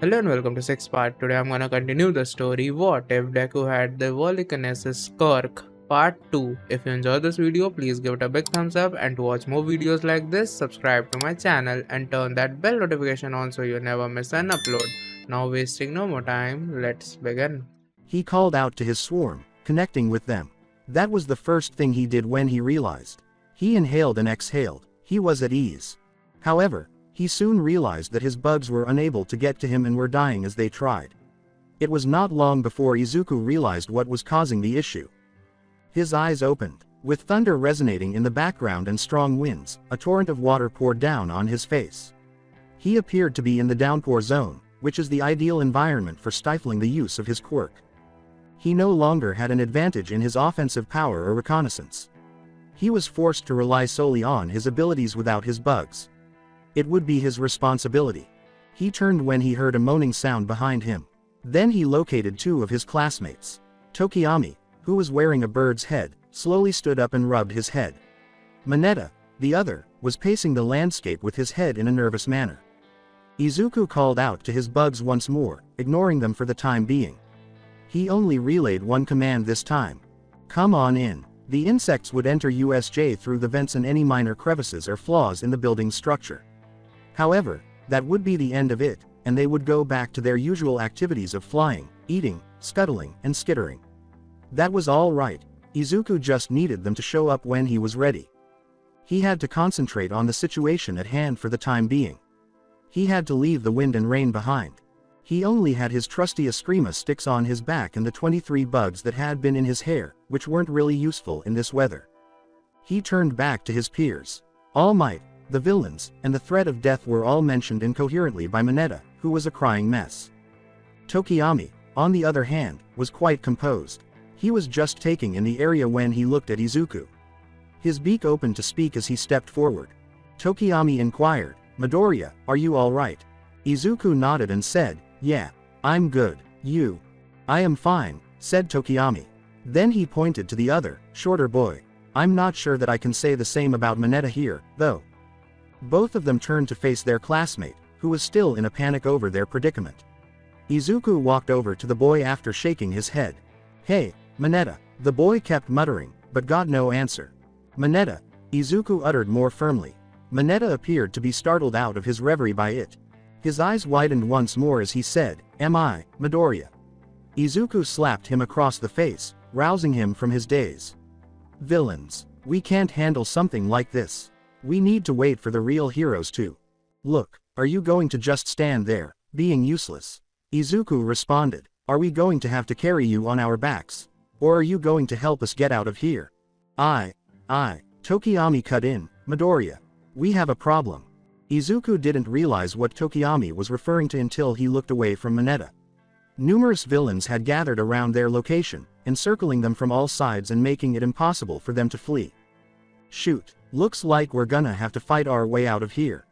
Hello and welcome to 6th part. Today I'm gonna continue the story What If Deku Had the Volukinesis Quirk Part 2. If you enjoyed this video, please give it a big thumbs up, and to watch more videos like this, subscribe to my channel and turn that bell notification on so you never miss an upload. Now wasting no more time, let's begin. He called out to his swarm, connecting with them. That was the first thing he did when he realized. He inhaled and exhaled. He was at ease. However, he soon realized that his bugs were unable to get to him and were dying as they tried. It was not long before Izuku realized what was causing the issue. His eyes opened. With thunder resonating in the background and strong winds, a torrent of water poured down on his face. He appeared to be in the downpour zone, which is the ideal environment for stifling the use of his quirk. He no longer had an advantage in his offensive power or reconnaissance. He was forced to rely solely on his abilities without his bugs. It would be his responsibility. He turned when he heard a moaning sound behind him. Then he located two of his classmates. Tokiyami, who was wearing a bird's head, slowly stood up and rubbed his head. Mineta, the other, was pacing the landscape with his head in a nervous manner. Izuku called out to his bugs once more, ignoring them for the time being. He only relayed one command this time. Come on in. The insects would enter USJ through the vents and any minor crevices or flaws in the building's structure. However, that would be the end of it, and they would go back to their usual activities of flying, eating, scuttling, and skittering. That was all right. Izuku just needed them to show up when he was ready. He had to concentrate on the situation at hand for the time being. He had to leave the wind and rain behind. He only had his trusty Eskrima sticks on his back and the 23 bugs that had been in his hair, which weren't really useful in this weather. He turned back to his peers. All Might, the villains, and the threat of death were all mentioned incoherently by Mineta, who was a crying mess. Tokiyami, on the other hand, was quite composed. He was just taking in the area when he looked at Izuku. His beak opened to speak as he stepped forward. Tokiyami inquired, Midoriya, are you all right? Izuku nodded and said, yeah, I'm good. You? I am fine, said Tokiyami. Then he pointed to the other, shorter boy. I'm not sure that I can say the same about Mineta here, though. Both of them turned to face their classmate, who was still in a panic over their predicament. Izuku walked over to the boy after shaking his head. Hey, Mineta, the boy kept muttering, but got no answer. Mineta, Izuku uttered more firmly. Mineta appeared to be startled out of his reverie by it. His eyes widened once more as he said, Am I, Midoriya? Izuku slapped him across the face, rousing him from his daze. Villains, we can't handle something like this. We need to wait for the real heroes to. Look, are you going to just stand there, being useless? Izuku responded, Are we going to have to carry you on our backs? Or are you going to help us get out of here? Tokiyami cut in, Midoriya. We have a problem. Izuku didn't realize what Tokiyami was referring to until he looked away from Mineta. Numerous villains had gathered around their location, encircling them from all sides and making it impossible for them to flee. Shoot, looks like we're gonna have to fight our way out of here.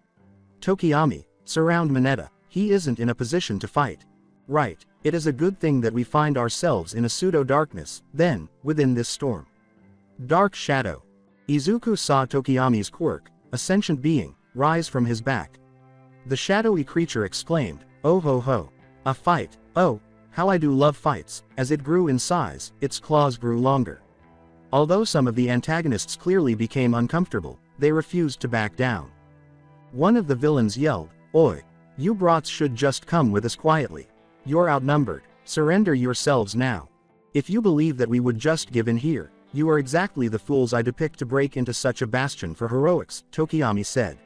Tokiyami, surround Mineta. He isn't in a position to fight. Right, it is a good thing that we find ourselves in a pseudo-darkness, then, within this storm. Dark Shadow. Izuku saw Tokiyami's quirk, a sentient being, rise from his back. The shadowy creature exclaimed, Oh ho ho. A fight, oh, how I do love fights. As it grew in size, its claws grew longer. Although some of the antagonists clearly became uncomfortable, they refused to back down. One of the villains yelled, Oi! You brats should just come with us quietly. You're outnumbered, surrender yourselves now. If you believe that we would just give in here, you are exactly the fools I depict to break into such a bastion for heroics, Tokiyami said.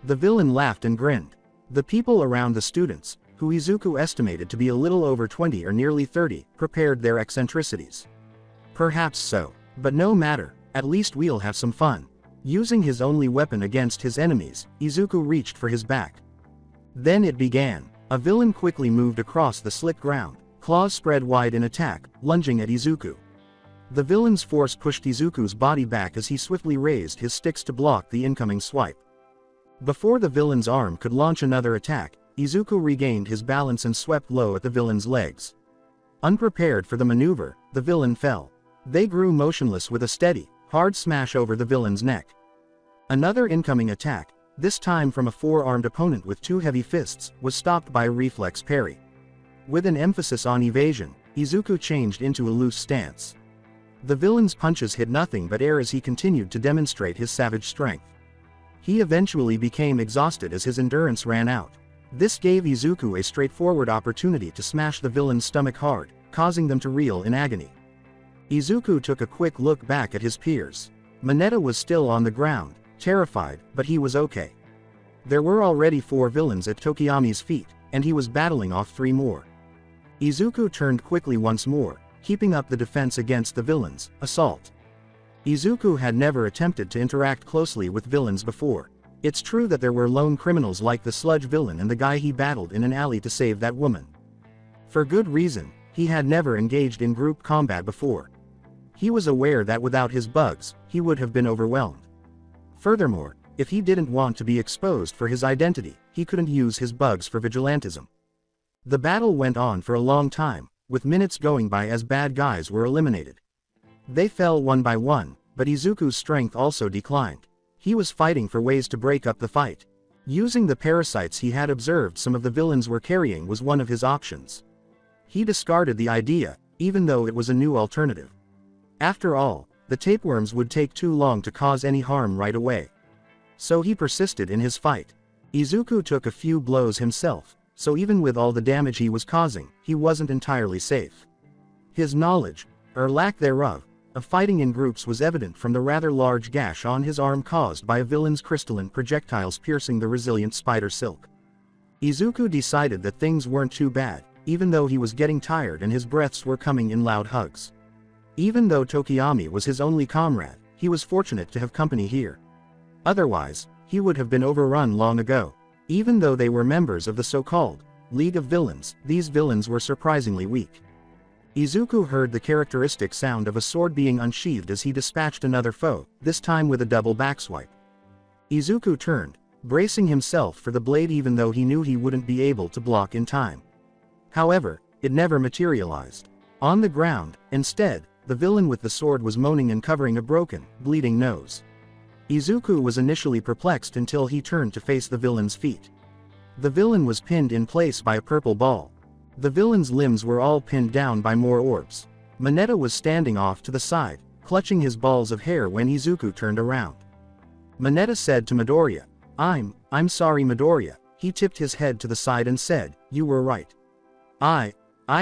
The villain laughed and grinned. The people around the students, who Izuku estimated to be a little over 20 or nearly 30, prepared their eccentricities. Perhaps so. But no matter, at least we'll have some fun. Using his only weapon against his enemies, Izuku reached for his back. Then it began. A villain quickly moved across the slick ground, claws spread wide in attack, lunging at Izuku. The villain's force pushed Izuku's body back as he swiftly raised his sticks to block the incoming swipe. Before the villain's arm could launch another attack, Izuku regained his balance and swept low at the villain's legs. Unprepared for the maneuver, the villain fell. They grew motionless with a steady, hard smash over the villain's neck. Another incoming attack, this time from a four-armed opponent with two heavy fists, was stopped by a reflex parry. With an emphasis on evasion, Izuku changed into a loose stance. The villain's punches hit nothing but air as he continued to demonstrate his savage strength. He eventually became exhausted as his endurance ran out. This gave Izuku a straightforward opportunity to smash the villain's stomach hard, causing them to reel in agony. Izuku took a quick look back at his peers. Mineta was still on the ground, terrified, but he was okay. There were already 4 villains at Tokiyami's feet, and he was battling off 3 more. Izuku turned quickly once more, keeping up the defense against the villains' assault. Izuku had never attempted to interact closely with villains before. It's true that there were lone criminals like the sludge villain and the guy he battled in an alley to save that woman. For good reason, he had never engaged in group combat before. He was aware that without his bugs, he would have been overwhelmed. Furthermore, if he didn't want to be exposed for his identity, he couldn't use his bugs for vigilantism. The battle went on for a long time, with minutes going by as bad guys were eliminated. They fell one by one, but Izuku's strength also declined. He was fighting for ways to break up the fight. Using the parasites he had observed some of the villains were carrying was one of his options. He discarded the idea, even though it was a new alternative. After all, the tapeworms would take too long to cause any harm right away. So he persisted in his fight. Izuku took a few blows himself, so even with all the damage he was causing, he wasn't entirely safe. His knowledge, or lack thereof, of fighting in groups was evident from the rather large gash on his arm caused by a villain's crystalline projectiles piercing the resilient spider silk. Izuku decided that things weren't too bad, even though he was getting tired and his breaths were coming in loud hugs. Even though Tokiyami was his only comrade, he was fortunate to have company here. Otherwise, he would have been overrun long ago. Even though they were members of the so-called League of Villains, these villains were surprisingly weak. Izuku heard the characteristic sound of a sword being unsheathed as he dispatched another foe, this time with a double backswipe. Izuku turned, bracing himself for the blade even though he knew he wouldn't be able to block in time. However, it never materialized. On the ground, instead, the villain with the sword was moaning and covering a broken, bleeding nose. Izuku was initially perplexed until he turned to face the villain's feet. The villain was pinned in place by a purple ball. The villain's limbs were all pinned down by more orbs. Mineta was standing off to the side, clutching his balls of hair when Izuku turned around. Mineta said to Midoriya, I'm sorry Midoriya." He tipped his head to the side and said, "You were right. I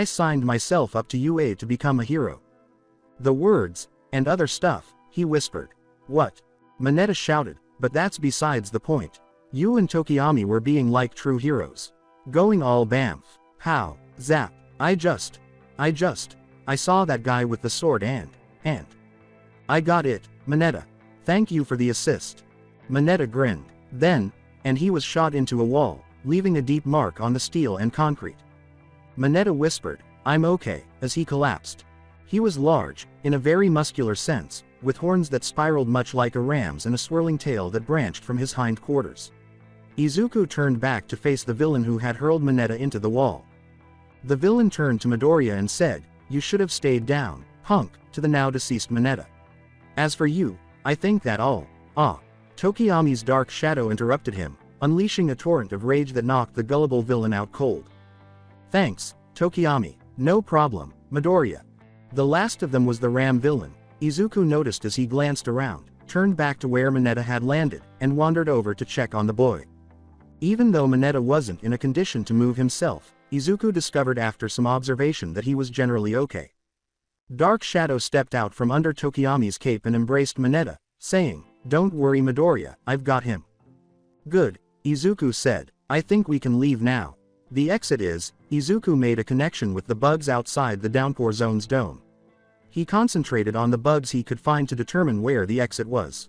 signed myself up to UA to become a hero." "The words, and other stuff," he whispered. "What?" Mineta shouted, "But that's besides the point. You and Tokiyami were being like true heroes. Going all bamf. Pow, zap, I saw that guy with the sword and I got it, Mineta. Thank you for the assist." Mineta grinned. Then, and he was shot into a wall, leaving a deep mark on the steel and concrete. Mineta whispered, "I'm okay," as he collapsed. He was large, in a very muscular sense, with horns that spiraled much like a ram's and a swirling tail that branched from his hind quarters. Izuku turned back to face the villain who had hurled Mineta into the wall. The villain turned to Midoriya and said, "You should have stayed down, punk," to the now deceased Mineta. "As for you, I think that all." Tokiyami's dark shadow interrupted him, unleashing a torrent of rage that knocked the gullible villain out cold. "Thanks, Tokiyami." "No problem, Midoriya." The last of them was the ram villain. Izuku noticed as he glanced around, turned back to where Mineta had landed, and wandered over to check on the boy. Even though Mineta wasn't in a condition to move himself, Izuku discovered after some observation that he was generally okay. Dark Shadow stepped out from under Tokiyami's cape and embraced Mineta, saying, "Don't worry Midoriya, I've got him." "Good," Izuku said, "I think we can leave now." The exit is, Izuku made a connection with the bugs outside the downpour zone's dome. He concentrated on the bugs he could find to determine where the exit was.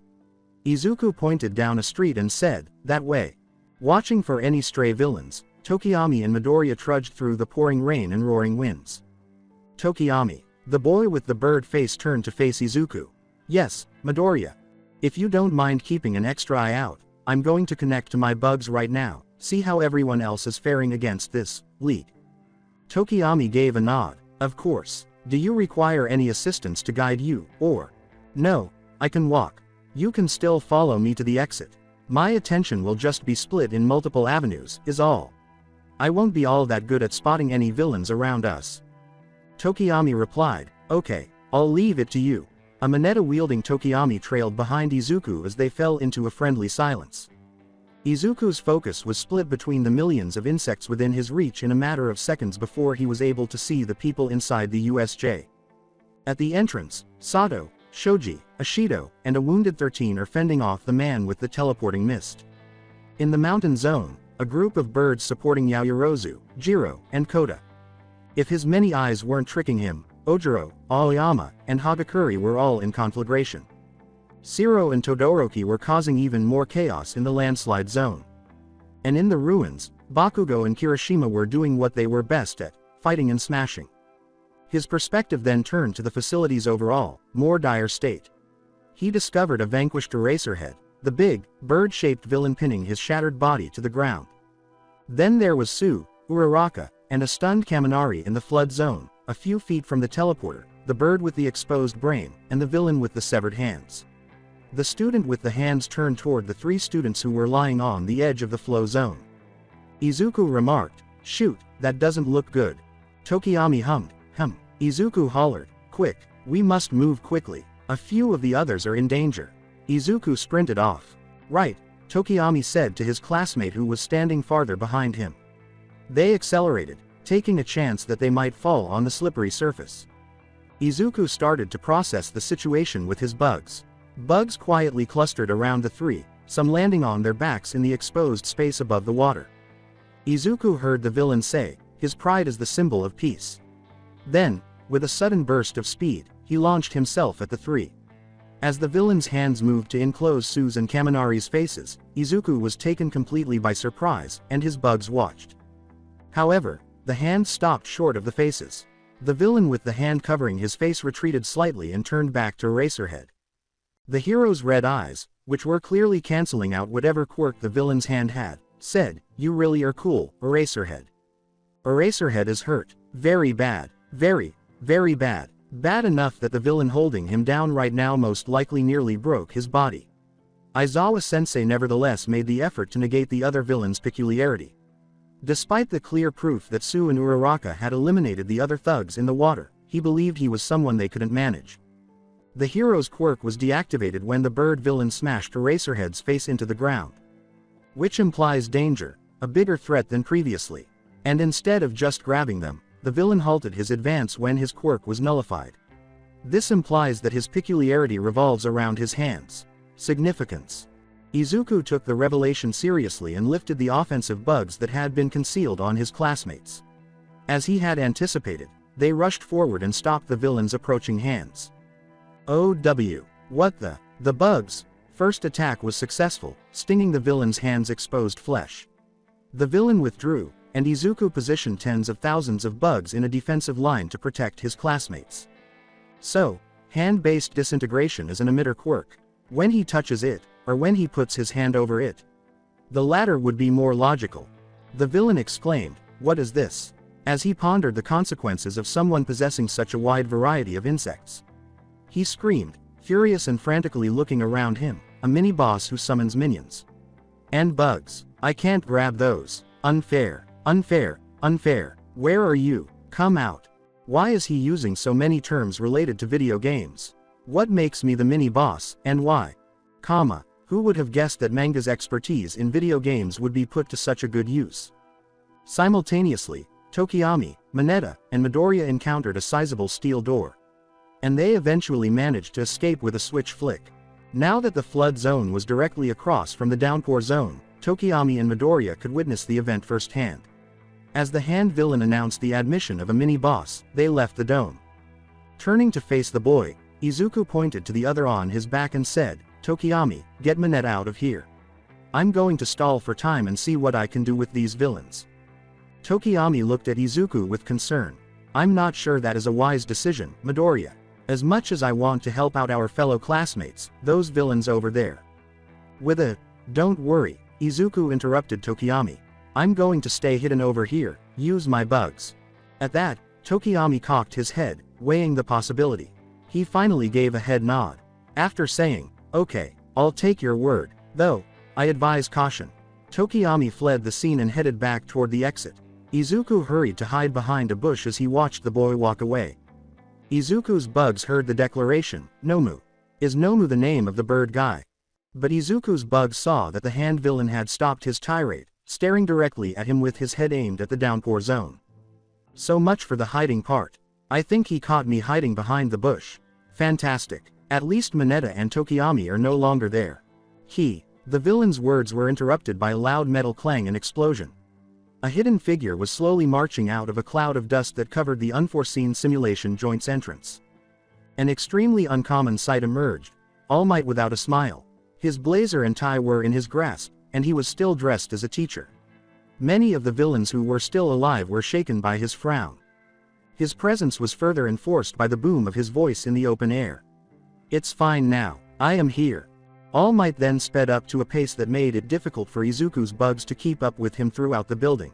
Izuku pointed down a street and said, "That way." Watching for any stray villains, Tokiyami and Midoriya trudged through the pouring rain and roaring winds. "Tokiyami." The boy with the bird face turned to face Izuku. "Yes, Midoriya. If you don't mind keeping an extra eye out, I'm going to connect to my bugs right now, see how everyone else is faring against this league." Tokiyami gave a nod. "Of course. Do you require any assistance to guide you, or?" "No, I can walk. You can still follow me to the exit." My attention will just be split in multiple avenues, is all. I won't be all that good at spotting any villains around us. Tokiyami replied, okay, I'll leave it to you. A moneta-wielding Tokiyami trailed behind Izuku as they fell into a friendly silence. Izuku's focus was split between the millions of insects within his reach in a matter of seconds before he was able to see the people inside the USJ. At the entrance, Sato, Shoji, Ashido, and a wounded 13 are fending off the man with the teleporting mist. In the mountain zone, a group of birds supporting Yaoyorozu, Jiro, and Koda. If his many eyes weren't tricking him, Ojiro, Aoyama, and Hagakure were all in conflagration. Shiro and Todoroki were causing even more chaos in the landslide zone. And in the ruins, Bakugo and Kirishima were doing what they were best at, fighting and smashing. His perspective then turned to the facility's overall, more dire state. He discovered a vanquished Eraserhead, the big, bird-shaped villain pinning his shattered body to the ground. Then there was Su, Uraraka, and a stunned Kaminari in the flood zone, a few feet from the teleporter, the bird with the exposed brain, and the villain with the severed hands. The student with the hands turned toward the 3 students who were lying on the edge of the flow zone. Izuku remarked, shoot, that doesn't look good. Tokiyami hummed, Izuku hollered, quick, we must move quickly. A few of the others are in danger. Izuku sprinted off. Right, Tokiyami said to his classmate who was standing farther behind him. They accelerated, taking a chance that they might fall on the slippery surface. Izuku started to process the situation with his bugs. Bugs quietly clustered around the 3, some landing on their backs in the exposed space above the water. Izuku heard the villain say, his pride is the symbol of peace. Then, with a sudden burst of speed, he launched himself at the 3. As the villain's hands moved to enclose Su's and Kaminari's faces, Izuku was taken completely by surprise, and his bugs watched. However, the hands stopped short of the faces. The villain with the hand covering his face retreated slightly and turned back to Eraserhead. The hero's red eyes, which were clearly canceling out whatever quirk the villain's hand had, said, you really are cool, Eraserhead. Eraserhead is hurt. Very bad. Very, very bad. Bad enough that the villain holding him down right now most likely nearly broke his body. Aizawa-sensei nevertheless made the effort to negate the other villain's peculiarity. Despite the clear proof that Su and Uraraka had eliminated the other thugs in the water, he believed he was someone they couldn't manage. The hero's quirk was deactivated when the bird villain smashed Eraserhead's face into the ground. Which implies danger, a bigger threat than previously. And instead of just grabbing them, the villain halted his advance when his quirk was nullified. This implies that his peculiarity revolves around his hands. Significance. Izuku took the revelation seriously and lifted the offensive bugs that had been concealed on his classmates. As he had anticipated, they rushed forward and stopped the villain's approaching hands. OW. What the? The bugs. First attack was successful, stinging the villain's hand's exposed flesh. The villain withdrew, and Izuku positioned tens of thousands of bugs in a defensive line to protect his classmates. So, hand-based disintegration is an emitter quirk. When he touches it, or when he puts his hand over it. The latter would be more logical. The villain exclaimed, what is this? As he pondered the consequences of someone possessing such a wide variety of insects. He screamed, furious and frantically looking around him, a mini-boss who summons minions. And bugs. I can't grab those. Unfair. Unfair. Unfair. Where are you? Come out. Why is he using so many terms related to video games? What makes me the mini-boss, and why? Who would have guessed that manga's expertise in video games would be put to such a good use? Simultaneously, Tokiyami, Mineta, and Midoriya encountered a sizable steel door. And they eventually managed to escape with a switch flick. Now that the flood zone was directly across from the downpour zone, Tokiyami and Midoriya could witness the event firsthand. As the hand villain announced the admission of a mini-boss, they left the dome. Turning to face the boy, Izuku pointed to the other on his back and said, Tokiyami, get Mineta out of here. I'm going to stall for time and see what I can do with these villains. Tokiyami looked at Izuku with concern. I'm not sure that is a wise decision, Midoriya. As much as I want to help out our fellow classmates, those villains over there. Don't worry, Izuku interrupted Tokiyami. I'm going to stay hidden over here, use my bugs. At that, Tokiyami cocked his head, weighing the possibility. He finally gave a head nod. After saying, okay, I'll take your word, though, I advise caution. Tokiyami fled the scene and headed back toward the exit. Izuku hurried to hide behind a bush as he watched the boy walk away. Izuku's bugs heard the declaration, Nomu. Is Nomu the name of the bird guy? But Izuku's bugs saw that the hand villain had stopped his tirade, staring directly at him with his head aimed at the downpour zone. So much for the hiding part. I think he caught me hiding behind the bush. Fantastic. At least Mineta and Tokiyami are no longer there. The villain's words were interrupted by a loud metal clang and explosion. A hidden figure was slowly marching out of a cloud of dust that covered the unforeseen simulation joint's entrance. An extremely uncommon sight emerged, All Might without a smile. His blazer and tie were in his grasp, and he was still dressed as a teacher. Many of the villains who were still alive were shaken by his frown. His presence was further enforced by the boom of his voice in the open air. It's fine now, I am here. All Might then sped up to a pace that made it difficult for Izuku's bugs to keep up with him throughout the building.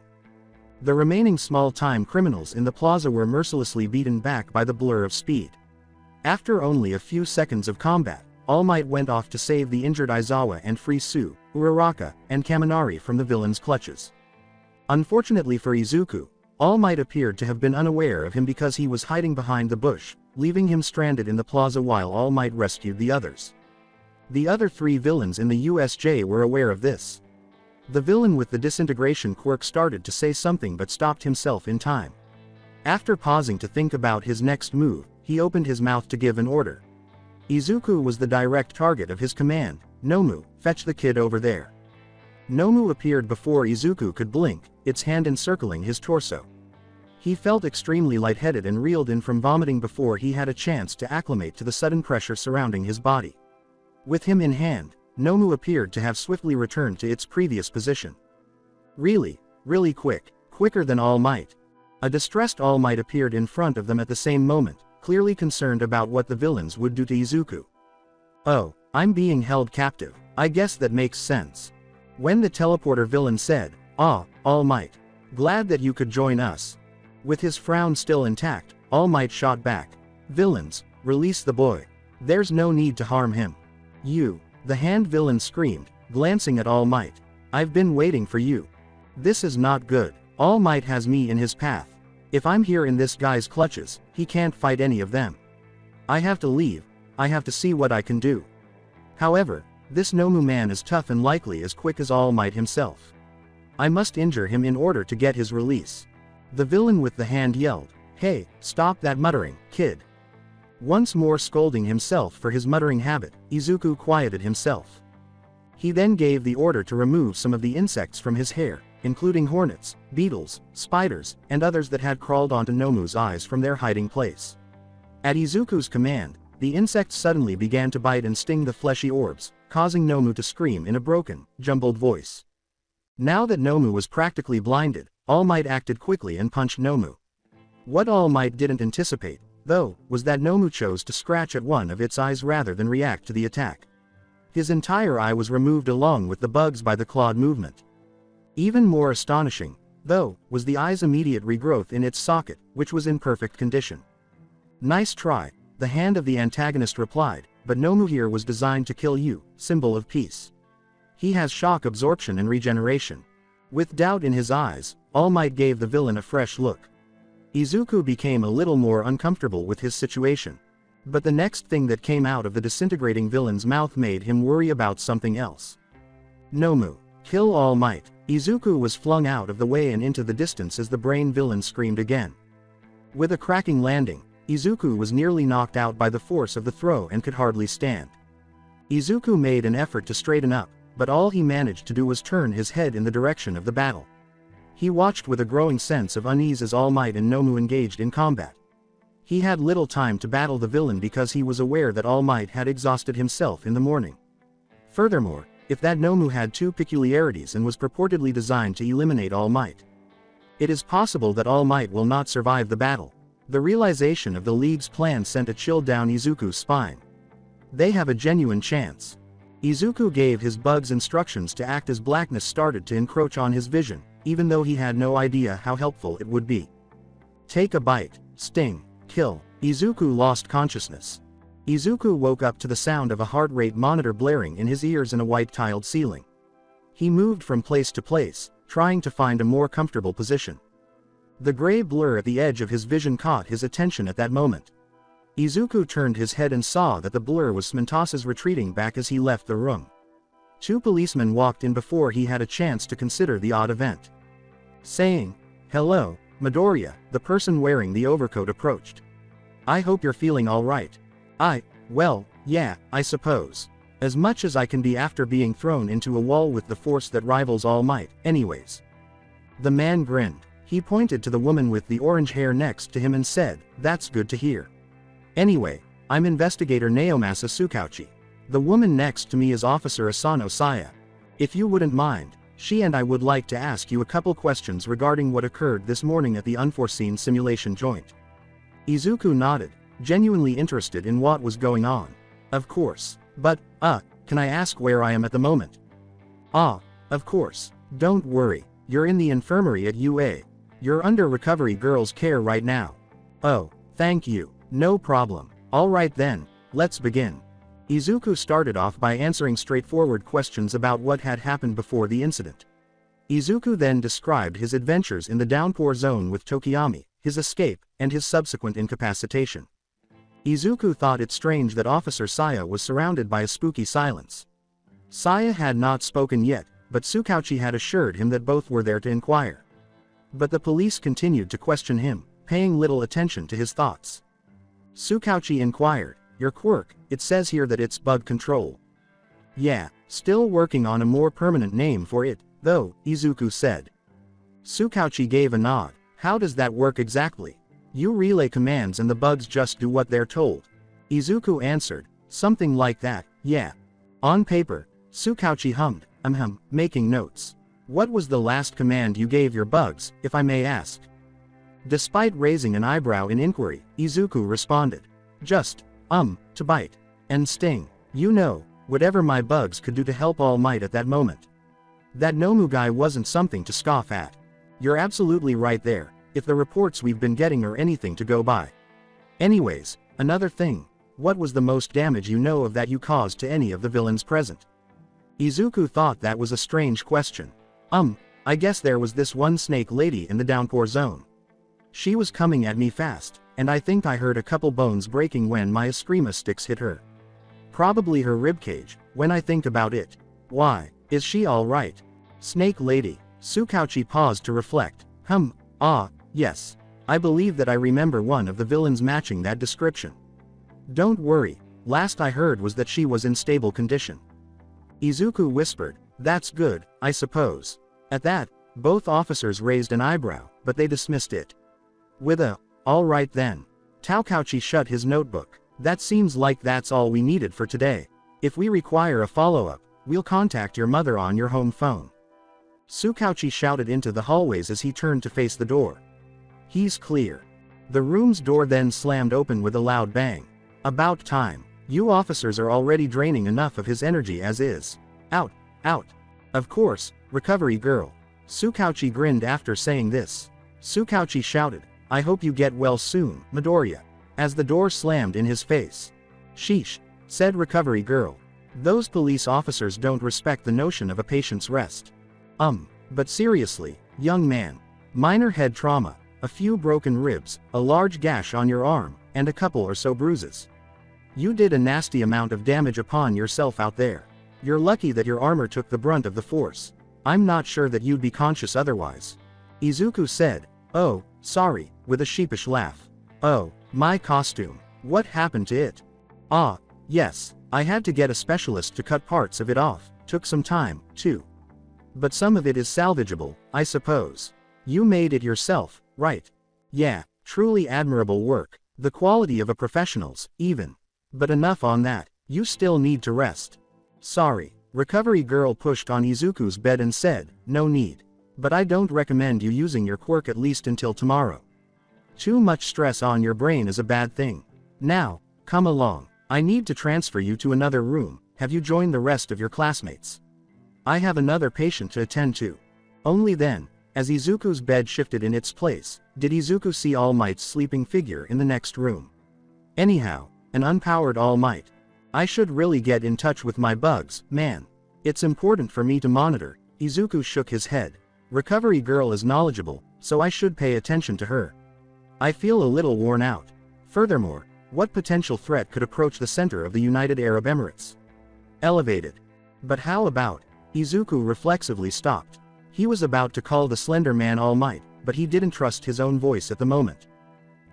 The remaining small-time criminals in the plaza were mercilessly beaten back by the blur of speed. After only a few seconds of combat, All Might went off to save the injured Aizawa and free Su, Uraraka, and Kaminari from the villain's clutches. Unfortunately for Izuku, All Might appeared to have been unaware of him because he was hiding behind the bush, leaving him stranded in the plaza while All Might rescued the others. The other three villains in the USJ were aware of this. The villain with the disintegration quirk started to say something but stopped himself in time. After pausing to think about his next move, he opened his mouth to give an order. Izuku was the direct target of his command. Nomu, fetch the kid over there. Nomu appeared before Izuku could blink, its hand encircling his torso. He felt extremely lightheaded and reeled in from vomiting before he had a chance to acclimate to the sudden pressure surrounding his body. With him in hand, Nomu appeared to have swiftly returned to its previous position. Really quick, quicker than All Might. A distressed All Might appeared in front of them at the same moment, clearly concerned about what the villains would do to Izuku. Oh, I'm being held captive, I guess that makes sense. When the teleporter villain said, "Ah, All Might. Glad that you could join us." With his frown still intact, All Might shot back. "Villains, release the boy. There's no need to harm him." "You," the hand villain screamed, glancing at All Might. "I've been waiting for you. This is not good. All Might has me in his path. If I'm here in this guy's clutches, he can't fight any of them. I have to leave, I have to see what I can do." However, this Nomu man is tough and likely as quick as All Might himself. I must injure him in order to get his release. The villain with the hand yelled, "Hey, stop that muttering, kid." Once more scolding himself for his muttering habit, Izuku quieted himself. He then gave the order to remove some of the insects from his hair, including hornets, beetles, spiders, and others that had crawled onto Nomu's eyes from their hiding place. At Izuku's command, the insects suddenly began to bite and sting the fleshy orbs, causing Nomu to scream in a broken, jumbled voice. Now that Nomu was practically blinded, All Might acted quickly and punched Nomu. What All Might didn't anticipate, though, was that Nomu chose to scratch at one of its eyes rather than react to the attack. His entire eye was removed along with the bugs by the clawed movement. Even more astonishing, though, was the eye's immediate regrowth in its socket, which was in perfect condition. "Nice try," the hand of the antagonist replied, "but Nomu here was designed to kill you, symbol of peace. He has shock absorption and regeneration." With doubt in his eyes, All Might gave the villain a fresh look. Izuku became a little more uncomfortable with his situation. But the next thing that came out of the disintegrating villain's mouth made him worry about something else. "Nomu, kill All Might." Izuku was flung out of the way and into the distance as the brain villain screamed again. With a cracking landing, Izuku was nearly knocked out by the force of the throw and could hardly stand. Izuku made an effort to straighten up, but all he managed to do was turn his head in the direction of the battle. He watched with a growing sense of unease as All Might and Nomu engaged in combat. He had little time to battle the villain because he was aware that All Might had exhausted himself in the morning. Furthermore, if that Nomu had two peculiarities and was purportedly designed to eliminate All Might, it is possible that All Might will not survive the battle. The realization of the League's plan sent a chill down Izuku's spine. They have a genuine chance. Izuku gave his bugs instructions to act as blackness started to encroach on his vision, even though he had no idea how helpful it would be. Take a bite, sting, kill. Izuku lost consciousness. Izuku woke up to the sound of a heart rate monitor blaring in his ears and a white-tiled ceiling. He moved from place to place, trying to find a more comfortable position. The gray blur at the edge of his vision caught his attention at that moment. Izuku turned his head and saw that the blur was Smintas's retreating back as he left the room. 2 policemen walked in before he had a chance to consider the odd event. Saying, "Hello, Midoriya," the person wearing the overcoat approached. "I hope you're feeling alright." Well, yeah, I suppose. As much as I can be after being thrown into a wall with the force that rivals All Might, anyways." The man grinned. He pointed to the woman with the orange hair next to him and said, "That's good to hear. Anyway, I'm Investigator Naomasa Tsukauchi. The woman next to me is Officer Asano Saya. If you wouldn't mind, she and I would like to ask you a couple questions regarding what occurred this morning at the unforeseen simulation joint." Izuku nodded, genuinely interested in what was going on. "Of course. But, can I ask where I am at the moment?" Of course. Don't worry, you're in the infirmary at UA. You're under recovery girl's care right now." "Oh, thank you. No problem. Alright then, let's begin." Izuku started off by answering straightforward questions about what had happened before the incident. Izuku then described his adventures in the downpour zone with Tokiyami, his escape, and his subsequent incapacitation. Izuku thought it strange that Officer Saya was surrounded by a spooky silence. Saya had not spoken yet, but Tsukauchi had assured him that both were there to inquire. But the police continued to question him, paying little attention to his thoughts. Tsukauchi inquired, "Your quirk, it says here that it's bug control." "Yeah, still working on a more permanent name for it, though," Izuku said. Tsukauchi gave a nod. "How does that work exactly?" "You relay commands and the bugs just do what they're told." Izuku answered, "Something like that, yeah." On paper, Tsukauchi hummed, making notes. "What was the last command you gave your bugs, if I may ask?" Despite raising an eyebrow in inquiry, Izuku responded, "Just, to bite. And sting. You know, whatever my bugs could do to help All Might at that moment." That Nomu guy wasn't something to scoff at. You're absolutely right there, if the reports we've been getting are anything to go by. Anyways, another thing, what was the most damage you know of that you caused to any of the villains present? Izuku thought that was a strange question. I guess there was this one snake lady in the downpour zone. She was coming at me fast, and I think I heard a couple bones breaking when my Eskrima sticks hit her. Probably her ribcage, when I think about it. Why, is she alright? Snake lady. Tsukauchi paused to reflect. Yes. I believe that I remember one of the villains matching that description. Don't worry, last I heard was that she was in stable condition. Izuku whispered, "That's good, I suppose." At that, both officers raised an eyebrow, but they dismissed it. With a, "Alright then." Tsukauchi shut his notebook. "That seems like that's all we needed for today. If we require a follow-up, we'll contact your mother on your home phone." Tsukauchi shouted into the hallways as he turned to face the door. "He's clear." The room's door then slammed open with a loud bang. "About time. You officers are already draining enough of his energy as is. Out. Of course, recovery girl." Tsukauchi grinned after saying this. Tsukauchi shouted, "I hope you get well soon, Midoriya," as the door slammed in his face. "Sheesh," said recovery girl. "Those police officers don't respect the notion of a patient's rest." But seriously, young man. Minor head trauma, a few broken ribs, a large gash on your arm, and a couple or so bruises. You did a nasty amount of damage upon yourself out there. You're lucky that your armor took the brunt of the force. I'm not sure that you'd be conscious otherwise." Izuku said, "Oh, sorry," with a sheepish laugh. "Oh, my costume. What happened to it?" Yes, I had to get a specialist to cut parts of it off, took some time, too. But some of it is salvageable, I suppose. You made it yourself, right? Yeah, truly admirable work, the quality of a professional's, even. But enough on that, you still need to rest." "Sorry." Recovery girl pushed on Izuku's bed and said, "No need. But I don't recommend you using your quirk at least until tomorrow. Too much stress on your brain is a bad thing. Now, come along. I need to transfer you to another room. Have you joined the rest of your classmates? I have another patient to attend to." Only then, as Izuku's bed shifted in its place, did Izuku see All Might's sleeping figure in the next room. Anyhow, an unpowered All Might. I should really get in touch with my bugs, man. It's important for me to monitor, Izuku shook his head. Recovery girl is knowledgeable, so I should pay attention to her. I feel a little worn out. Furthermore, what potential threat could approach the center of the United Arab Emirates? Elevated. But how about? Izuku reflexively stopped. He was about to call the Slender Man All Might, but he didn't trust his own voice at the moment.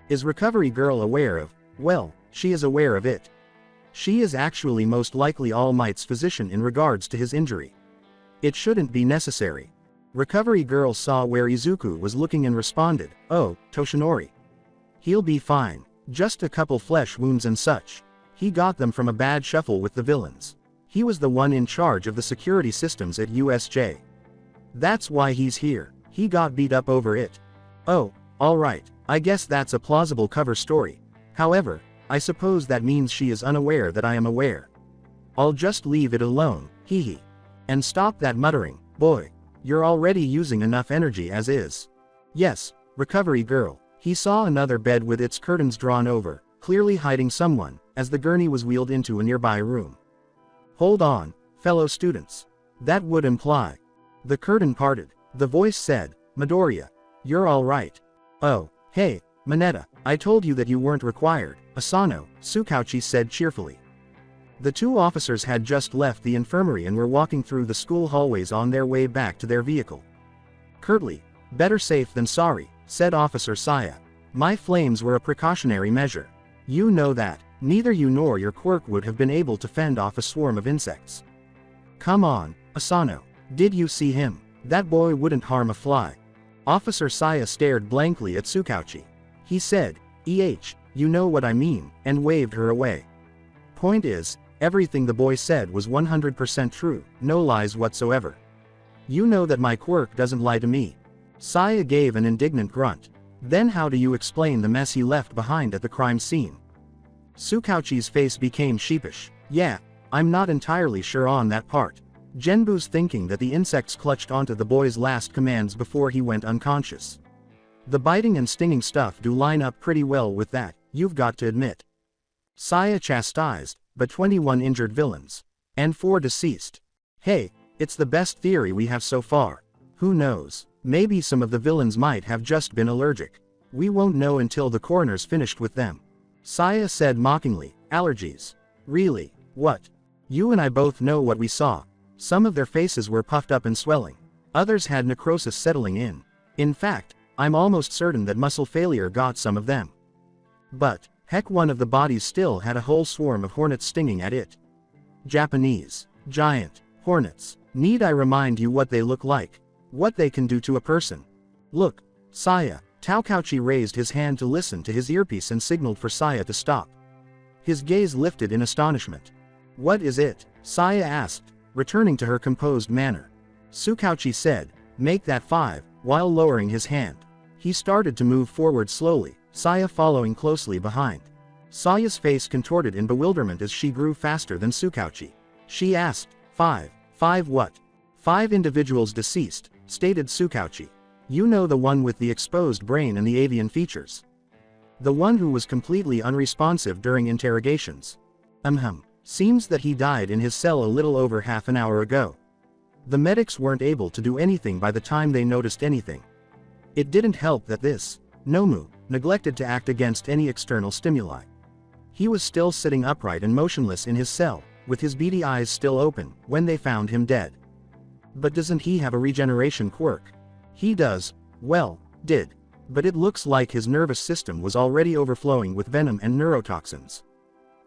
Is Recovery Girl aware of? Well, she is aware of it. She is actually most likely All Might's physician in regards to his injury. It shouldn't be necessary. Recovery Girl saw where Izuku was looking and responded, "Oh, Toshinori. He'll be fine. Just a couple flesh wounds and such. He got them from a bad shuffle with the villains. He was the one in charge of the security systems at USJ. That's why he's here. He got beat up over it." "Oh, alright, I guess that's a plausible cover story. However, I suppose that means she is unaware that I am aware. I'll just leave it alone, hehe. And stop that muttering, boy. You're already using enough energy as is." "Yes, Recovery Girl." He saw another bed with its curtains drawn over, clearly hiding someone, as the gurney was wheeled into a nearby room. "Hold on, fellow students. That would imply." The curtain parted. The voice said, "Midoriya, you're all right." "Oh, hey, Mineta, I told you that you weren't required," Asano, Tsukauchi said cheerfully. The two officers had just left the infirmary and were walking through the school hallways on their way back to their vehicle. Curtly, "Better safe than sorry," said Officer Saya. "My flames were a precautionary measure. You know that. Neither you nor your quirk would have been able to fend off a swarm of insects." "Come on, Asano. Did you see him? That boy wouldn't harm a fly." Officer Saya stared blankly at Tsukauchi. He said, You know what I mean," and waved her away. Point is, everything the boy said was 100% true, no lies whatsoever. "You know that my quirk doesn't lie to me." Saya gave an indignant grunt. "Then how do you explain the mess he left behind at the crime scene?" Tsukauchi's face became sheepish. "Yeah, I'm not entirely sure on that part. Genbu's thinking that the insects clutched onto the boy's last commands before he went unconscious. The biting and stinging stuff do line up pretty well with that, you've got to admit." Saya chastised, "But 21 injured villains. And 4 deceased. Hey, it's the best theory we have so far. Who knows, maybe some of the villains might have just been allergic. We won't know until the coroner's finished with them." Saya said mockingly, "Allergies? Really? What? You and I both know what we saw. Some of their faces were puffed up and swelling. Others had necrosis settling in. In fact, I'm almost certain that muscle failure got some of them. But, heck, one of the bodies still had a whole swarm of hornets stinging at it. Japanese, giant, hornets. Need I remind you what they look like? What they can do to a person? Look, Saya." Taokauchi raised his hand to listen to his earpiece and signaled for Saya to stop. His gaze lifted in astonishment. "What is it?" Saya asked, returning to her composed manner. Tsukauchi said, "Make that 5, while lowering his hand. He started to move forward slowly, Saya following closely behind. Saya's face contorted in bewilderment as she grew faster than Tsukauchi. She asked, 5. 5 what?" 5 individuals deceased, stated Tsukauchi. "You know the one with the exposed brain and the avian features. The one who was completely unresponsive during interrogations. Seems that he died in his cell a little over half an hour ago. The medics weren't able to do anything by the time they noticed anything. It didn't help that this Nomu neglected to act against any external stimuli. He was still sitting upright and motionless in his cell, with his beady eyes still open, when they found him dead. But doesn't he have a regeneration quirk?" "He does. Well, did. But it looks like his nervous system was already overflowing with venom and neurotoxins.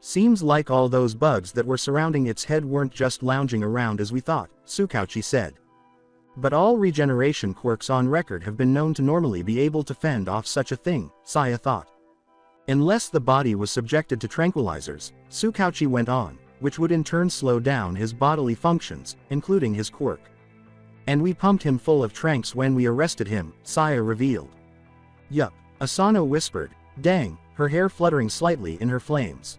Seems like all those bugs that were surrounding its head weren't just lounging around as we thought," Tsukauchi said. "But all regeneration quirks on record have been known to normally be able to fend off such a thing," Saya thought. "Unless the body was subjected to tranquilizers," Tsukauchi went on, "which would in turn slow down his bodily functions, including his quirk. And we pumped him full of tranks when we arrested him," Saya revealed. "Yup," Asano whispered, "Dang," her hair fluttering slightly in her flames.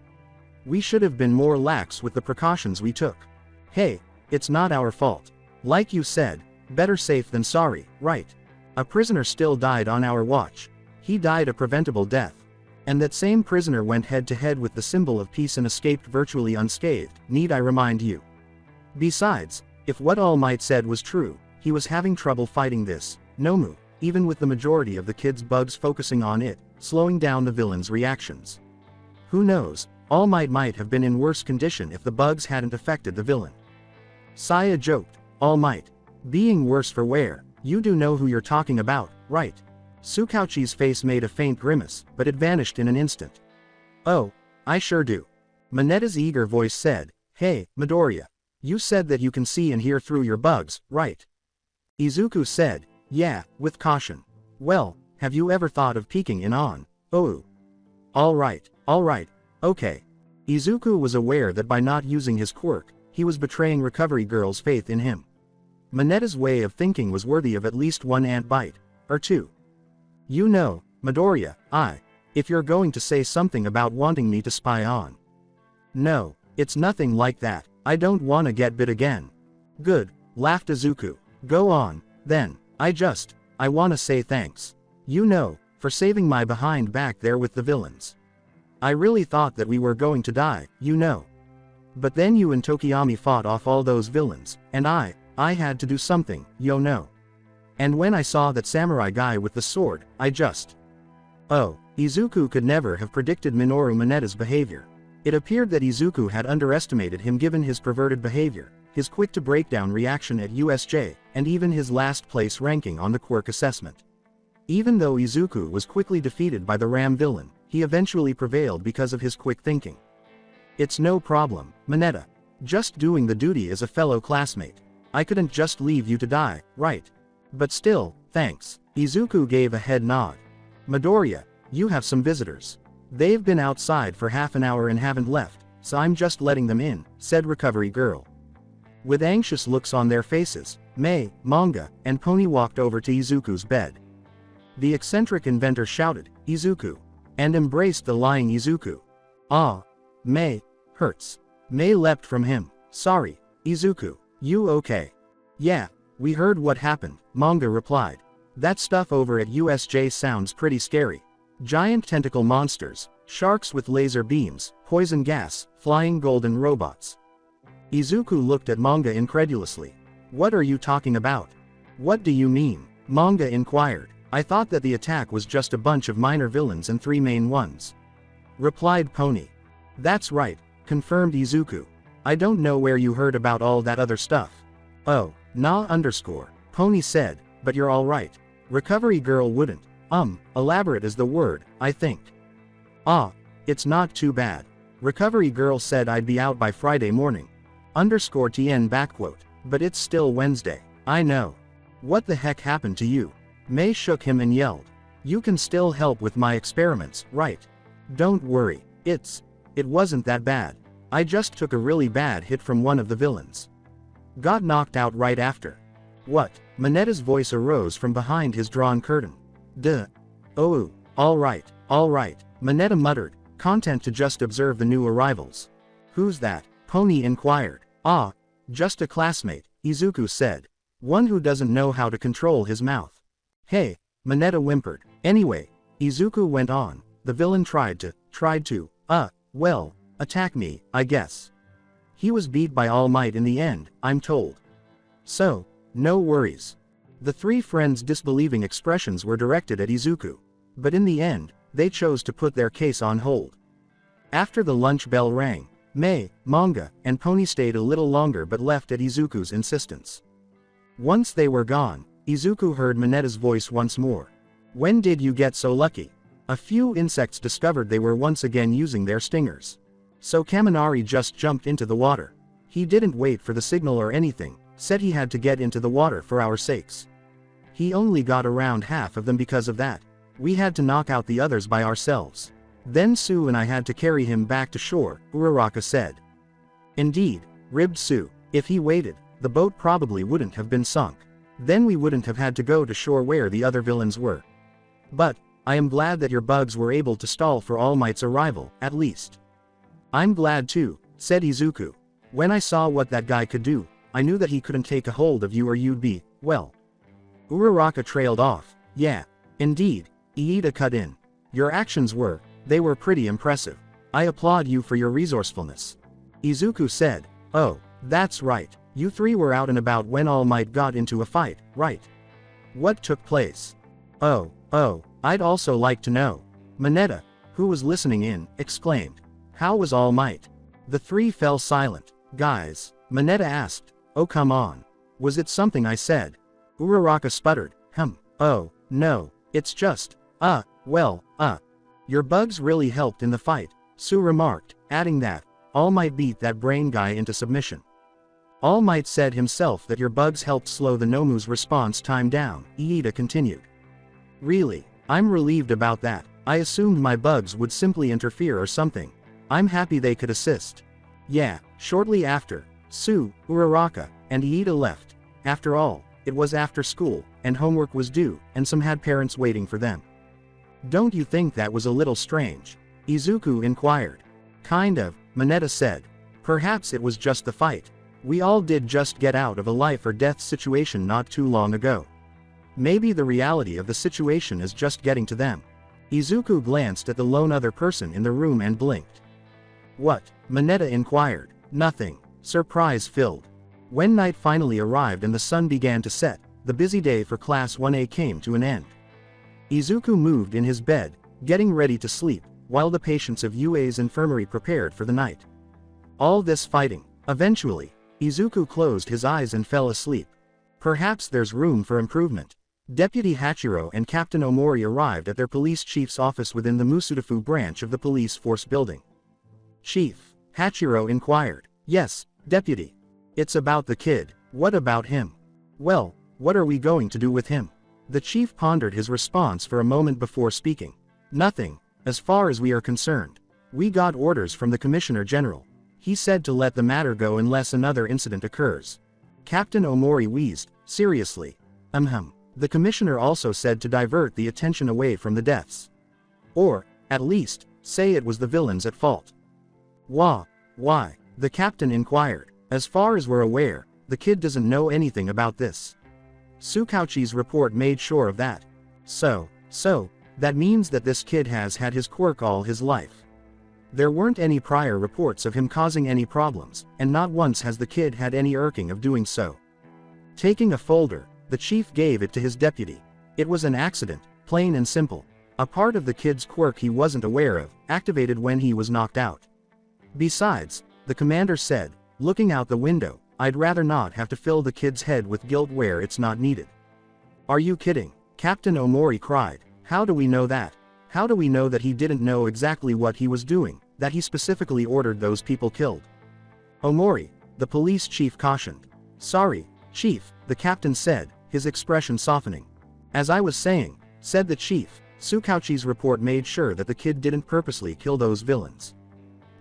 "We should have been more lax with the precautions we took. Hey, it's not our fault. Like you said, better safe than sorry, right? A prisoner still died on our watch. He died a preventable death. And that same prisoner went head to head with the symbol of peace and escaped virtually unscathed, need I remind you? Besides, if what All Might said was true, he was having trouble fighting this Nomu, even with the majority of the kids' bugs focusing on it, slowing down the villain's reactions. Who knows, All Might have been in worse condition if the bugs hadn't affected the villain. Saya joked, All Might. Being worse for wear, you do know who you're talking about, right? Tsukauchi's face made a faint grimace, but it vanished in an instant. Oh, I sure do. Minetta's eager voice said, Hey, Midoriya. You said that you can see and hear through your bugs, right? Izuku said, Yeah, with caution. Well, have you ever thought of peeking in on? Oh. Alright, okay. Izuku was aware that by not using his quirk, he was betraying Recovery Girl's faith in him. Minetta's way of thinking was worthy of at least one ant bite, or two. You know, Midoriya, if you're going to say something about wanting me to spy on. No, it's nothing like that, I don't wanna get bit again. Good, laughed Izuku. Go on, then, I wanna say thanks. You know, for saving my behind back there with the villains. I really thought that we were going to die, you know. But then you and Tokiyami fought off all those villains, and I had to do something, you know. And when I saw that samurai guy with the sword, Oh, Izuku could never have predicted Minoru Minetta's behavior. It appeared that Izuku had underestimated him given his perverted behavior, his quick-to-breakdown reaction at USJ, and even his last-place ranking on the quirk assessment. Even though Izuku was quickly defeated by the Ram villain, he eventually prevailed because of his quick thinking. It's no problem, Minetta. Just doing the duty as a fellow classmate. I couldn't just leave you to die, right? But still, thanks. Izuku gave a head nod. Midoriya, you have some visitors. They've been outside for half an hour and haven't left, so I'm just letting them in, said Recovery Girl. With anxious looks on their faces, Mei, Manga, and Pony walked over to Izuku's bed. The eccentric inventor shouted, Izuku, and embraced the lying Izuku. Ah, Mei, hurts. Mei leapt from him. Sorry, Izuku, you okay? Yeah, we heard what happened, Manga replied. That stuff over at USJ sounds pretty scary. Giant tentacle monsters, sharks with laser beams, poison gas, flying golden robots. Izuku looked at Manga incredulously. What are you talking about? What do you mean? Manga inquired. I thought that the attack was just a bunch of minor villains and 3 main ones. Replied Pony. That's right, confirmed Izuku. I don't know where you heard about all that other stuff. Oh, nah Pony said, but you're alright. Recovery Girl wouldn't. Elaborate is the word, I think. Ah, it's not too bad. Recovery Girl said I'd be out by Friday morning. _TN backquote. But it's still Wednesday. I know. What the heck happened to you? Mei shook him and yelled. You can still help with my experiments, right? Don't worry. It wasn't that bad. I just took a really bad hit from one of the villains. Got knocked out right after. What? Minetta's voice arose from behind his drawn curtain. Duh. Oh, alright. Minetta muttered, content to just observe the new arrivals. Who's that? Pony inquired. Ah, just a classmate, Izuku said. One who doesn't know how to control his mouth. Hey, Minetta whimpered. Anyway, Izuku went on, the villain tried to, attack me, I guess. He was beat by All Might in the end, I'm told. So, no worries. The 3 friends' disbelieving expressions were directed at Izuku. But in the end, they chose to put their case on hold. After the lunch bell rang, Mei, Manga, and Pony stayed a little longer but left at Izuku's insistence. Once they were gone, Izuku heard Minetta's voice once more. When did you get so lucky? A few insects discovered they were once again using their stingers. So Kaminari just jumped into the water. He didn't wait for the signal or anything, said he had to get into the water for our sakes. He only got around half of them because of that. We had to knock out the others by ourselves. Then Sue and I had to carry him back to shore, Uraraka said. Indeed, ribbed Sue. If he waited, the boat probably wouldn't have been sunk. Then we wouldn't have had to go to shore where the other villains were. But, I am glad that your bugs were able to stall for All Might's arrival, at least. I'm glad too, said Izuku. When I saw what that guy could do, I knew that he couldn't take a hold of you or you'd be, well. Uraraka trailed off. Yeah, indeed, Iida cut in. Your actions they were pretty impressive. I applaud you for your resourcefulness. Izuku said, oh, That's right, you three were out and about when All Might got into a fight, right? What took place? Oh, I'd also like to know. Mineta, who was listening in, exclaimed. How was All Might? The three fell silent. Guys, Mineta asked. Oh come on. Was it something I said? Uraraka sputtered. Oh, no, it's just, your bugs really helped in the fight, Sue remarked, adding that, All Might beat that brain guy into submission. All Might said himself that your bugs helped slow the Nomu's response time down, Iida continued. Really, I'm relieved about that. I assumed my bugs would simply interfere or something. I'm happy they could assist. Yeah, shortly after, Sue, Uraraka, and Iida left. After all, it was after school, and homework was due, and some had parents waiting for them. Don't you think that was a little strange? Izuku inquired. Kind of, Mineta said. Perhaps it was just the fight. We all did just get out of a life or death situation not too long ago. Maybe the reality of the situation is just getting to them. Izuku glanced at the lone other person in the room and blinked. What? Mineta inquired. Nothing. Surprise filled. When night finally arrived and the sun began to set, the busy day for Class 1A came to an end. Izuku moved in his bed, getting ready to sleep, while the patients of UA's infirmary prepared for the night. All this fighting. Eventually, Izuku closed his eyes and fell asleep. Perhaps there's room for improvement. Deputy Hachiro and Captain Omori arrived at their police chief's office within the Musudafu branch of the police force building. Chief, Hachiro inquired. Yes, Deputy. It's about the kid. What about him? Well, what are we going to do with him? The chief pondered his response for a moment before speaking. Nothing, as far as we are concerned. We got orders from the Commissioner General. He said to let the matter go unless another incident occurs. Captain Omori wheezed. Seriously? The Commissioner also said to divert the attention away from the deaths. Or, at least, say it was the villains at fault. Why? The captain inquired. As far as we're aware, the kid doesn't know anything about this. Tsukauchi's report made sure of that. So, that means that this kid has had his quirk all his life. There weren't any prior reports of him causing any problems, and not once has the kid had any irking of doing so. Taking a folder, the chief gave it to his deputy. It was an accident, plain and simple. A part of the kid's quirk he wasn't aware of, activated when he was knocked out. Besides, the commander said, looking out the window, I'd rather not have to fill the kid's head with guilt where it's not needed. Are you kidding? Captain Omori cried. How do we know that? How do we know that he didn't know exactly what he was doing, that he specifically ordered those people killed? Omori, the police chief cautioned. Sorry, chief, the captain said, his expression softening. As I was saying, said the chief, Tsukauchi's report made sure that the kid didn't purposely kill those villains.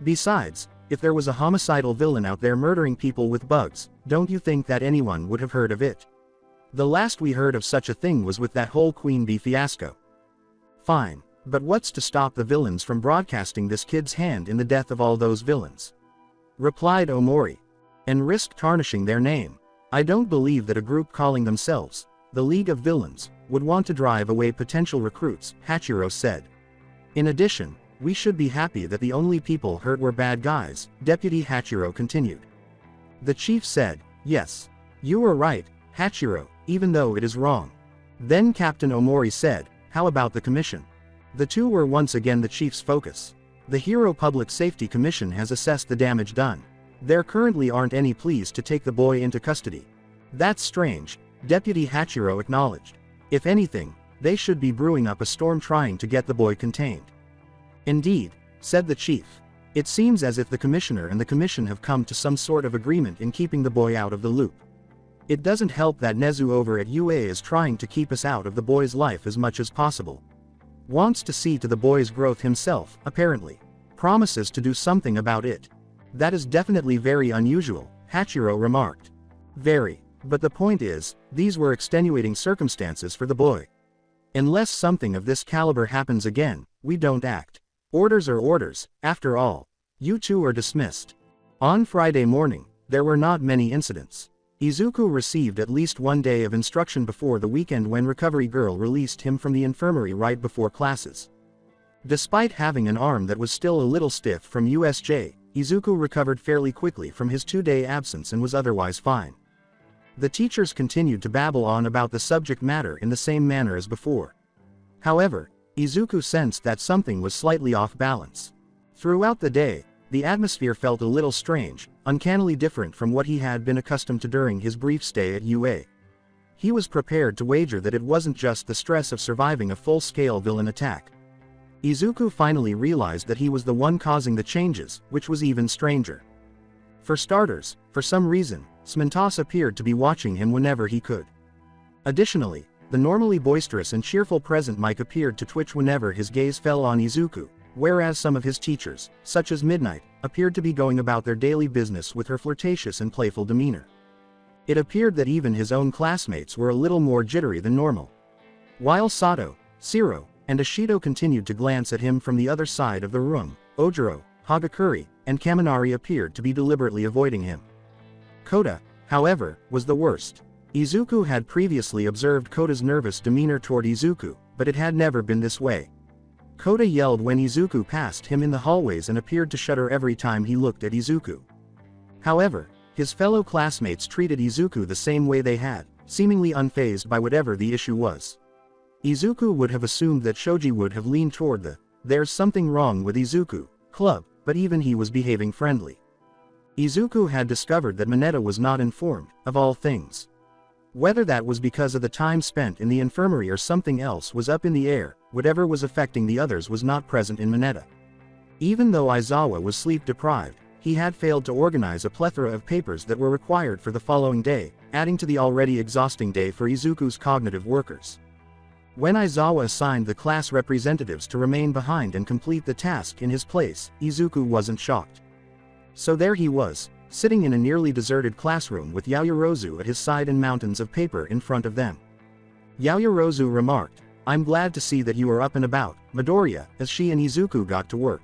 Besides, if there was a homicidal villain out there murdering people with bugs, don't you think that anyone would have heard of it? The last we heard of such a thing was with that whole Queen Bee fiasco. Fine, but what's to stop the villains from broadcasting this kid's hand in the death of all those villains? Replied Omori. And risk tarnishing their name. I don't believe that a group calling themselves the League of Villains would want to drive away potential recruits, Hachiro said. In addition, we should be happy that the only people hurt were bad guys, Deputy Hachiro continued. The chief said, yes. You are right, Hachiro, even though it is wrong. Then Captain Omori said, how about the commission? The two were once again the chief's focus. The Hero Public Safety Commission has assessed the damage done. There currently aren't any pleas to take the boy into custody. That's strange, Deputy Hachiro acknowledged. If anything, they should be brewing up a storm trying to get the boy contained. Indeed, said the chief. It seems as if the commissioner and the commission have come to some sort of agreement in keeping the boy out of the loop. It doesn't help that Nezu over at UA is trying to keep us out of the boy's life as much as possible. Wants to see to the boy's growth himself, apparently. Promises to do something about it. That is definitely very unusual, Hachiro remarked. Very. But the point is, these were extenuating circumstances for the boy. Unless something of this caliber happens again, we don't act. Orders are orders, after all. You two are dismissed. On Friday morning, there were not many incidents. Izuku received at least one day of instruction before the weekend when Recovery Girl released him from the infirmary right before classes. Despite having an arm that was still a little stiff from USJ, Izuku recovered fairly quickly from his 2-day absence and was otherwise fine. The teachers continued to babble on about the subject matter in the same manner as before. However, Izuku sensed that something was slightly off balance. Throughout the day, the atmosphere felt a little strange, uncannily different from what he had been accustomed to during his brief stay at UA. He was prepared to wager that it wasn't just the stress of surviving a full-scale villain attack. Izuku finally realized that he was the one causing the changes, which was even stranger. For starters, for some reason, Smintos appeared to be watching him whenever he could. Additionally, the normally boisterous and cheerful present Mike appeared to twitch whenever his gaze fell on Izuku, whereas some of his teachers, such as Midnight, appeared to be going about their daily business with her flirtatious and playful demeanor. It appeared that even his own classmates were a little more jittery than normal. While Sato, Shiro, and Ashido continued to glance at him from the other side of the room, Ojiro, Hagakure, and Kaminari appeared to be deliberately avoiding him. Kota, however, was the worst. Izuku had previously observed Kota's nervous demeanor toward Izuku, but it had never been this way. Kota yelled when Izuku passed him in the hallways and appeared to shudder every time he looked at Izuku. However, his fellow classmates treated Izuku the same way they had, seemingly unfazed by whatever the issue was. Izuku would have assumed that Shoji would have leaned toward the "there's something wrong with Izuku" club, but even he was behaving friendly. Izuku had discovered that Mineta was not informed, of all things. Whether that was because of the time spent in the infirmary or something else was up in the air, whatever was affecting the others was not present in Mineta. Even though Aizawa was sleep-deprived, he had failed to organize a plethora of papers that were required for the following day, adding to the already exhausting day for Izuku's cognitive workers. When Aizawa assigned the class representatives to remain behind and complete the task in his place, Izuku wasn't shocked. So there he was, sitting in a nearly deserted classroom with Yaoyorozu at his side and mountains of paper in front of them. Yaoyorozu remarked, "I'm glad to see that you are up and about, Midoriya," as she and Izuku got to work.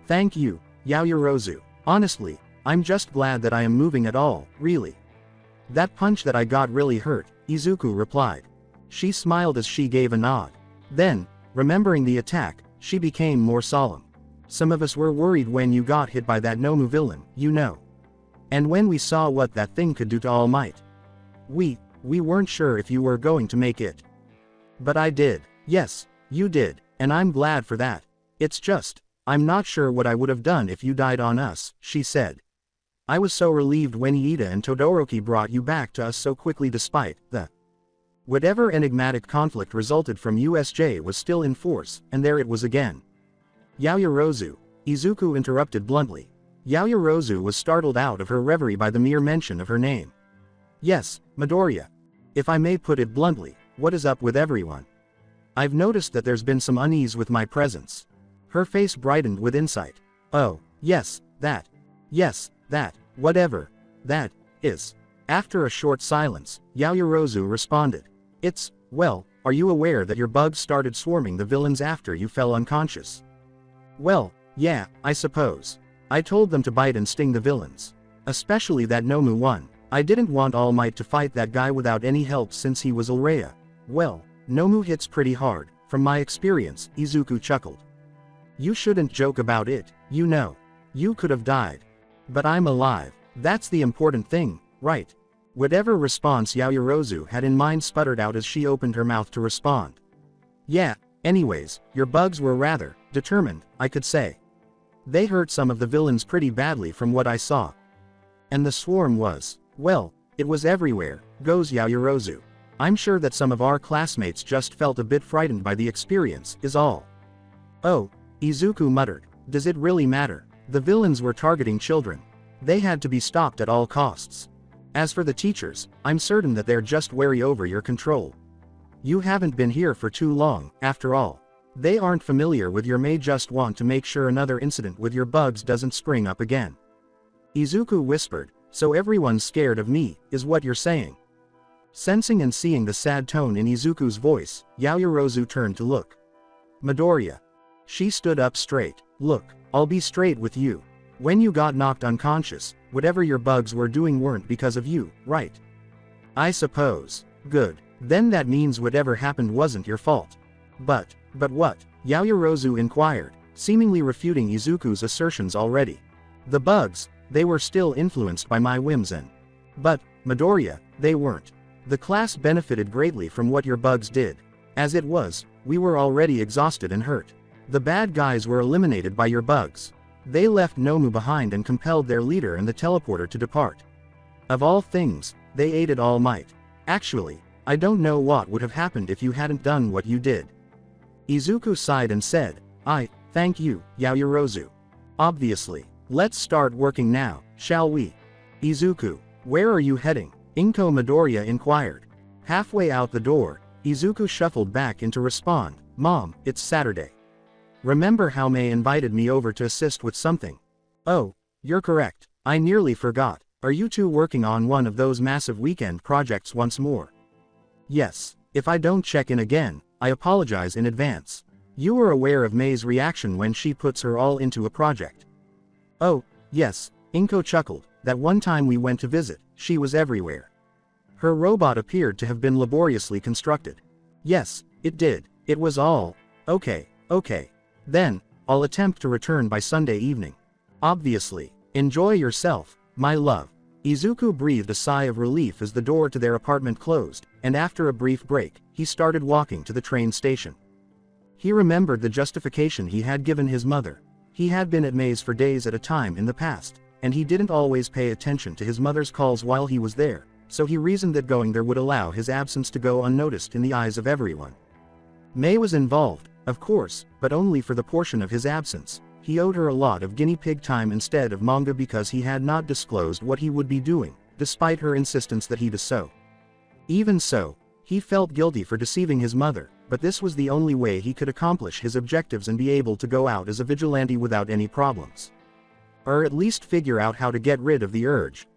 "Thank you, Yaoyorozu. Honestly, I'm just glad that I am moving at all, really. That punch that I got really hurt," Izuku replied. She smiled as she gave a nod. Then, remembering the attack, she became more solemn. "Some of us were worried when you got hit by that Nomu villain, you know. And when we saw what that thing could do to All Might. We weren't sure if you were going to make it. But I did. Yes, you did, and I'm glad for that. It's just, I'm not sure what I would have done if you died on us," she said. "I was so relieved when Iida and Todoroki brought you back to us so quickly despite the whatever enigmatic conflict resulted from USJ was still in force, and there it was again." "Yaoyorozu," Izuku interrupted bluntly. Yaoyorozu was startled out of her reverie by the mere mention of her name. "Yes, Midoriya. If I may put it bluntly, what is up with everyone? I've noticed that there's been some unease with my presence." Her face brightened with insight. "Oh, yes, that. Yes, that, whatever that is." After a short silence, Yaoyorozu responded. Well, are you aware that your bugs started swarming the villains after you fell unconscious?" "Well, yeah, I suppose. I told them to bite and sting the villains. Especially that Nomu one. I didn't want All Might to fight that guy without any help since he was Ulrea. Well, Nomu hits pretty hard, from my experience," Izuku chuckled. "You shouldn't joke about it, you know. You could have died. But I'm alive. That's the important thing, right?" Whatever response Yaoyorozu had in mind sputtered out as she opened her mouth to respond. "Yeah, anyways, your bugs were rather determined, I could say. They hurt some of the villains pretty badly from what I saw. And the swarm was, well, it was everywhere," goes Yaoyorozu. "I'm sure that some of our classmates just felt a bit frightened by the experience, is all." "Oh," Izuku muttered, "does it really matter? The villains were targeting children. They had to be stopped at all costs. As for the teachers, I'm certain that they're just wary over your control. You haven't been here for too long, after all. They aren't familiar with your may just want to make sure another incident with your bugs doesn't spring up again." Izuku whispered, "So everyone's scared of me, is what you're saying?" Sensing and seeing the sad tone in Izuku's voice, Yaoyorozu turned to look. "Midoriya." She stood up straight. "Look, I'll be straight with you. When you got knocked unconscious, whatever your bugs were doing weren't because of you, right?" "I suppose. Good. Then that means whatever happened wasn't your fault." But what?" Yaoyorozu inquired, seemingly refuting Izuku's assertions already. The bugs, they were still influenced by my whims but, Midoriya, they weren't. The class benefited greatly from what your bugs did. As it was, we were already exhausted and hurt. The bad guys were eliminated by your bugs. They left Nomu behind and compelled their leader and the teleporter to depart. Of all things, they aided All Might. Actually, I don't know what would have happened if you hadn't done what you did. Izuku sighed and said, thank you, Yaoyorozu. Obviously. Let's start working now, shall we? Izuku, where are you heading? Inko Midoriya inquired. Halfway out the door, Izuku shuffled back in to respond, Mom, it's Saturday. Remember how May invited me over to assist with something? Oh, you're correct, I nearly forgot. Are you two working on one of those massive weekend projects once more? Yes, if I don't check in again, I apologize in advance. You were aware of May's reaction when she puts her all into a project. Oh, yes, Inko chuckled, that one time we went to visit, she was everywhere. Her robot appeared to have been laboriously constructed. Yes, it did, it was all, okay. Then, I'll attempt to return by Sunday evening. Obviously, enjoy yourself, my love. Izuku breathed a sigh of relief as the door to their apartment closed, and after a brief break, he started walking to the train station. He remembered the justification he had given his mother. He had been at May's for days at a time in the past, and he didn't always pay attention to his mother's calls while he was there, so he reasoned that going there would allow his absence to go unnoticed in the eyes of everyone. May was involved, of course, but only for the portion of his absence. He owed her a lot of guinea pig time instead of manga because he had not disclosed what he would be doing, despite her insistence that he do so. Even so, he felt guilty for deceiving his mother, but this was the only way he could accomplish his objectives and be able to go out as a vigilante without any problems. Or at least figure out how to get rid of the urge.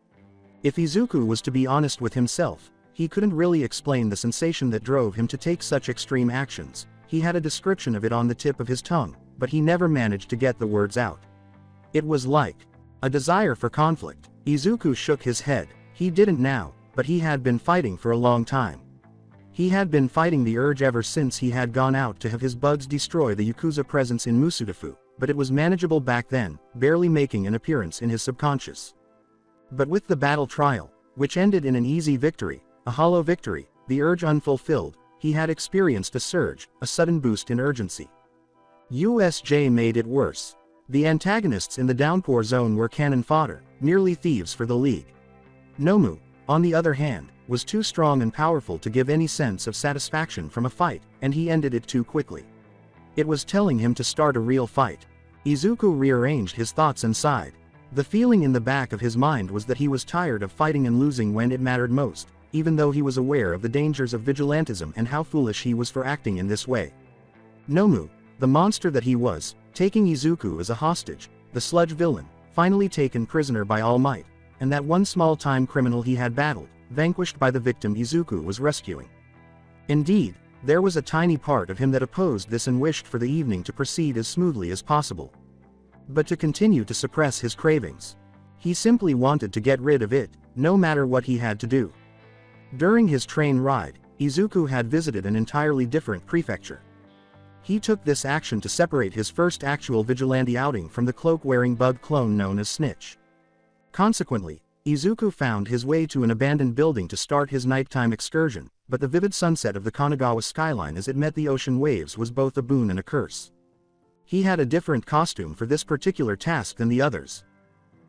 If Izuku was to be honest with himself, he couldn't really explain the sensation that drove him to take such extreme actions. He had a description of it on the tip of his tongue, but he never managed to get the words out. It was like a desire for conflict. Izuku shook his head. He didn't now, but he had been fighting for a long time. He had been fighting the urge ever since he had gone out to have his bugs destroy the Yakuza presence in Musudafu, but it was manageable back then, barely making an appearance in his subconscious. But with the battle trial, which ended in an easy victory, a hollow victory, the urge unfulfilled, he had experienced a surge, a sudden boost in urgency. USJ made it worse. The antagonists in the downpour zone were cannon fodder, merely thieves for the League. Nomu, on the other hand, was too strong and powerful to give any sense of satisfaction from a fight, and he ended it too quickly. It was telling him to start a real fight. Izuku rearranged his thoughts and sighed. The feeling in the back of his mind was that he was tired of fighting and losing when it mattered most, even though he was aware of the dangers of vigilantism and how foolish he was for acting in this way. Nomu, the monster that he was, taking Izuku as a hostage, the sludge villain, finally taken prisoner by All Might, and that one small-time criminal he had battled, vanquished by the victim Izuku was rescuing. Indeed, there was a tiny part of him that opposed this and wished for the evening to proceed as smoothly as possible. But to continue to suppress his cravings. He simply wanted to get rid of it, no matter what he had to do. During his train ride, Izuku had visited an entirely different prefecture. He took this action to separate his first actual vigilante outing from the cloak-wearing bug clone known as Snitch. Consequently, Izuku found his way to an abandoned building to start his nighttime excursion, but the vivid sunset of the Kanagawa skyline as it met the ocean waves was both a boon and a curse. He had a different costume for this particular task than the others.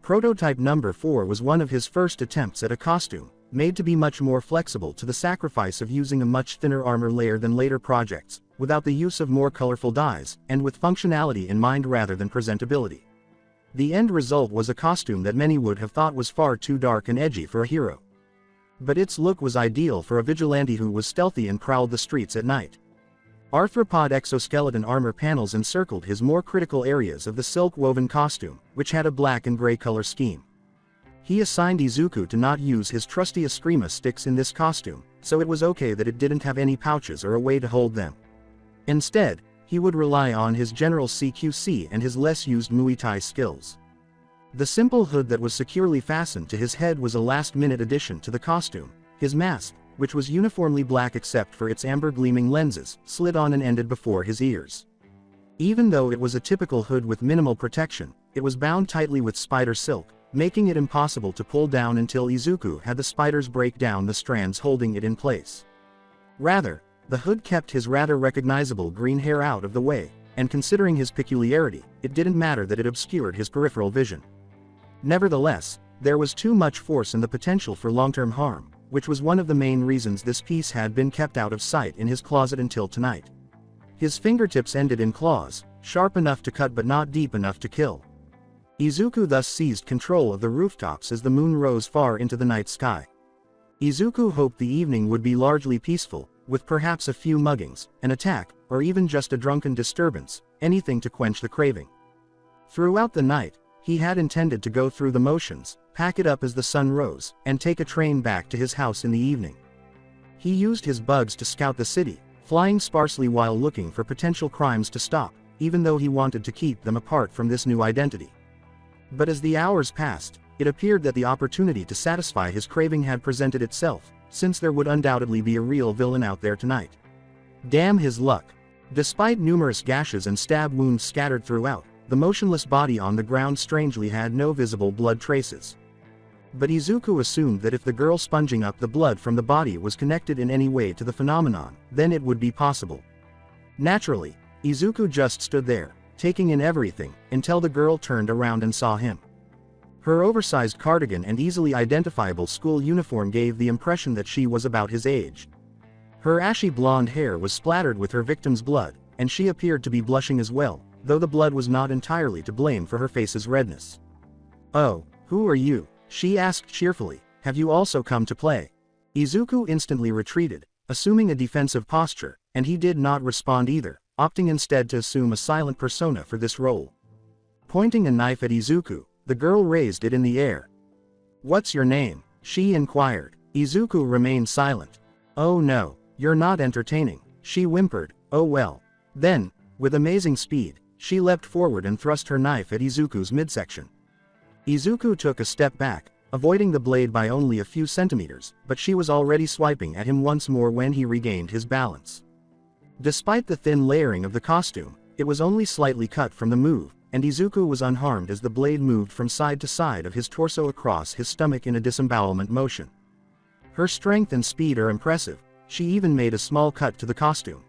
Prototype number 4 was one of his first attempts at a costume, made to be much more flexible to the sacrifice of using a much thinner armor layer than later projects, without the use of more colorful dyes, and with functionality in mind rather than presentability. The end result was a costume that many would have thought was far too dark and edgy for a hero. But its look was ideal for a vigilante who was stealthy and prowled the streets at night. Arthropod exoskeleton armor panels encircled his more critical areas of the silk-woven costume, which had a black and gray color scheme. He assigned Izuku to not use his trusty Eskrima sticks in this costume, so it was okay that it didn't have any pouches or a way to hold them. Instead, he would rely on his general CQC and his less-used Muay Thai skills. The simple hood that was securely fastened to his head was a last-minute addition to the costume. His mask, which was uniformly black except for its amber-gleaming lenses, slid on and ended before his ears. Even though it was a typical hood with minimal protection, it was bound tightly with spider silk, making it impossible to pull down until Izuku had the spiders break down the strands holding it in place. Rather, the hood kept his rather recognizable green hair out of the way, and considering his peculiarity, it didn't matter that it obscured his peripheral vision. Nevertheless, there was too much force and the potential for long-term harm, which was one of the main reasons this piece had been kept out of sight in his closet until tonight. His fingertips ended in claws, sharp enough to cut but not deep enough to kill. Izuku thus seized control of the rooftops as the moon rose far into the night sky. Izuku hoped the evening would be largely peaceful, with perhaps a few muggings, an attack, or even just a drunken disturbance, anything to quench the craving. Throughout the night, he had intended to go through the motions, pack it up as the sun rose, and take a train back to his house in the evening. He used his bugs to scout the city, flying sparsely while looking for potential crimes to stop, even though he wanted to keep them apart from this new identity. But as the hours passed, it appeared that the opportunity to satisfy his craving had presented itself, since there would undoubtedly be a real villain out there tonight. Damn his luck. Despite numerous gashes and stab wounds scattered throughout, the motionless body on the ground strangely had no visible blood traces. But Izuku assumed that if the girl sponging up the blood from the body was connected in any way to the phenomenon, then it would be possible. Naturally, Izuku just stood there, taking in everything, until the girl turned around and saw him. Her oversized cardigan and easily identifiable school uniform gave the impression that she was about his age. Her ashy blonde hair was splattered with her victim's blood, and she appeared to be blushing as well, though the blood was not entirely to blame for her face's redness. "Oh, who are you?" she asked cheerfully. "Have you also come to play?" Izuku instantly retreated, assuming a defensive posture, and he did not respond either, opting instead to assume a silent persona for this role. Pointing a knife at Izuku, the girl raised it in the air. "What's your name?" she inquired. Izuku remained silent. "Oh no, you're not entertaining," she whimpered. "Oh well." Then, with amazing speed, she leapt forward and thrust her knife at Izuku's midsection. Izuku took a step back, avoiding the blade by only a few centimeters, but she was already swiping at him once more when he regained his balance. Despite the thin layering of the costume, it was only slightly cut from the move, and Izuku was unharmed as the blade moved from side to side of his torso across his stomach in a disembowelment motion. Her strength and speed are impressive. She even made a small cut to the costume.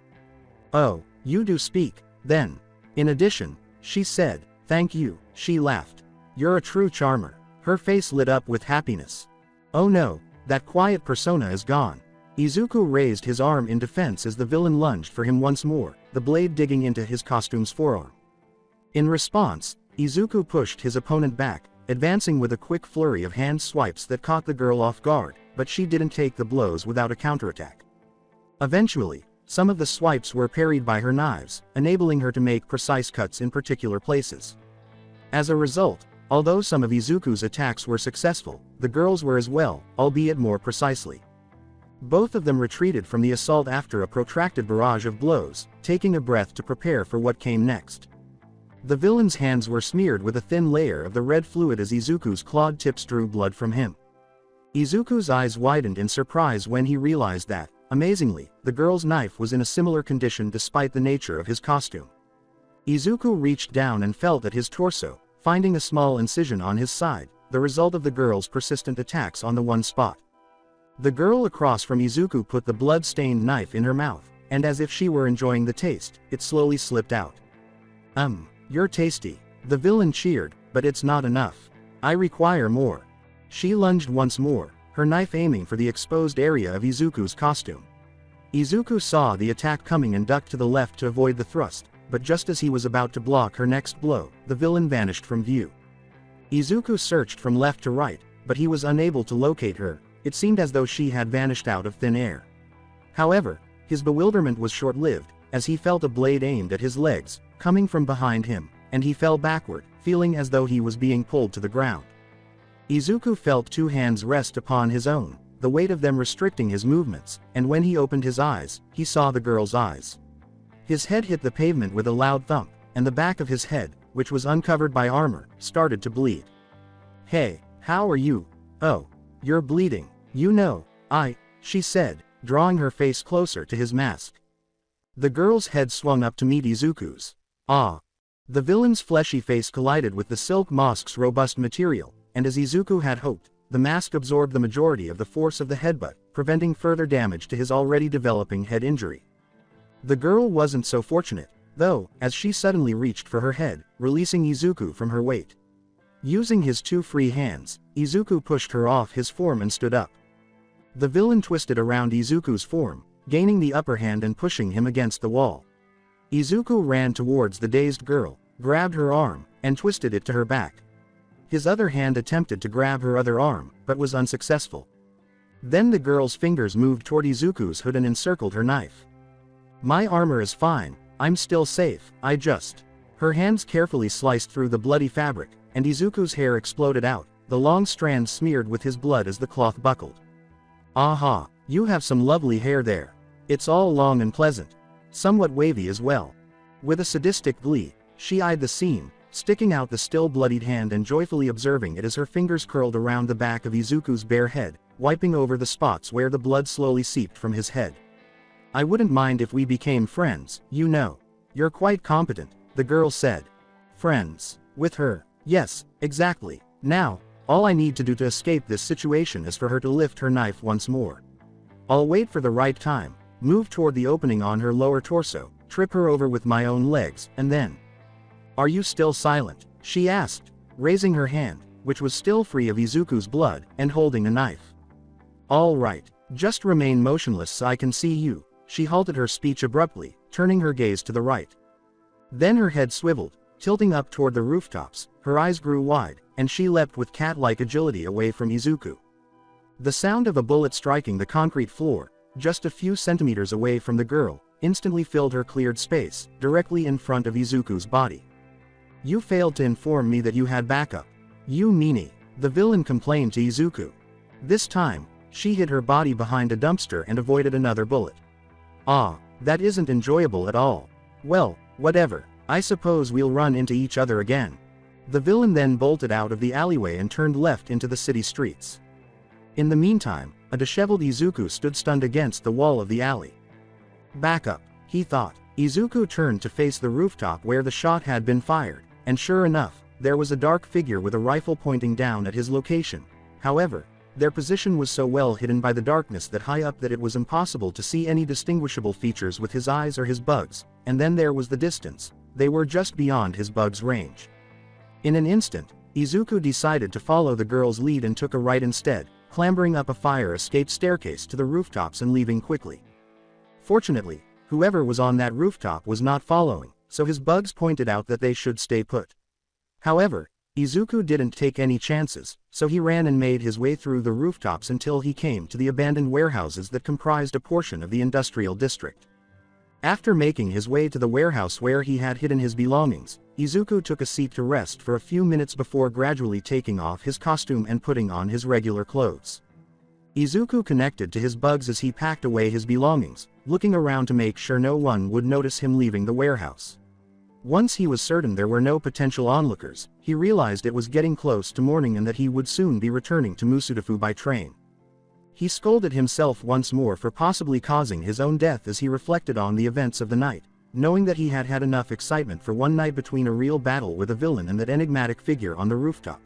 "Oh, you do speak, then." "In addition," she said. "Thank you," she laughed. "You're a true charmer." Her face lit up with happiness. "Oh no, that quiet persona is gone." Izuku raised his arm in defense as the villain lunged for him once more, the blade digging into his costume's forearm. In response, Izuku pushed his opponent back, advancing with a quick flurry of hand swipes that caught the girl off guard, but she didn't take the blows without a counterattack. Eventually, some of the swipes were parried by her knives, enabling her to make precise cuts in particular places. As a result, although some of Izuku's attacks were successful, the girl's were as well, albeit more precisely. Both of them retreated from the assault after a protracted barrage of blows, taking a breath to prepare for what came next. The villain's hands were smeared with a thin layer of the red fluid as Izuku's clawed tips drew blood from him. Izuku's eyes widened in surprise when he realized that, amazingly, the girl's knife was in a similar condition despite the nature of his costume. Izuku reached down and felt at his torso, finding a small incision on his side, the result of the girl's persistent attacks on the one spot. The girl across from Izuku put the blood-stained knife in her mouth, and as if she were enjoying the taste, it slowly slipped out. You're tasty." The villain cheered, "but it's not enough. I require more." She lunged once more, her knife aiming for the exposed area of Izuku's costume. Izuku saw the attack coming and ducked to the left to avoid the thrust, but just as he was about to block her next blow, the villain vanished from view. Izuku searched from left to right, but he was unable to locate her. It seemed as though she had vanished out of thin air. However, his bewilderment was short-lived, as he felt a blade aimed at his legs, coming from behind him, and he fell backward, feeling as though he was being pulled to the ground. Izuku felt two hands rest upon his own, the weight of them restricting his movements, and when he opened his eyes, he saw the girl's eyes. His head hit the pavement with a loud thump, and the back of his head, which was uncovered by armor, started to bleed. "Hey, how are you?" "Oh, you're bleeding. You know, she said, drawing her face closer to his mask. The girl's head swung up to meet Izuku's. "Ah." The villain's fleshy face collided with the silk mask's robust material, and as Izuku had hoped, the mask absorbed the majority of the force of the headbutt, preventing further damage to his already developing head injury. The girl wasn't so fortunate, though, as she suddenly reached for her head, releasing Izuku from her weight. Using his two free hands, Izuku pushed her off his form and stood up. The villain twisted around Izuku's form, gaining the upper hand and pushing him against the wall. Izuku ran towards the dazed girl, grabbed her arm, and twisted it to her back. His other hand attempted to grab her other arm, but was unsuccessful. Then the girl's fingers moved toward Izuku's hood and encircled her knife. "My armor is fine, I'm still safe, I just..." Her hands carefully sliced through the bloody fabric, and Izuku's hair exploded out, the long strands smeared with his blood as the cloth buckled. "Aha, you have some lovely hair there. It's all long and pleasant. Somewhat wavy as well." With a sadistic glee, she eyed the scene, sticking out the still bloodied hand and joyfully observing it as her fingers curled around the back of Izuku's bare head, wiping over the spots where the blood slowly seeped from his head. "I wouldn't mind if we became friends, you know. You're quite competent," the girl said. "Friends? With her? Yes, exactly. Now, all I need to do to escape this situation is for her to lift her knife once more. I'll wait for the right time, move toward the opening on her lower torso, trip her over with my own legs, and then..." "Are you still silent?" she asked, raising her hand, which was still free of Izuku's blood, and holding a knife. "All right, just remain motionless so I can see you." She halted her speech abruptly, turning her gaze to the right. Then her head swiveled, tilting up toward the rooftops, her eyes grew wide, and she leapt with cat-like agility away from Izuku. The sound of a bullet striking the concrete floor, just a few centimeters away from the girl, instantly filled her cleared space, directly in front of Izuku's body. "You failed to inform me that you had backup. You meanie," the villain complained to Izuku. This time, she hid her body behind a dumpster and avoided another bullet. "Ah, that isn't enjoyable at all. Well, whatever, I suppose we'll run into each other again." The villain then bolted out of the alleyway and turned left into the city streets. In the meantime, a disheveled Izuku stood stunned against the wall of the alley. "Backup," he thought. Izuku turned to face the rooftop where the shot had been fired, and sure enough, there was a dark figure with a rifle pointing down at his location. However, their position was so well hidden by the darkness that high up that it was impossible to see any distinguishable features with his eyes or his bugs, and then there was the distance. They were just beyond his bug's range. In an instant, Izuku decided to follow the girl's lead and took a right instead, clambering up a fire escape staircase to the rooftops and leaving quickly. Fortunately, whoever was on that rooftop was not following, so his bugs pointed out that they should stay put. However, Izuku didn't take any chances, so he ran and made his way through the rooftops until he came to the abandoned warehouses that comprised a portion of the industrial district. After making his way to the warehouse where he had hidden his belongings, Izuku took a seat to rest for a few minutes before gradually taking off his costume and putting on his regular clothes. Izuku connected to his bugs as he packed away his belongings, looking around to make sure no one would notice him leaving the warehouse. Once he was certain there were no potential onlookers, he realized it was getting close to morning and that he would soon be returning to Musudafu by train. He scolded himself once more for possibly causing his own death as he reflected on the events of the night, knowing that he had had enough excitement for one night between a real battle with a villain and that enigmatic figure on the rooftop.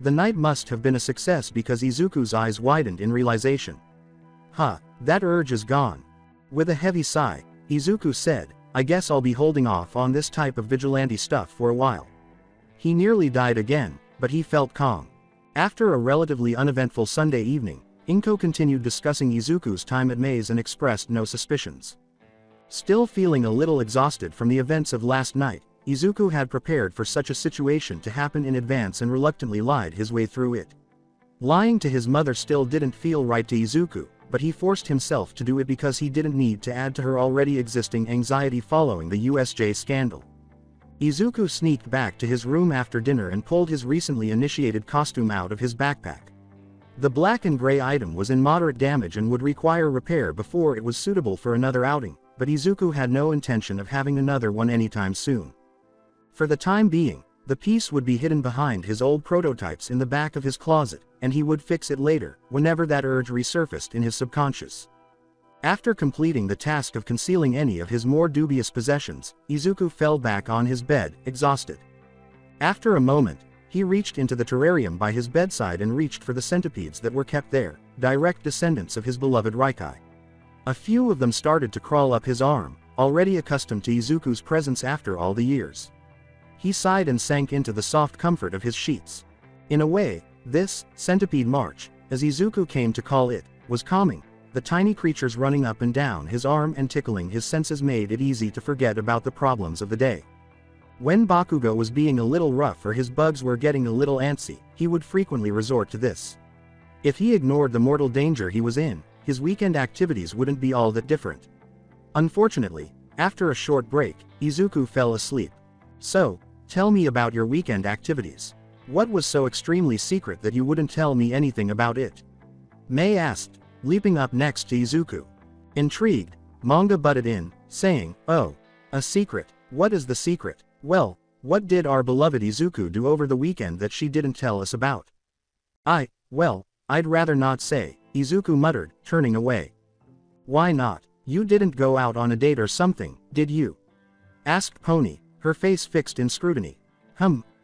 The night must have been a success because Izuku's eyes widened in realization. That urge is gone. With a heavy sigh, Izuku said, "I guess I'll be holding off on this type of vigilante stuff for a while." He nearly died again, but he felt calm. After a relatively uneventful Sunday evening, Inko continued discussing Izuku's time at Maze and expressed no suspicions. Still feeling a little exhausted from the events of last night, Izuku had prepared for such a situation to happen in advance and reluctantly lied his way through it. Lying to his mother still didn't feel right to Izuku, but he forced himself to do it because he didn't need to add to her already existing anxiety following the USJ scandal. Izuku sneaked back to his room after dinner and pulled his recently initiated costume out of his backpack. The black and gray item was in moderate damage and would require repair before it was suitable for another outing, but Izuku had no intention of having another one anytime soon. For the time being, the piece would be hidden behind his old prototypes in the back of his closet, and he would fix it later, whenever that urge resurfaced in his subconscious. After completing the task of concealing any of his more dubious possessions, Izuku fell back on his bed, exhausted. After a moment, he reached into the terrarium by his bedside and reached for the centipedes that were kept there, direct descendants of his beloved Raikai. A few of them started to crawl up his arm, already accustomed to Izuku's presence after all the years. He sighed and sank into the soft comfort of his sheets. In a way, this centipede march, as Izuku came to call it, was calming. The tiny creatures running up and down his arm and tickling his senses made it easy to forget about the problems of the day. When Bakugo was being a little rough or his bugs were getting a little antsy, he would frequently resort to this. If he ignored the mortal danger he was in, his weekend activities wouldn't be all that different. Unfortunately, after a short break, Izuku fell asleep. So, tell me about your weekend activities. What was so extremely secret that you wouldn't tell me anything about it? Mei asked, leaping up next to Izuku. Intrigued, Manga butted in, saying, "Oh, a secret. What is the secret? Well, what did our beloved Izuku do over the weekend that she didn't tell us about?" Well, I'd rather not say," Izuku muttered, turning away. "Why not? You didn't go out on a date or something, did you?" asked Pony, her face fixed in scrutiny.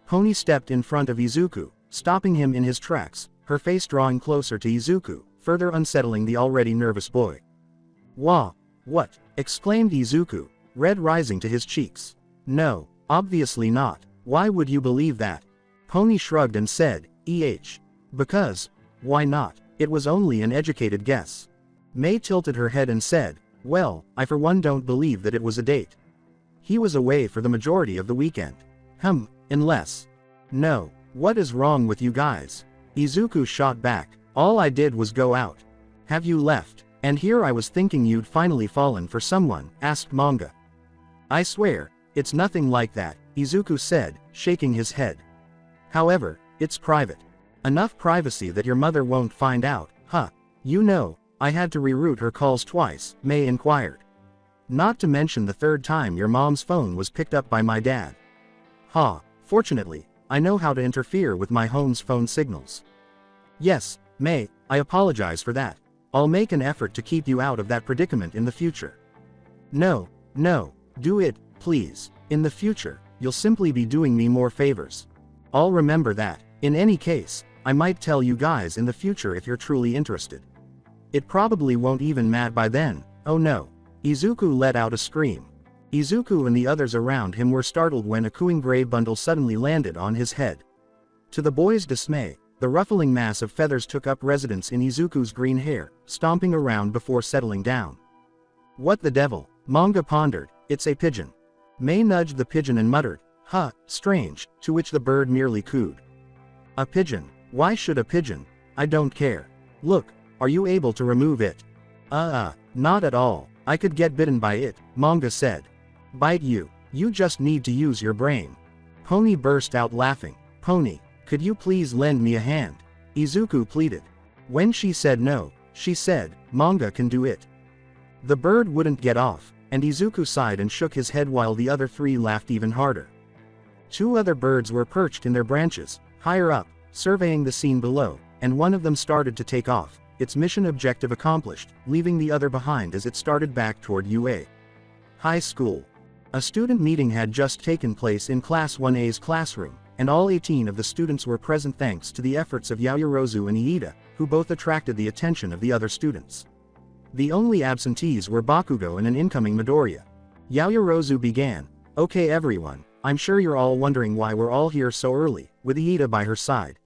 Pony stepped in front of Izuku, stopping him in his tracks, her face drawing closer to Izuku, further unsettling the already nervous boy. "Wah! What?" exclaimed Izuku, red rising to his cheeks. "No, obviously not. Why would you believe that?" Pony shrugged and said, Because. Why not? It was only an educated guess." Mei tilted her head and said, "Well, I for one don't believe that it was a date. He was away for the majority of the weekend. Unless. No, what is wrong with you guys?" Izuku shot back. "All I did was go out. Have you left? And here I was thinking you'd finally fallen for someone," asked Manga. "I swear, it's nothing like that," Izuku said, shaking his head. "However, it's private. Enough privacy that your mother won't find out, huh?" "You know, I had to reroute her calls twice," Mei inquired. "Not to mention the third time your mom's phone was picked up by my dad." Fortunately, I know how to interfere with my home's phone signals." "Yes, Mei, I apologize for that. I'll make an effort to keep you out of that predicament in the future." No, do it, please. In the future, you'll simply be doing me more favors." "I'll remember that. In any case, I might tell you guys in the future if you're truly interested. It probably won't even matter by then." "Oh no." Izuku let out a scream. Izuku and the others around him were startled when a cooing gray bundle suddenly landed on his head. To the boy's dismay, the ruffling mass of feathers took up residence in Izuku's green hair, stomping around before settling down. "What the devil?" Manga pondered. "It's a pigeon." Mei nudged the pigeon and muttered, strange," to which the bird merely cooed. "A pigeon? Why should a pigeon? I don't care. Look, are you able to remove it?" Not at all. I could get bitten by it," Manga said. "Bite you? You just need to use your brain." Pony burst out laughing. "Pony, could you please lend me a hand?" Izuku pleaded. When she said no, she said, "Manga can do it." The bird wouldn't get off, and Izuku sighed and shook his head while the other three laughed even harder. Two other birds were perched in their branches, higher up, surveying the scene below, and one of them started to take off, its mission objective accomplished, leaving the other behind as it started back toward UA High School. A student meeting had just taken place in Class 1A's classroom, and all 18 of the students were present thanks to the efforts of Yaoyorozu and Iida, who both attracted the attention of the other students. The only absentees were Bakugo and an incoming Midoriya. Yaoyorozu began, "Okay everyone, I'm sure you're all wondering why we're all here so early, with Iida by her side.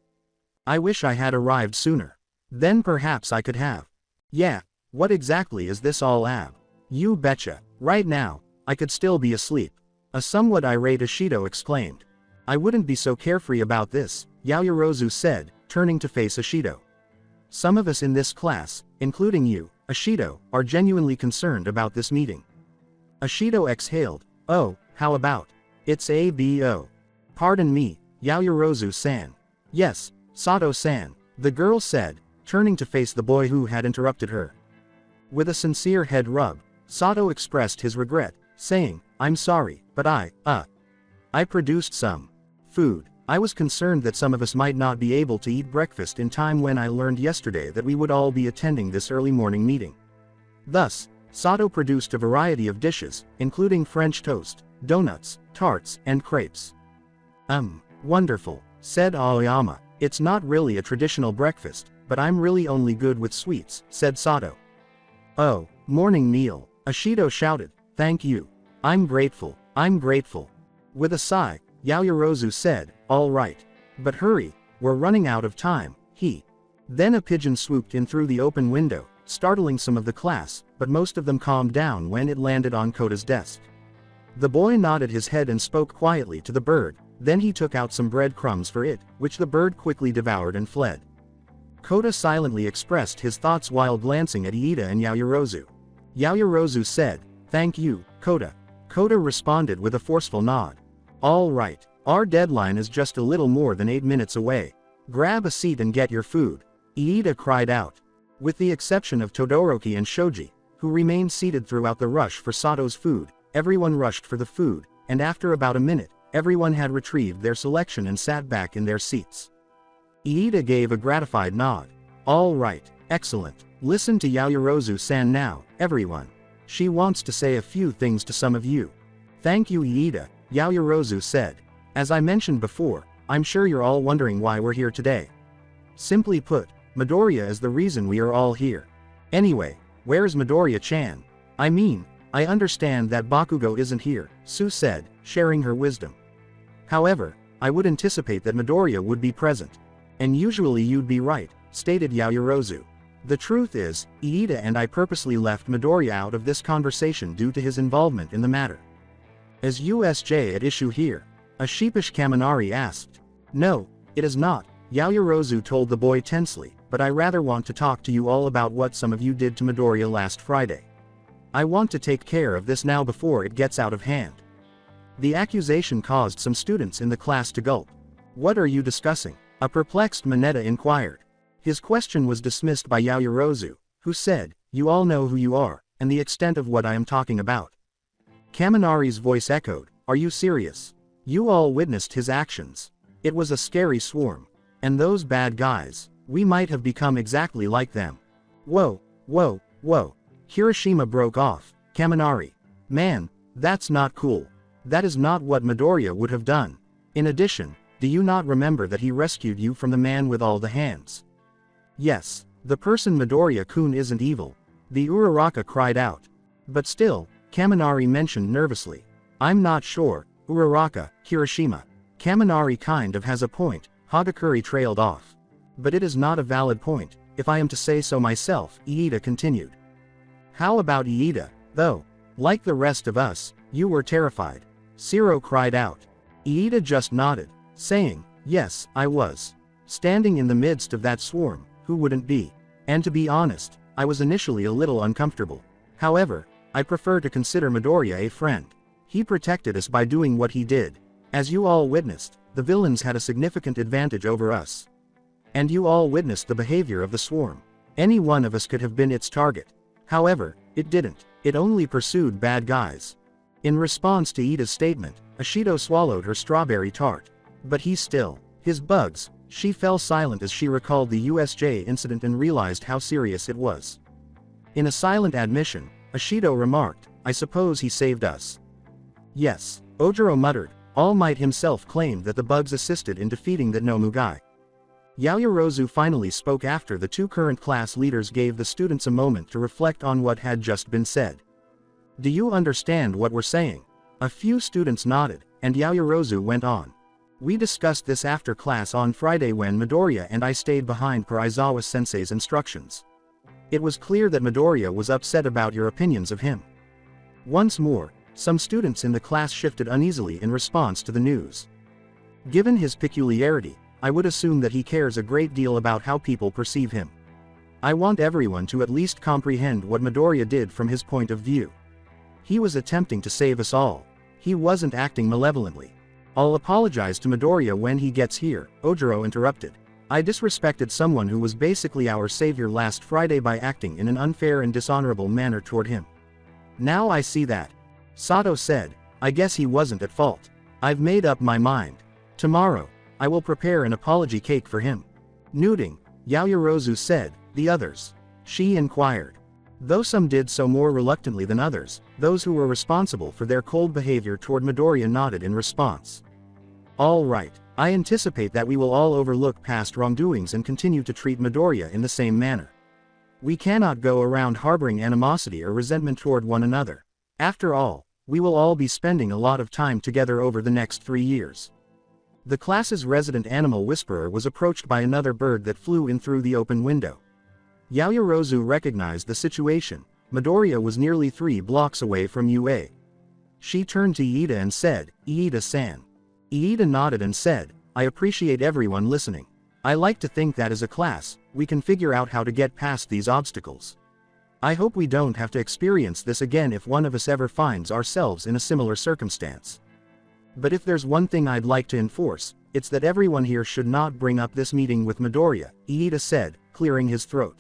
I wish I had arrived sooner. Then perhaps I could have. Yeah, what exactly is this all ab? You betcha, right now, I could still be asleep." A somewhat irate Ashido exclaimed. "I wouldn't be so carefree about this," Yaoyorozu said, turning to face Ashido. "Some of us in this class, including you, Ashido, are genuinely concerned about this meeting." Ashido exhaled. "Oh, how about? It's ABO. Pardon me, Yaoyorozu-san." "Yes, Sato-san," the girl said, turning to face the boy who had interrupted her. With a sincere head rub, Sato expressed his regret, saying, "I'm sorry, but I produced some food. I was concerned that some of us might not be able to eat breakfast in time when I learned yesterday that we would all be attending this early morning meeting." Thus, Sato produced a variety of dishes, including French toast, donuts, tarts, and crepes. Wonderful, said Aoyama. It's not really a traditional breakfast, but I'm really only good with sweets, said Sato. Oh, morning meal, Ashido shouted. Thank you. I'm grateful, I'm grateful. With a sigh, Yaoyorozu said, all right. But hurry, we're running out of time, Then a pigeon swooped in through the open window, startling some of the class, but most of them calmed down when it landed on Kota's desk. The boy nodded his head and spoke quietly to the bird, then he took out some breadcrumbs for it, which the bird quickly devoured and fled. Kota silently expressed his thoughts while glancing at Iida and Yaoyorozu. Yaoyorozu said, thank you, Kota. Kota responded with a forceful nod. All right, our deadline is just a little more than 8 minutes away. Grab a seat and get your food, Iida cried out. With the exception of Todoroki and Shoji, who remained seated throughout the rush for Sato's food, everyone rushed for the food, and after about a minute, everyone had retrieved their selection and sat back in their seats. Iida gave a gratified nod. All right, excellent. Listen to Yaoyorozu-san now, everyone. She wants to say a few things to some of you. Thank you, Iida, Yaoyorozu said. As I mentioned before, I'm sure you're all wondering why we're here today. Simply put, Midoriya is the reason we are all here. Anyway, where's Midoriya-chan? I mean, I understand that Bakugo isn't here, Sue said, sharing her wisdom. However, I would anticipate that Midoriya would be present. And usually you'd be right, stated Yaoyorozu. The truth is, Iida and I purposely left Midoriya out of this conversation due to his involvement in the matter. Is USJ at issue here? A sheepish Kaminari asked. No, it is not, Yaoyorozu told the boy tensely, but I rather want to talk to you all about what some of you did to Midoriya last Friday. I want to take care of this now before it gets out of hand. The accusation caused some students in the class to gulp. What are you discussing? A perplexed Mineta inquired. His question was dismissed by Yaoyorozu, who said, you all know who you are, and the extent of what I am talking about. Kaminari's voice echoed, are you serious? You all witnessed his actions. It was a scary swarm. And those bad guys, we might have become exactly like them. Whoa, whoa, whoa. Hiroshima broke off. Kaminari. Man, that's not cool. That is not what Midoriya would have done. In addition, do you not remember that he rescued you from the man with all the hands? Yes, the person Midoriya-kun isn't evil. The Uraraka cried out. But still, Kaminari mentioned nervously. I'm not sure, Uraraka, Hiroshima. Kaminari kind of has a point, Hagakure trailed off. But it is not a valid point, if I am to say so myself, Iida continued. How about Iida, though? Like the rest of us, you were terrified. Shiro cried out. Iida just nodded, saying, yes, I was. Standing in the midst of that swarm, who wouldn't be? And to be honest, I was initially a little uncomfortable. However, I prefer to consider Midoriya a friend. He protected us by doing what he did. As you all witnessed, the villains had a significant advantage over us. And you all witnessed the behavior of the swarm. Any one of us could have been its target. However, it didn't. It only pursued bad guys. In response to Iida's statement, Ashido swallowed her strawberry tart. But his bugs, she fell silent as she recalled the USJ incident and realized how serious it was. In a silent admission, Ashido remarked, I suppose he saved us. Yes, Ojiro muttered. All Might himself claimed that the bugs assisted in defeating that Nomu guy. Yaoyorozu finally spoke after the two current class leaders gave the students a moment to reflect on what had just been said. Do you understand what we're saying? A few students nodded, and Yaoyorozu went on. We discussed this after class on Friday when Midoriya and I stayed behind per Aizawa-sensei's instructions. It was clear that Midoriya was upset about your opinions of him. Once more, some students in the class shifted uneasily in response to the news. Given his peculiarity, I would assume that he cares a great deal about how people perceive him. I want everyone to at least comprehend what Midoriya did from his point of view. He was attempting to save us all. He wasn't acting malevolently. I'll apologize to Midoriya when he gets here, Ojiro interrupted. I disrespected someone who was basically our savior last Friday by acting in an unfair and dishonorable manner toward him. Now I see that. Sato said, I guess he wasn't at fault. I've made up my mind. Tomorrow, I will prepare an apology cake for him. Nodding, Yaoyorozu said, the others. She inquired. Though some did so more reluctantly than others, those who were responsible for their cold behavior toward Midoriya nodded in response. All right, I anticipate that we will all overlook past wrongdoings and continue to treat Midoriya in the same manner. We cannot go around harboring animosity or resentment toward one another. After all, we will all be spending a lot of time together over the next 3 years. The class's resident animal whisperer was approached by another bird that flew in through the open window. Yaoyorozu recognized the situation. Midoriya was nearly 3 blocks away from UA. She turned to Iida and said, "Iida-san." Iida nodded and said, "I appreciate everyone listening. I like to think that as a class, we can figure out how to get past these obstacles. I hope we don't have to experience this again if one of us ever finds ourselves in a similar circumstance. But if there's one thing I'd like to enforce, it's that everyone here should not bring up this meeting with Midoriya," Iida said, clearing his throat.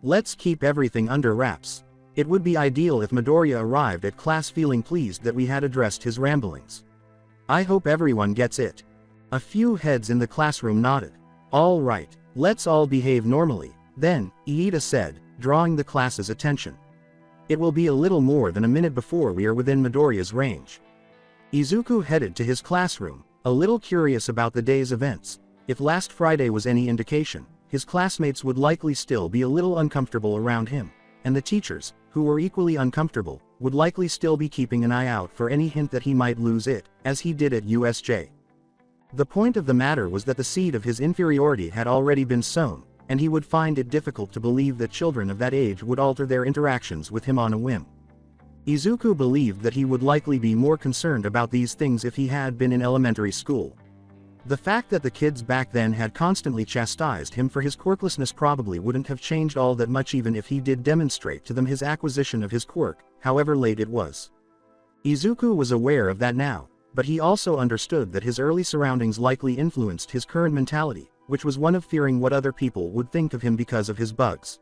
"Let's keep everything under wraps. It would be ideal if Midoriya arrived at class feeling pleased that we had addressed his ramblings. I hope everyone gets it." A few heads in the classroom nodded. "All right, let's all behave normally, then," Iida said, drawing the class's attention. "It will be a little more than a minute before we are within Midoriya's range." Izuku headed to his classroom, a little curious about the day's events. If last Friday was any indication, his classmates would likely still be a little uncomfortable around him, and the teachers, who were equally uncomfortable, would likely still be keeping an eye out for any hint that he might lose it, as he did at USJ. The point of the matter was that the seed of his inferiority had already been sown, and he would find it difficult to believe that children of that age would alter their interactions with him on a whim. Izuku believed that he would likely be more concerned about these things if he had been in elementary school. The fact that the kids back then had constantly chastised him for his quirklessness probably wouldn't have changed all that much even if he did demonstrate to them his acquisition of his quirk, however late it was. Izuku was aware of that now, but he also understood that his early surroundings likely influenced his current mentality, which was one of fearing what other people would think of him because of his bugs.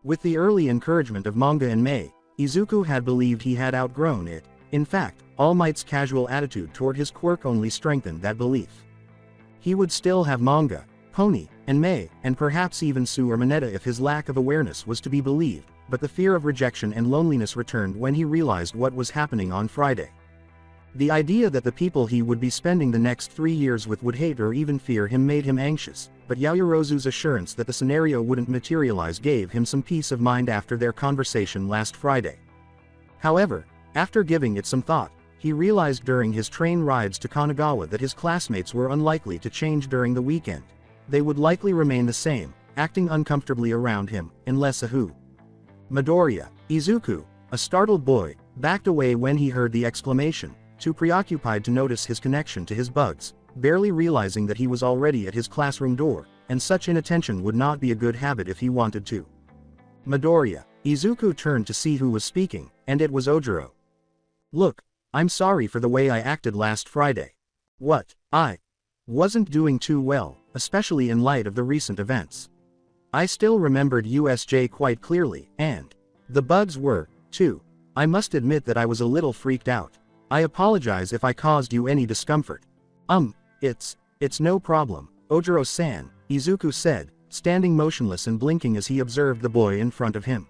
With the early encouragement of manga and Mei, Izuku had believed he had outgrown it. In fact, All Might's casual attitude toward his quirk only strengthened that belief. He would still have manga, Pony, and Mei, and perhaps even Sue or Mineta if his lack of awareness was to be believed, but the fear of rejection and loneliness returned when he realized what was happening on Friday. The idea that the people he would be spending the next 3 years with would hate or even fear him made him anxious, but Yaoyorozu's assurance that the scenario wouldn't materialize gave him some peace of mind after their conversation last Friday. However, after giving it some thought, he realized during his train rides to Kagawa that his classmates were unlikely to change during the weekend. They would likely remain the same, acting uncomfortably around him, unless Midoriya. Izuku, a startled boy, backed away when he heard the exclamation, too preoccupied to notice his connection to his bugs, barely realizing that he was already at his classroom door, and such inattention would not be a good habit if he wanted to. "Midoriya." Izuku turned to see who was speaking, and it was Ojiro. "Look, I'm sorry for the way I acted last Friday. What? I wasn't doing too well, especially in light of the recent events. I still remembered USJ quite clearly, and the bugs were, too. I must admit that I was a little freaked out. I apologize if I caused you any discomfort." It's no problem, Ojiro-san," Izuku said, standing motionless and blinking as he observed the boy in front of him.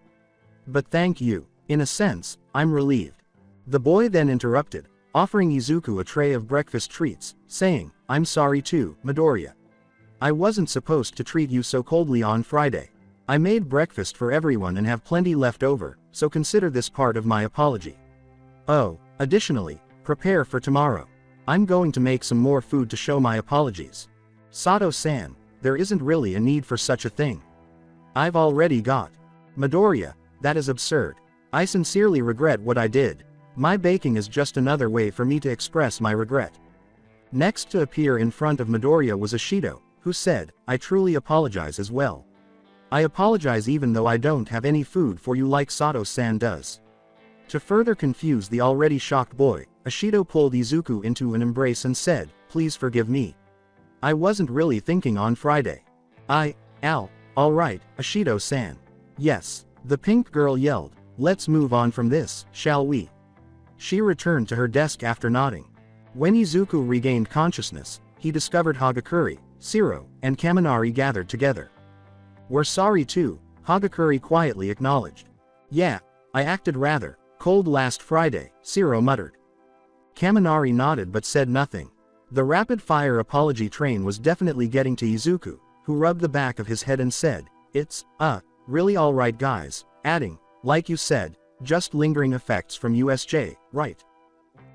"But thank you. In a sense, I'm relieved." The boy then interrupted, offering Izuku a tray of breakfast treats, saying, "I'm sorry too, Midoriya. I wasn't supposed to treat you so coldly on Friday. I made breakfast for everyone and have plenty left over, so consider this part of my apology. Oh, additionally, prepare for tomorrow. I'm going to make some more food to show my apologies. Sato-san, there isn't really a need for such a thing. I've already got." "Midoriya, that is absurd. I sincerely regret what I did. My baking is just another way for me to express my regret." Next to appear in front of Midoriya was Ashido, who said, "I truly apologize as well. I apologize even though I don't have any food for you like Sato-san does." To further confuse the already shocked boy, Ashido pulled Izuku into an embrace and said, "Please forgive me. I wasn't really thinking on Friday. Alright, Ashido-san." "Yes," the pink girl yelled, "let's move on from this, shall we?" She returned to her desk after nodding. When Izuku regained consciousness, he discovered Hagakure, Shiro, and Kaminari gathered together. "We're sorry too," Hagakure quietly acknowledged. Yeah, I acted rather cold last Friday, Shiro muttered. Kaminari nodded but said nothing. The rapid-fire apology train was definitely getting to Izuku, who rubbed the back of his head and said, "It's, really alright guys," adding, "Like you said, just lingering effects from USJ, right?"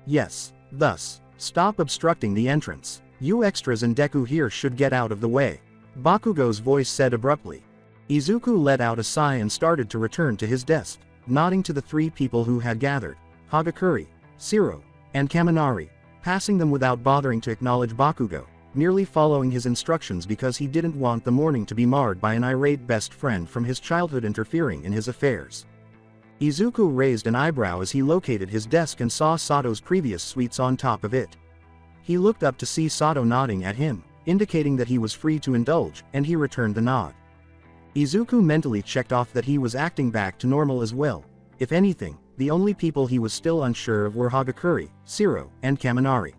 "Yes, thus, stop obstructing the entrance. You extras and Deku here should get out of the way," Bakugo's voice said abruptly. Izuku let out a sigh and started to return to his desk, nodding to the three people who had gathered, Hagakure, Shiro, and Kaminari, passing them without bothering to acknowledge Bakugo, merely following his instructions because he didn't want the morning to be marred by an irate best friend from his childhood interfering in his affairs. Izuku raised an eyebrow as he located his desk and saw Sato's previous sweets on top of it. He looked up to see Sato nodding at him, indicating that he was free to indulge, and he returned the nod. Izuku mentally checked off that he was acting back to normal as well. If anything, the only people he was still unsure of were Hagakure, Shiro, and Kaminari.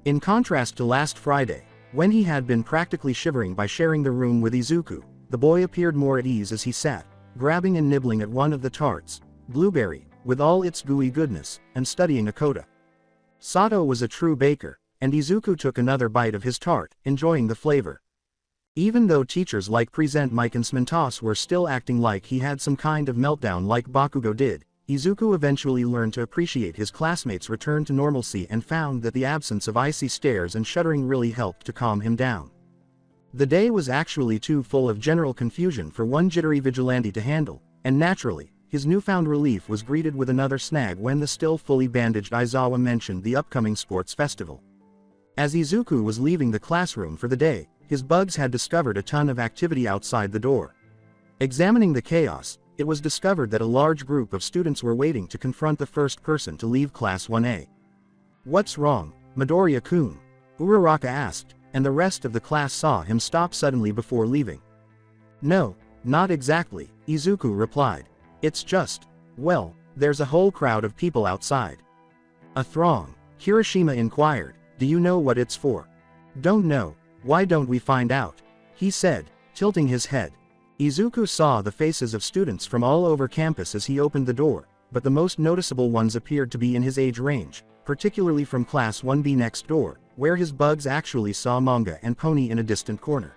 In contrast to last Friday, when he had been practically shivering by sharing the room with Izuku, the boy appeared more at ease as he sat, grabbing and nibbling at one of the tarts, blueberry, with all its gooey goodness, and studying a coda. Sato was a true baker, and Izuku took another bite of his tart, enjoying the flavor. Even though teachers like Present Mike and Smintos were still acting like he had some kind of meltdown like Bakugo did, Izuku eventually learned to appreciate his classmates' return to normalcy and found that the absence of icy stares and shuddering really helped to calm him down. The day was actually too full of general confusion for one jittery Vigilante to handle, and naturally, his newfound relief was greeted with another snag when the still fully bandaged Aizawa mentioned the upcoming sports festival. As Izuku was leaving the classroom for the day, his bugs had discovered a ton of activity outside the door. Examining the chaos, it was discovered that a large group of students were waiting to confront the first person to leave Class 1A. "What's wrong, Midoriya-kun?" Uraraka asked, and the rest of the class saw him stop suddenly before leaving. "No, not exactly," Izuku replied. "It's just, well, there's a whole crowd of people outside." "A throng?" Kirishima inquired. "Do you know what it's for?" "Don't know. Why don't we find out?" he said, tilting his head. Izuku saw the faces of students from all over campus as he opened the door, but the most noticeable ones appeared to be in his age range, particularly from Class 1B next door, where his bugs actually saw Manga and Pony in a distant corner.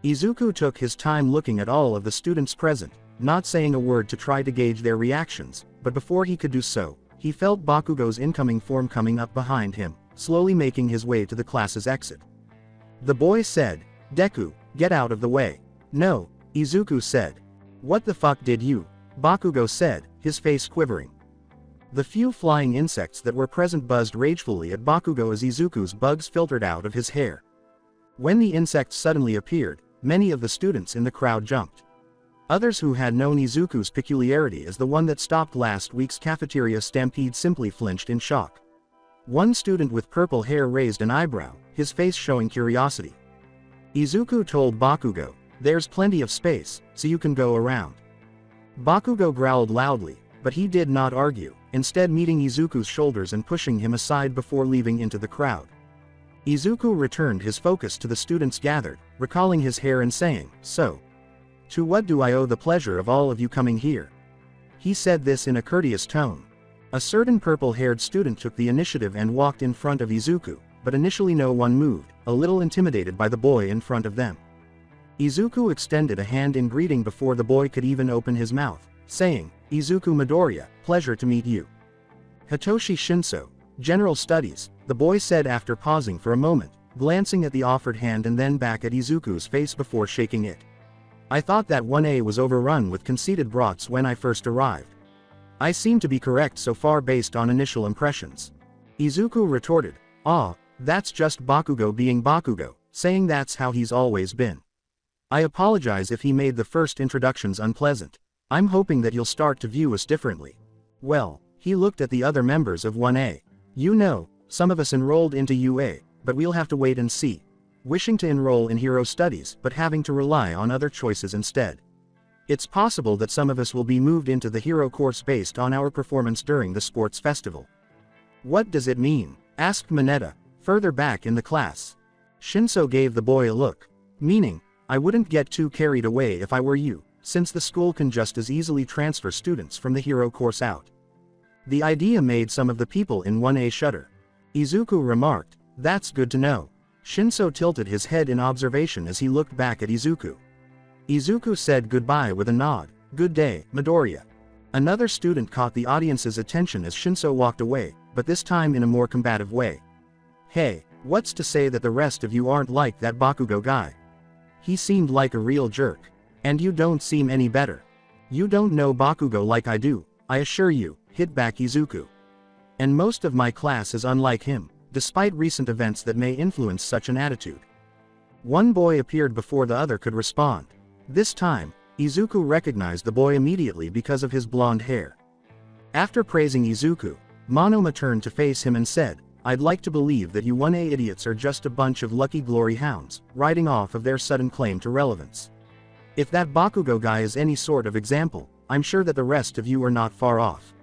Izuku took his time looking at all of the students present, not saying a word to try to gauge their reactions, but before he could do so, he felt Bakugo's incoming form coming up behind him, slowly making his way to the class's exit. The boy said, "Deku, get out of the way." "No," Izuku said. "What the fuck did you?" Bakugo said, his face quivering. The few flying insects that were present buzzed ragefully at Bakugo as Izuku's bugs filtered out of his hair. When the insects suddenly appeared, many of the students in the crowd jumped. Others who had known Izuku's peculiarity as the one that stopped last week's cafeteria stampede simply flinched in shock. One student with purple hair raised an eyebrow, his face showing curiosity. Izuku told Bakugo, "There's plenty of space, so you can go around." Bakugo growled loudly, but he did not argue, instead meeting Izuku's shoulders and pushing him aside before leaving into the crowd. Izuku returned his focus to the students gathered, recalling his hair and saying, "So, to what do I owe the pleasure of all of you coming here?" He said this in a courteous tone. A certain purple-haired student took the initiative and walked in front of Izuku, but initially no one moved, a little intimidated by the boy in front of them. Izuku extended a hand in greeting before the boy could even open his mouth, saying, "Izuku Midoriya, pleasure to meet you." "Hitoshi Shinso, General Studies," the boy said after pausing for a moment, glancing at the offered hand and then back at Izuku's face before shaking it. "I thought that 1A was overrun with conceited brats when I first arrived. I seem to be correct so far based on initial impressions." Izuku retorted, "Ah, that's just Bakugo being Bakugo, saying that's how he's always been. I apologize if he made the first introductions unpleasant. I'm hoping that you'll start to view us differently." Well, he looked at the other members of 1A. "You know, some of us enrolled into UA, but we'll have to wait and see. Wishing to enroll in hero studies but having to rely on other choices instead. It's possible that some of us will be moved into the hero course based on our performance during the sports festival." "What does it mean?" asked Mineta, further back in the class. Shinso gave the boy a look. "Meaning, I wouldn't get too carried away if I were you," since the school can just as easily transfer students from the hero course out. The idea made some of the people in 1A shudder. Izuku remarked, "That's good to know." Shinso tilted his head in observation as he looked back at Izuku. Izuku said goodbye with a nod. "Good day, Midoriya." Another student caught the audience's attention as Shinso walked away, but this time in a more combative way. "Hey, what's to say that the rest of you aren't like that Bakugo guy? He seemed like a real jerk. And you don't seem any better. You don't know Bakugo like I do, I assure you," hit back Izuku. "And most of my class is unlike him, despite recent events that may influence such an attitude." One boy appeared before the other could respond. This time, Izuku recognized the boy immediately because of his blonde hair. After praising Izuku, Monoma turned to face him and said, "I'd like to believe that you 1A idiots are just a bunch of lucky glory hounds, riding off of their sudden claim to relevance. If that Bakugo guy is any sort of example, I'm sure that the rest of you are not far off.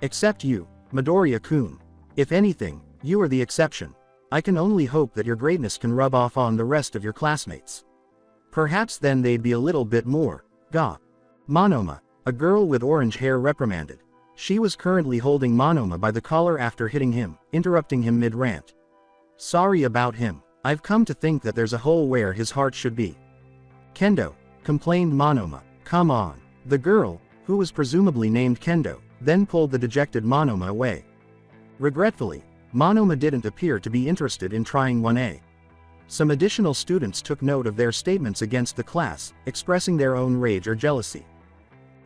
Except you, Midoriya-kun. If anything, you are the exception. I can only hope that your greatness can rub off on the rest of your classmates. Perhaps then they'd be a little bit more, ga." Monoma, a girl with orange hair, reprimanded. She was currently holding Monoma by the collar after hitting him, interrupting him mid-rant. "Sorry about him, I've come to think that there's a hole where his heart should be." "Kendo," complained Monoma. "Come on." The girl, who was presumably named Kendo, then pulled the dejected Monoma away. Regretfully, Monoma didn't appear to be interested in trying 1A. Some additional students took note of their statements against the class, expressing their own rage or jealousy.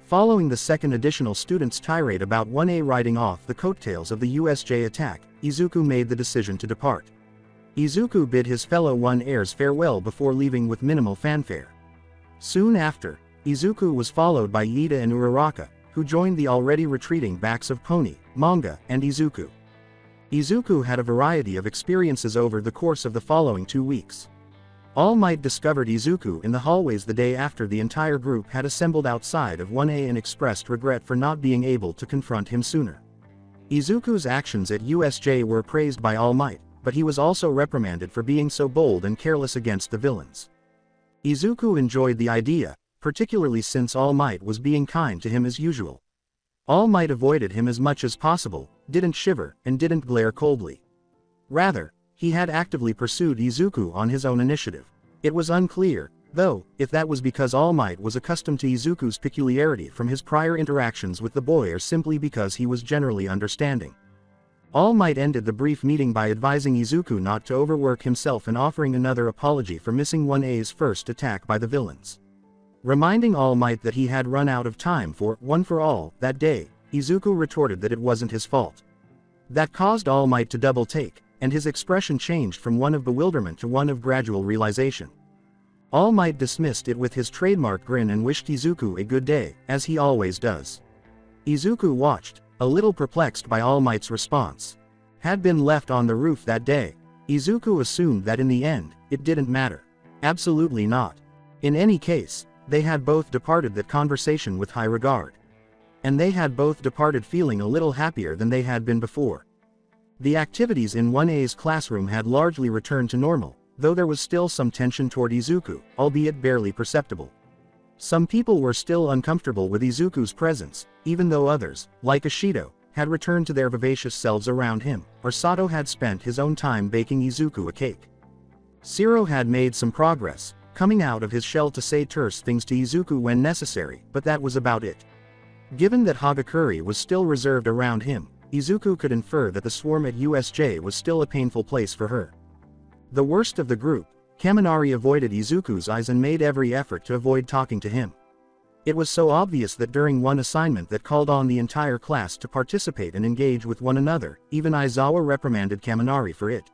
Following the second additional student's tirade about 1A riding off the coattails of the USJ attack, Izuku made the decision to depart. Izuku bid his fellow 1Ers farewell before leaving with minimal fanfare. Soon after, Izuku was followed by Iida and Uraraka, who joined the already retreating backs of Pony, Manga, and Izuku. Izuku had a variety of experiences over the course of the following 2 weeks. All Might discovered Izuku in the hallways the day after the entire group had assembled outside of 1A and expressed regret for not being able to confront him sooner. Izuku's actions at USJ were praised by All Might, but he was also reprimanded for being so bold and careless against the villains. Izuku enjoyed the idea, particularly since All Might was being kind to him as usual. All Might avoided him as much as possible, didn't shiver, and didn't glare coldly. Rather, he had actively pursued Izuku on his own initiative. It was unclear, though, if that was because All Might was accustomed to Izuku's peculiarity from his prior interactions with the boy or simply because he was generally understanding. All Might ended the brief meeting by advising Izuku not to overwork himself and offering another apology for missing 1A's first attack by the villains. Reminding All Might that he had run out of time for One for All that day, Izuku retorted that it wasn't his fault. That caused All Might to double take, and his expression changed from one of bewilderment to one of gradual realization. All Might dismissed it with his trademark grin and wished Izuku a good day, as he always does. Izuku watched, a little perplexed by All Might's response. Had been left on the roof that day, Izuku assumed that in the end, it didn't matter. Absolutely not. In any case, they had both departed that conversation with high regard. And they had both departed feeling a little happier than they had been before. The activities in 1A's classroom had largely returned to normal, though there was still some tension toward Izuku, albeit barely perceptible. Some people were still uncomfortable with Izuku's presence, even though others, like Ashido, had returned to their vivacious selves around him, or Sato had spent his own time baking Izuku a cake. Shiro had made some progress, coming out of his shell to say terse things to Izuku when necessary, but that was about it. Given that Hagakure was still reserved around him, Izuku could infer that the swarm at USJ was still a painful place for her. The worst of the group, Kaminari avoided Izuku's eyes and made every effort to avoid talking to him. It was so obvious that during one assignment that called on the entire class to participate and engage with one another, even Aizawa reprimanded Kaminari for it.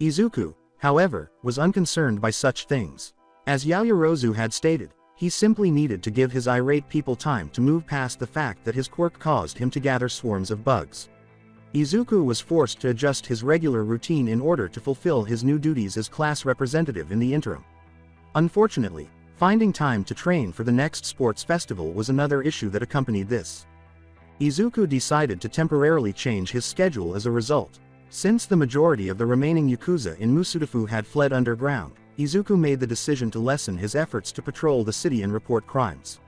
Izuku, however, was unconcerned by such things. As Yaoyorozu had stated, he simply needed to give his irate people time to move past the fact that his quirk caused him to gather swarms of bugs. Izuku was forced to adjust his regular routine in order to fulfill his new duties as class representative in the interim. Unfortunately, finding time to train for the next sports festival was another issue that accompanied this. Izuku decided to temporarily change his schedule as a result. Since the majority of the remaining Yakuza in Musudafu had fled underground, Izuku made the decision to lessen his efforts to patrol the city and report crimes.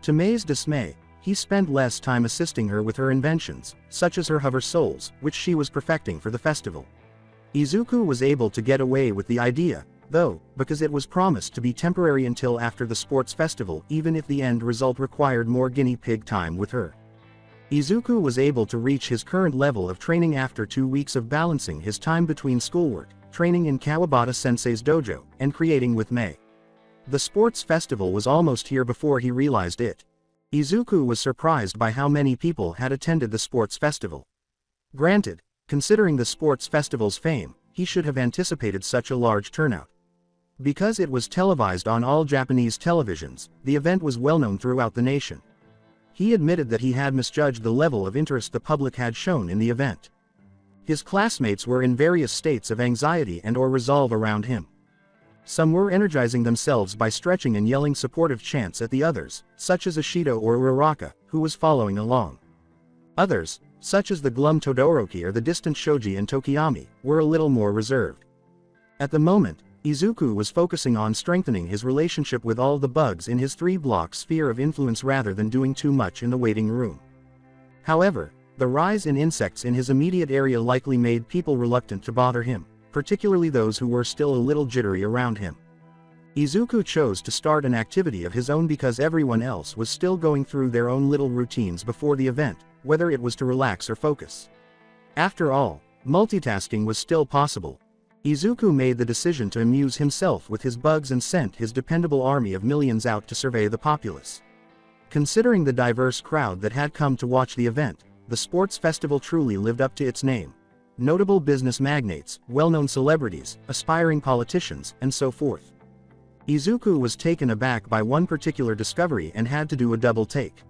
To Mei's dismay, he spent less time assisting her with her inventions, such as her hover souls, which she was perfecting for the festival. Izuku was able to get away with the idea, though, because it was promised to be temporary until after the sports festival, even if the end result required more guinea pig time with her. Izuku was able to reach his current level of training after 2 weeks of balancing his time between schoolwork, training in Kawabata-sensei's dojo, and creating with Mei. The sports festival was almost here before he realized it. Izuku was surprised by how many people had attended the sports festival. Granted, considering the sports festival's fame, he should have anticipated such a large turnout. Because it was televised on all Japanese televisions, the event was well known throughout the nation. He admitted that he had misjudged the level of interest the public had shown in the event. His classmates were in various states of anxiety and/or resolve around him. Some were energizing themselves by stretching and yelling supportive chants at the others, such as Ashido or Uraraka, who was following along. Others, such as the glum Todoroki or the distant Shoji and Tokiyami, were a little more reserved. At the moment, Izuku was focusing on strengthening his relationship with all the bugs in his 3-block sphere of influence rather than doing too much in the waiting room. However, the rise in insects in his immediate area likely made people reluctant to bother him, particularly those who were still a little jittery around him. Izuku chose to start an activity of his own because everyone else was still going through their own little routines before the event, whether it was to relax or focus. After all, multitasking was still possible. Izuku made the decision to amuse himself with his bugs and sent his dependable army of millions out to survey the populace. Considering the diverse crowd that had come to watch the event, the sports festival truly lived up to its name. Notable business magnates, well-known celebrities, aspiring politicians, and so forth. Izuku was taken aback by one particular discovery and had to do a double take.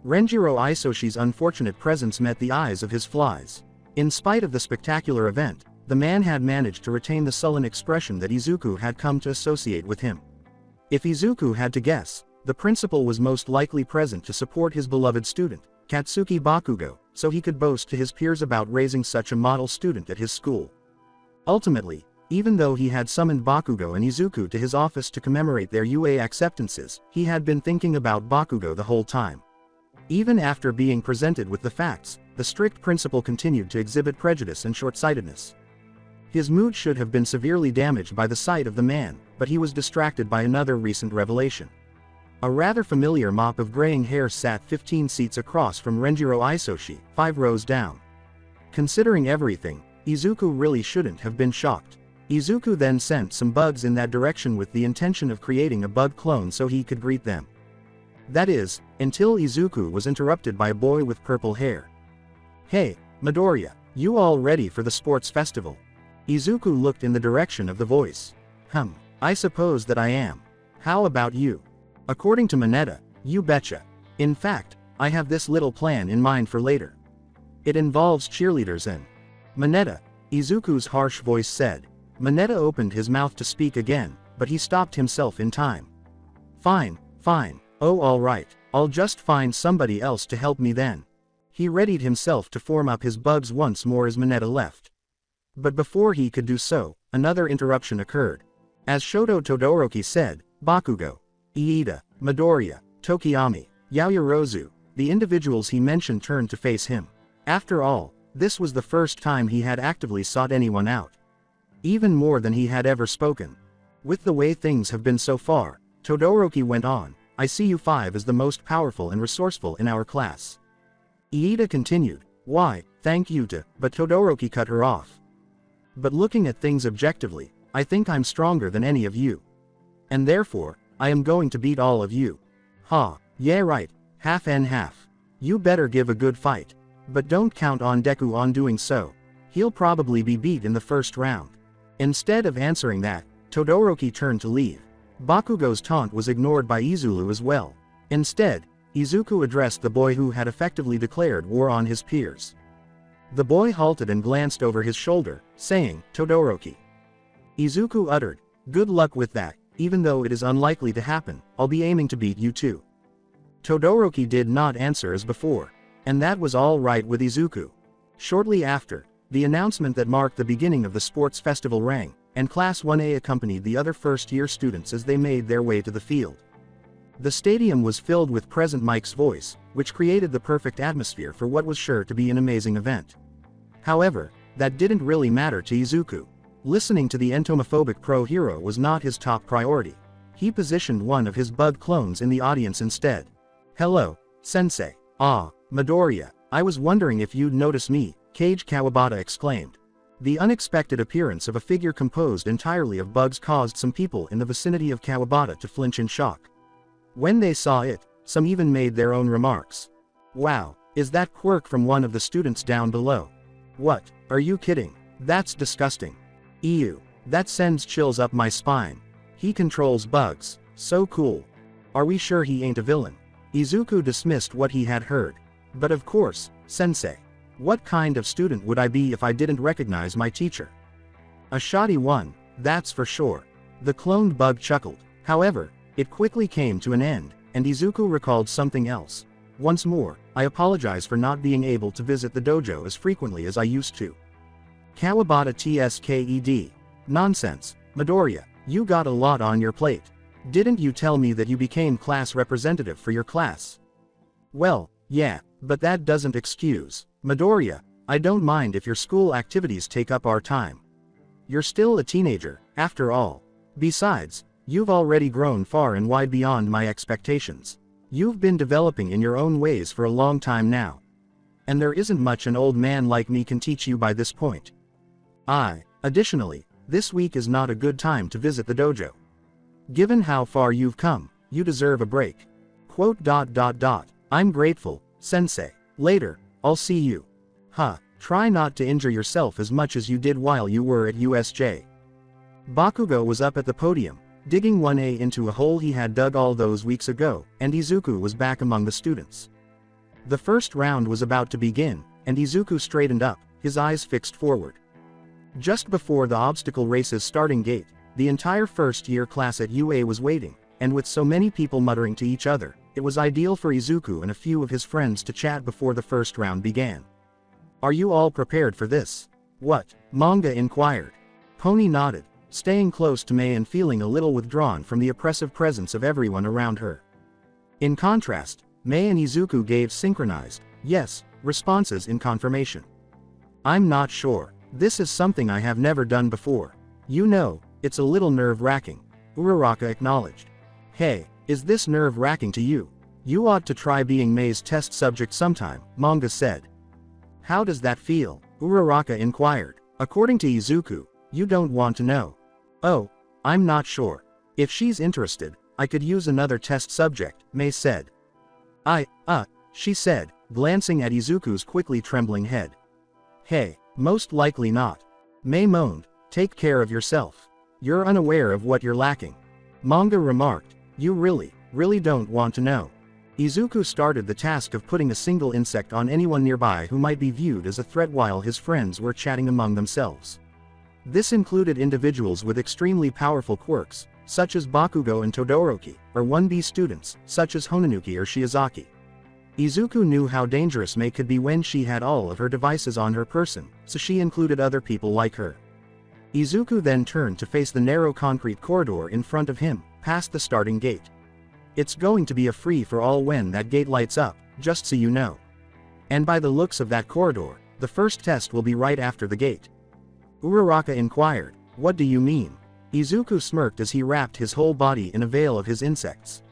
Renjiro Isoshi's unfortunate presence met the eyes of his flies. In spite of the spectacular event, the man had managed to retain the sullen expression that Izuku had come to associate with him. If Izuku had to guess, the principal was most likely present to support his beloved student, Katsuki Bakugo, so he could boast to his peers about raising such a model student at his school. Ultimately, even though he had summoned Bakugo and Izuku to his office to commemorate their UA acceptances, he had been thinking about Bakugo the whole time. Even after being presented with the facts, the strict principal continued to exhibit prejudice and short-sightedness. His mood should have been severely damaged by the sight of the man, but he was distracted by another recent revelation. A rather familiar mop of graying hair sat 15 seats across from Renjiro Isoshi, 5 rows down. Considering everything, Izuku really shouldn't have been shocked. Izuku then sent some bugs in that direction with the intention of creating a bug clone so he could greet them. That is, until Izuku was interrupted by a boy with purple hair. "Hey, Midoriya, you all ready for the sports festival?" Izuku looked in the direction of the voice. I suppose that I am. How about you?" "According to Mineta, you betcha. In fact, I have this little plan in mind for later. It involves cheerleaders and..." "Mineta," Izuku's harsh voice said. Mineta opened his mouth to speak again, but he stopped himself in time. Fine. Oh, alright, I'll just find somebody else to help me then." He readied himself to form up his bugs once more as Mineta left. But before he could do so, another interruption occurred. As Shoto Todoroki said, Bakugo, Iida, Midoriya, Tokiyami, Yaoyorozu, the individuals he mentioned turned to face him. After all, this was the first time he had actively sought anyone out. Even more than he had ever spoken. "With the way things have been so far," Todoroki went on, "I see you 5 as the most powerful and resourceful in our class." Iida continued, "Why, thank you to," but Todoroki cut her off. "But looking at things objectively, I think I'm stronger than any of you. And therefore, I am going to beat all of you." "Ha, yeah right, half and half. You better give a good fight. But don't count on Deku on doing so. He'll probably be beat in the first round." Instead of answering that, Todoroki turned to leave. Bakugo's taunt was ignored by Izulu as well. Instead, Izuku addressed the boy who had effectively declared war on his peers. The boy halted and glanced over his shoulder, saying, "Todoroki." Izuku uttered, "Good luck with that, even though it is unlikely to happen, I'll be aiming to beat you too." Todoroki did not answer as before. And that was all right with Izuku. Shortly after, the announcement that marked the beginning of the sports festival rang, and Class 1A accompanied the other first-year students as they made their way to the field. The stadium was filled with present Mike's voice, which created the perfect atmosphere for what was sure to be an amazing event. However, that didn't really matter to Izuku. Listening to the entomophobic pro-hero was not his top priority. He positioned one of his bug clones in the audience instead. "Hello, sensei." "Ah, Midoriya, I was wondering if you'd notice me," Kage Kawabata exclaimed. The unexpected appearance of a figure composed entirely of bugs caused some people in the vicinity of Kawabata to flinch in shock. When they saw it, some even made their own remarks. "Wow, is that Quirk from one of the students down below?" "What, are you kidding? That's disgusting." "Ew, that sends chills up my spine. He controls bugs, so cool. Are we sure he ain't a villain?" Izuku dismissed what he had heard. "But of course, sensei. What kind of student would I be if I didn't recognize my teacher? A shoddy one, that's for sure." The cloned bug chuckled. However, it quickly came to an end, and Izuku recalled something else. "Once more, I apologize for not being able to visit the dojo as frequently as I used to." Kawabata tsked. "Nonsense, Midoriya, you got a lot on your plate. Didn't you tell me that you became class representative for your class?" "Well, yeah, but that doesn't excuse. Midoriya, I don't mind if your school activities take up our time. You're still a teenager, after all. Besides, you've already grown far and wide beyond my expectations. You've been developing in your own ways for a long time now. And there isn't much an old man like me can teach you by this point. Additionally, this week is not a good time to visit the dojo. Given how far you've come, you deserve a break. I'm grateful, sensei. Later, I'll see you. Try not to injure yourself as much as you did while you were at USJ." Bakugo was up at the podium, digging 1A into a hole he had dug all those weeks ago, and Izuku was back among the students. The first round was about to begin, and Izuku straightened up, his eyes fixed forward. Just before the obstacle race's starting gate, the entire first-year class at UA was waiting, and with so many people muttering to each other, it was ideal for Izuku and a few of his friends to chat before the first round began. "Are you all prepared for this?" "What?" Manga inquired. Pony nodded, staying close to Mei and feeling a little withdrawn from the oppressive presence of everyone around her. In contrast, Mei and Izuku gave synchronized, yes, responses in confirmation. "I'm not sure. This is something I have never done before. You know, it's a little nerve-wracking," Uraraka acknowledged. "Hey, is this nerve-wracking to you? You ought to try being Mei's test subject sometime," Manga said. "How does that feel?" Uraraka inquired. "According to Izuku, you don't want to know." "Oh, I'm not sure. If she's interested, I could use another test subject," Mei said. She said, glancing at Izuku's quickly trembling head. "Hey, most likely not." Mei moaned, "Take care of yourself. You're unaware of what you're lacking." Manga remarked, "You really don't want to know." Izuku started the task of putting a single insect on anyone nearby who might be viewed as a threat while his friends were chatting among themselves. This included individuals with extremely powerful quirks, such as Bakugo and Todoroki, or 1B students, such as Honanuki or Shiozaki. Izuku knew how dangerous Mei could be when she had all of her devices on her person, so she included other people like her. Izuku then turned to face the narrow concrete corridor in front of him, past the starting gate. "It's going to be a free-for-all when that gate lights up, just so you know. And by the looks of that corridor, the first test will be right after the gate." Uraraka inquired, "What do you mean?" Izuku smirked as he wrapped his whole body in a veil of his insects.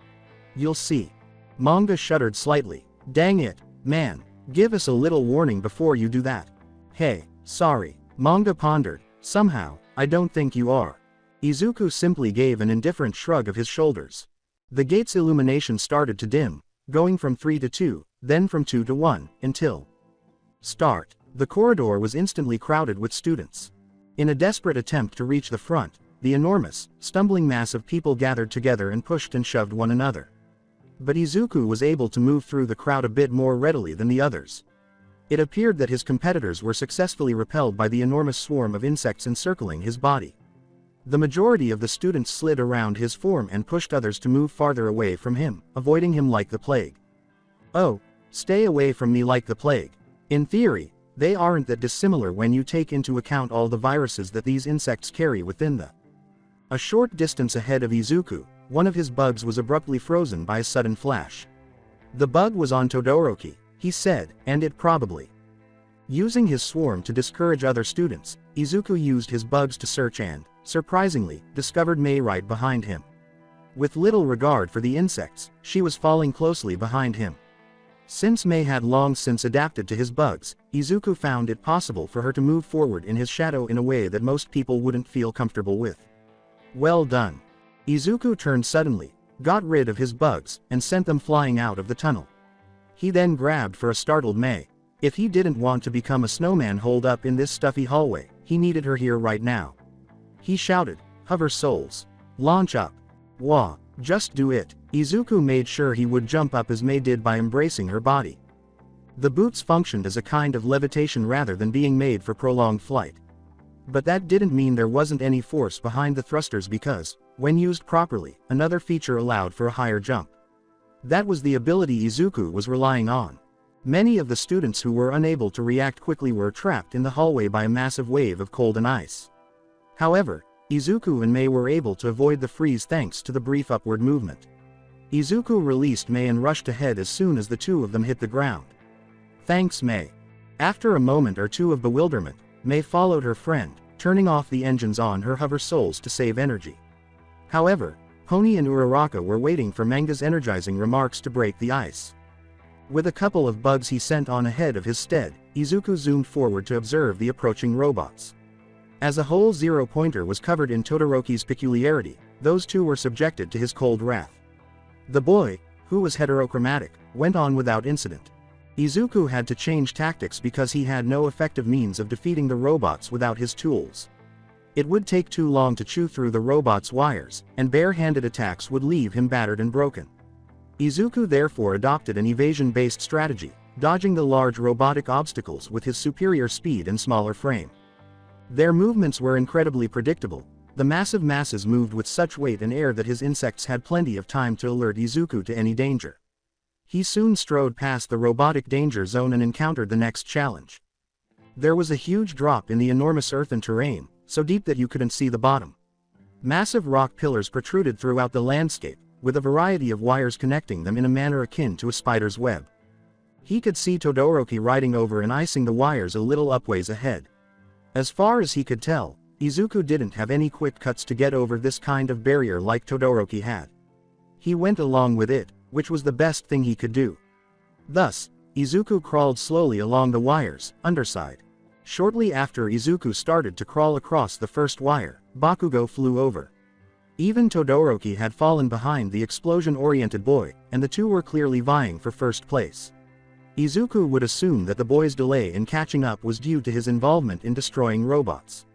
"You'll see." Manga shuddered slightly. "Dang it, man, give us a little warning before you do that." "Hey, sorry." Manga pondered. "Somehow, I don't think you are." Izuku simply gave an indifferent shrug of his shoulders. The gate's illumination started to dim, going from 3 to 2, then from 2 to 1, until start. The corridor was instantly crowded with students. In a desperate attempt to reach the front, the enormous, stumbling mass of people gathered together and pushed and shoved one another. But Izuku was able to move through the crowd a bit more readily than the others. It appeared that his competitors were successfully repelled by the enormous swarm of insects encircling his body. The majority of the students slid around his form and pushed others to move farther away from him, avoiding him like the plague. "Oh, stay away from me like the plague." In theory, they aren't that dissimilar when you take into account all the viruses that these insects carry within them. A short distance ahead of Izuku, one of his bugs was abruptly frozen by a sudden flash. The bug was on Todoroki, he said, and it probably. Using his swarm to discourage other students, Izuku used his bugs to search and, surprisingly, discovered Mei right behind him. With little regard for the insects, she was falling closely behind him. Since Mei had long since adapted to his bugs, Izuku found it possible for her to move forward in his shadow in a way that most people wouldn't feel comfortable with. Well done. Izuku turned suddenly, got rid of his bugs, and sent them flying out of the tunnel. He then grabbed for a startled Mei. If he didn't want to become a snowman holed up in this stuffy hallway, he needed her here right now. He shouted, "Hover souls. Launch up. Wah, just do it." Izuku made sure he would jump up as Mei did by embracing her body. The boots functioned as a kind of levitation rather than being made for prolonged flight. But that didn't mean there wasn't any force behind the thrusters because, when used properly, another feature allowed for a higher jump. That was the ability Izuku was relying on. Many of the students who were unable to react quickly were trapped in the hallway by a massive wave of cold and ice. However, Izuku and Mei were able to avoid the freeze thanks to the brief upward movement. Izuku released Mei and rushed ahead as soon as the two of them hit the ground. Thanks, Mei. After a moment or two of bewilderment, Mei followed her friend, turning off the engines on her hover souls to save energy. However, Pony and Uraraka were waiting for Manga's energizing remarks to break the ice. With a couple of bugs he sent on ahead of his stead, Izuku zoomed forward to observe the approaching robots. As a whole zero-pointer was covered in Todoroki's peculiarity, those two were subjected to his cold wrath. The boy, who was heterochromatic, went on without incident. Izuku had to change tactics because he had no effective means of defeating the robots without his tools. It would take too long to chew through the robots' wires, and bare-handed attacks would leave him battered and broken. Izuku therefore adopted an evasion-based strategy, dodging the large robotic obstacles with his superior speed and smaller frame. Their movements were incredibly predictable. The massive masses moved with such weight and air that his insects had plenty of time to alert Izuku to any danger. He soon strode past the robotic danger zone and encountered the next challenge. There was a huge drop in the enormous earthen terrain, so deep that you couldn't see the bottom. Massive rock pillars protruded throughout the landscape, with a variety of wires connecting them in a manner akin to a spider's web. He could see Todoroki riding over and icing the wires a little upways ahead. As far as he could tell, Izuku didn't have any quick cuts to get over this kind of barrier like Todoroki had. He went along with it, which was the best thing he could do. Thus, Izuku crawled slowly along the wires, underside. Shortly after Izuku started to crawl across the first wire, Bakugo flew over. Even Todoroki had fallen behind the explosion-oriented boy, and the two were clearly vying for first place. Izuku would assume that the boy's delay in catching up was due to his involvement in destroying robots.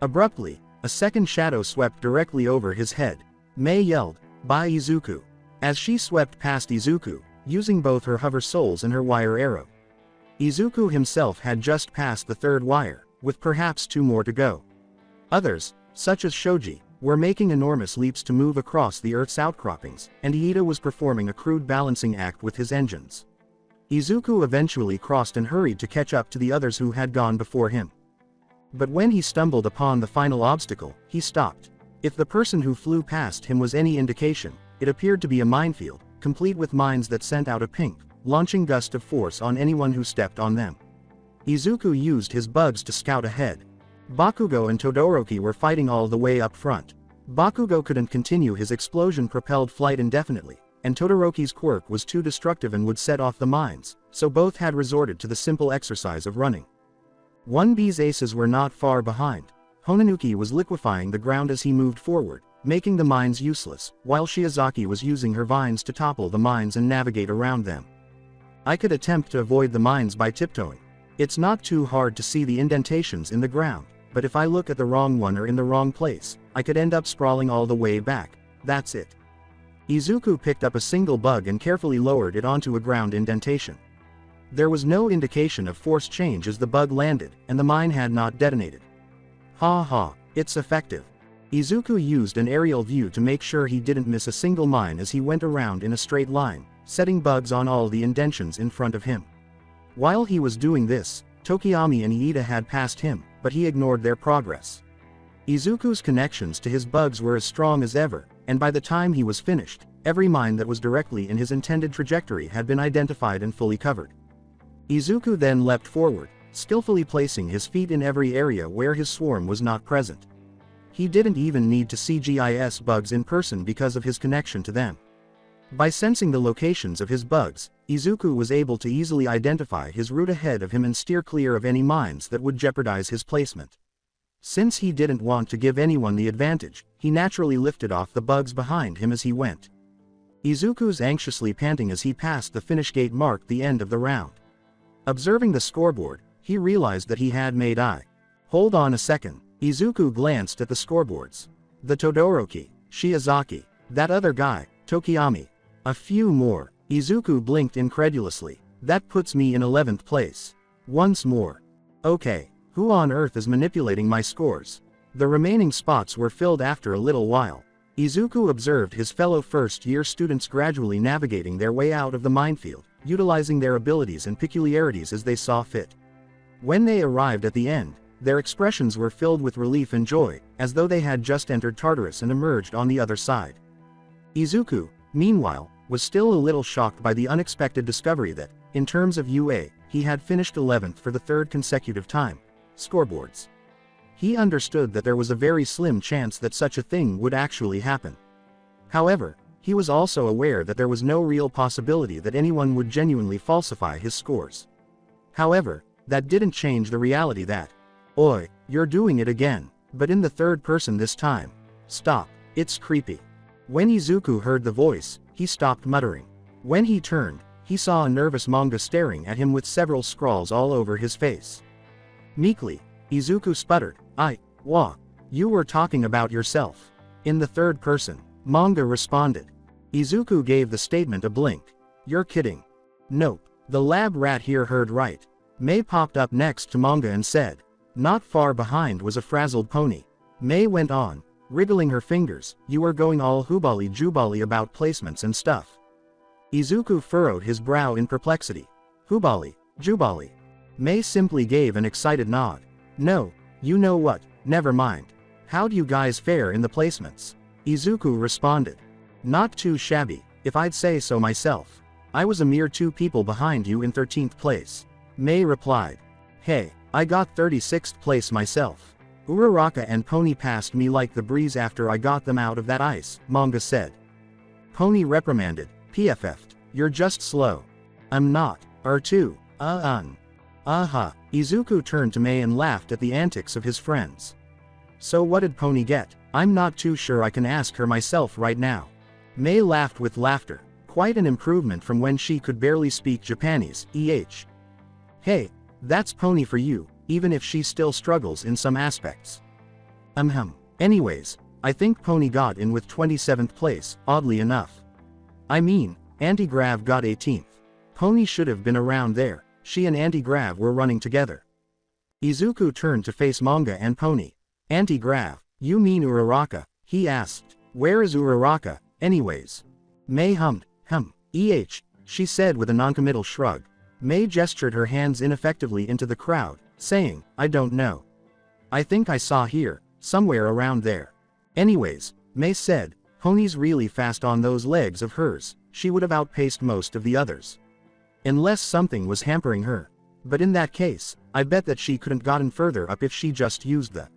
Abruptly, a second shadow swept directly over his head. Mei yelled, "Bye Izuku!" as she swept past Izuku, using both her hover souls and her wire arrow. Izuku himself had just passed the third wire, with perhaps two more to go. Others, such as Shoji, were making enormous leaps to move across the Earth's outcroppings, and Iida was performing a crude balancing act with his engines. Izuku eventually crossed and hurried to catch up to the others who had gone before him. But when he stumbled upon the final obstacle, he stopped. If the person who flew past him was any indication, it appeared to be a minefield, complete with mines that sent out a pink, launching gust of force on anyone who stepped on them. Izuku used his bugs to scout ahead. Bakugo and Todoroki were fighting all the way up front. Bakugo couldn't continue his explosion-propelled flight indefinitely, and Todoroki's quirk was too destructive and would set off the mines, so both had resorted to the simple exercise of running. 1B's aces were not far behind. Honanuki was liquefying the ground as he moved forward, making the mines useless, while Shiozaki was using her vines to topple the mines and navigate around them. I could attempt to avoid the mines by tiptoeing. It's not too hard to see the indentations in the ground, but if I look at the wrong one or in the wrong place, I could end up sprawling all the way back. That's it. Izuku picked up a single bug and carefully lowered it onto a ground indentation. There was no indication of force change as the bug landed, and the mine had not detonated. Ha ha, it's effective. Izuku used an aerial view to make sure he didn't miss a single mine as he went around in a straight line, setting bugs on all the indentions in front of him. While he was doing this, Tokiyami and Iida had passed him, but he ignored their progress. Izuku's connections to his bugs were as strong as ever, and by the time he was finished, every mine that was directly in his intended trajectory had been identified and fully covered. Izuku then leapt forward, skillfully placing his feet in every area where his swarm was not present. He didn't even need to CGIS bugs in person because of his connection to them. By sensing the locations of his bugs, Izuku was able to easily identify his route ahead of him and steer clear of any mines that would jeopardize his placement. Since he didn't want to give anyone the advantage, he naturally lifted off the bugs behind him as he went. Izuku's anxiously panting as he passed the finish gate marked the end of the round. Observing the scoreboard, he realized that he had made Hold on a second. Izuku glanced at the scoreboards. The Todoroki, Shiozaki, that other guy, Tokiyami. A few more. Izuku blinked incredulously. That puts me in 11th place. Once more. Okay, who on earth is manipulating my scores? The remaining spots were filled after a little while. Izuku observed his fellow first-year students gradually navigating their way out of the minefield, utilizing their abilities and peculiarities as they saw fit. When they arrived at the end, their expressions were filled with relief and joy, as though they had just entered Tartarus and emerged on the other side. Izuku, meanwhile, was still a little shocked by the unexpected discovery that, in terms of UA, he had finished 11th for the third consecutive time. Scoreboards. He understood that there was a very slim chance that such a thing would actually happen. However, he was also aware that there was no real possibility that anyone would genuinely falsify his scores. However, that didn't change the reality that, "Oi, you're doing it again, but in the third person this time. Stop, it's creepy." When Izuku heard the voice, he stopped muttering. When he turned, he saw a nervous manga staring at him with several scrawls all over his face. Meekly, Izuku sputtered, "Wah, you were talking about yourself." In the third person, manga responded. Izuku gave the statement a blink. "You're kidding." Nope, the lab rat here heard right. Mei popped up next to manga and said. Not far behind was a frazzled pony. Mei went on, wriggling her fingers, "You were going all hoobally jubally about placements and stuff." Izuku furrowed his brow in perplexity. "Hoobally, jubally." Mei simply gave an excited nod. "No, you know what, never mind. How'd you guys fare in the placements?" Izuku responded. "Not too shabby, if I'd say so myself. I was a mere 2 people behind you in 13th place. Mei replied. "Hey, I got 36th place myself. Uraraka and Pony passed me like the breeze after I got them out of that ice," manga said. Pony reprimanded, "PFF'd, you're just slow." "I'm not, R2, Izuku turned to Mei and laughed at the antics of his friends. "So what did Pony get? I'm not too sure I can ask her myself right now." Mei laughed with laughter, quite an improvement from when she could barely speak Japanese, "Hey, that's Pony for you, even if she still struggles in some aspects." Anyways, I think Pony got in with 27th place, oddly enough. I mean, Anti-Grav got 18th. Pony should have been around there, she and Anti-Grav were running together. Izuku turned to face manga and Pony. "Anti-Grav, you mean Uraraka?" he asked. "Where is Uraraka, anyways?" Mei hummed, she said with a noncommittal shrug. Mei gestured her hands ineffectively into the crowd, saying, "I don't know. I think I saw here, somewhere around there." "Anyways," Mei said, "Pony's really fast on those legs of hers, she would have outpaced most of the others. Unless something was hampering her. But in that case, I bet that she couldn't gotten further up if she just used the."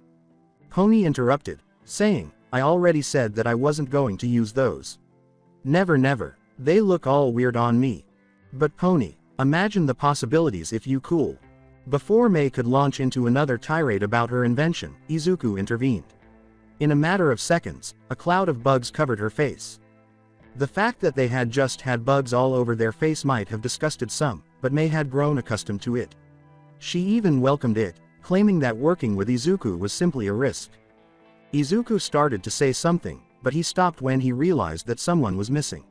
Pony interrupted, saying, "I already said that I wasn't going to use those. Never, they look all weird on me." "But Pony, imagine the possibilities if you cool." Before Mei could launch into another tirade about her invention, Izuku intervened. In a matter of seconds, a cloud of bugs covered her face. The fact that they had just had bugs all over their face might have disgusted some, but Mei had grown accustomed to it. She even welcomed it, claiming that working with Izuku was simply a risk. Izuku started to say something, but he stopped when he realized that someone was missing.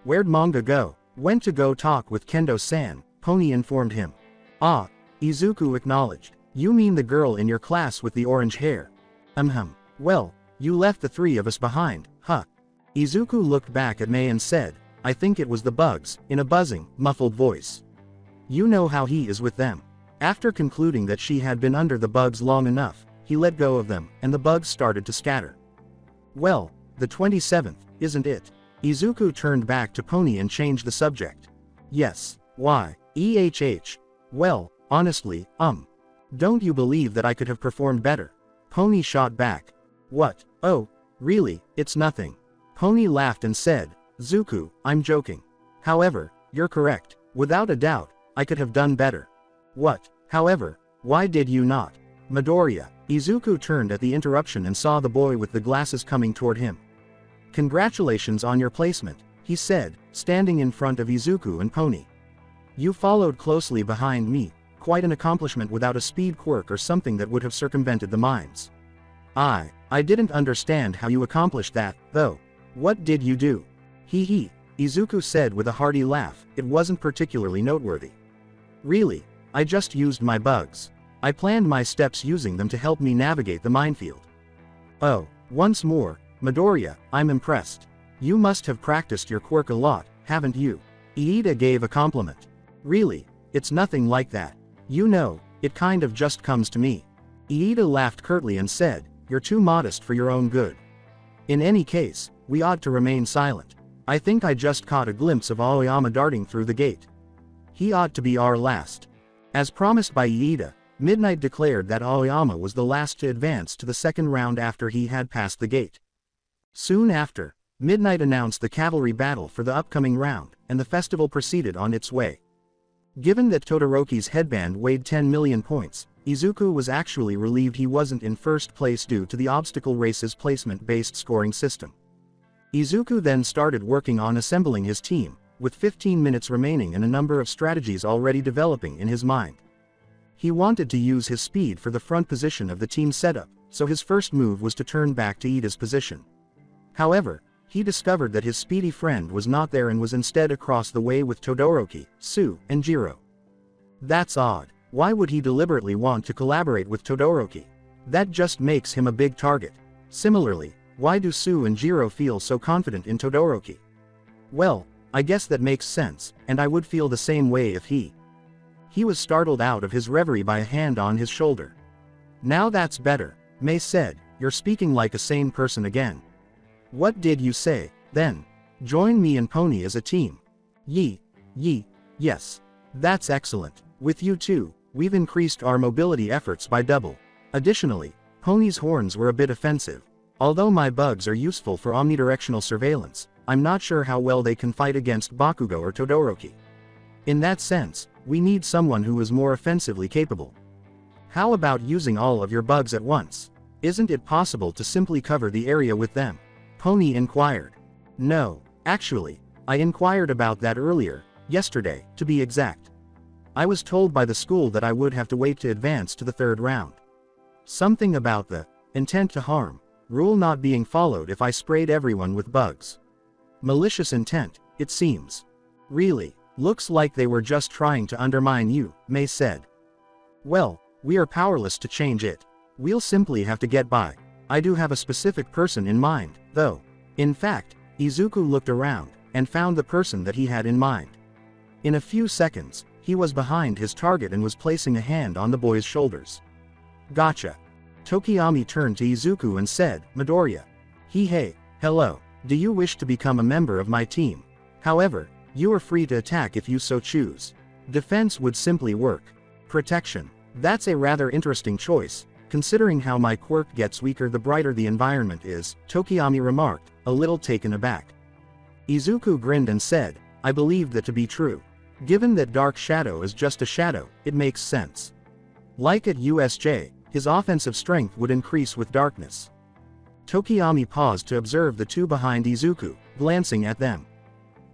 "Where'd manga go?" "Went to go talk with Kendo-san," Pony informed him. "Ah," Izuku acknowledged. "You mean the girl in your class with the orange hair?" Well, you left the 3 of us behind, huh?" Izuku looked back at Mei and said, "I think it was the bugs," in a buzzing, muffled voice. "You know how he is with them." After concluding that she had been under the bugs long enough, he let go of them, and the bugs started to scatter. "Well, The 27th, isn't it? Izuku turned back to Pony and changed the subject. Yes. Why? Well, honestly, Don't you believe that I could have performed better? Pony shot back. What? Oh, really, it's nothing. Pony laughed and said, Zuku, I'm joking. However, you're correct. Without a doubt, I could have done better. What? However, why did you not? Midoriya. Izuku turned at the interruption and saw the boy with the glasses coming toward him. Congratulations on your placement, he said, standing in front of Izuku and Pony. You followed closely behind me, quite an accomplishment without a speed quirk or something that would have circumvented the mines. I didn't understand how you accomplished that, though. What did you do? Hee, Izuku said with a hearty laugh, it wasn't particularly noteworthy. Really, I just used my bugs. I planned my steps using them to help me navigate the minefield. Oh, once more, Midoriya, I'm impressed. You must have practiced your quirk a lot, haven't you? Iida gave a compliment. Really, it's nothing like that. You know, it kind of just comes to me. Iida laughed curtly and said, you're too modest for your own good. In any case, we ought to remain silent. I think I just caught a glimpse of Aoyama darting through the gate. He ought to be our last. As promised by Iida, Midnight declared that Aoyama was the last to advance to the second round after he had passed the gate. Soon after, Midnight announced the cavalry battle for the upcoming round, and the festival proceeded on its way. Given that Todoroki's headband weighed 10 million points, Izuku was actually relieved he wasn't in first place due to the obstacle race's placement-based scoring system. Izuku then started working on assembling his team, with 15 minutes remaining and a number of strategies already developing in his mind. He wanted to use his speed for the front position of the team setup, so his first move was to turn back to Iida's position. However, he discovered that his speedy friend was not there and was instead across the way with Todoroki, Su, and Jiro. That's odd. Why would he deliberately want to collaborate with Todoroki? That just makes him a big target. Similarly, why do Su and Jiro feel so confident in Todoroki? Well, I guess that makes sense, and I would feel the same way if he was startled out of his reverie by a hand on his shoulder. Now that's better, Mei said, you're speaking like a sane person again. What did you say, then? Join me and Pony as a team. Yes. That's excellent. With you two, we've increased our mobility efforts by double. Additionally, Pony's horns were a bit offensive. Although my bugs are useful for omnidirectional surveillance, I'm not sure how well they can fight against Bakugo or Todoroki. In that sense, we need someone who is more offensively capable. How about using all of your bugs at once? Isn't it possible to simply cover the area with them? Pony inquired. No, actually, I inquired about that earlier, yesterday, to be exact. I was told by the school that I would have to wait to advance to the third round. Something about the intent to harm rule not being followed if I sprayed everyone with bugs. Malicious intent, it seems. Really, looks like they were just trying to undermine you, Mei said. Well, we are powerless to change it. We'll simply have to get by. I do have a specific person in mind, though. In fact, Izuku looked around, and found the person that he had in mind. In a few seconds, he was behind his target and was placing a hand on the boy's shoulders. Gotcha. Tokiyami turned to Izuku and said, Midoriya. Hey, hello. Do you wish to become a member of my team? However, you are free to attack if you so choose. Defense would simply work. Protection. That's a rather interesting choice, considering how my quirk gets weaker the brighter the environment is, Tokiyami remarked, a little taken aback. Izuku grinned and said, I believe that to be true. Given that Dark Shadow is just a shadow, it makes sense. Like at USJ, his offensive strength would increase with darkness. Tokiyami paused to observe the two behind Izuku, glancing at them.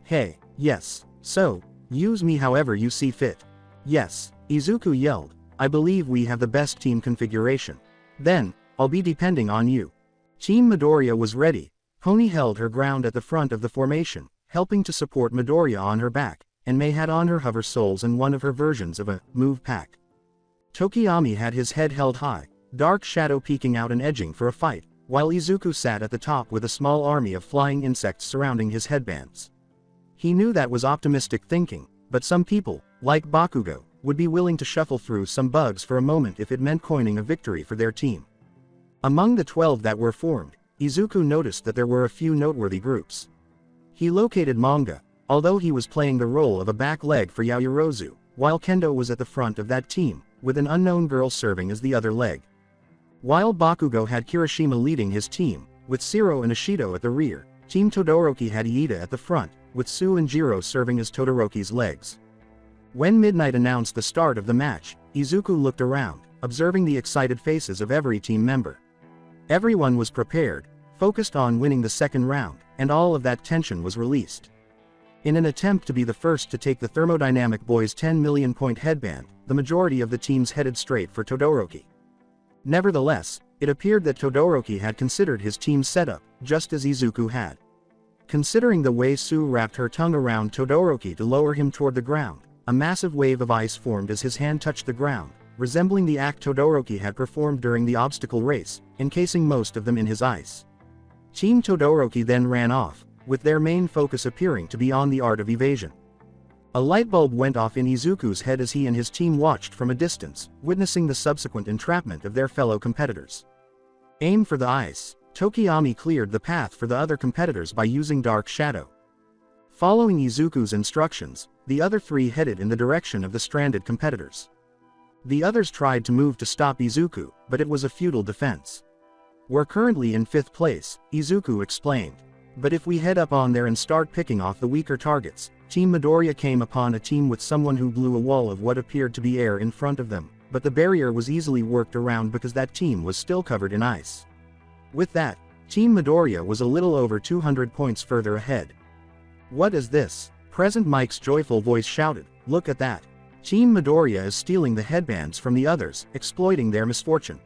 Hey, yes, so, use me however you see fit. Yes, Izuku yelled, I believe we have the best team configuration. Then, I'll be depending on you. Team Midoriya was ready. Pony held her ground at the front of the formation, helping to support Midoriya on her back, and Mei had on her hover souls and one of her versions of a move pack. Tokiyami had his head held high, Dark Shadow peeking out and edging for a fight, while Izuku sat at the top with a small army of flying insects surrounding his headbands. He knew that was optimistic thinking, but some people, like Bakugo, would be willing to shuffle through some bugs for a moment if it meant coining a victory for their team. Among the 12 that were formed, Izuku noticed that there were a few noteworthy groups. He located Manga, although he was playing the role of a back leg for Yaoyorozu, while Kendo was at the front of that team, with an unknown girl serving as the other leg. While Bakugo had Kirishima leading his team, with Shiro and Ishido at the rear, Team Todoroki had Iida at the front, with Su and Jiro serving as Todoroki's legs. When Midnight announced the start of the match, Izuku looked around, observing the excited faces of every team member. Everyone was prepared, focused on winning the second round, and all of that tension was released. In an attempt to be the first to take the Thermodynamic Boys' 10 million point headband, the majority of the teams headed straight for Todoroki. Nevertheless, it appeared that Todoroki had considered his team's setup, just as Izuku had. Considering the way Su wrapped her tongue around Todoroki to lower him toward the ground, a massive wave of ice formed as his hand touched the ground, resembling the act Todoroki had performed during the obstacle race, encasing most of them in his ice. Team Todoroki then ran off, with their main focus appearing to be on the art of evasion. A light bulb went off in Izuku's head as he and his team watched from a distance, witnessing the subsequent entrapment of their fellow competitors. Aim for the ice. Tokiyami cleared the path for the other competitors by using Dark Shadow. Following Izuku's instructions, the other three headed in the direction of the stranded competitors. The others tried to move to stop Izuku, but it was a futile defense. "We're currently in 5th place, Izuku explained. But if we head up on there and start picking off the weaker targets." Team Midoriya came upon a team with someone who blew a wall of what appeared to be air in front of them, but the barrier was easily worked around because that team was still covered in ice. With that, Team Midoriya was a little over 200 points further ahead. "What is this?" Present Mike's joyful voice shouted, "Look at that! Team Midoriya is stealing the headbands from the others, exploiting their misfortune."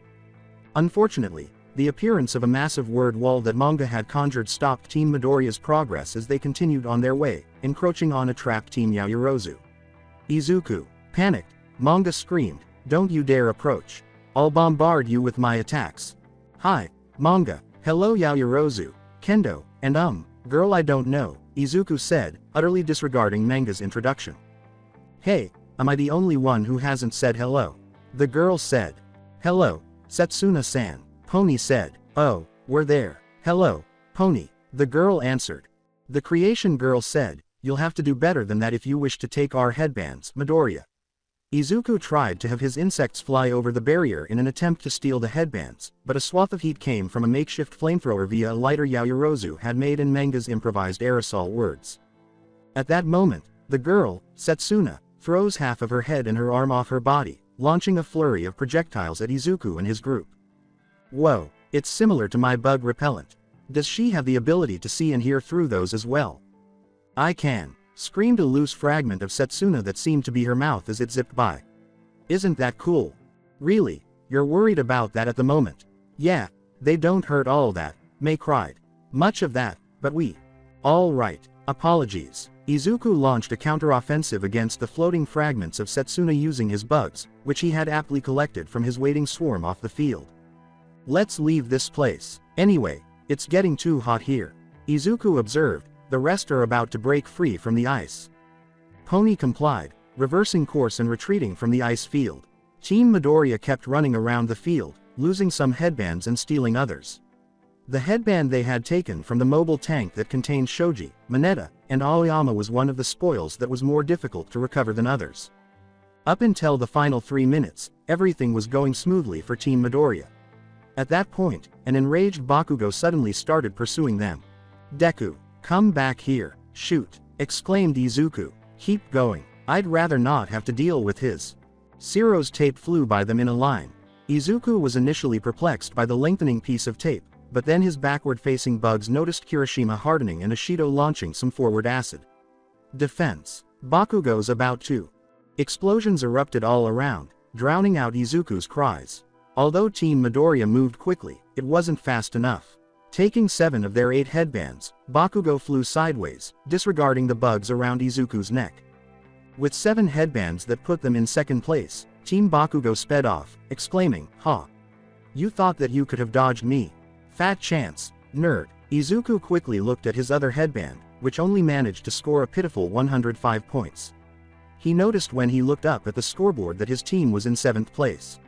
Unfortunately, the appearance of a massive word wall that Manga had conjured stopped Team Midoriya's progress as they continued on their way, encroaching on a trapped Team Yaoyorozu. "Izuku!" Panicked, Manga screamed, "Don't you dare approach! I'll bombard you with my attacks!" "Hi, Manga, hello Yaoyorozu, Kendo, and girl I don't know," Izuku said, utterly disregarding Manga's introduction. "Hey, am I the only one who hasn't said hello?" the girl said. "Hello, Setsuna-san," Pony said. "Oh, we're there. Hello, Pony," the girl answered. The creation girl said, "You'll have to do better than that if you wish to take our headbands, Midoriya." Izuku tried to have his insects fly over the barrier in an attempt to steal the headbands, but a swath of heat came from a makeshift flamethrower via a lighter Yaoyorozu had made in Manga's improvised aerosol words. At that moment, the girl, Setsuna, throws half of her head and her arm off her body, launching a flurry of projectiles at Izuku and his group. "Whoa, it's similar to my bug repellent. Does she have the ability to see and hear through those as well?" "I can," screamed a loose fragment of Setsuna that seemed to be her mouth as it zipped by. "Isn't that cool? Really, you're worried about that at the moment?" "Yeah, they don't hurt all that," Mei cried. "Much of that, but we..." "All right, apologies." Izuku launched a counter-offensive against the floating fragments of Setsuna using his bugs, which he had aptly collected from his waiting swarm off the field. "Let's leave this place. Anyway, it's getting too hot here," Izuku observed. "The rest are about to break free from the ice." Pony complied, reversing course and retreating from the ice field. Team Midoriya kept running around the field, losing some headbands and stealing others. The headband they had taken from the mobile tank that contained Shoji, Mineta, and Aoyama was one of the spoils that was more difficult to recover than others. Up until the final 3 minutes, everything was going smoothly for Team Midoriya. At that point, an enraged Bakugo suddenly started pursuing them. "Deku, come back here, shoot," exclaimed Izuku. "Keep going, I'd rather not have to deal with his." Shiro's tape flew by them in a line. Izuku was initially perplexed by the lengthening piece of tape, but then his backward-facing bugs noticed Kirishima hardening and Ishido launching some forward acid. Defense. Bakugo's about to. Explosions erupted all around, drowning out Izuku's cries. Although Team Midoriya moved quickly, it wasn't fast enough. Taking 7 of their 8 headbands, Bakugo flew sideways, disregarding the bugs around Izuku's neck. With 7 headbands that put them in second place, Team Bakugo sped off, exclaiming, "Ha! You thought that you could have dodged me? Fat chance, nerd." Izuku quickly looked at his other headband, which only managed to score a pitiful 105 points. He noticed when he looked up at the scoreboard that his team was in 7th place.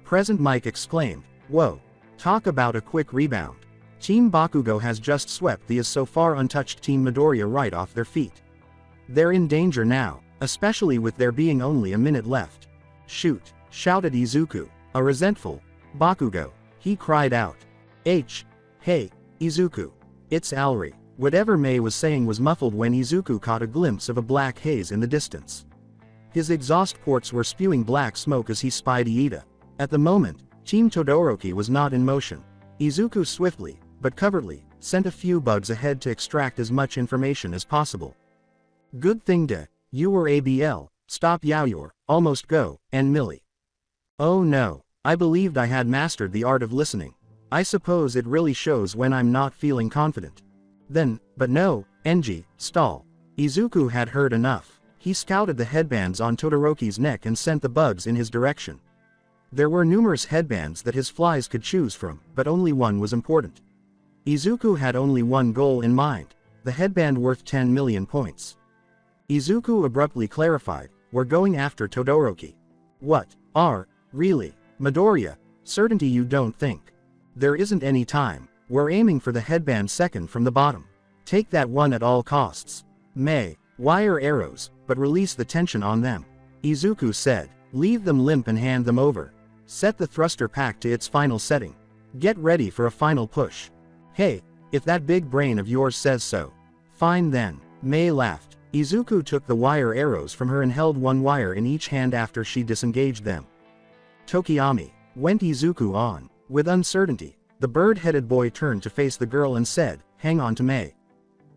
Present Mike exclaimed, "Whoa! Talk about a quick rebound. Team Bakugo has just swept the so far untouched Team Midoriya right off their feet. They're in danger now, especially with there being only a minute left. Shoot, shouted Izuku, a resentful Bakugo. He cried out. Hey, Izuku. It's Alri. Whatever Mei was saying was muffled when Izuku caught a glimpse of a black haze in the distance. His exhaust ports were spewing black smoke as he spied Iida. At the moment, Team Todoroki was not in motion. Izuku swiftly, but covertly, sent a few bugs ahead to extract as much information as possible. Good thing you were ABL, stop Yaoyor, almost go, and Millie. Oh no, I believed I had mastered the art of listening. I suppose it really shows when I'm not feeling confident. Then, but no, Enji, stall. Izuku had heard enough. He scouted the headbands on Todoroki's neck and sent the bugs in his direction. There were numerous headbands that his flies could choose from, but only one was important. Izuku had only one goal in mind, the headband worth 10 million points. Izuku abruptly clarified, we're going after Todoroki. What? Really? Midoriya, certainty you don't think. There isn't any time, we're aiming for the headband second from the bottom. Take that one at all costs. Mei, wire arrows, but release the tension on them. Izuku said, leave them limp and hand them over. Set the thruster pack to its final setting. Get ready for a final push. Hey, if that big brain of yours says so. Fine then. Mei laughed. Izuku took the wire arrows from her and held one wire in each hand after she disengaged them. Tokiyami, went Izuku on. With uncertainty, the bird-headed boy turned to face the girl and said, hang on to Mei.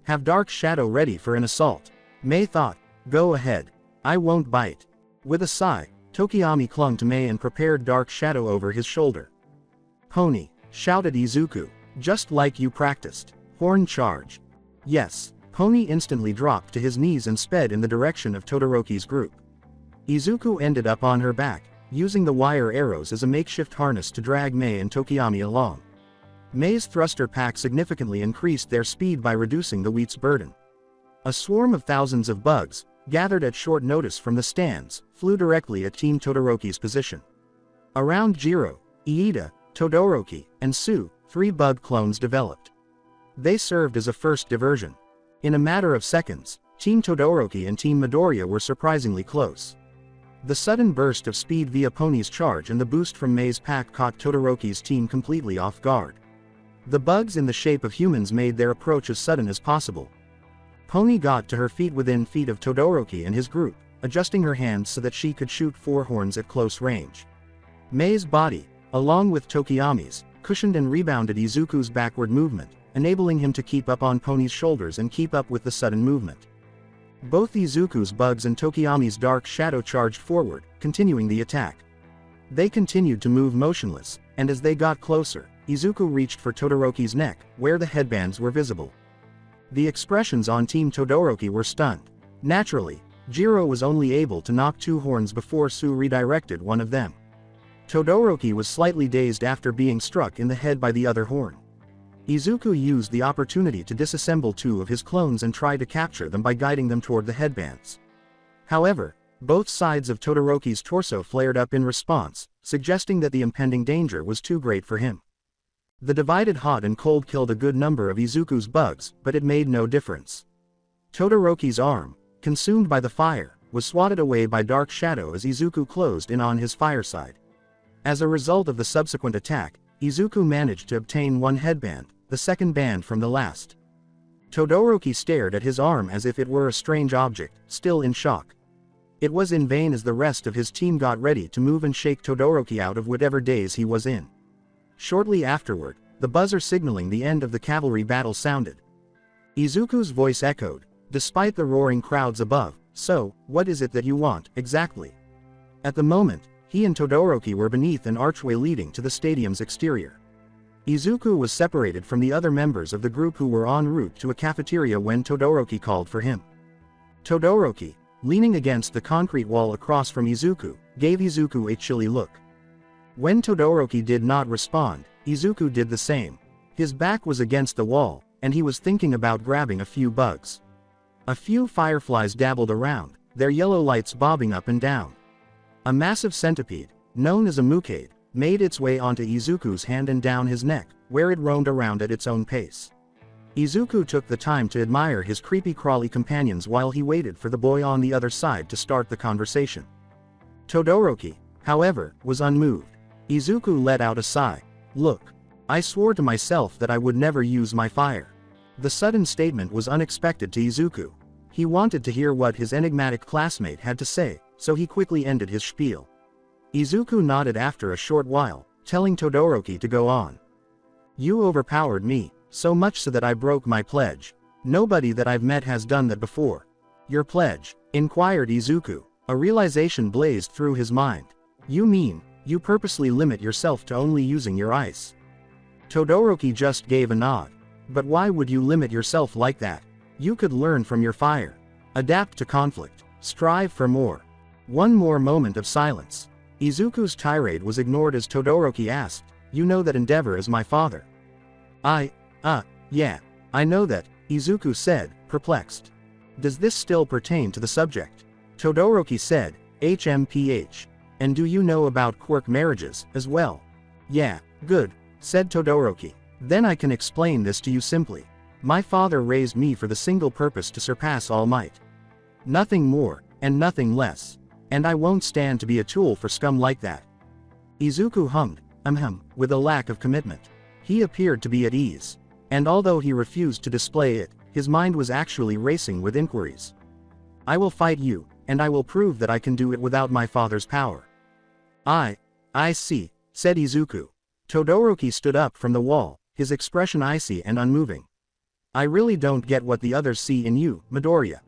Have Dark Shadow ready for an assault. Mei thought, go ahead. I won't bite. With a sigh, Tokiyami clung to Mei and prepared Dark Shadow over his shoulder. Pony, shouted Izuku, just like you practiced. Horn charge. Yes, Pony instantly dropped to his knees and sped in the direction of Todoroki's group. Izuku ended up on her back, using the wire arrows as a makeshift harness to drag Mei and Tokiyami along. Mei's thruster pack significantly increased their speed by reducing the wheat's burden. A swarm of thousands of bugs, gathered at short notice from the stands, flew directly at Team Todoroki's position. Around Jiro, Iida, Todoroki, and Su, 3 bug clones developed. They served as a first diversion. In a matter of seconds, Team Todoroki and Team Midoriya were surprisingly close. The sudden burst of speed via Pony's charge and the boost from Mei's pack caught Todoroki's team completely off guard. The bugs in the shape of humans made their approach as sudden as possible. Pony got to her feet within feet of Todoroki and his group, adjusting her hands so that she could shoot 4 horns at close range. Mei's body, along with Tokiyami's, cushioned and rebounded Izuku's backward movement, enabling him to keep up on Pony's shoulders and keep up with the sudden movement. Both Izuku's bugs and Tokiyami's Dark Shadow charged forward, continuing the attack. They continued to move motionless, and as they got closer, Izuku reached for Todoroki's neck, where the headbands were visible. The expressions on Team Todoroki were stunned. Naturally, Jiro was only able to knock 2 horns before Su redirected one of them. Todoroki was slightly dazed after being struck in the head by the other horn. Izuku used the opportunity to disassemble 2 of his clones and try to capture them by guiding them toward the headbands. However, both sides of Todoroki's torso flared up in response, suggesting that the impending danger was too great for him. The divided hot and cold killed a good number of Izuku's bugs, but it made no difference. Todoroki's arm, consumed by the fire, was swatted away by Dark Shadow as Izuku closed in on his fireside. As a result of the subsequent attack, Izuku managed to obtain 1 headband, the second band from the last. Todoroki stared at his arm as if it were a strange object, still in shock. It was in vain as the rest of his team got ready to move and shake Todoroki out of whatever daze he was in. Shortly afterward, the buzzer signaling the end of the cavalry battle sounded. Izuku's voice echoed, despite the roaring crowds above, so, what is it that you want, exactly? At the moment, he and Todoroki were beneath an archway leading to the stadium's exterior. Izuku was separated from the other members of the group who were en route to a cafeteria when Todoroki called for him. Todoroki, leaning against the concrete wall across from Izuku, gave Izuku a chilly look. When Todoroki did not respond, Izuku did the same. His back was against the wall, and he was thinking about grabbing a few bugs. A few fireflies dabbled around, their yellow lights bobbing up and down. A massive centipede, known as a mucade, made its way onto Izuku's hand and down his neck, where it roamed around at its own pace. Izuku took the time to admire his creepy crawly companions while he waited for the boy on the other side to start the conversation. Todoroki, however, was unmoved. Izuku let out a sigh. Look. I swore to myself that I would never use my fire. The sudden statement was unexpected to Izuku. He wanted to hear what his enigmatic classmate had to say, so he quickly ended his spiel. Izuku nodded after a short while, telling Todoroki to go on. You overpowered me, so much so that I broke my pledge. Nobody that I've met has done that before. Your pledge? Inquired Izuku. A realization blazed through his mind. You mean, you purposely limit yourself to only using your ice? Todoroki just gave a nod. But why would you limit yourself like that? You could learn from your fire. Adapt to conflict. Strive for more. One more moment of silence. Izuku's tirade was ignored as Todoroki asked, You know that Endeavor is my father? Yeah, I know that, Izuku said, perplexed. Does this still pertain to the subject? Todoroki said, HMPH. And do you know about quirk marriages, as well? Yeah, good, said Todoroki. Then I can explain this to you simply. My father raised me for the single purpose to surpass all might. Nothing more, and nothing less. And I won't stand to be a tool for scum like that. Izuku hummed, with a lack of commitment. He appeared to be at ease. And although he refused to display it, his mind was actually racing with inquiries. I will fight you, and I will prove that I can do it without my father's power. I see, said Izuku. Todoroki stood up from the wall, his expression icy and unmoving. I really don't get what the others see in you, Midoriya.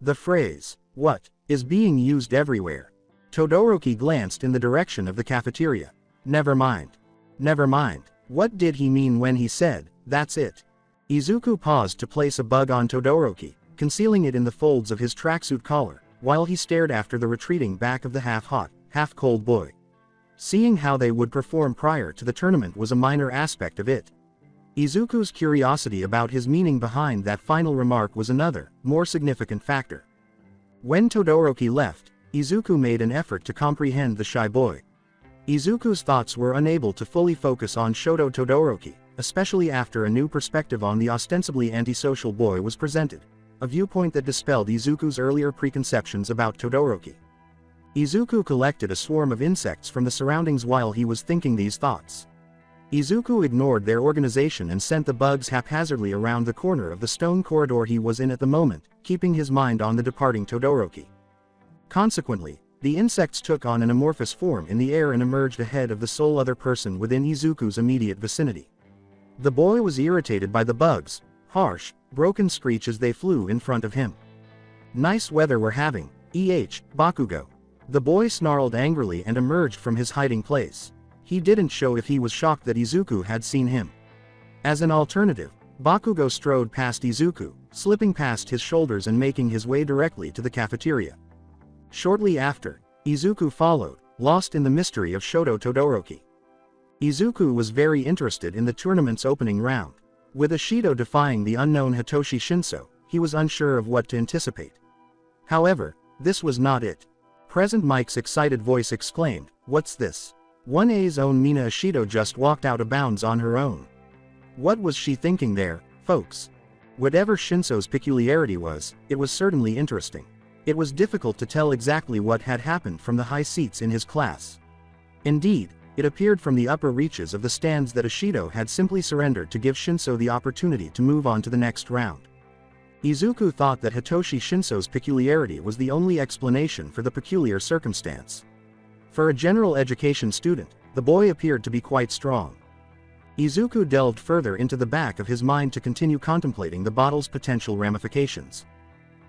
The phrase, what, is being used everywhere. Todoroki glanced in the direction of the cafeteria. Never mind. Never mind. What did he mean when he said, that's it? Izuku paused to place a bug on Todoroki, concealing it in the folds of his tracksuit collar, while he stared after the retreating back of the half-hot, half-cold boy. Seeing how they would perform prior to the tournament was a minor aspect of it. Izuku's curiosity about his meaning behind that final remark was another, more significant factor. When Todoroki left, Izuku made an effort to comprehend the shy boy. Izuku's thoughts were unable to fully focus on Shoto Todoroki, especially after a new perspective on the ostensibly antisocial boy was presented, a viewpoint that dispelled Izuku's earlier preconceptions about Todoroki. Izuku collected a swarm of insects from the surroundings while he was thinking these thoughts. Izuku ignored their organization and sent the bugs haphazardly around the corner of the stone corridor he was in at the moment, keeping his mind on the departing Todoroki. Consequently, the insects took on an amorphous form in the air and emerged ahead of the sole other person within Izuku's immediate vicinity. The boy was irritated by the bugs' harsh, broken screech as they flew in front of him. Nice weather we're having, Bakugo. The boy snarled angrily and emerged from his hiding place. He didn't show if he was shocked that Izuku had seen him. As an alternative, Bakugo strode past Izuku, slipping past his shoulders and making his way directly to the cafeteria. Shortly after, Izuku followed, lost in the mystery of Shoto Todoroki. Izuku was very interested in the tournament's opening round. With Ishido defying the unknown Hitoshi Shinso, he was unsure of what to anticipate. However, this was not it. Present Mike's excited voice exclaimed, "What's this? 1A's own Mina Ishido just walked out of bounds on her own. What was she thinking there, folks?" Whatever Shinso's peculiarity was, it was certainly interesting. It was difficult to tell exactly what had happened from the high seats in his class. Indeed, it appeared from the upper reaches of the stands that Ishido had simply surrendered to give Shinso the opportunity to move on to the next round. Izuku thought that Hitoshi Shinso's peculiarity was the only explanation for the peculiar circumstance. For a general education student, the boy appeared to be quite strong. Izuku delved further into the back of his mind to continue contemplating the bottle's potential ramifications.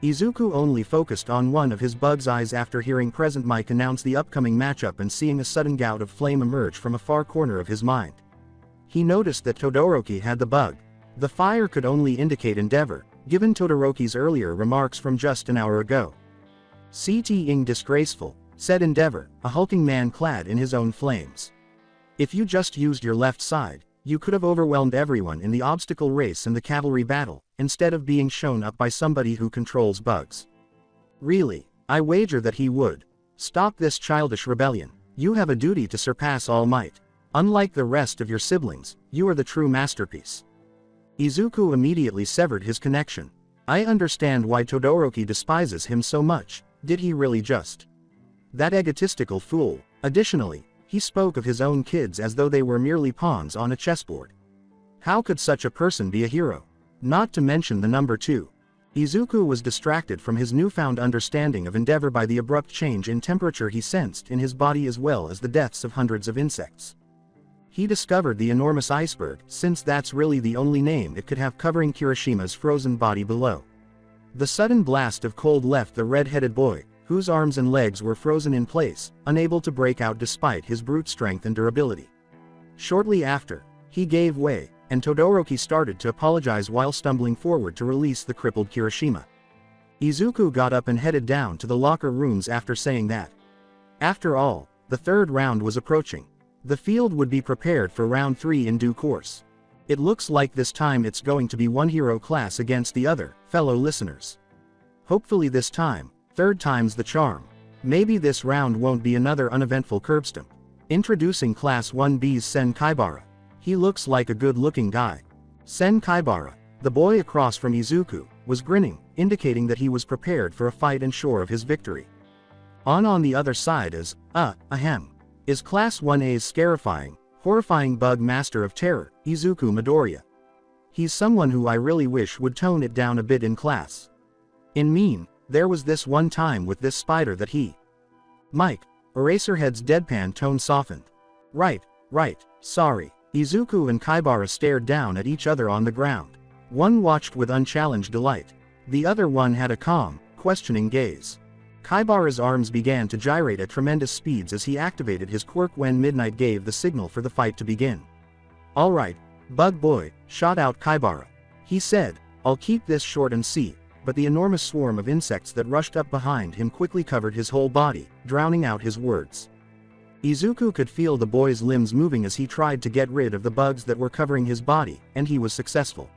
Izuku only focused on one of his bug's eyes after hearing Present Mike announce the upcoming matchup and seeing a sudden gout of flame emerge from a far corner of his mind. He noticed that Todoroki had the bug. The fire could only indicate endeavor, given Todoroki's earlier remarks from just an hour ago. "CTing disgraceful," said Endeavor, a hulking man clad in his own flames. "If you just used your left side, you could have overwhelmed everyone in the obstacle race and the cavalry battle, instead of being shown up by somebody who controls bugs. Really, I wager that he would. Stop this childish rebellion. You have a duty to surpass all might." Unlike the rest of your siblings, you are the true masterpiece. Izuku immediately severed his connection. I understand why Todoroki despises him so much. Did he really just? That egotistical fool. Additionally, he spoke of his own kids as though they were merely pawns on a chessboard. How could such a person be a hero? Not to mention the number 2. Izuku was distracted from his newfound understanding of endeavor by the abrupt change in temperature he sensed in his body as well as the deaths of hundreds of insects. He discovered the enormous iceberg, since that's really the only name it could have, covering Kirishima's frozen body below. The sudden blast of cold left the red-headed boy, whose arms and legs were frozen in place, unable to break out despite his brute strength and durability. Shortly after, he gave way, and Todoroki started to apologize while stumbling forward to release the crippled Kirishima. Izuku got up and headed down to the locker rooms after saying that. After all, the third round was approaching. The field would be prepared for round 3 in due course. It looks like this time it's going to be one hero class against the other, fellow listeners. Hopefully this time, third time's the charm. Maybe this round won't be another uneventful curbstomp. Introducing Class 1B's Sen Kaibara. He looks like a good-looking guy. Sen Kaibara, the boy across from Izuku, was grinning, indicating that he was prepared for a fight and sure of his victory. On the other side is Class 1A's scarifying, horrifying bug master of terror, Izuku Midoriya. He's someone who I really wish would tone it down a bit in class. In mean, there was this one time with this spider that he... Mike, Eraserhead's deadpan tone softened. Right, sorry. Izuku and Kaibara stared down at each other on the ground. One watched with unchallenged delight. The other one had a calm, questioning gaze. Kaibara's arms began to gyrate at tremendous speeds as he activated his quirk when Midnight gave the signal for the fight to begin. Alright, Bug Boy, shot out Kaibara. He said, I'll keep this short and see, but the enormous swarm of insects that rushed up behind him quickly covered his whole body, drowning out his words. Izuku could feel the boy's limbs moving as he tried to get rid of the bugs that were covering his body, and he was successful.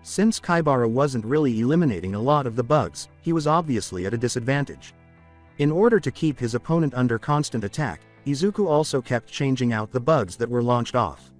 Since Kaibara wasn't really eliminating a lot of the bugs, he was obviously at a disadvantage. In order to keep his opponent under constant attack, Izuku also kept changing out the bugs that were launched off.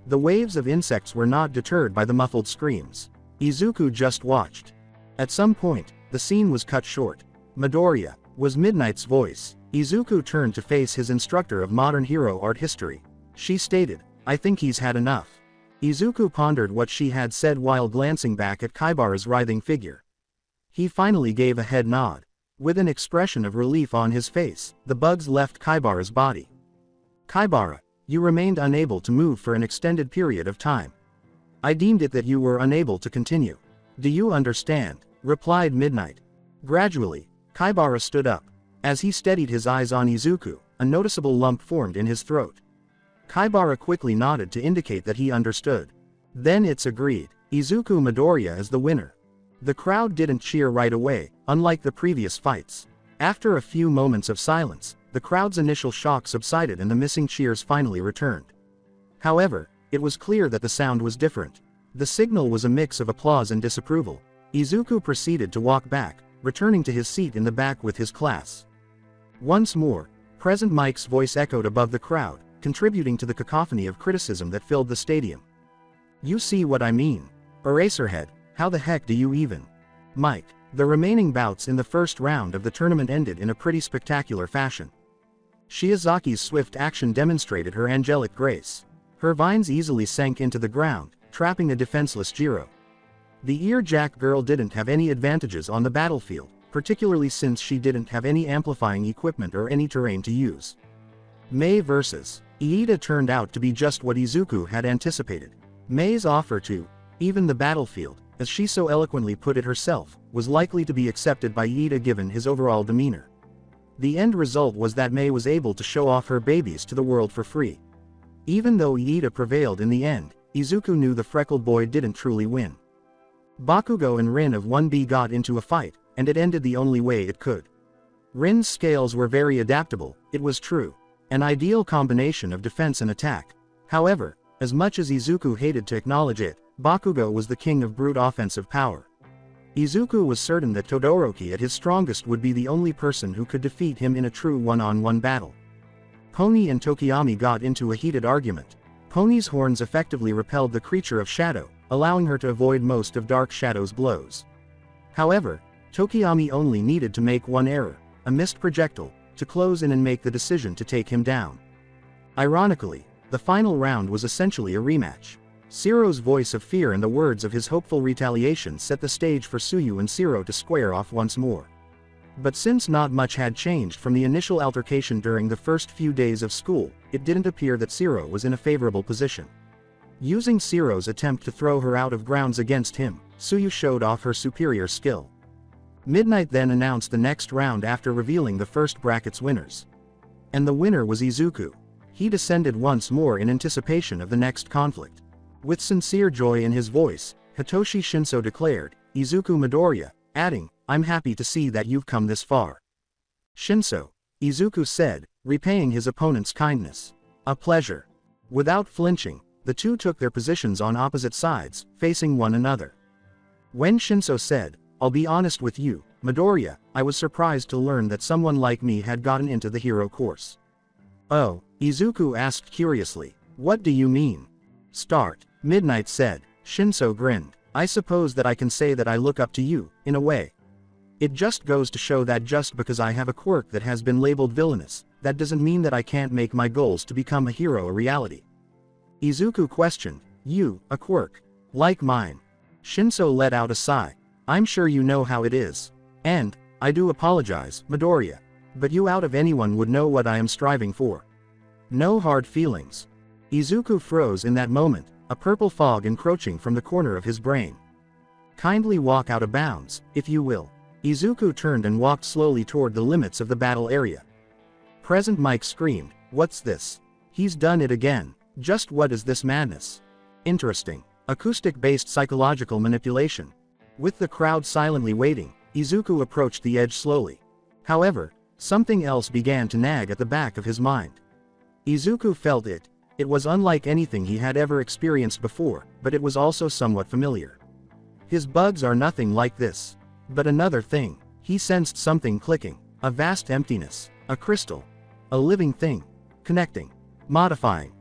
The waves of insects were not deterred by the muffled screams. Izuku just watched. At some point, the scene was cut short. Midoriya, was Midnight's voice. Izuku turned to face his instructor of modern hero art history. She stated, I think he's had enough. Izuku pondered what she had said while glancing back at Kaibara's writhing figure. He finally gave a head nod. With an expression of relief on his face, the bugs left Kaibara's body. Kaibara, you remained unable to move for an extended period of time. I deemed it that you were unable to continue. Do you understand? Replied Midnight. Gradually, Kaibara stood up. As he steadied his eyes on Izuku, a noticeable lump formed in his throat. Kaibara quickly nodded to indicate that he understood. Then it's agreed. Izuku Midoriya is the winner. The crowd didn't cheer right away, unlike the previous fights. After a few moments of silence, the crowd's initial shock subsided and the missing cheers finally returned. However, it was clear that the sound was different. The signal was a mix of applause and disapproval. Izuku proceeded to walk back, returning to his seat in the back with his class. Once more, Present Mike's voice echoed above the crowd, contributing to the cacophony of criticism that filled the stadium. You see what I mean? Eraserhead, how the heck do you even? Mike. The remaining bouts in the first round of the tournament ended in a pretty spectacular fashion. Shiozaki's swift action demonstrated her angelic grace. Her vines easily sank into the ground, trapping a defenseless Jiro. The earjack girl didn't have any advantages on the battlefield, particularly since she didn't have any amplifying equipment or any terrain to use. Mei vs. Iida turned out to be just what Izuku had anticipated. Mei's offer to even the battlefield, as she so eloquently put it herself, was likely to be accepted by Iida given his overall demeanor. The end result was that Mei was able to show off her babies to the world for free. Even though Iida prevailed in the end, Izuku knew the freckled boy didn't truly win. Bakugo and Rin of 1B got into a fight, and it ended the only way it could. Rin's scales were very adaptable, it was true. An ideal combination of defense and attack. However, as much as Izuku hated to acknowledge it, Bakugo was the king of brute offensive power. Izuku was certain that Todoroki at his strongest would be the only person who could defeat him in a true one-on-one battle. Pony and Tokiyami got into a heated argument. Pony's horns effectively repelled the creature of shadow, allowing her to avoid most of Dark Shadow's blows. However, Tokiyami only needed to make one error, a missed projectile, to close in and make the decision to take him down. Ironically, the final round was essentially a rematch. Zero's voice of fear and the words of his hopeful retaliation set the stage for Tsuyu and Zero to square off once more. But since not much had changed from the initial altercation during the first few days of school, it didn't appear that Zero was in a favorable position. Using Zero's attempt to throw her out of grounds against him, Tsuyu showed off her superior skill. Midnight then announced the next round after revealing the first bracket's winners. And the winner was Izuku. He descended once more in anticipation of the next conflict. With sincere joy in his voice, Hitoshi Shinso declared, "Izuku Midoriya," adding, "I'm happy to see that you've come this far." "Shinso," Izuku said, repaying his opponent's kindness. "A pleasure." Without flinching, the two took their positions on opposite sides, facing one another. When Shinso said, "I'll be honest with you, Midoriya, I was surprised to learn that someone like me had gotten into the hero course." "Oh," Izuku asked curiously, "what do you mean?" "Start," Midnight said. Shinso grinned. "I suppose that I can say that I look up to you, in a way. It just goes to show that just because I have a quirk that has been labeled villainous, that doesn't mean that I can't make my goals to become a hero a reality." Izuku questioned, "You, a quirk? Like mine?" Shinso let out a sigh. "I'm sure you know how it is. And, I do apologize, Midoriya. But you out of anyone would know what I am striving for. No hard feelings." Izuku froze in that moment, a purple fog encroaching from the corner of his brain. "Kindly walk out of bounds, if you will." Izuku turned and walked slowly toward the limits of the battle area. Present Mike screamed, "What's this? He's done it again. Just what is this madness?" Interesting. Acoustic-based psychological manipulation. With the crowd silently waiting, Izuku approached the edge slowly. However, something else began to nag at the back of his mind. Izuku felt it. It was unlike anything he had ever experienced before, but it was also somewhat familiar. His bugs are nothing like this. But another thing, he sensed something clicking, a vast emptiness, a crystal. A living thing. Connecting. Modifying.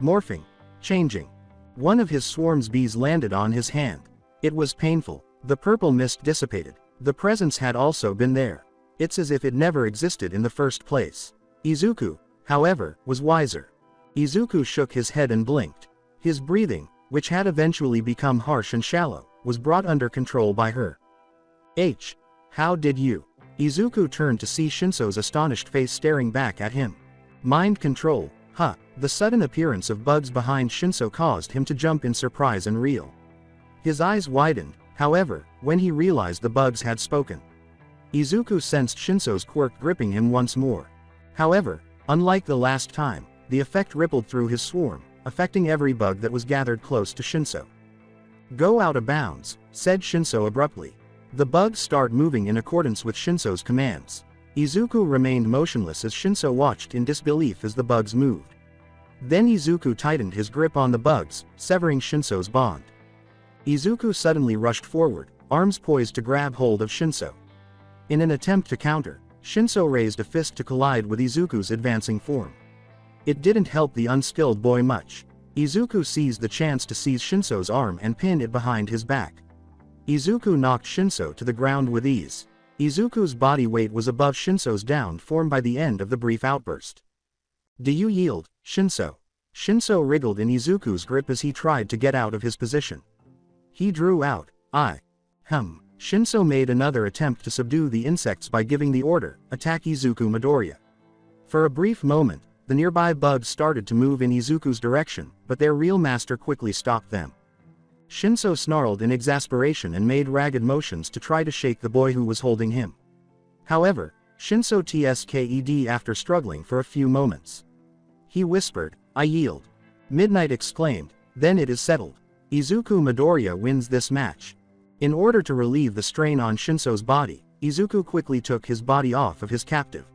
Morphing. Changing. One of his swarm's bees landed on his hand. It was painful. The purple mist dissipated. The presence had also been there. It's as if it never existed in the first place. Izuku, however, was wiser. Izuku shook his head and blinked. His breathing, which had eventually become harsh and shallow, was brought under control by her. How did you?" Izuku turned to see Shinso's astonished face staring back at him. Mind control, huh? The sudden appearance of bugs behind Shinso caused him to jump in surprise and reel. His eyes widened, however, when he realized the bugs had spoken. Izuku sensed Shinso's quirk gripping him once more. However, unlike the last time, the effect rippled through his swarm, affecting every bug that was gathered close to Shinso. "Go out of bounds," said Shinso abruptly. The bugs start moving in accordance with Shinso's commands. Izuku remained motionless as Shinso watched in disbelief as the bugs moved. Then Izuku tightened his grip on the bugs, severing Shinso's bond. Izuku suddenly rushed forward, arms poised to grab hold of Shinso. In an attempt to counter, Shinso raised a fist to collide with Izuku's advancing form. It didn't help the unskilled boy much. Izuku seized the chance to seize Shinso's arm and pin it behind his back. Izuku knocked Shinso to the ground with ease. Izuku's body weight was above Shinso's down form by the end of the brief outburst. "Do you yield, Shinso?" Shinso wriggled in Izuku's grip as he tried to get out of his position. He drew out, Shinso made another attempt to subdue the insects by giving the order, "Attack Izuku Midoriya." For a brief moment, the nearby bugs started to move in Izuku's direction, but their real master quickly stopped them. Shinso snarled in exasperation and made ragged motions to try to shake the boy who was holding him. However, Shinso tsked after struggling for a few moments. He whispered, "I yield." Midnight exclaimed, "Then it is settled. Izuku Midoriya wins this match." In order to relieve the strain on Shinso's body, Izuku quickly took his body off of his captive.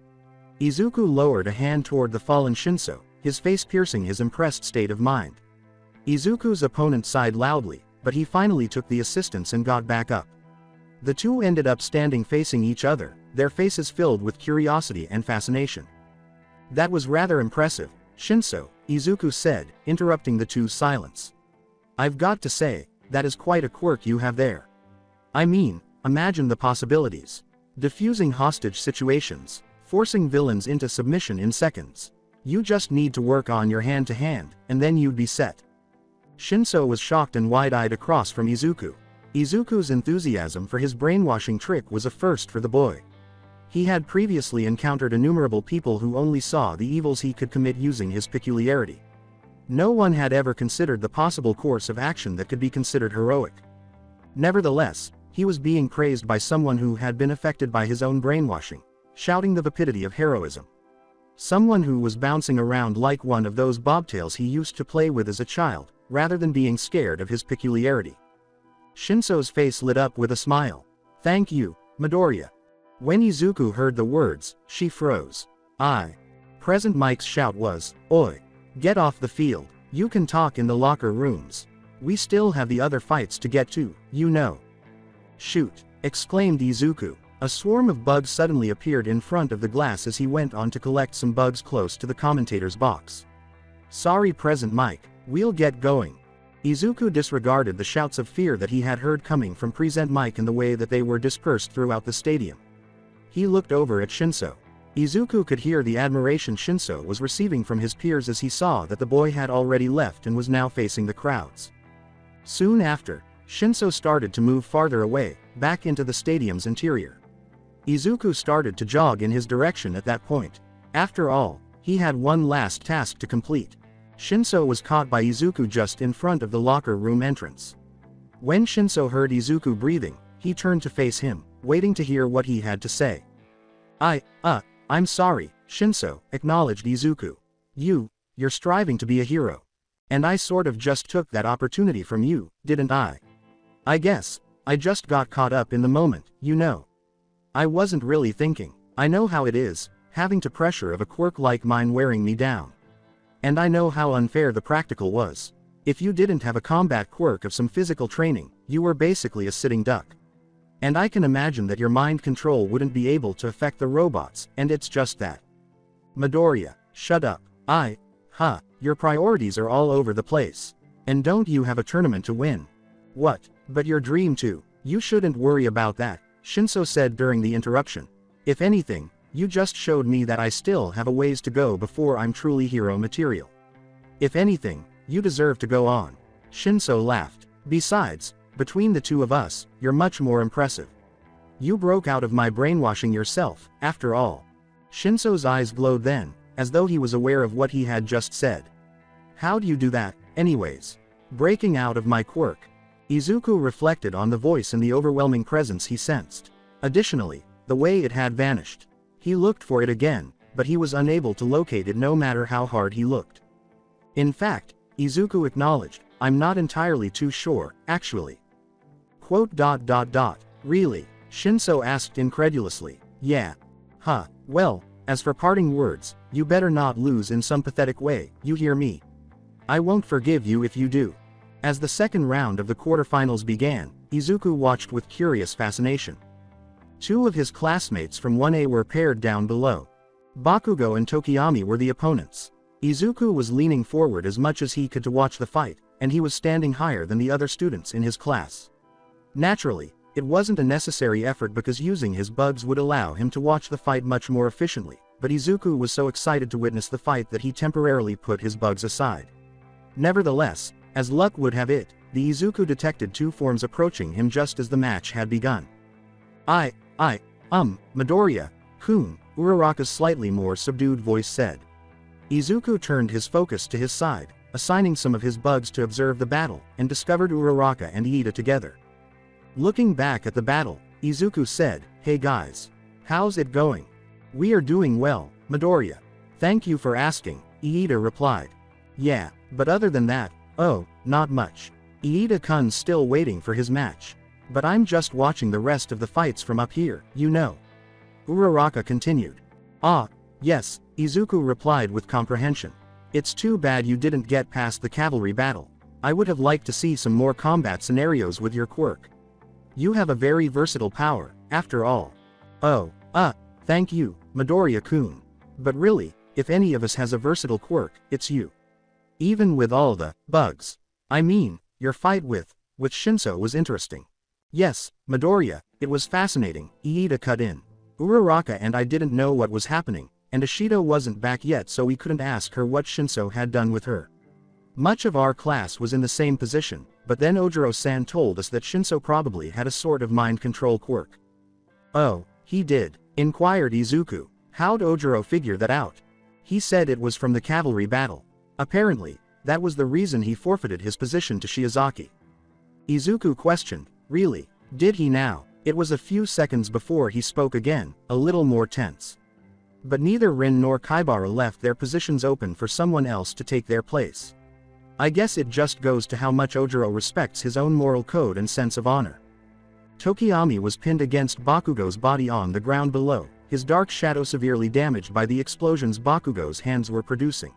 Izuku lowered a hand toward the fallen Shinso, his face piercing his impressed state of mind. Izuku's opponent sighed loudly, but he finally took the assistance and got back up. The two ended up standing facing each other, their faces filled with curiosity and fascination. That was rather impressive, Shinso, Izuku said, interrupting the two's silence. I've got to say, that is quite a quirk you have there. I mean, imagine the possibilities. Diffusing hostage situations, forcing villains into submission in seconds. You just need to work on your hand-to-hand, and then you'd be set. Shinso was shocked and wide-eyed across from Izuku. Izuku's enthusiasm for his brainwashing trick was a first for the boy. He had previously encountered innumerable people who only saw the evils he could commit using his peculiarity. No one had ever considered the possible course of action that could be considered heroic. Nevertheless, he was being praised by someone who had been affected by his own brainwashing, shouting the vapidity of heroism. Someone who was bouncing around like one of those bobtails he used to play with as a child, rather than being scared of his peculiarity. Shinso's face lit up with a smile. Thank you, Midoriya. When Izuku heard the words, she froze. Present Mike's shout was, Oi! Get off the field, you can talk in the locker rooms. We still have the other fights to get to, you know. Shoot! Exclaimed Izuku. A swarm of bugs suddenly appeared in front of the glass as he went on to collect some bugs close to the commentator's box. Sorry Present Mike, we'll get going. Izuku disregarded the shouts of fear that he had heard coming from Present Mike in the way that they were dispersed throughout the stadium. He looked over at Shinso. Izuku could hear the admiration Shinso was receiving from his peers as he saw that the boy had already left and was now facing the crowds. Soon after, Shinso started to move farther away, back into the stadium's interior. Izuku started to jog in his direction at that point. After all, he had one last task to complete. Shinso was caught by Izuku just in front of the locker room entrance. When Shinso heard Izuku breathing, he turned to face him, waiting to hear what he had to say. I'm sorry, Shinso, acknowledged Izuku. You're striving to be a hero. And I sort of just took that opportunity from you, didn't I? I guess, I just got caught up in the moment, you know. I wasn't really thinking. I know how it is, having to pressure of a quirk like mine wearing me down. And I know how unfair the practical was. If you didn't have a combat quirk of some physical training, you were basically a sitting duck. And I can imagine that your mind control wouldn't be able to affect the robots, and it's just that. Midoriya, shut up. Your priorities are all over the place. And don't you have a tournament to win? What, but your dream too? You shouldn't worry about that, Shinso said during the interruption. If anything, you just showed me that I still have a ways to go before I'm truly hero material. If anything, you deserve to go on. Shinso laughed. Besides, between the two of us, you're much more impressive. You broke out of my brainwashing yourself, after all. Shinso's eyes glowed then, as though he was aware of what he had just said. How do you do that, anyways? Breaking out of my quirk. Izuku reflected on the voice and the overwhelming presence he sensed. Additionally, the way it had vanished. He looked for it again, but he was unable to locate it no matter how hard he looked. In fact, Izuku acknowledged, I'm not entirely too sure, actually. Really? Shinso asked incredulously. Yeah. Well, as for parting words, you better not lose in some pathetic way, you hear me? I won't forgive you if you do. As the second round of the quarterfinals began, Izuku watched with curious fascination. Two of his classmates from 1A were paired down below. Bakugo and Tokiyami were the opponents. Izuku was leaning forward as much as he could to watch the fight, and he was standing higher than the other students in his class. Naturally, it wasn't a necessary effort because using his bugs would allow him to watch the fight much more efficiently, but Izuku was so excited to witness the fight that he temporarily put his bugs aside. Nevertheless, as luck would have it, the Izuku detected two forms approaching him just as the match had begun. Midoriya-kun, Uraraka's slightly more subdued voice said. Izuku turned his focus to his side, assigning some of his bugs to observe the battle, and discovered Uraraka and Iida together. Looking back at the battle, Izuku said, Hey guys. How's it going? We are doing well, Midoriya. Thank you for asking, Iida replied. Yeah, but other than that, not much. Iida-kun's still waiting for his match. But I'm just watching the rest of the fights from up here, you know. Uraraka continued. Yes, Izuku replied with comprehension. It's too bad you didn't get past the cavalry battle. I would have liked to see some more combat scenarios with your quirk. You have a very versatile power, after all. Thank you, Midoriya-kun. But really, if any of us has a versatile quirk, it's you. Even with all the bugs. I mean, your fight with Shinso was interesting. Yes, Midoriya, it was fascinating, Iida cut in. Uraraka and I didn't know what was happening, and Ashido wasn't back yet, so we couldn't ask her what Shinso had done with her. Much of our class was in the same position, but then Ojiro-san told us that Shinso probably had a sort of mind control quirk. Oh, he did, inquired Izuku. How'd Ojiro figure that out? He said it was from the cavalry battle. Apparently, that was the reason he forfeited his position to Shiozaki. Izuku questioned, really, did he now? It was a few seconds before he spoke again, a little more tense. But neither Rin nor Kaibara left their positions open for someone else to take their place. I guess it just goes to how much Ojiro respects his own moral code and sense of honor. Tokiyami was pinned against Bakugo's body on the ground below, his dark shadow severely damaged by the explosions Bakugo's hands were producing.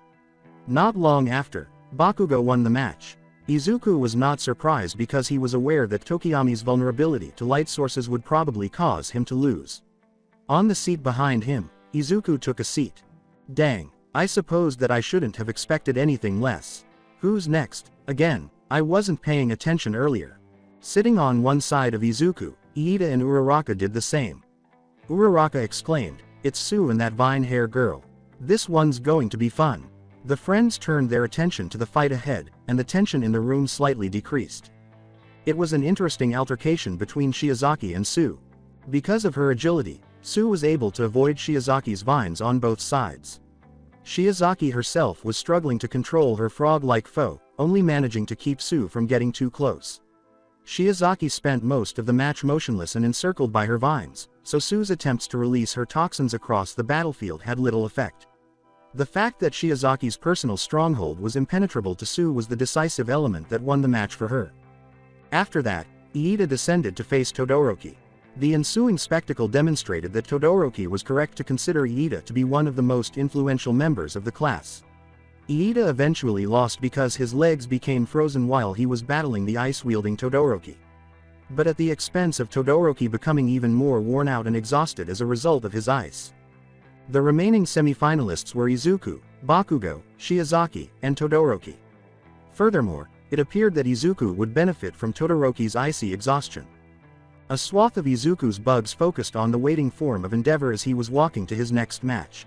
Not long after, Bakugo won the match. Izuku was not surprised because he was aware that Tokiyami's vulnerability to light sources would probably cause him to lose. On the seat behind him, Izuku took a seat. Dang, I suppose that I shouldn't have expected anything less. Who's next? Again, I wasn't paying attention earlier. Sitting on one side of Izuku, Iida and Uraraka did the same. Uraraka exclaimed, "It's Sue and that vine hair girl. This one's going to be fun." The friends turned their attention to the fight ahead, and the tension in the room slightly decreased. It was an interesting altercation between Shiozaki and Sue. Because of her agility, Sue was able to avoid Shiozaki's vines on both sides. Shiozaki herself was struggling to control her frog-like foe, only managing to keep Sue from getting too close. Shiozaki spent most of the match motionless and encircled by her vines, so Sue's attempts to release her toxins across the battlefield had little effect. The fact that Shiozaki's personal stronghold was impenetrable to Sue was the decisive element that won the match for her. After that, Iida descended to face Todoroki. The ensuing spectacle demonstrated that Todoroki was correct to consider Iida to be one of the most influential members of the class. Iida eventually lost because his legs became frozen while he was battling the ice-wielding Todoroki. But at the expense of Todoroki becoming even more worn out and exhausted as a result of his ice. The remaining semifinalists were Izuku, Bakugo, Shiozaki, and Todoroki. Furthermore, it appeared that Izuku would benefit from Todoroki's icy exhaustion. A swath of Izuku's bugs focused on the waiting form of Endeavor as he was walking to his next match.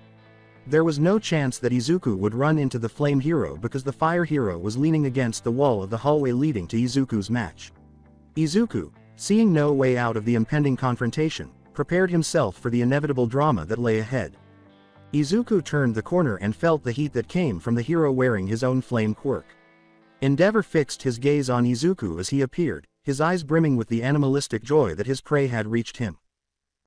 There was no chance that Izuku would run into the Flame Hero because the Fire Hero was leaning against the wall of the hallway leading to Izuku's match. Izuku, seeing no way out of the impending confrontation, prepared himself for the inevitable drama that lay ahead. Izuku turned the corner and felt the heat that came from the hero wearing his own flame quirk. Endeavor fixed his gaze on Izuku as he appeared, his eyes brimming with the animalistic joy that his prey had reached him.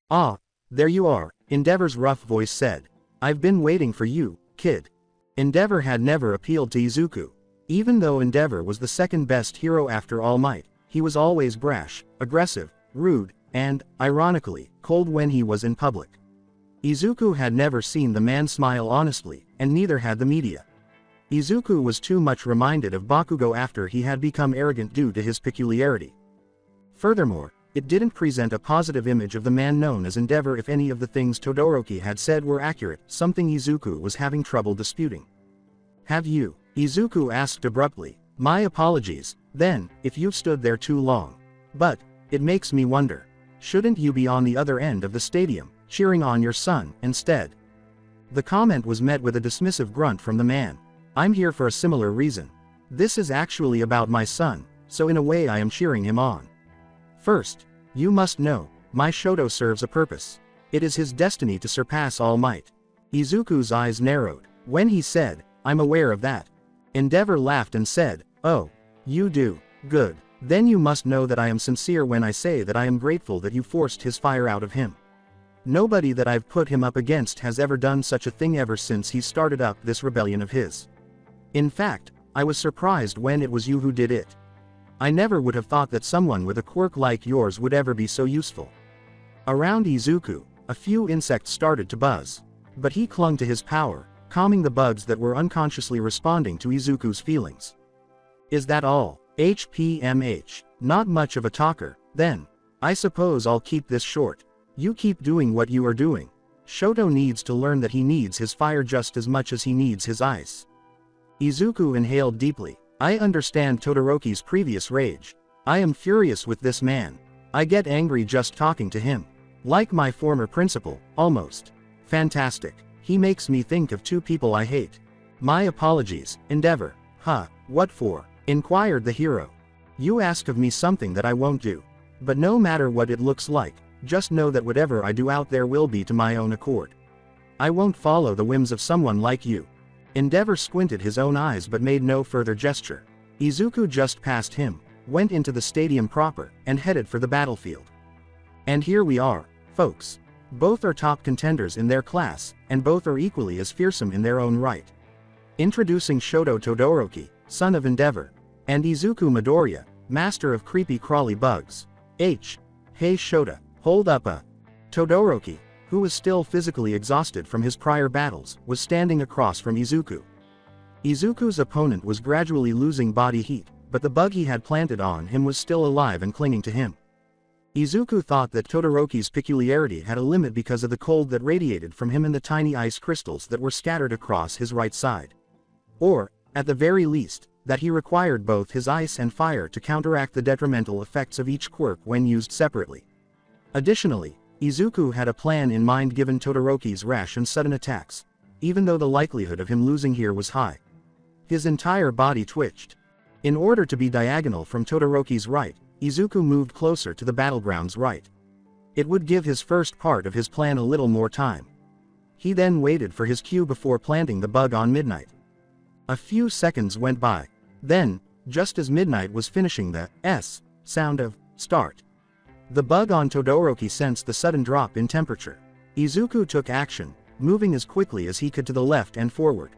"Ah, there you are," Endeavor's rough voice said. "I've been waiting for you, kid." Endeavor had never appealed to Izuku. Even though Endeavor was the second best hero after All Might, he was always brash, aggressive, rude, and, ironically, cold when he was in public. Izuku had never seen the man smile honestly, and neither had the media. Izuku was too much reminded of Bakugo after he had become arrogant due to his peculiarity. Furthermore, it didn't present a positive image of the man known as Endeavor if any of the things Todoroki had said were accurate, something Izuku was having trouble disputing. "Have you?" Izuku asked abruptly. "My apologies, then, if you've stood there too long. But, it makes me wonder. Shouldn't you be on the other end of the stadium, cheering on your son, instead?" The comment was met with a dismissive grunt from the man. "I'm here for a similar reason. This is actually about my son, so in a way I am cheering him on. First, you must know, my Shoto serves a purpose. It is his destiny to surpass All Might." Izuku's eyes narrowed. When he said, "I'm aware of that," Endeavor laughed and said, "Oh, you do, good. Then you must know that I am sincere when I say that I am grateful that you forced his fire out of him. Nobody that I've put him up against has ever done such a thing ever since he started up this rebellion of his. In fact, I was surprised when it was you who did it. I never would have thought that someone with a quirk like yours would ever be so useful." Around Izuku, a few insects started to buzz. But he clung to his power, calming the bugs that were unconsciously responding to Izuku's feelings. "Is that all? HPMH. Not much of a talker, then. I suppose I'll keep this short. You keep doing what you are doing." Shoto needs to learn that he needs his fire just as much as he needs his ice. Izuku inhaled deeply. I understand Todoroki's previous rage. I am furious with this man. I get angry just talking to him. Like my former principal, almost. Fantastic. He makes me think of two people I hate. My apologies, Endeavor. Huh, what for? Inquired the hero. You ask of me something that I won't do. But no matter what it looks like, just know that whatever I do out there will be to my own accord. I won't follow the whims of someone like you. Endeavor squinted his own eyes but made no further gesture. Izuku just passed him, went into the stadium proper, and headed for the battlefield. And here we are, folks. Both are top contenders in their class, and both are equally as fearsome in their own right. Introducing Shoto Todoroki, son of Endeavor, and Izuku Midoriya, master of creepy crawly bugs. Hey Shota, hold up Todoroki, who was still physically exhausted from his prior battles, was standing across from Izuku. Izuku's opponent was gradually losing body heat, but the bug he had planted on him was still alive and clinging to him. Izuku thought that Todoroki's peculiarity had a limit because of the cold that radiated from him and the tiny ice crystals that were scattered across his right side. Or, at the very least, that he required both his ice and fire to counteract the detrimental effects of each quirk when used separately. Additionally, Izuku had a plan in mind given Todoroki's rash and sudden attacks, even though the likelihood of him losing here was high. His entire body twitched. In order to be diagonal from Todoroki's right, Izuku moved closer to the battleground's right. It would give his first part of his plan a little more time. He then waited for his cue before planting the bug on Midnight. A few seconds went by. Then, just as Midnight was finishing the S sound of start, the bug on Todoroki sensed the sudden drop in temperature. Izuku took action, moving as quickly as he could to the left and forward.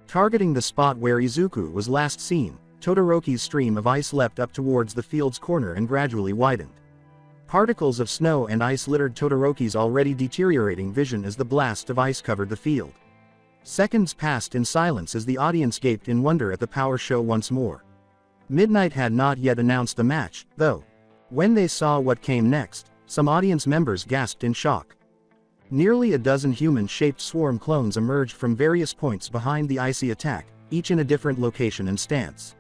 Targeting the spot where Izuku was last seen, Todoroki's stream of ice leapt up towards the field's corner and gradually widened. Particles of snow and ice littered Todoroki's already deteriorating vision as the blast of ice covered the field. Seconds passed in silence as the audience gaped in wonder at the power show once more. Midnight had not yet announced the match, though. When they saw what came next, some audience members gasped in shock. Nearly a dozen human-shaped swarm clones emerged from various points behind the icy attack, each in a different location and stance.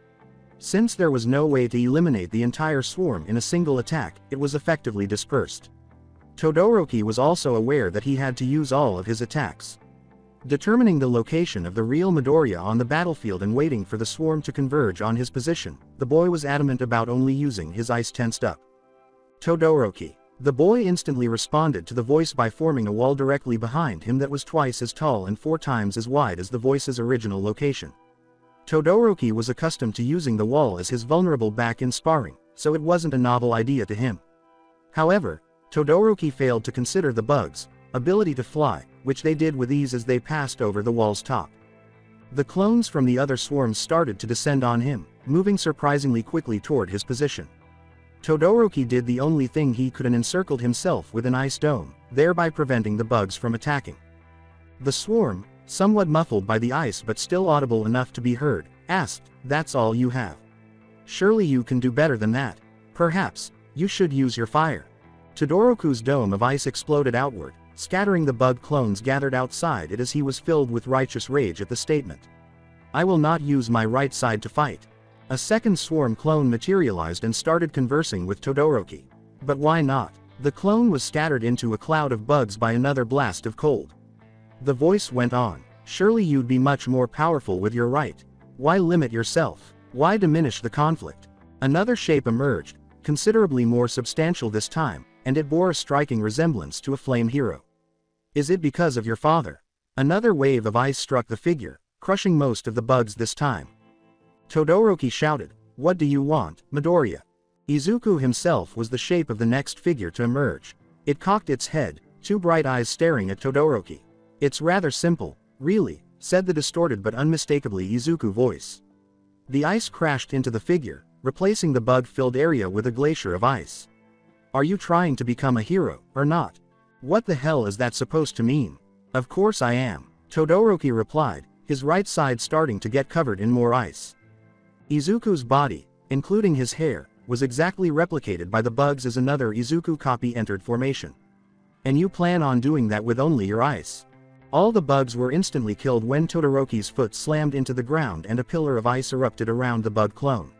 Since there was no way to eliminate the entire swarm in a single attack, it was effectively dispersed. Todoroki was also aware that he had to use all of his attacks. Determining the location of the real Midoriya on the battlefield and waiting for the swarm to converge on his position, the boy was adamant about only using his ice tensed up. Todoroki. The boy instantly responded to the voice by forming a wall directly behind him that was twice as tall and 4 times as wide as the voice's original location. Todoroki was accustomed to using the wall as his vulnerable back in sparring, so it wasn't a novel idea to him. However, Todoroki failed to consider the bug's ability to fly, which they did with ease as they passed over the wall's top. The clones from the other swarms started to descend on him, moving surprisingly quickly toward his position. Todoroki did the only thing he could and encircled himself with an ice dome, thereby preventing the bugs from attacking. The swarm, somewhat muffled by the ice but still audible enough to be heard, asked, "That's all you have? Surely you can do better than that. Perhaps, you should use your fire." Todoroki's dome of ice exploded outward, scattering the bug clones gathered outside it as he was filled with righteous rage at the statement. "I will not use my right side to fight." A second swarm clone materialized and started conversing with Todoroki. But why not? The clone was scattered into a cloud of bugs by another blast of cold. The voice went on. "Surely you'd be much more powerful with your right. Why limit yourself? Why diminish the conflict?" Another shape emerged, considerably more substantial this time, and it bore a striking resemblance to a flame hero. "Is it because of your father?" Another wave of ice struck the figure, crushing most of the bugs this time. Todoroki shouted, "What do you want, Midoriya?" Izuku himself was the shape of the next figure to emerge. It cocked its head, 2 bright eyes staring at Todoroki. "It's rather simple, really," said the distorted but unmistakably Izuku voice. The ice crashed into the figure, replacing the bug-filled area with a glacier of ice. "Are you trying to become a hero, or not? What the hell is that supposed to mean?" "Of course I am," Todoroki replied, his right side starting to get covered in more ice. Izuku's body, including his hair, was exactly replicated by the bugs as another Izuku copy entered formation. And you plan on doing that with only your ice. All the bugs were instantly killed when Todoroki's foot slammed into the ground and a pillar of ice erupted around the bug clone.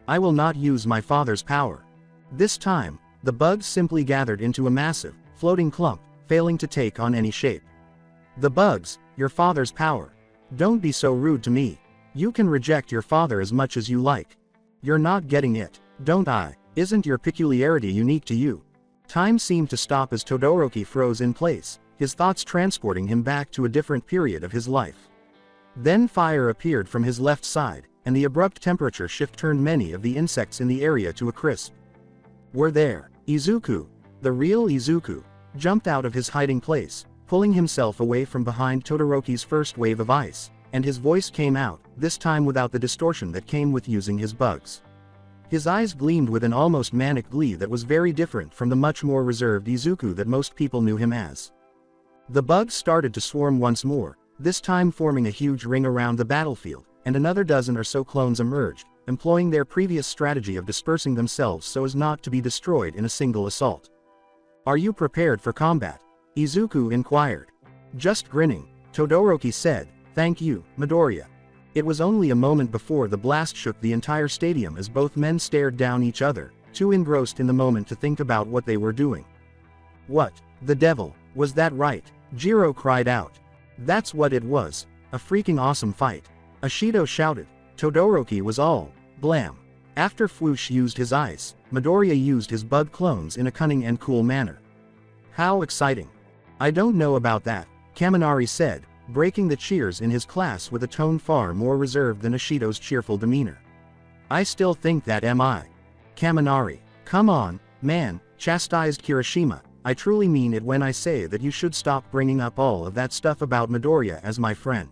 I will not use my father's power. This time, the bugs simply gathered into a massive, floating clump, failing to take on any shape. The bugs, your father's power. Don't be so rude to me. You can reject your father as much as you like. You're not getting it, don't I? Isn't your peculiarity unique to you? Time seemed to stop as Todoroki froze in place, his thoughts transporting him back to a different period of his life. Then fire appeared from his left side, and the abrupt temperature shift turned many of the insects in the area to a crisp. Were there, Izuku, the real Izuku, jumped out of his hiding place, pulling himself away from behind Todoroki's first wave of ice, and his voice came out, this time without the distortion that came with using his bugs. His eyes gleamed with an almost manic glee that was very different from the much more reserved Izuku that most people knew him as. The bugs started to swarm once more, this time forming a huge ring around the battlefield, and another dozen or so clones emerged, employing their previous strategy of dispersing themselves so as not to be destroyed in a single assault. Are you prepared for combat? Izuku inquired. Just grinning, Todoroki said, thank you, Midoriya. It was only a moment before the blast shook the entire stadium as both men stared down each other, too engrossed in the moment to think about what they were doing. What, the devil, was that right? Jiro cried out. That's what it was, a freaking awesome fight. Ashido shouted. Todoroki was all, blam. After Fwoosh used his ice, Midoriya used his bug clones in a cunning and cool manner. How exciting. I don't know about that, Kaminari said, breaking the cheers in his class with a tone far more reserved than Ashido's cheerful demeanor. I still think that am I. Kaminari, come on, man, chastised Kirishima, I truly mean it when I say that you should stop bringing up all of that stuff about Midoriya as my friend.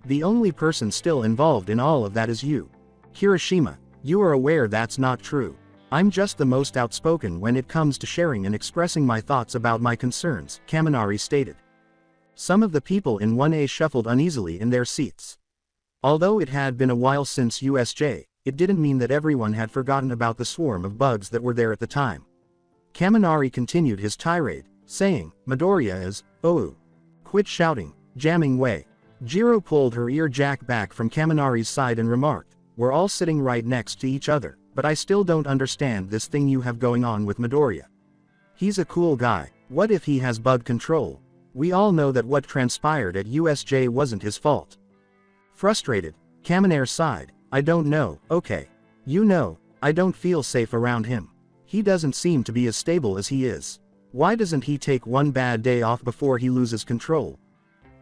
The only person still involved in all of that is you. Kirishima, you are aware that's not true. I'm just the most outspoken when it comes to sharing and expressing my thoughts about my concerns, Kaminari stated. Some of the people in 1A shuffled uneasily in their seats. Although it had been a while since USJ, it didn't mean that everyone had forgotten about the swarm of bugs that were there at the time. Kaminari continued his tirade, saying, Midoriya is, oh. Quit shouting, jamming way. Jiro pulled her ear jack back from Kaminari's side and remarked, we're all sitting right next to each other, but I still don't understand this thing you have going on with Midoriya. He's a cool guy, what if he has bug control? We all know that what transpired at USJ wasn't his fault. Frustrated, Kaminari sighed, I don't know, okay. You know, I don't feel safe around him. He doesn't seem to be as stable as he is. Why doesn't he take one bad day off before he loses control?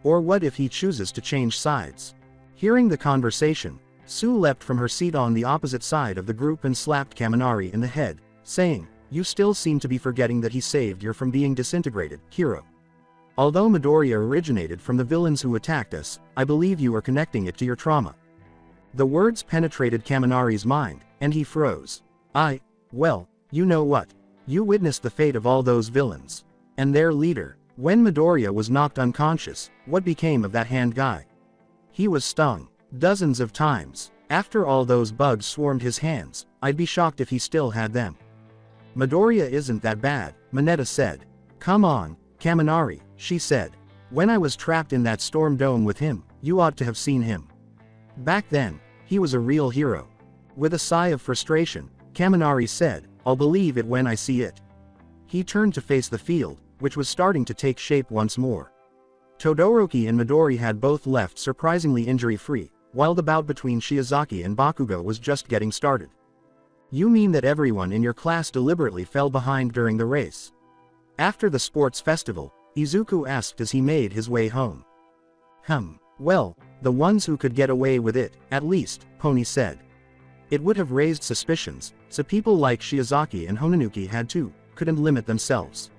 Or what if he chooses to change sides? Hearing the conversation, Sue leapt from her seat on the opposite side of the group and slapped Kaminari in the head, saying, you still seem to be forgetting that he saved you from being disintegrated, hero. Although Midoriya originated from the villains who attacked us, I believe you are connecting it to your trauma. The words penetrated Kaminari's mind, and he froze. Well, you know what? You witnessed the fate of all those villains. And their leader. When Midoriya was knocked unconscious, what became of that hand guy? He was stung. Dozens of times. After all those bugs swarmed his hands, I'd be shocked if he still had them. Midoriya isn't that bad, Mineta said. Come on, Kaminari, she said. When I was trapped in that storm dome with him, you ought to have seen him. Back then, he was a real hero. With a sigh of frustration, Kaminari said, I'll believe it when I see it. He turned to face the field, which was starting to take shape once more. Todoroki and Midori had both left surprisingly injury-free, while the bout between Shiozaki and Bakugo was just getting started. You mean that everyone in your class deliberately fell behind during the race? After the sports festival, Izuku asked as he made his way home. Well, the ones who could get away with it, at least, Pony said. It would have raised suspicions, so people like Shiozaki and Hononuki couldn't limit themselves.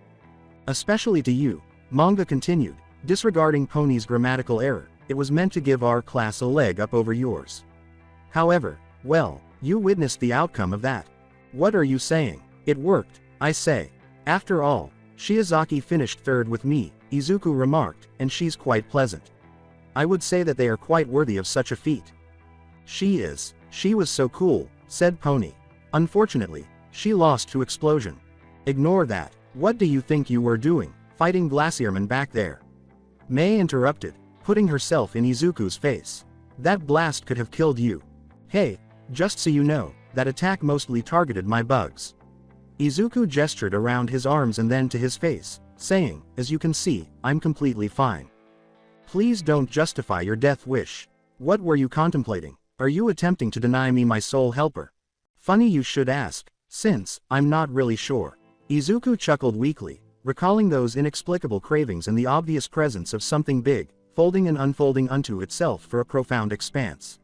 Especially to you, manga continued, disregarding Pony's grammatical error, it was meant to give our class a leg up over yours. However, well, you witnessed the outcome of that. What are you saying? It worked, I say. After all, Shiozaki finished third with me, Izuku remarked, and she's quite pleasant. I would say that they are quite worthy of such a feat. She was so cool, said Pony. Unfortunately, she lost to Explosion. Ignore that, What do you think you were doing, fighting Glacierman back there? Mei interrupted, putting herself in Izuku's face. That blast could have killed you. Hey, just so you know, that attack mostly targeted my bugs. Izuku gestured around his arms and then to his face, saying, as you can see, I'm completely fine. Please don't justify your death wish. What were you contemplating? Are you attempting to deny me my soul helper? Funny you should ask, since, I'm not really sure. Izuku chuckled weakly, recalling those inexplicable cravings and the obvious presence of something big, folding and unfolding unto itself for a profound expanse.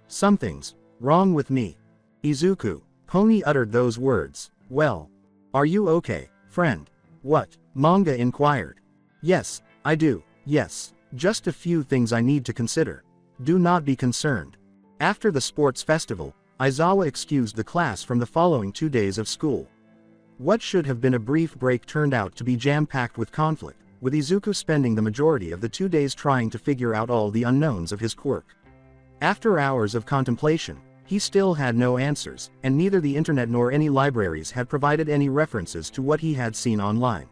Something's wrong with me. Izuku, Pony uttered those words. Well, are you okay, friend? What? Manga inquired. Yes, I do, yes, just a few things I need to consider. Do not be concerned. After the sports festival, Aizawa excused the class from the following 2 days of school. What should have been a brief break turned out to be jam-packed with conflict, with Izuku spending the majority of the 2 days trying to figure out all the unknowns of his quirk. After hours of contemplation, he still had no answers, and neither the internet nor any libraries had provided any references to what he had seen online.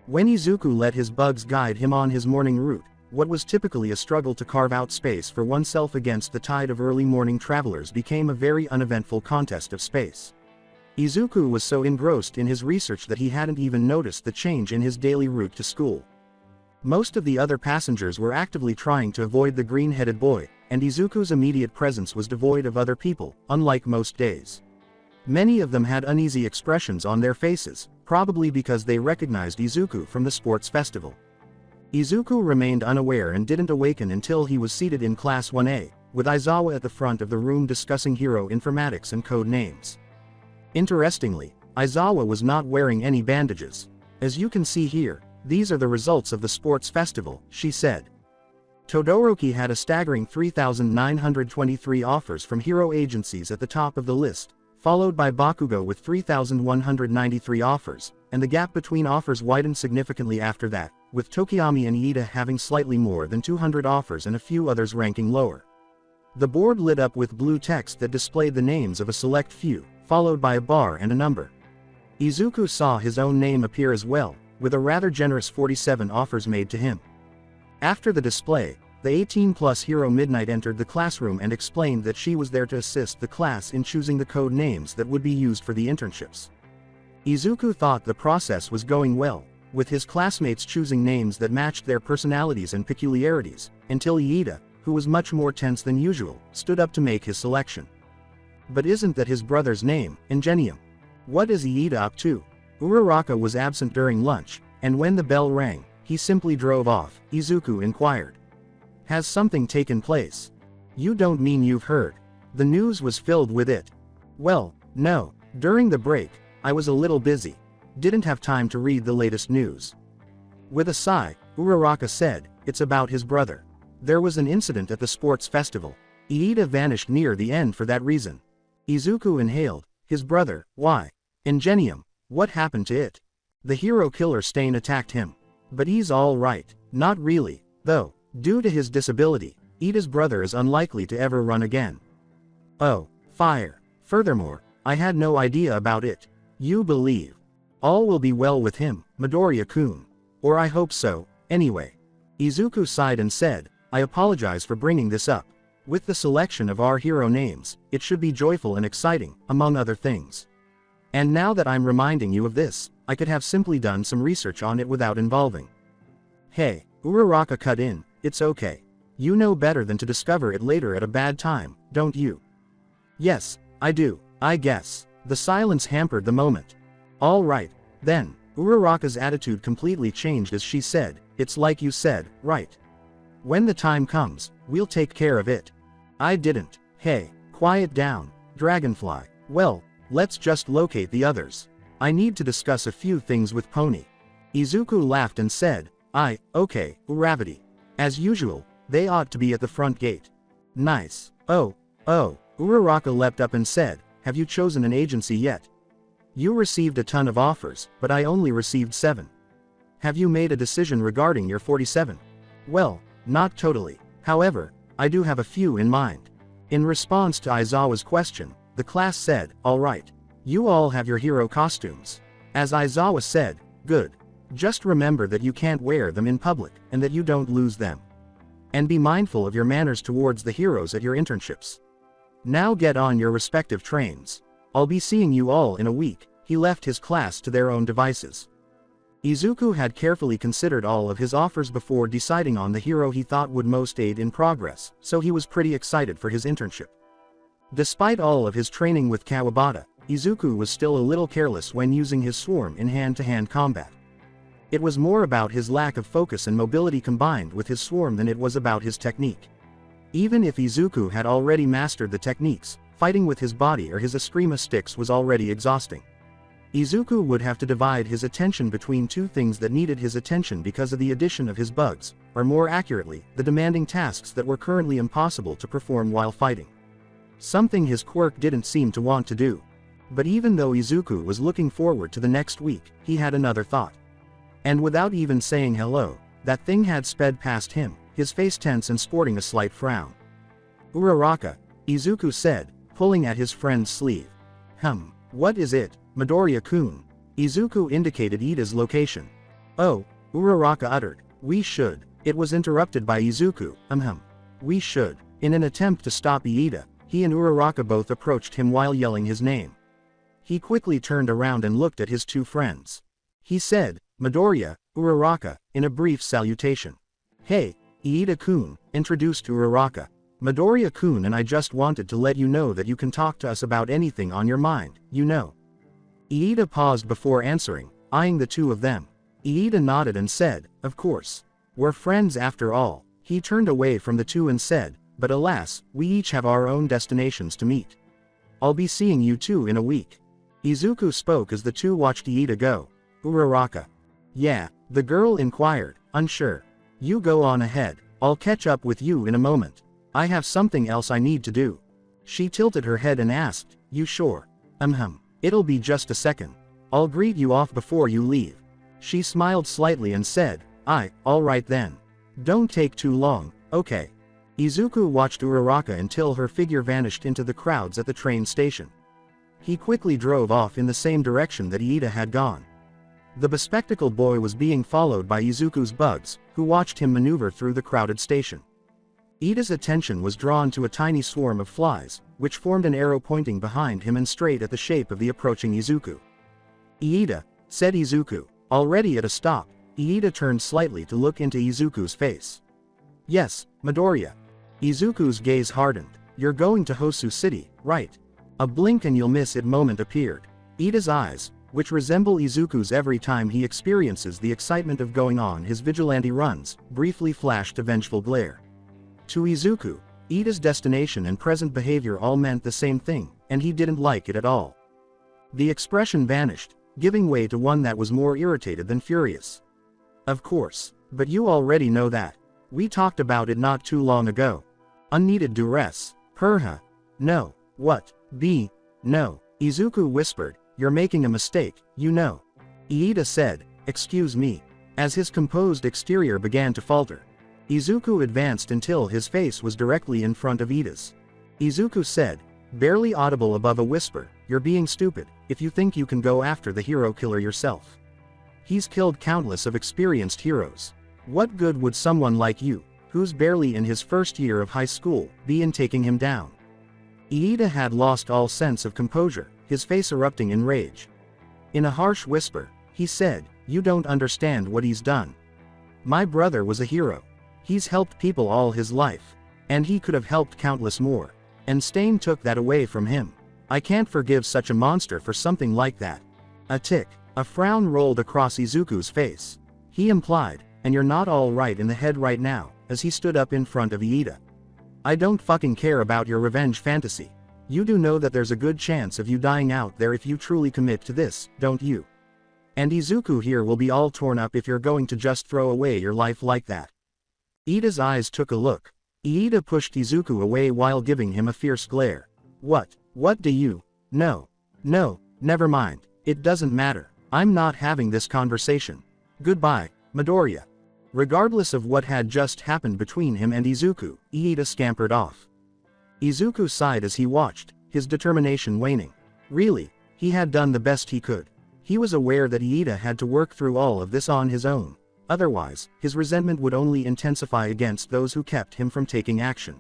When Izuku let his bugs guide him on his morning route, what was typically a struggle to carve out space for oneself against the tide of early morning travelers became a very uneventful contest of space. Izuku was so engrossed in his research that he hadn't even noticed the change in his daily route to school. Most of the other passengers were actively trying to avoid the green-headed boy, and Izuku's immediate presence was devoid of other people, unlike most days. Many of them had uneasy expressions on their faces, probably because they recognized Izuku from the sports festival. Izuku remained unaware and didn't awaken until he was seated in Class 1A, with Aizawa at the front of the room discussing hero informatics and code names. Interestingly, Aizawa was not wearing any bandages. As you can see here, these are the results of the sports festival, she said. Todoroki had a staggering 3,923 offers from hero agencies at the top of the list, followed by Bakugo with 3,193 offers, and the gap between offers widened significantly after that, with Tokiyami and Iida having slightly more than 200 offers and a few others ranking lower. The board lit up with blue text that displayed the names of a select few, followed by a bar and a number. Izuku saw his own name appear as well, with a rather generous 47 offers made to him. After the display, the 18-plus hero Midnight entered the classroom and explained that she was there to assist the class in choosing the code names that would be used for the internships. Izuku thought the process was going well, with his classmates choosing names that matched their personalities and peculiarities, until Iida, who was much more tense than usual, stood up to make his selection. But isn't that his brother's name, Ingenium? What is Iida up to? Uraraka was absent during lunch, and when the bell rang, he simply drove off, Izuku inquired. Has something taken place? You don't mean you've heard? The news was filled with it. Well, no, during the break, I was a little busy. Didn't have time to read the latest news. With a sigh, Uraraka said, it's about his brother. There was an incident at the sports festival. Iida vanished near the end for that reason. Izuku inhaled. His brother, why? Ingenium, what happened to it? The hero killer Stain attacked him. But he's all right. Not really, though. Due to his disability, Iida's brother is unlikely to ever run again. Oh, fire. Furthermore, I had no idea about it. You believe all will be well with him, Midoriya-kun. Or I hope so, anyway. Izuku sighed and said, I apologize for bringing this up. With the selection of our hero names, it should be joyful and exciting, among other things. And now that I'm reminding you of this, I could have simply done some research on it without involving. Hey, Uraraka cut in, it's okay. You know better than to discover it later at a bad time, don't you? Yes, I do, I guess. The silence hampered the moment. All right, then. Uraraka's attitude completely changed as she said, it's like you said, right? When the time comes, we'll take care of it. I didn't. Hey, quiet down, Dragonfly. Well, let's just locate the others. I need to discuss a few things with Pony. Izuku laughed and said, okay, Uravity. As usual, they ought to be at the front gate. Nice. Oh, Uraraka leapt up and said, have you chosen an agency yet? You received a ton of offers, but I only received 7. Have you made a decision regarding your 47? Well, not totally. However, I do have a few in mind. In response to Aizawa's question, the class said, all right. You all have your hero costumes. As Aizawa said, Good. Just remember that you can't wear them in public, and that you don't lose them. And be mindful of your manners towards the heroes at your internships. Now get on your respective trains. I'll be seeing you all in a week." He left his class to their own devices. Izuku had carefully considered all of his offers before deciding on the hero he thought would most aid in progress, so he was pretty excited for his internship. Despite all of his training with Kawabata, Izuku was still a little careless when using his swarm in hand-to-hand combat. It was more about his lack of focus and mobility combined with his swarm than it was about his technique. Even if Izuku had already mastered the techniques, fighting with his body or his Eskrima sticks was already exhausting. Izuku would have to divide his attention between two things that needed his attention because of the addition of his bugs, or more accurately, the demanding tasks that were currently impossible to perform while fighting. Something his quirk didn't seem to want to do. But even though Izuku was looking forward to the next week, he had another thought. And without even saying hello, that thing had sped past him, his face tense and sporting a slight frown. "Uraraka," Izuku said, pulling at his friend's sleeve. What is it, Midoriya-kun?" Izuku indicated Iida's location. "Oh," Uraraka uttered, "we should." It was interrupted by Izuku. We should." In an attempt to stop Iida, he and Uraraka both approached him while yelling his name. He quickly turned around and looked at his two friends. He said, "Midoriya, Uraraka," in a brief salutation. "Hey, Iida-kun," introduced Uraraka. "Midoriya-kun and I just wanted to let you know that you can talk to us about anything on your mind, you know." Iida paused before answering, eyeing the two of them. Iida nodded and said, "Of course. We're friends after all." He turned away from the two and said, "But alas, we each have our own destinations to meet. I'll be seeing you two in a week." Izuku spoke as the two watched Iida go. "Uraraka." "Yeah?" the girl inquired, unsure. "You go on ahead. I'll catch up with you in a moment. I have something else I need to do." She tilted her head and asked, "You sure?" It'll be just a second. I'll greet you off before you leave." She smiled slightly and said, All right then. Don't take too long, okay." Izuku watched Uraraka until her figure vanished into the crowds at the train station. He quickly drove off in the same direction that Iida had gone. The bespectacled boy was being followed by Izuku's bugs, who watched him maneuver through the crowded station. Iida's attention was drawn to a tiny swarm of flies, which formed an arrow pointing behind him and straight at the shape of the approaching Izuku. "Iida," said Izuku. Already at a stop, Iida turned slightly to look into Izuku's face. "Yes, Midoriya." Izuku's gaze hardened. "You're going to Hosu City, right?" A blink and you'll miss it moment appeared. Iida's eyes, which resemble Izuku's every time he experiences the excitement of going on his vigilante runs, briefly flashed a vengeful glare. To Izuku, Iida's destination and present behavior all meant the same thing, and he didn't like it at all. The expression vanished, giving way to one that was more irritated than furious. "Of course, but you already know that. We talked about it not too long ago." Unneeded duress. No. What? No. Izuku whispered, "You're making a mistake, you know." Iida said, "Excuse me," as his composed exterior began to falter. Izuku advanced until his face was directly in front of Iida's. Izuku said, barely audible above a whisper, "You're being stupid, if you think you can go after the hero killer yourself. He's killed countless of experienced heroes. What good would someone like you, who's barely in his first year of high school, be in taking him down?" Iida had lost all sense of composure, his face erupting in rage. In a harsh whisper, he said, "You don't understand what he's done. My brother was a hero. He's helped people all his life. And he could have helped countless more. And Stain took that away from him. I can't forgive such a monster for something like that." A tick, a frown rolled across Izuku's face. He implied, "And you're not all right in the head right now," as he stood up in front of Iida. "I don't fucking care about your revenge fantasy. You do know that there's a good chance of you dying out there if you truly commit to this, don't you? And Izuku here will be all torn up if you're going to just throw away your life like that." Iida's eyes took a look. Iida pushed Izuku away while giving him a fierce glare. What do you? No, never mind, it doesn't matter. I'm not having this conversation. Goodbye, Midoriya." Regardless of what had just happened between him and Izuku, Iida scampered off. Izuku sighed as he watched, his determination waning. Really, he had done the best he could. He was aware that Iida had to work through all of this on his own. Otherwise, his resentment would only intensify against those who kept him from taking action.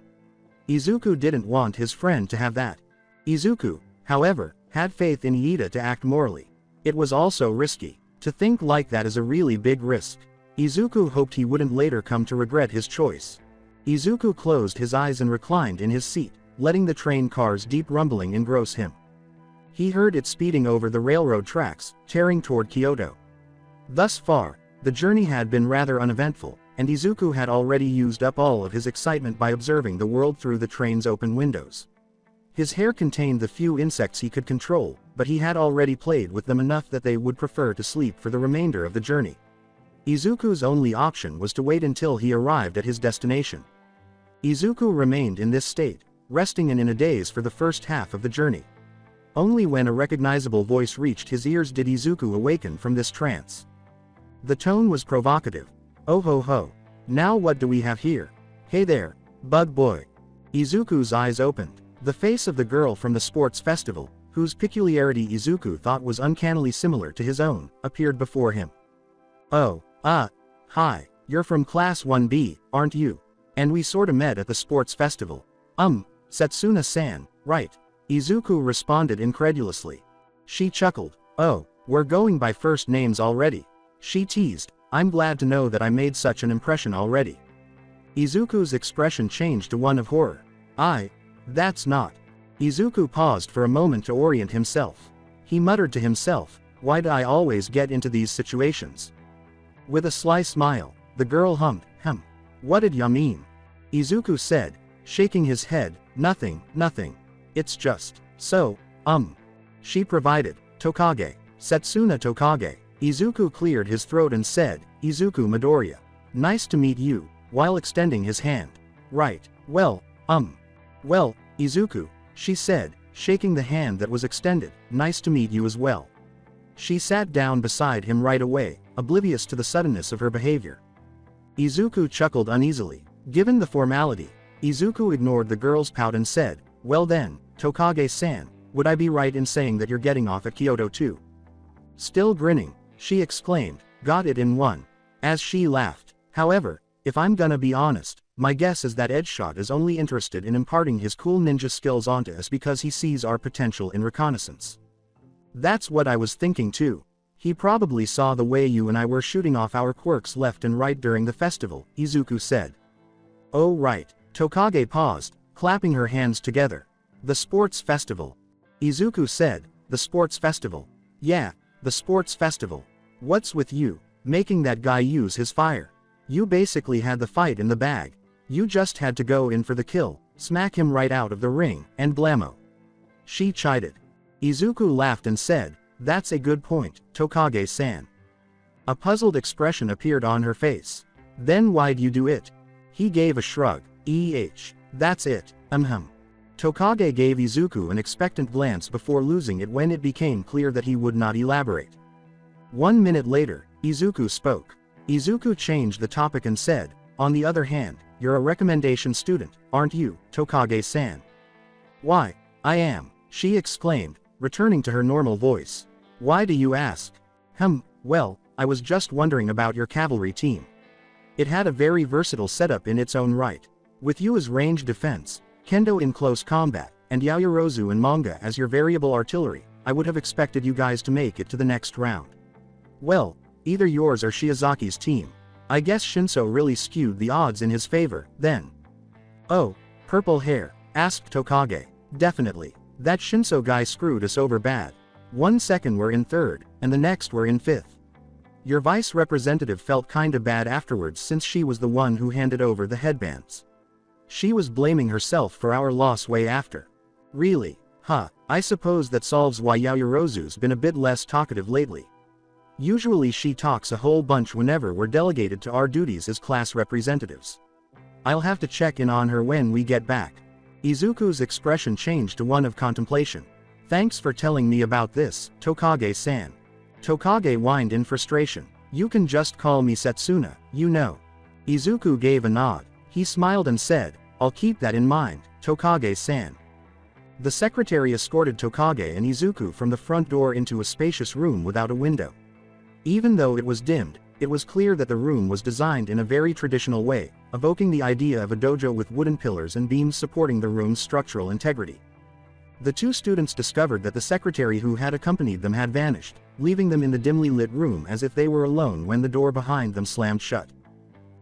Izuku didn't want his friend to have that. Izuku, however, had faith in Iida to act morally. It was also risky. To think like that is a really big risk. Izuku hoped he wouldn't later come to regret his choice. Izuku closed his eyes and reclined in his seat, letting the train car's deep rumbling engross him. He heard it speeding over the railroad tracks, tearing toward Kyoto. Thus far, the journey had been rather uneventful, and Izuku had already used up all of his excitement by observing the world through the train's open windows. His hair contained the few insects he could control, but he had already played with them enough that they would prefer to sleep for the remainder of the journey. Izuku's only option was to wait until he arrived at his destination. Izuku remained in this state, resting in a daze for the first half of the journey. Only when a recognizable voice reached his ears did Izuku awaken from this trance. The tone was provocative. "Oh ho ho. Now what do we have here? Hey there, bug boy." Izuku's eyes opened. The face of the girl from the sports festival, whose peculiarity Izuku thought was uncannily similar to his own, appeared before him. "Oh, hi, you're from Class 1B, aren't you? And we sorta met at the sports festival." Setsuna-san, right." Izuku responded incredulously. She chuckled. "Oh, we're going by first names already." She teased, "I'm glad to know that I made such an impression already." Izuku's expression changed to one of horror. That's not." Izuku paused for a moment to orient himself. He muttered to himself, "Why do I always get into these situations?" With a sly smile, the girl hummed, "What did ya mean?" Izuku said, shaking his head, Nothing. It's just, so, She provided, "Tokage, Setsuna Tokage." Izuku cleared his throat and said, "Izuku Midoriya. Nice to meet you," while extending his hand. "Right, well, Izuku," she said, shaking the hand that was extended, "nice to meet you as well." She sat down beside him right away, oblivious to the suddenness of her behavior. Izuku chuckled uneasily. Given the formality, Izuku ignored the girl's pout and said, "Well then, Tokage-san, would I be right in saying that you're getting off at Kyoto too?" Still grinning, she exclaimed, "Got it in one." As she laughed. "However, if I'm gonna be honest, my guess is that Edgeshot is only interested in imparting his cool ninja skills onto us because he sees our potential in reconnaissance." "That's what I was thinking too. He probably saw the way you and I were shooting off our quirks left and right during the festival," Izuku said. "Oh right." Tokage paused, clapping her hands together. "The sports festival." Izuku said, "The sports festival? Yeah, the sports festival. What's with you, making that guy use his fire? You basically had the fight in the bag. You just had to go in for the kill, smack him right out of the ring, and blammo." She chided. Izuku laughed and said, "That's a good point, Tokage-san." A puzzled expression appeared on her face. "Then why'd you do it?" He gave a shrug. That's it. Tokage gave Izuku an expectant glance before losing it when it became clear that he would not elaborate. 1 minute later, Izuku spoke. Izuku changed the topic and said, "On the other hand, you're a recommendation student, aren't you, Tokage-san?" "Why, I am," she exclaimed, returning to her normal voice. "Why do you ask?" Well, I was just wondering about your cavalry team. It had a very versatile setup in its own right. With you as range defense, Kendo in close combat, and Yaoyorozu and manga as your variable artillery, I would have expected you guys to make it to the next round. Well, either yours or Shiozaki's team. I guess Shinso really skewed the odds in his favor, then." "Oh, purple hair?" asked Tokage. "Definitely. That Shinso guy screwed us over bad. 1 second we're in third, and the next we're in fifth. Your vice representative felt kinda bad afterwards since she was the one who handed over the headbands. She was blaming herself for our loss way after." "Really? I suppose that solves why Yaoyorozu's been a bit less talkative lately. Usually she talks a whole bunch whenever we're delegated to our duties as class representatives. I'll have to check in on her when we get back." Izuku's expression changed to one of contemplation. "Thanks for telling me about this, Tokage-san." Tokage whined in frustration. "You can just call me Setsuna, you know." Izuku gave a nod. He smiled and said, "I'll keep that in mind, Tokage-san." The secretary escorted Tokage and Izuku from the front door into a spacious room without a window. Even though it was dimmed, it was clear that the room was designed in a very traditional way, evoking the idea of a dojo with wooden pillars and beams supporting the room's structural integrity. The two students discovered that the secretary who had accompanied them had vanished, leaving them in the dimly lit room as if they were alone when the door behind them slammed shut.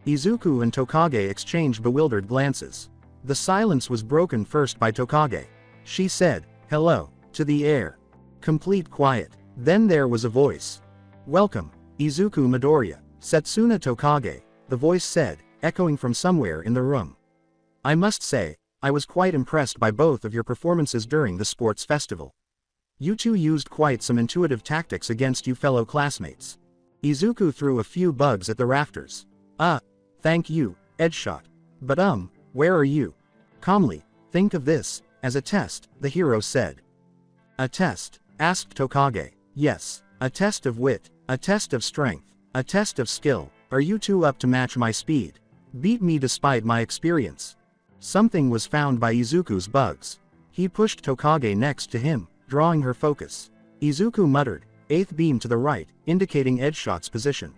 Izuku and Tokage exchanged bewildered glances. The silence was broken first by Tokage. She said, "Hello," to the air. Complete quiet. Then there was a voice. "Welcome, Izuku Midoriya, Setsuna Tokage," the voice said, echoing from somewhere in the room. "I must say, I was quite impressed by both of your performances during the sports festival. You two used quite some intuitive tactics against you fellow classmates." Izuku threw a few bugs at the rafters. Thank you, Edgeshot. But where are you?" "Calmly, think of this as a test," the hero said. "A test?" asked Tokage. "Yes, a test of wit, a test of strength, a test of skill. Are you two up to match my speed? Beat me despite my experience." Something was found by Izuku's bugs. He pushed Tokage next to him, drawing her focus. Izuku muttered, "Eighth beam to the right," indicating Edgeshot's position.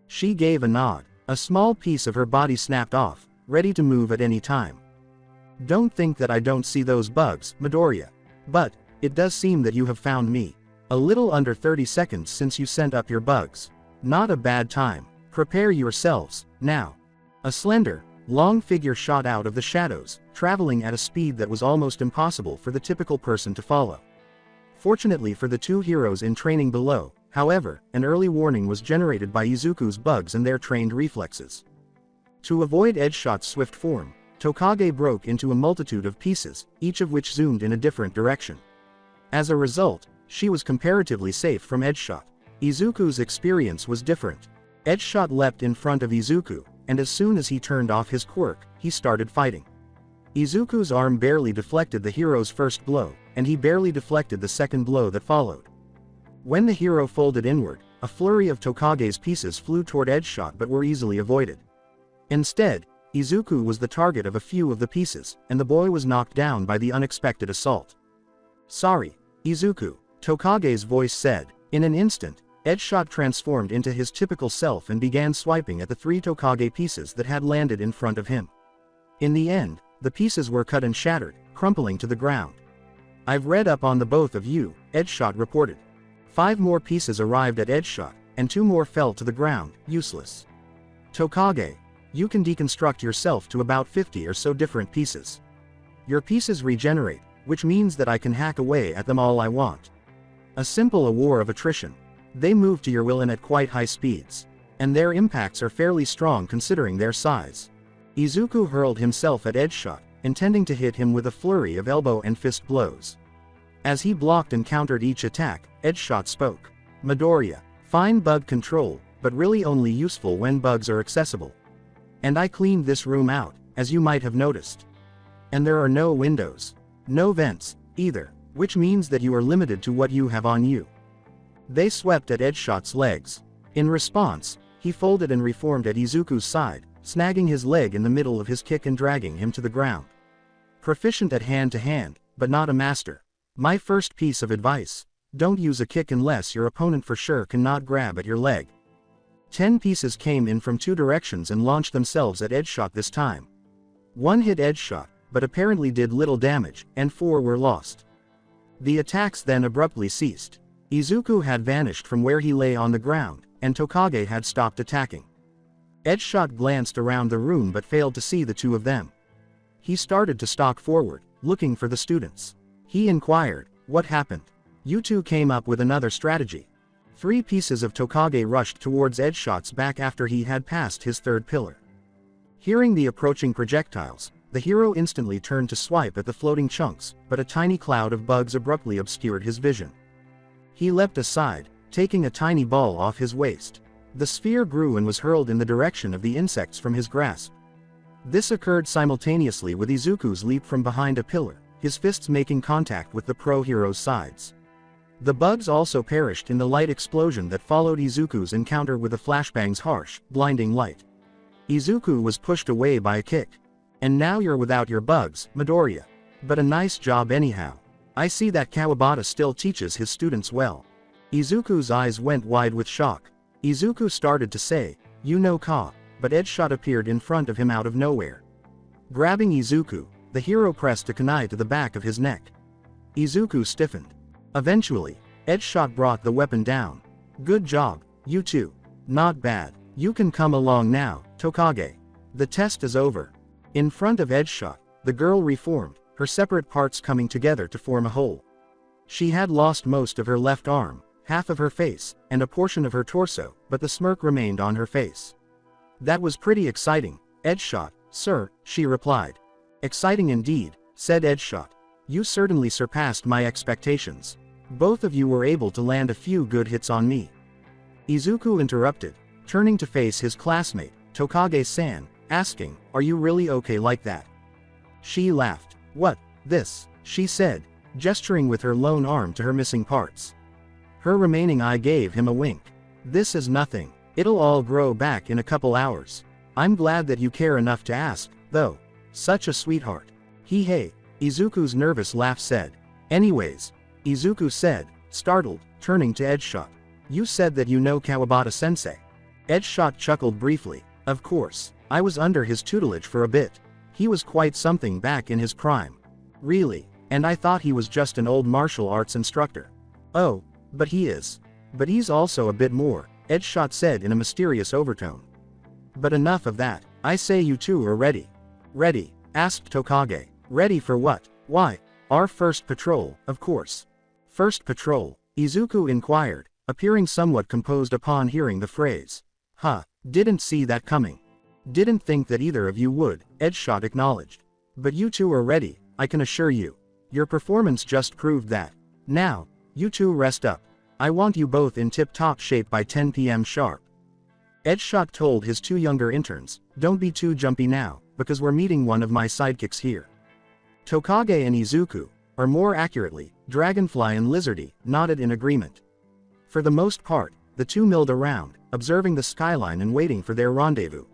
She gave a nod. A small piece of her body snapped off, ready to move at any time. "Don't think that I don't see those bugs, Midoriya. But it does seem that you have found me. A little under 30 seconds since you sent up your bugs. Not a bad time. Prepare yourselves, now." A slender, long figure shot out of the shadows, traveling at a speed that was almost impossible for the typical person to follow. Fortunately for the two heroes in training below, however, an early warning was generated by Izuku's bugs and their trained reflexes. To avoid Edgeshot's swift form, Tokage broke into a multitude of pieces, each of which zoomed in a different direction. As a result, she was comparatively safe from Edgeshot. Izuku's experience was different. Edgeshot leapt in front of Izuku, and as soon as he turned off his quirk, he started fighting. Izuku's arm barely deflected the hero's first blow, and he barely deflected the second blow that followed. When the hero folded inward, a flurry of Tokage's pieces flew toward Edgeshot but were easily avoided. Instead, Izuku was the target of a few of the pieces, and the boy was knocked down by the unexpected assault. "Sorry, Izuku," Tokage's voice said. In an instant, Edgeshot transformed into his typical self and began swiping at the 3 Tokage pieces that had landed in front of him. In the end, the pieces were cut and shattered, crumpling to the ground. "I've read up on the both of you," Edgeshot reported. 5 more pieces arrived at Edgeshot, and 2 more fell to the ground, useless. "Tokage, you can deconstruct yourself to about 50 or so different pieces. Your pieces regenerate, which means that I can hack away at them all I want. A war of attrition. They move to your will and at quite high speeds. And their impacts are fairly strong considering their size." Izuku hurled himself at Edgeshot, intending to hit him with a flurry of elbow and fist blows. As he blocked and countered each attack, Edgeshot spoke. "Midoriya, fine bug control, but really only useful when bugs are accessible. And I cleaned this room out, as you might have noticed. And there are no windows. No vents, either, which means that you are limited to what you have on you." They swept at Edgeshot's legs. In response, he folded and reformed at Izuku's side, snagging his leg in the middle of his kick and dragging him to the ground. Proficient at hand-to-hand, but not a master. My first piece of advice: don't use a kick unless your opponent for sure cannot grab at your leg. 10 pieces came in from 2 directions and launched themselves at Edgeshot this time. 1 hit Edgeshot, but apparently did little damage, and 4 were lost. The attacks then abruptly ceased. Izuku had vanished from where he lay on the ground, and Tokage had stopped attacking. Edgeshot glanced around the room but failed to see the 2 of them. He started to stalk forward, looking for the students. He inquired, "What happened? You two came up with another strategy." 3 pieces of Tokage rushed towards Edgeshot's back after he had passed his 3rd pillar. Hearing the approaching projectiles, the hero instantly turned to swipe at the floating chunks, but a tiny cloud of bugs abruptly obscured his vision. He leapt aside, taking a tiny ball off his waist. The sphere grew and was hurled in the direction of the insects from his grasp. This occurred simultaneously with Izuku's leap from behind a pillar, his fists making contact with the pro-hero's sides. The bugs also perished in the light explosion that followed Izuku's encounter with the flashbang's harsh, blinding light. Izuku was pushed away by a kick. "And now you're without your bugs, Midoriya. But a nice job anyhow. I see that Kawabata still teaches his students well. Izuku's eyes went wide with shock. Izuku started to say, "You know Ka," but Edgeshot appeared in front of him out of nowhere. Grabbing Izuku, the hero pressed a kunai to the back of his neck. Izuku stiffened. Eventually, Edgeshot brought the weapon down. "Good job, you two. Not bad. You can come along now, Tokage. The test is over." In front of Edgeshot, the girl reformed, her separate parts coming together to form a whole. She had lost most of her left arm, half of her face, and a portion of her torso, but the smirk remained on her face. "That was pretty exciting, Edgeshot, sir," she replied. "Exciting indeed," said Edgeshot. "You certainly surpassed my expectations. Both of you were able to land a few good hits on me." Izuku interrupted, turning to face his classmate, Tokage-san, asking, "Are you really okay like that?" She laughed. "What, this?" she said, gesturing with her lone arm to her missing parts. Her remaining eye gave him a wink. "This is nothing. It'll all grow back in a couple hours. I'm glad that you care enough to ask, though. Such a sweetheart." "Hey," Izuku's nervous laugh said. "Anyways," Izuku said, startled, turning to Edgeshot. "You said that you know Kawabata-sensei." Edgeshot chuckled briefly. "Of course, I was under his tutelage for a bit. He was quite something back in his prime. Really, and I thought he was just an old martial arts instructor." "Oh, but he is. But he's also a bit more," Edgeshot said in a mysterious overtone. "But enough of that. I say you two are ready." "Ready?" asked Tokage. "Ready for what?" "Why, our first patrol, of course." "First patrol?" Izuku inquired, appearing somewhat composed upon hearing the phrase. "Huh, didn't see that coming." "Didn't think that either of you would," Edgeshot acknowledged. "But you two are ready, I can assure you. Your performance just proved that. Now, you two rest up. I want you both in tip-top shape by 10 p.m. sharp." Edgeshot told his two younger interns, "Don't be too jumpy now, because we're meeting one of my sidekicks here." Tokage and Izuku, or more accurately, Dragonfly and Lizardy, nodded in agreement. For the most part, the two milled around, observing the skyline and waiting for their rendezvous.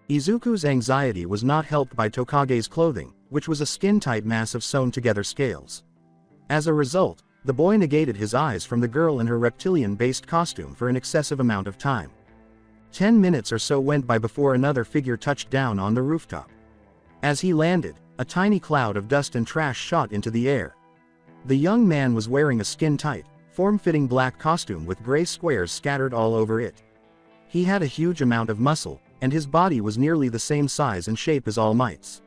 Izuku's anxiety was not helped by Tokage's clothing, which was a skin-tight mass of sewn-together scales. As a result, the boy negated his eyes from the girl in her reptilian-based costume for an excessive amount of time. 10 minutes or so went by before another figure touched down on the rooftop. As he landed, a tiny cloud of dust and trash shot into the air. The young man was wearing a skin-tight, form-fitting black costume with gray squares scattered all over it. He had a huge amount of muscle, and his body was nearly the same size and shape as All Might's.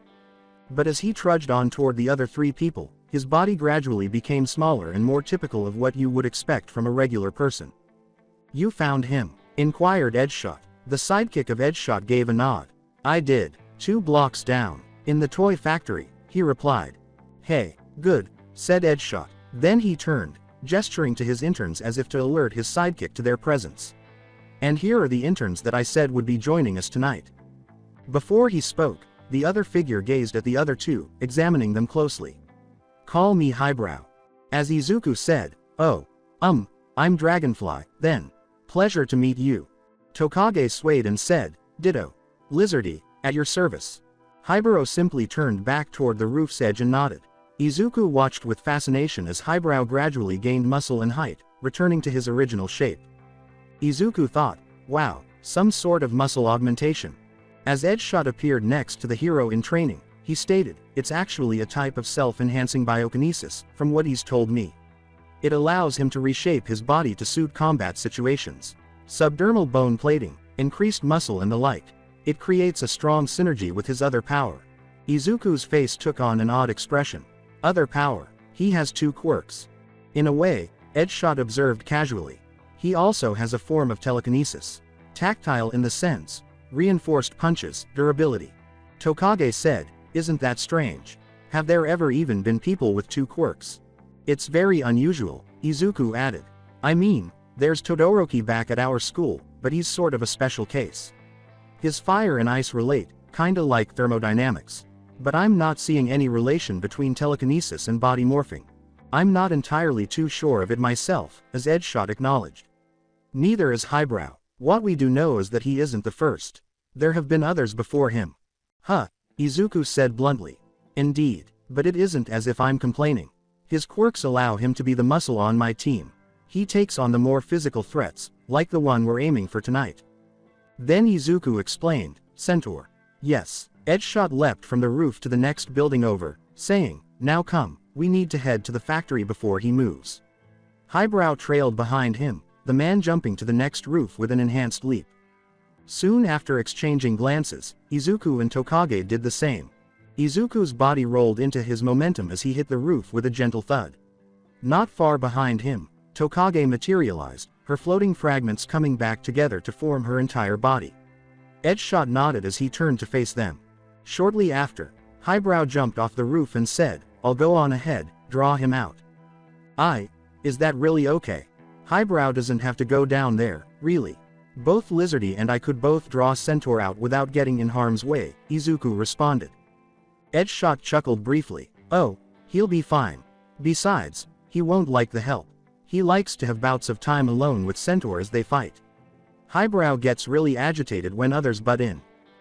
But as he trudged on toward the other three people, his body gradually became smaller and more typical of what you would expect from a regular person. "You found him?" inquired Edgeshot. The sidekick of Edgeshot gave a nod. "I did. 2 blocks down. In the toy factory," he replied. "Hey, good," said Edgeshot. Then he turned, gesturing to his interns as if to alert his sidekick to their presence. "And here are the interns that I said would be joining us tonight." Before he spoke, the other figure gazed at the other two, examining them closely. "Call me Highbrow." As Izuku said, "Oh, I'm Dragonfly, then. Pleasure to meet you." Tokage swayed and said, "Ditto. Lizardy, at your service." Highbrow simply turned back toward the roof's edge and nodded. Izuku watched with fascination as Highbrow gradually gained muscle and height, returning to his original shape. Izuku thought, wow, some sort of muscle augmentation. As Edgeshot appeared next to the hero in training, he stated, "It's actually a type of self-enhancing biokinesis, from what he's told me. It allows him to reshape his body to suit combat situations. Subdermal bone plating, increased muscle and the like. It creates a strong synergy with his other power." Izuku's face took on an odd expression. "Other power? He has 2 quirks." "In a way," Edgeshot observed casually. "He also has a form of telekinesis. Tactile in the sense. Reinforced punches, durability." Tokage said, "Isn't that strange? Have there ever even been people with 2 quirks?" "It's very unusual," Izuku added. "I mean, there's Todoroki back at our school, but he's sort of a special case. His fire and ice relate, kinda like thermodynamics. But I'm not seeing any relation between telekinesis and body morphing. I'm not entirely too sure of it myself," as Edgeshot acknowledged. "Neither is Highbrow. What we do know is that he isn't the first. There have been others before him." "Huh," Izuku said bluntly. "Indeed. But it isn't as if I'm complaining. His quirks allow him to be the muscle on my team. He takes on the more physical threats, like the one we're aiming for tonight. Then Izuku explained, Centaur. Yes. Edgeshot leapt from the roof to the next building over, saying, now come, we need to head to the factory before he moves. Highbrow trailed behind him, the man jumping to the next roof with an enhanced leap. Soon after exchanging glances, Izuku and Tokage did the same. Izuku's body rolled into his momentum as he hit the roof with a gentle thud. Not far behind him, Tokage materialized, her floating fragments coming back together to form her entire body. Edgeshot nodded as he turned to face them. Shortly after, Highbrow jumped off the roof and said, I'll go on ahead, draw him out. Is that really okay? Highbrow doesn't have to go down there, really. Both Lizardy and I could both draw Centaur out without getting in harm's way, Izuku responded. Edgeshot chuckled briefly. Oh, he'll be fine. Besides, he won't like the help. He likes to have bouts of time alone with Centaur as they fight. Highbrow gets really agitated when others butt in.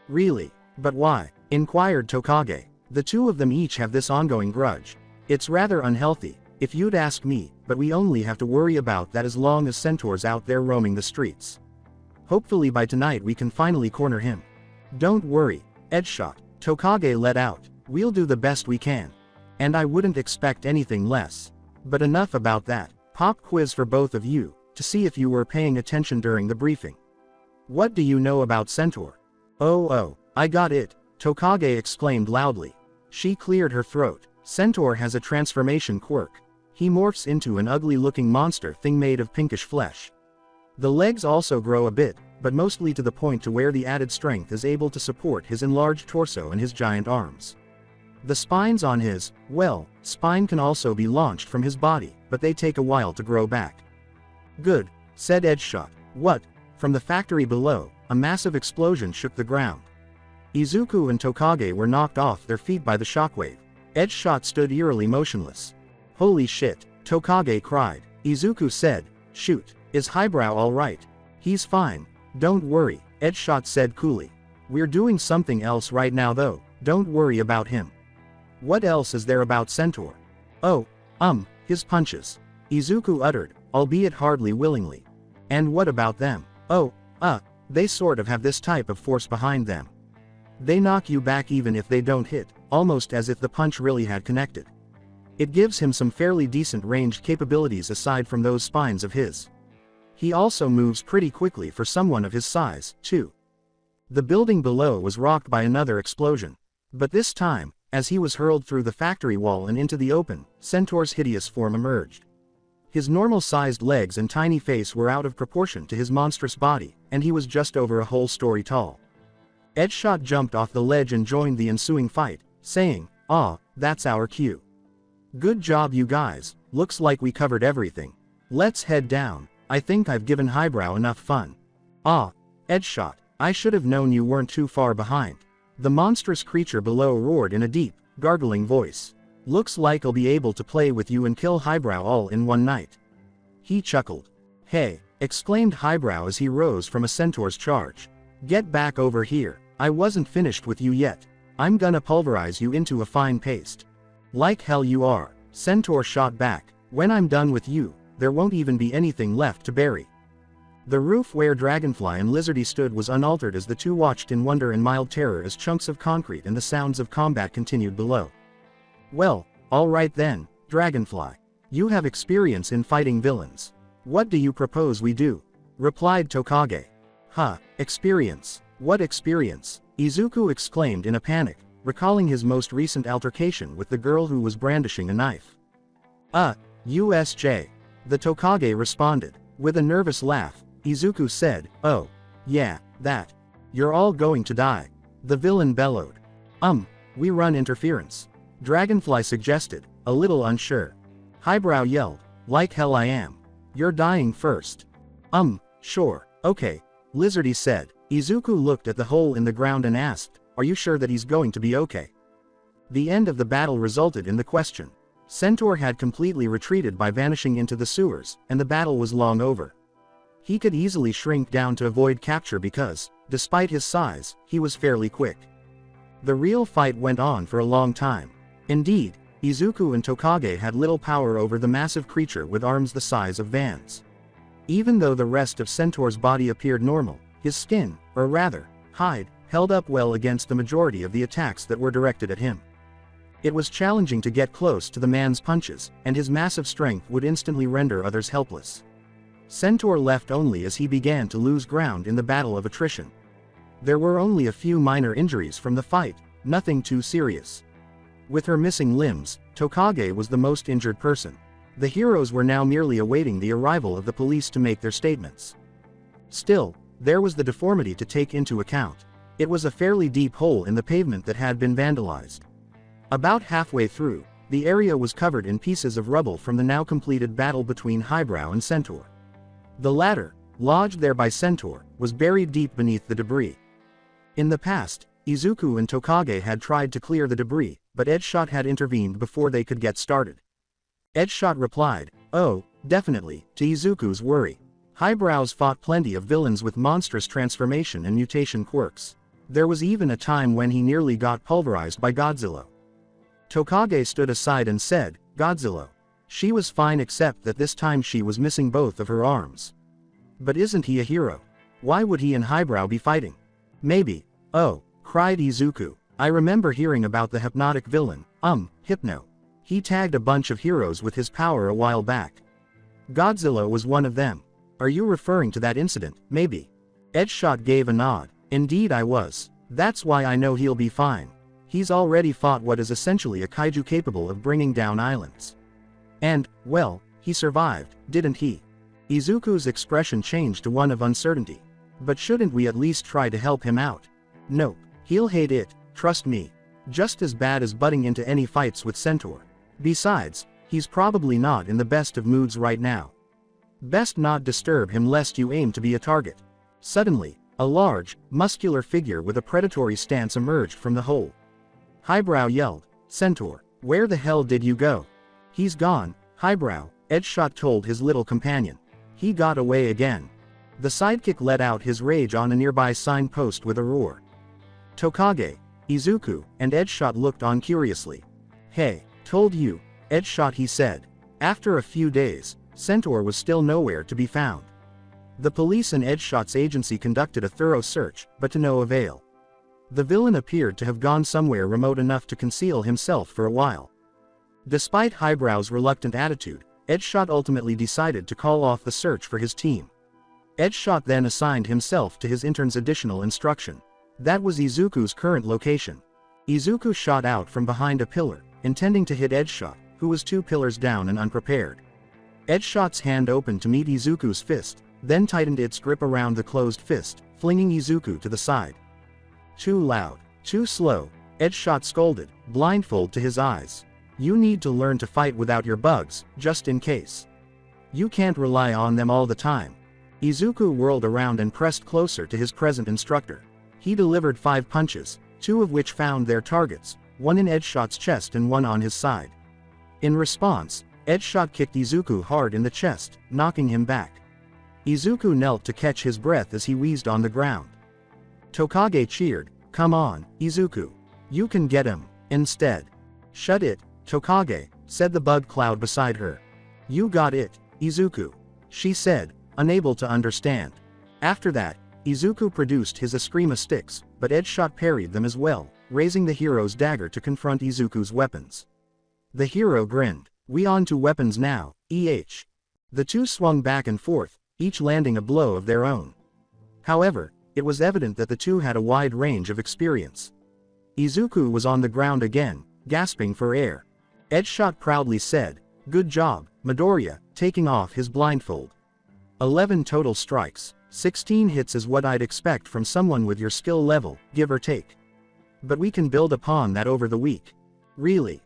Really? But why? Inquired Tokage. The two of them each have this ongoing grudge. It's rather unhealthy, if you'd ask me, but we only have to worry about that as long as Centaur's out there roaming the streets. Hopefully by tonight we can finally corner him. Don't worry, Edgeshot, Tokage let out. We'll do the best we can. And I wouldn't expect anything less. But enough about that. Pop quiz for both of you, to see if you were paying attention during the briefing. What do you know about Centaur? Oh, I got it, Tokage exclaimed loudly. She cleared her throat. Centaur has a transformation quirk. He morphs into an ugly-looking monster thing made of pinkish flesh. The legs also grow a bit, but mostly to the point to where the added strength is able to support his enlarged torso and his giant arms. The spines on his, spine can also be launched from his body, but they take a while to grow back. Good, said Edgeshot. What? From the factory below, a massive explosion shook the ground. Izuku and Tokage were knocked off their feet by the shockwave. Edgeshot stood eerily motionless. Holy shit, Tokage cried. Izuku said, shoot, is Highbrow alright? He's fine, don't worry, Edgeshot said coolly. We're doing something else right now though, don't worry about him. What else is there about Centaur? Oh, his punches. Izuku uttered, albeit hardly willingly. And what about them? Oh, they sort of have this type of force behind them. They knock you back even if they don't hit, almost as if the punch really had connected. It gives him some fairly decent ranged capabilities aside from those spines of his. He also moves pretty quickly for someone of his size, too. The building below was rocked by another explosion. But this time, as he was hurled through the factory wall and into the open, Centaur's hideous form emerged. His normal-sized legs and tiny face were out of proportion to his monstrous body, and he was just over a whole story tall. Edgeshot jumped off the ledge and joined the ensuing fight, saying, that's our cue. Good job you guys, looks like we covered everything. Let's head down, I think I've given Highbrow enough fun. Edgeshot, I should have known you weren't too far behind. The monstrous creature below roared in a deep, gargling voice. Looks like I'll be able to play with you and kill Highbrow all in one night. He chuckled. Hey, exclaimed Highbrow as he rose from a Centaur's charge. Get back over here, I wasn't finished with you yet. I'm gonna pulverize you into a fine paste. Like hell you are, Centaur shot back. When I'm done with you, there won't even be anything left to bury. The roof where Dragonfly and Lizardy stood was unaltered as the two watched in wonder and mild terror as chunks of concrete and the sounds of combat continued below. Well, alright then, Dragonfly. You have experience in fighting villains. What do you propose we do? Replied Tokage. Experience. What experience? Izuku exclaimed in a panic, recalling his most recent altercation with the girl who was brandishing a knife. USJ. The Tokage responded. With a nervous laugh, Izuku said, oh, yeah, that. You're all going to die. The villain bellowed. We run interference. Dragonfly suggested, a little unsure. Highbrow yelled, like hell I am. You're dying first. Sure, okay, Lizardy said. Izuku looked at the hole in the ground and asked, are you sure that he's going to be okay? The end of the battle resulted in the question. Centaur had completely retreated by vanishing into the sewers, and the battle was long over. He could easily shrink down to avoid capture because, despite his size, he was fairly quick. The real fight went on for a long time. Indeed, Izuku and Tokage had little power over the massive creature with arms the size of vans. Even though the rest of Centaur's body appeared normal, his skin, or rather, hide, held up well against the majority of the attacks that were directed at him. It was challenging to get close to the man's punches, and his massive strength would instantly render others helpless. Centaur left only as he began to lose ground in the battle of attrition. There were only a few minor injuries from the fight, nothing too serious. With her missing limbs, Tokage was the most injured person. The heroes were now merely awaiting the arrival of the police to make their statements. Still, there was the deformity to take into account. It was a fairly deep hole in the pavement that had been vandalized. About halfway through, the area was covered in pieces of rubble from the now completed battle between Highbrow and Centaur. The latter, lodged there by Centaur, was buried deep beneath the debris. In the past, Izuku and Tokage had tried to clear the debris, but Edgeshot had intervened before they could get started. Edgeshot replied, "Oh, definitely," to Izuku's worry. Highbrows fought plenty of villains with monstrous transformation and mutation quirks. There was even a time when he nearly got pulverized by Godzilla. Tokage stood aside and said, "Godzilla. She was fine except that this time she was missing both of her arms." "But isn't he a hero? Why would he and Highbrow be fighting?" "Maybe." "Oh," cried Izuku. "I remember hearing about the hypnotic villain, Hypno. He tagged a bunch of heroes with his power a while back. Godzilla was one of them. Are you referring to that incident, maybe?" Edgeshot gave a nod. "Indeed I was. That's why I know he'll be fine. He's already fought what is essentially a kaiju capable of bringing down islands. And, well, he survived, didn't he?" Izuku's expression changed to one of uncertainty. "But shouldn't we at least try to help him out?" "Nope. He'll hate it, trust me. Just as bad as butting into any fights with Centaur. Besides, he's probably not in the best of moods right now. Best not disturb him lest you aim to be a target." Suddenly, a large, muscular figure with a predatory stance emerged from the hole. Highbrow yelled, "Centaur, where the hell did you go?" "He's gone, Highbrow," Edgeshot told his little companion. "He got away again." The sidekick let out his rage on a nearby signpost with a roar. Tokage, Izuku, and Edgeshot looked on curiously. "Hey, told you, Edgeshot," he said. After a few days, Centaur was still nowhere to be found. The police and Edgeshot's agency conducted a thorough search, but to no avail. The villain appeared to have gone somewhere remote enough to conceal himself for a while. Despite Highbrow's reluctant attitude, Edgeshot ultimately decided to call off the search for his team. Edgeshot then assigned himself to his intern's additional instruction. That was Izuku's current location. Izuku shot out from behind a pillar, intending to hit Edgeshot, who was 2 pillars down and unprepared. Edgeshot's hand opened to meet Izuku's fist, then tightened its grip around the closed fist, flinging Izuku to the side. "Too loud, too slow," Edgeshot scolded, blindfold to his eyes. "You need to learn to fight without your bugs, just in case. You can't rely on them all the time." Izuku whirled around and pressed closer to his present instructor. He delivered 5 punches, 2 of which found their targets, one in Edgeshot's chest and one on his side. In response, Edgeshot kicked Izuku hard in the chest, knocking him back. Izuku knelt to catch his breath as he wheezed on the ground. Tokage cheered, "Come on, Izuku. You can get him." Instead, "Shut it, Tokage," said the bug cloud beside her. "You got it, Izuku," she said, unable to understand. After that, Izuku produced his Eskrima sticks, but Edgeshot parried them as well, raising the hero's dagger to confront Izuku's weapons. The hero grinned. "We on to weapons now, eh?" The two swung back and forth, each landing a blow of their own. However, it was evident that the two had a wide range of experience. Izuku was on the ground again, gasping for air. Edgeshot proudly said, "Good job, Midoriya," taking off his blindfold. 11 total strikes, 16 hits is what I'd expect from someone with your skill level, give or take. But we can build upon that over the week. Really,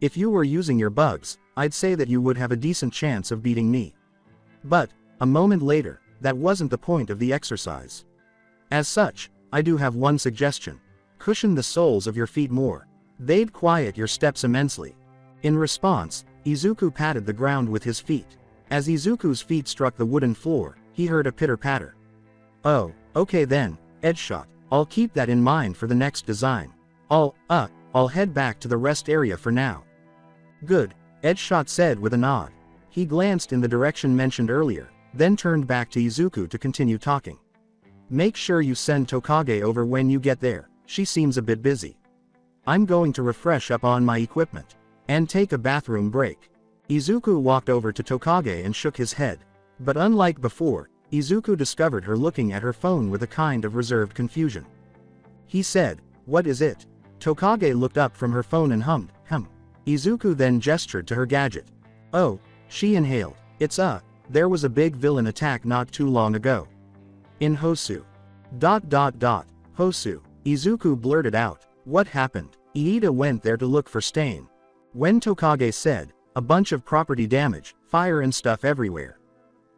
if you were using your bugs, I'd say that you would have a decent chance of beating me. But, a moment later, that wasn't the point of the exercise. As such, I do have one suggestion. Cushion the soles of your feet more. They'd quiet your steps immensely." In response, Izuku patted the ground with his feet. As Izuku's feet struck the wooden floor, he heard a pitter-patter. "Oh, okay then, Edgeshot, I'll keep that in mind for the next design. I'll, I'll head back to the rest area for now. Good, Edgeshot said with a nod. He glanced in the direction mentioned earlier, then turned back to Izuku to continue talking. Make sure you send Tokage over when you get there, she seems a bit busy. I'm going to refresh up on my equipment. And take a bathroom break. Izuku walked over to Tokage and shook his head. But unlike before, Izuku discovered her looking at her phone with a kind of reserved confusion. He said, "What is it?" Tokage looked up from her phone and hummed, "Hum." Izuku then gestured to her gadget. "Oh," she inhaled. There was a big villain attack not too long ago. In Hosu. Hosu. Izuku blurted out. What happened? Iida went there to look for Stain. When Tokage said, a bunch of property damage, fire and stuff everywhere.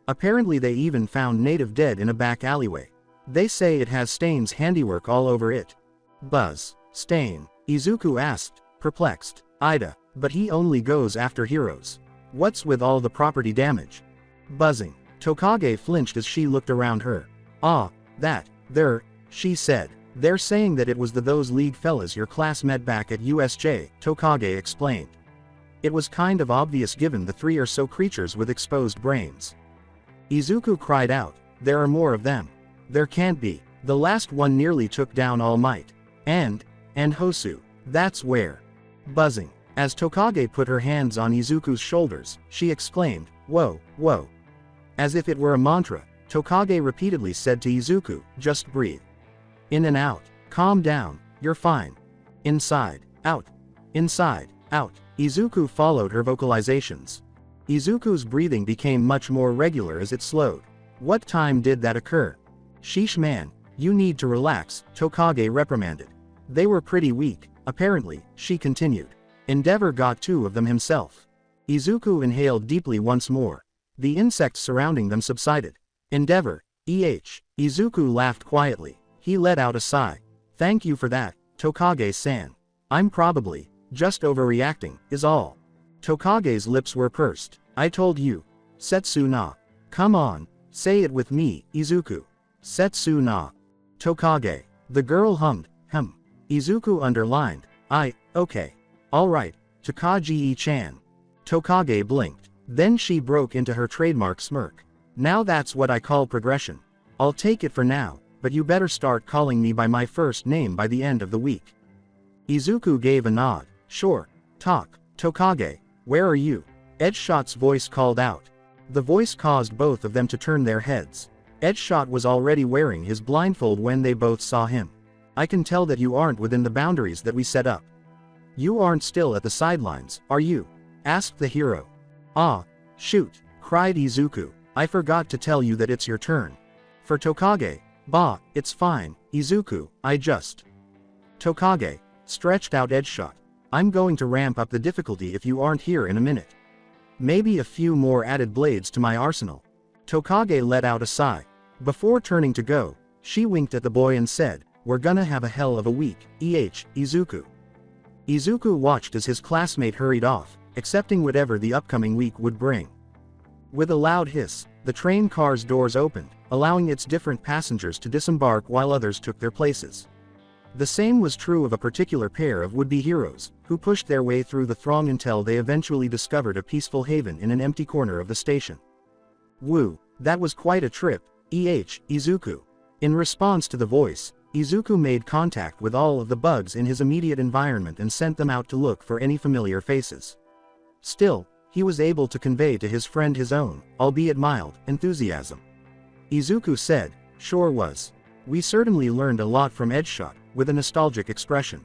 Apparently they even found native dead in a back alleyway. They say it has Stain's handiwork all over it. Buzz. Stain. Izuku asked, perplexed. Iida, but he only goes after heroes. What's with all the property damage? Buzzing. Tokage flinched as she looked around her. She said. They're saying that it was those league fellas your class met back at USJ, Tokage explained. It was kind of obvious given the 3 or so creatures with exposed brains. Izuku cried out, there are more of them. There can't be. The last one nearly took down All Might. And Hosu. That's where. Buzzing. As Tokage put her hands on Izuku's shoulders, she exclaimed, whoa, whoa. As if it were a mantra, Tokage repeatedly said to Izuku, just breathe. In and out. Calm down. You're fine. Inside. Out. Inside. Out. Izuku followed her vocalizations. Izuku's breathing became much more regular as it slowed. What time did that occur? Sheesh man, you need to relax, Tokage reprimanded. They were pretty weak, apparently, she continued. Endeavor got 2 of them himself. Izuku inhaled deeply once more. The insects surrounding them subsided. Endeavor. Izuku laughed quietly. He let out a sigh. Thank you for that, Tokage-san. I'm probably just overreacting, is all. Tokage's lips were pursed. I told you. Setsu na. Come on, say it with me, Izuku. Setsu na. Tokage. The girl hummed, Izuku underlined. Okay. Alright, Takagi-chan. Tokage blinked. Then she broke into her trademark smirk. Now that's what I call progression. I'll take it for now. But you better start calling me by my first name by the end of the week. Izuku gave a nod. Sure. Talk. Tokage, where are you? Edgeshot's voice called out. The voice caused both of them to turn their heads. Edgeshot was already wearing his blindfold when they both saw him. I can tell that you aren't within the boundaries that we set up. You aren't still at the sidelines, are you? Asked the hero. Ah, shoot, cried Izuku. I forgot to tell you that it's your turn. For Tokage. Bah, it's fine, Izuku, Tokage, stretched out Edgeshot. I'm going to ramp up the difficulty if you aren't here in a minute. Maybe a few more added blades to my arsenal. Tokage let out a sigh. Before turning to go, she winked at the boy and said, we're gonna have a hell of a week, Izuku. Izuku watched as his classmate hurried off, accepting whatever the upcoming week would bring. With a loud hiss, the train car's doors opened, allowing its different passengers to disembark while others took their places. The same was true of a particular pair of would-be heroes, who pushed their way through the throng until they eventually discovered a peaceful haven in an empty corner of the station. Woo, that was quite a trip, Izuku. In response to the voice, Izuku made contact with all of the bugs in his immediate environment and sent them out to look for any familiar faces. Still, he was able to convey to his friend his own, albeit mild, enthusiasm. Izuku said, sure was. We certainly learned a lot from Edgeshot, with a nostalgic expression.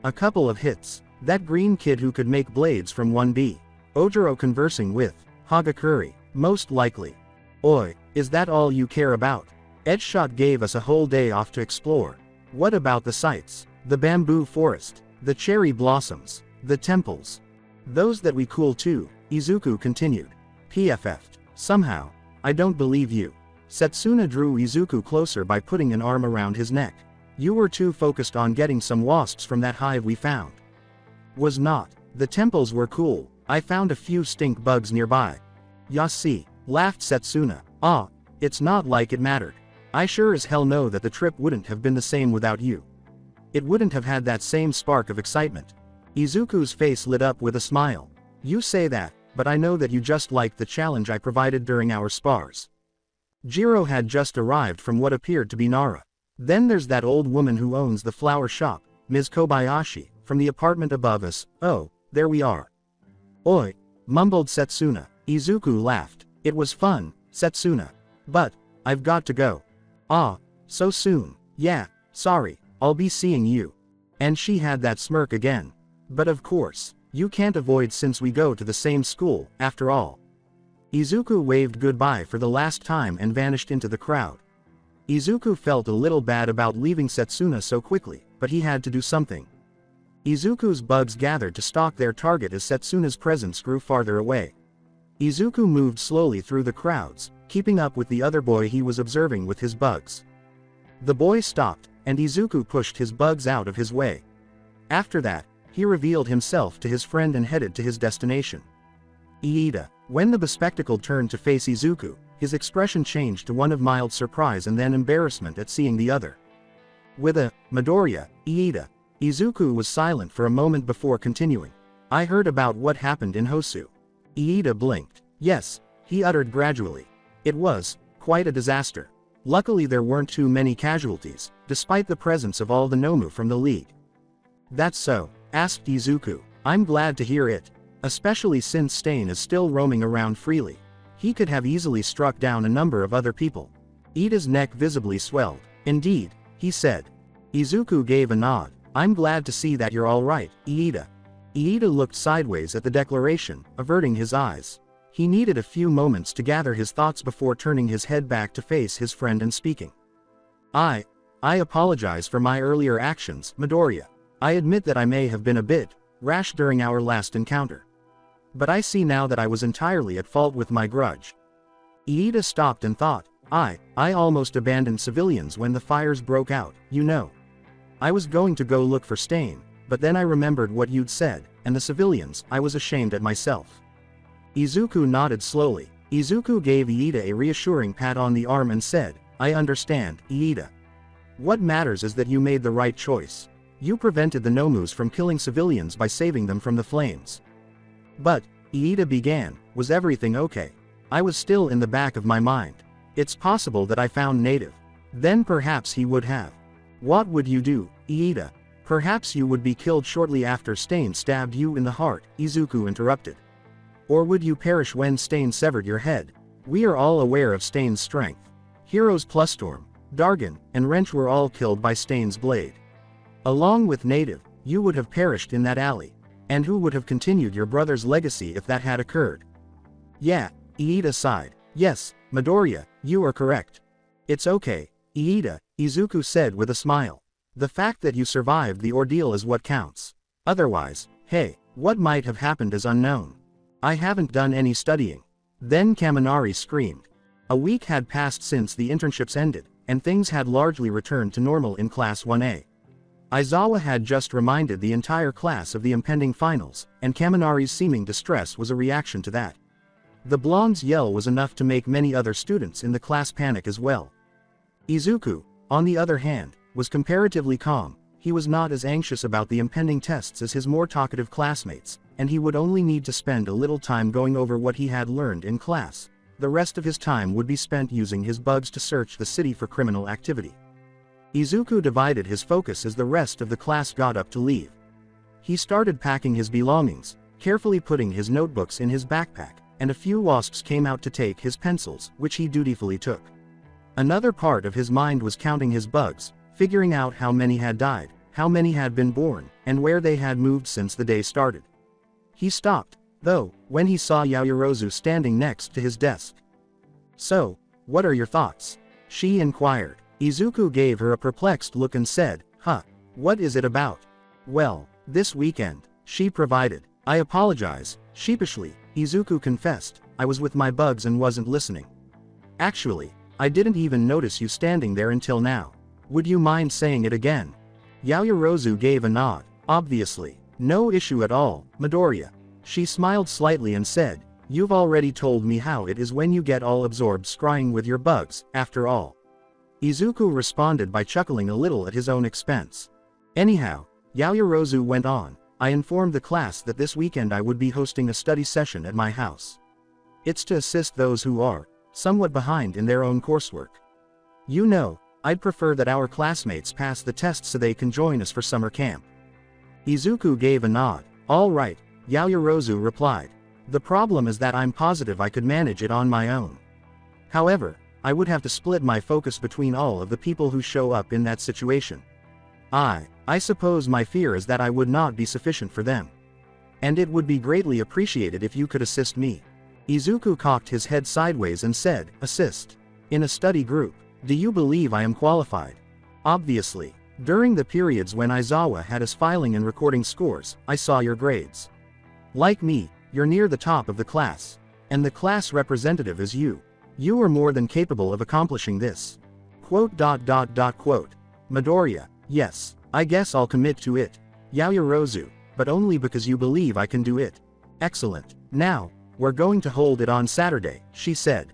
A couple of hits. That green kid who could make blades from 1B. Ojiro conversing with Hagakure, most likely. Oi, is that all you care about? Edgeshot gave us a whole day off to explore. What about the sights? The bamboo forest, the cherry blossoms, the temples. Those that we cool too, Izuku continued. PFF'd. Somehow. I don't believe you. Setsuna drew Izuku closer by putting an arm around his neck. You were too focused on getting some wasps from that hive we found. Was not. The temples were cool. I found a few stink bugs nearby. Yasi, laughed Setsuna. Ah, it's not like it mattered. I sure as hell know that the trip wouldn't have been the same without you. it wouldn't have had that same spark of excitement. Izuku's face lit up with a smile. You say that, but I know that you just liked the challenge I provided during our spars. Jiro had just arrived from what appeared to be Nara. Then there's that old woman who owns the flower shop, Ms. Kobayashi, from the apartment above us. Oh, there we are. Oi, mumbled Setsuna. Izuku laughed. It was fun, Setsuna. But, I've got to go. Ah, so soon. Yeah, sorry, I'll be seeing you. And she had that smirk again. But of course, you can't avoid since we go to the same school, after all. Izuku waved goodbye for the last time and vanished into the crowd. Izuku felt a little bad about leaving Setsuna so quickly, but he had to do something. Izuku's bugs gathered to stalk their target as Setsuna's presence grew farther away. Izuku moved slowly through the crowds, keeping up with the other boy he was observing with his bugs. The boy stopped, and Izuku pushed his bugs out of his way. After that, he revealed himself to his friend and headed to his destination. Iida. When the bespectacled turned to face Izuku, his expression changed to one of mild surprise and then embarrassment at seeing the other. With a Midoriya, Iida. Izuku was silent for a moment before continuing. I heard about what happened in Hosu. Iida blinked. Yes, he uttered gradually. It was quite a disaster. Luckily there weren't too many casualties, despite the presence of all the Nomu from the league. That's so, asked Izuku. I'm glad to hear it. Especially since Stain is still roaming around freely. He could have easily struck down a number of other people. Iida's neck visibly swelled. Indeed, he said. Izuku gave a nod. I'm glad to see that you're alright, Iida. Iida looked sideways at the declaration, averting his eyes. He needed a few moments to gather his thoughts before turning his head back to face his friend and speaking. I apologize for my earlier actions, Midoriya. I admit that I may have been a bit rash during our last encounter. But I see now that I was entirely at fault with my grudge. Iida stopped and thought. I almost abandoned civilians when the fires broke out, you know. I was going to go look for Stain, but then I remembered what you'd said, and the civilians, I was ashamed at myself. Izuku nodded slowly. Izuku gave Iida a reassuring pat on the arm and said, I understand, Iida. What matters is that you made the right choice. You prevented the Nomus from killing civilians by saving them from the flames. But, Iida began, was everything okay? I was still in the back of my mind. It's possible that I found Native. Then perhaps he would have. What would you do, Iida? Perhaps you would be killed shortly after Stain stabbed you in the heart, Izuku interrupted. Or would you perish when Stain severed your head? We are all aware of Stain's strength. Heroes plus Storm, Dargan, and Wrench were all killed by Stain's blade. Along with Native, you would have perished in that alley. And who would have continued your brother's legacy if that had occurred? Yeah, Iida sighed. Yes, Midoriya, you are correct. It's okay, Iida, Izuku said with a smile. The fact that you survived the ordeal is what counts. Otherwise, hey, what might have happened is unknown. I haven't done any studying. Then Kaminari screamed. A week had passed since the internships ended, and things had largely returned to normal in Class 1A. Aizawa had just reminded the entire class of the impending finals, and Kaminari's seeming distress was a reaction to that. The blonde's yell was enough to make many other students in the class panic as well. Izuku, on the other hand, was comparatively calm. He was not as anxious about the impending tests as his more talkative classmates, and he would only need to spend a little time going over what he had learned in class. The rest of his time would be spent using his bugs to search the city for criminal activity. Izuku divided his focus as the rest of the class got up to leave. He started packing his belongings, carefully putting his notebooks in his backpack, and a few wasps came out to take his pencils, which he dutifully took. Another part of his mind was counting his bugs, figuring out how many had died, how many had been born, and where they had moved since the day started. He stopped, though, when he saw Yaoyorozu standing next to his desk. So, what are your thoughts? She inquired. Izuku gave her a perplexed look and said, what is it about? Well, this weekend, she provided. I apologize, sheepishly, Izuku confessed, I was with my bugs and wasn't listening. Actually, I didn't even notice you standing there until now. Would you mind saying it again? Yaoyorozu gave a nod. Obviously, no issue at all, Midoriya. She smiled slightly and said, you've already told me how it is when you get all absorbed scrying with your bugs, after all. Izuku responded by chuckling a little at his own expense. Anyhow, Yaoyorozu went on, I informed the class that this weekend I would be hosting a study session at my house. It's to assist those who are somewhat behind in their own coursework. You know, I'd prefer that our classmates pass the test so they can join us for summer camp. Izuku gave a nod. All right, Yaoyorozu replied. The problem is that I'm positive I could manage it on my own. However, I would have to split my focus between all of the people who show up in that situation. I suppose my fear is that I would not be sufficient for them. And it would be greatly appreciated if you could assist me. Izuku cocked his head sideways and said, assist? In a study group? Do you believe I am qualified? Obviously. During the periods when Aizawa had us filing and recording scores, I saw your grades. Like me, you're near the top of the class. And the class representative is you. You are more than capable of accomplishing this. Quote. Midoriya, yes, I guess I'll commit to it. Yaoyorozu, but only because you believe I can do it. Excellent. Now, we're going to hold it on Saturday, she said.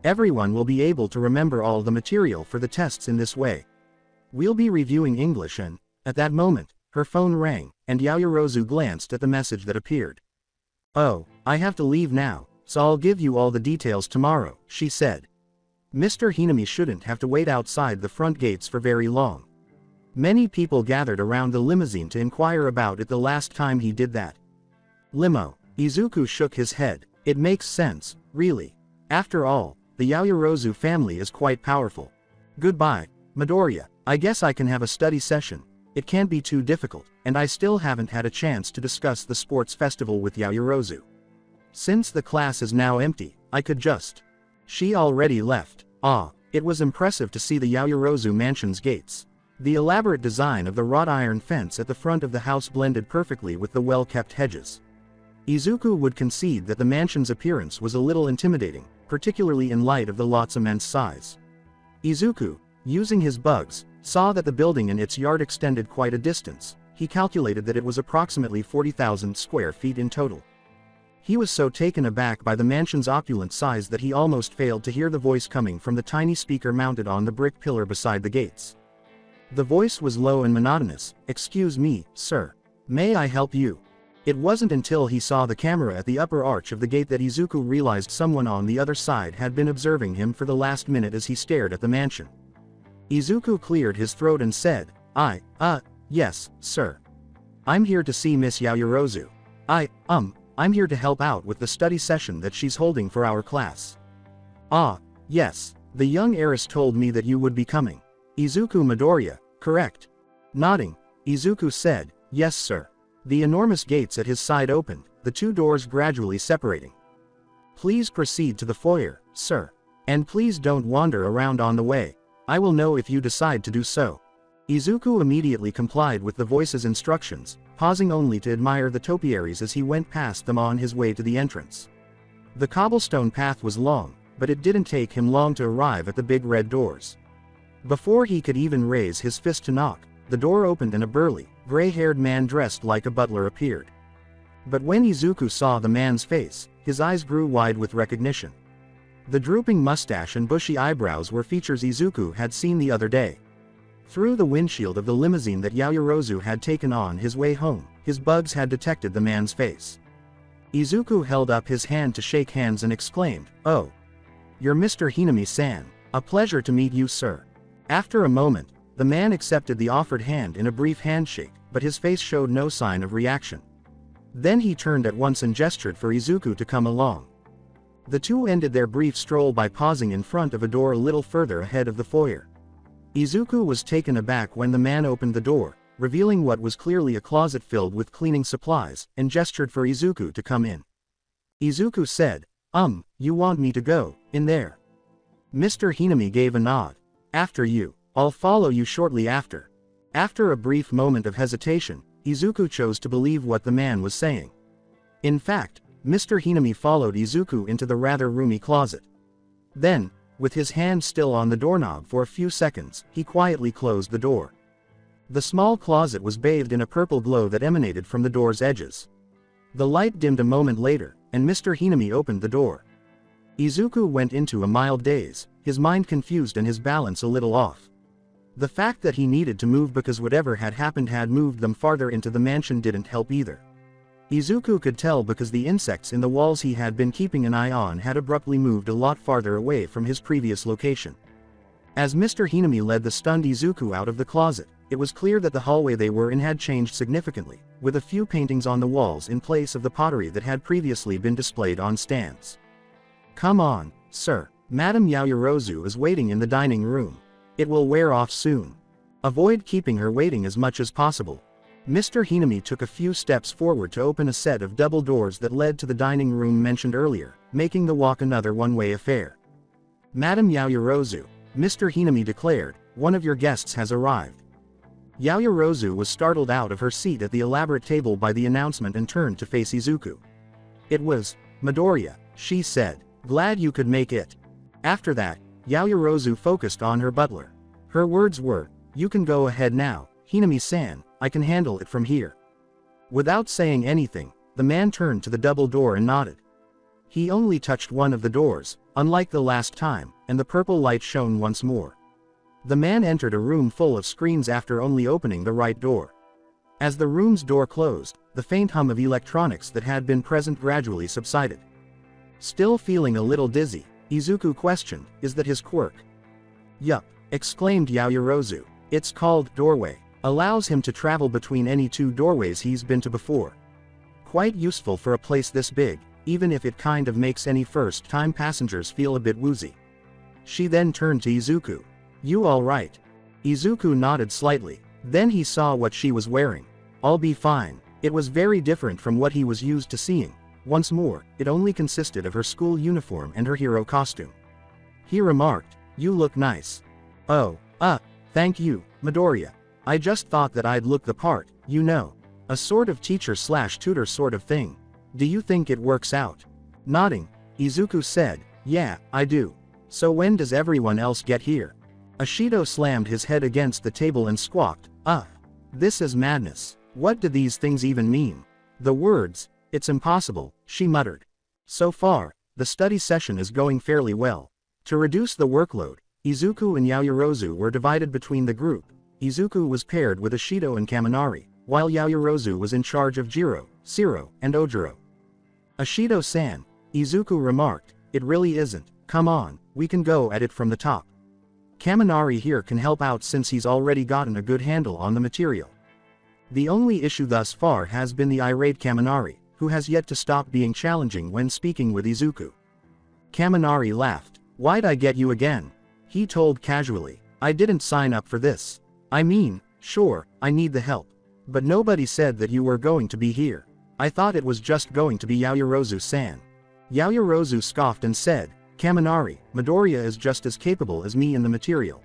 Everyone will be able to remember all the material for the tests in this way. We'll be reviewing English and, at that moment, her phone rang, and Yaoyorozu glanced at the message that appeared. Oh, I have to leave now, so I'll give you all the details tomorrow, she said. Mr. Hinami shouldn't have to wait outside the front gates for very long. Many people gathered around the limousine to inquire about it the last time he did that. Limo. Izuku shook his head. It makes sense, really. After all, the Yaoyorozu family is quite powerful. Goodbye, Midoriya. I guess I can have a study session. It can't be too difficult, and I still haven't had a chance to discuss the sports festival with Yaoyorozu. Since the class is now empty, I could just. She already left. It was impressive to see the Yaoyorozu mansion's gates. The elaborate design of the wrought iron fence at the front of the house blended perfectly with the well-kept hedges. Izuku would concede that the mansion's appearance was a little intimidating, particularly in light of the lot's immense size. Izuku, using his bugs, saw that the building in its yard extended quite a distance. He calculated that it was approximately 40,000 square feet in total. He was so taken aback by the mansion's opulent size that he almost failed to hear the voice coming from the tiny speaker mounted on the brick pillar beside the gates. The voice was low and monotonous. Excuse me, sir. May I help you? It wasn't until he saw the camera at the upper arch of the gate that Izuku realized someone on the other side had been observing him for the last minute as he stared at the mansion. Izuku cleared his throat and said, yes, sir. I'm here to see Miss Yaoyorozu. I'm here to help out with the study session that she's holding for our class. Yes, the young heiress told me that you would be coming. Izuku Midoriya, correct? Nodding, Izuku said, yes sir. The enormous gates at his side opened, the two doors gradually separating. Please proceed to the foyer, sir. And please don't wander around on the way. I will know if you decide to do so. Izuku immediately complied with the voice's instructions, pausing only to admire the topiaries as he went past them on his way to the entrance. The cobblestone path was long, but it didn't take him long to arrive at the big red doors. Before he could even raise his fist to knock, the door opened and a burly, gray-haired man dressed like a butler appeared. But when Izuku saw the man's face, his eyes grew wide with recognition. The drooping mustache and bushy eyebrows were features Izuku had seen the other day. Through the windshield of the limousine that Yaoyorozu had taken on his way home, his bugs had detected the man's face. Izuku held up his hand to shake hands and exclaimed, "Oh! You're Mr. Hinami-san. A pleasure to meet you, sir." After a moment, the man accepted the offered hand in a brief handshake, but his face showed no sign of reaction. Then he turned at once and gestured for Izuku to come along. The two ended their brief stroll by pausing in front of a door a little further ahead of the foyer. Izuku was taken aback when the man opened the door, revealing what was clearly a closet filled with cleaning supplies, and gestured for Izuku to come in. Izuku said, You want me to go in there?" Mr. Hinami gave a nod. "After you. I'll follow you shortly after." After a brief moment of hesitation, Izuku chose to believe what the man was saying. In fact, Mr. Hinami followed Izuku into the rather roomy closet. Then, with his hand still on the doorknob for a few seconds, he quietly closed the door. The small closet was bathed in a purple glow that emanated from the door's edges. The light dimmed a moment later, and Mr. Hinami opened the door. Izuku went into a mild daze, his mind confused and his balance a little off. The fact that he needed to move because whatever had happened had moved them farther into the mansion didn't help either. Izuku could tell because the insects in the walls he had been keeping an eye on had abruptly moved a lot farther away from his previous location. As Mr. Hinami led the stunned Izuku out of the closet, it was clear that the hallway they were in had changed significantly, with a few paintings on the walls in place of the pottery that had previously been displayed on stands. "Come on, sir. Madam Yaoyorozu is waiting in the dining room. It will wear off soon. Avoid keeping her waiting as much as possible." Mr. Hinami took a few steps forward to open a set of double doors that led to the dining room mentioned earlier, making the walk another one-way affair. "Madam Yaoyorozu," Mr. Hinami declared, "one of your guests has arrived." Yaoyorozu was startled out of her seat at the elaborate table by the announcement and turned to face Izuku. "It was Midoriya," she said. "Glad you could make it." After that, Yaoyorozu focused on her butler. Her words were, "You can go ahead now, Hinami-san, I can handle it from here." Without saying anything, the man turned to the double door and nodded. He only touched one of the doors, unlike the last time, and the purple light shone once more. The man entered a room full of screens after only opening the right door. As the room's door closed, the faint hum of electronics that had been present gradually subsided. Still feeling a little dizzy, Izuku questioned, "Is that his quirk?" "Yup," exclaimed Yaoyorozu. "It's called Doorway. Allows him to travel between any two doorways he's been to before. Quite useful for a place this big, even if it kind of makes any first-time passengers feel a bit woozy." She then turned to Izuku. "You alright?" Izuku nodded slightly. Then he saw what she was wearing. "I'll be fine." It was very different from what he was used to seeing. Once more, it only consisted of her school uniform and her hero costume. He remarked, "You look nice." "Oh, thank you, Midoriya. I just thought that I'd look the part, you know. A sort of teacher/tutor sort of thing. Do you think it works out?" Nodding, Izuku said, "Yeah, I do. So when does everyone else get here?" Ashido slammed his head against the table and squawked, This is madness. What do these things even mean?" The words, "It's impossible," she muttered. So far, the study session is going fairly well. To reduce the workload, Izuku and Yaoyorozu were divided between the group. Izuku was paired with Ashido and Kaminari, while Yaoyorozu was in charge of Jiro, Siro, and Ojiro. "Ashido-san," Izuku remarked, "it really isn't. Come on, we can go at it from the top. Kaminari here can help out since he's already gotten a good handle on the material." The only issue thus far has been the irate Kaminari, who has yet to stop being challenging when speaking with Izuku. Kaminari laughed. "Why'd I get you again?" He told casually. "I didn't sign up for this. I mean, sure, I need the help. But nobody said that you were going to be here. I thought it was just going to be Yaoyorozu-san." Yaoyorozu scoffed and said, "Kaminari, Midoriya is just as capable as me in the material.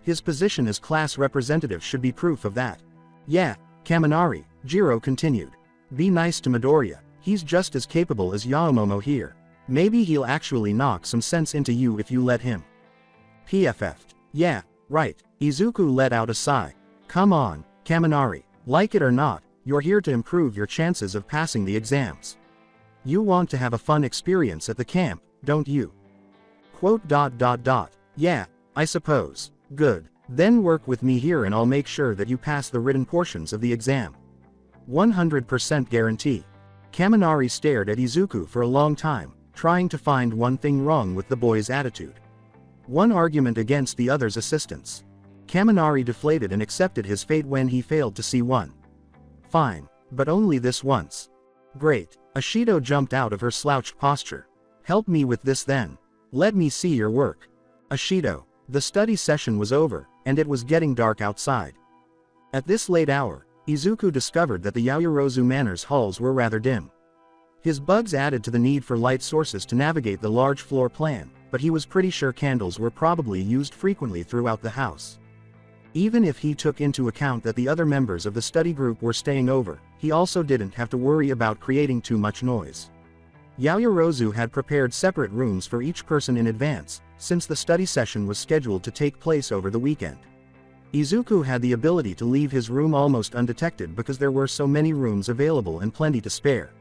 His position as class representative should be proof of that." "Yeah, Kaminari," Jiro continued. "Be nice to Midoriya, he's just as capable as Yaomomo here. Maybe he'll actually knock some sense into you if you let him." PFF'd. "Yeah, right." Izuku let out a sigh. "Come on, Kaminari, like it or not, you're here to improve your chances of passing the exams. You want to have a fun experience at the camp, don't you?" "Yeah, I suppose." "Good. Then work with me here and I'll make sure that you pass the written portions of the exam. 100% guarantee." Kaminari stared at Izuku for a long time, trying to find one thing wrong with the boy's attitude. One argument against the other's assistance. Kaminari deflated and accepted his fate when he failed to see one. "Fine, but only this once." "Great." Ashido jumped out of her slouched posture. "Help me with this then. Let me see your work." Ashido. The study session was over, and it was getting dark outside. At this late hour, Izuku discovered that the Yaoyorozu Manor's halls were rather dim. His bugs added to the need for light sources to navigate the large floor plan, but he was pretty sure candles were probably used frequently throughout the house. Even if he took into account that the other members of the study group were staying over, he also didn't have to worry about creating too much noise. Yaoyorozu had prepared separate rooms for each person in advance, since the study session was scheduled to take place over the weekend. Izuku had the ability to leave his room almost undetected because there were so many rooms available and plenty to spare.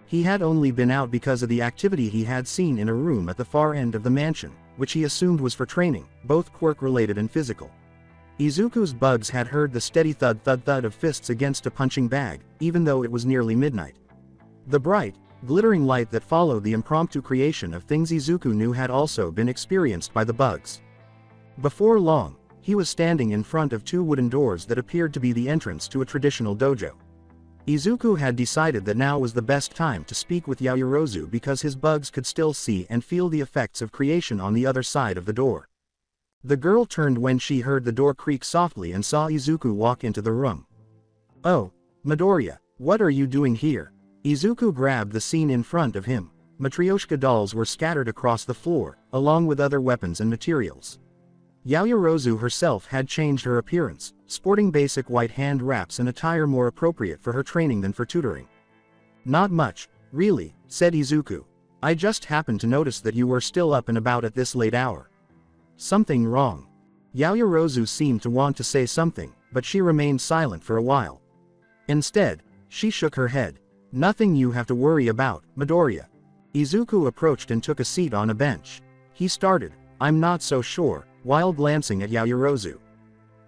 He had only been out because of the activity he had seen in a room at the far end of the mansion, which he assumed was for training, both quirk-related and physical. Izuku's bugs had heard the steady thud-thud-thud of fists against a punching bag, even though it was nearly midnight. The bright, glittering light that followed the impromptu creation of things Izuku knew had also been experienced by the bugs. Before long, he was standing in front of two wooden doors that appeared to be the entrance to a traditional dojo. Izuku had decided that now was the best time to speak with Yaoyorozu because his bugs could still see and feel the effects of creation on the other side of the door. The girl turned when she heard the door creak softly and saw Izuku walk into the room. "Oh, Midoriya, what are you doing here?" Izuku grabbed the scene in front of him. Matryoshka dolls were scattered across the floor, along with other weapons and materials. Yaoyorozu herself had changed her appearance, sporting basic white hand wraps and attire more appropriate for her training than for tutoring. "Not much, really," said Izuku. "I just happened to notice that you were still up and about at this late hour." "Something wrong?" Yaoyorozu seemed to want to say something, but she remained silent for a while. Instead, she shook her head. "Nothing you have to worry about, Midoriya." Izuku approached and took a seat on a bench. He started, "I'm not so sure," while glancing at Yaoyorozu.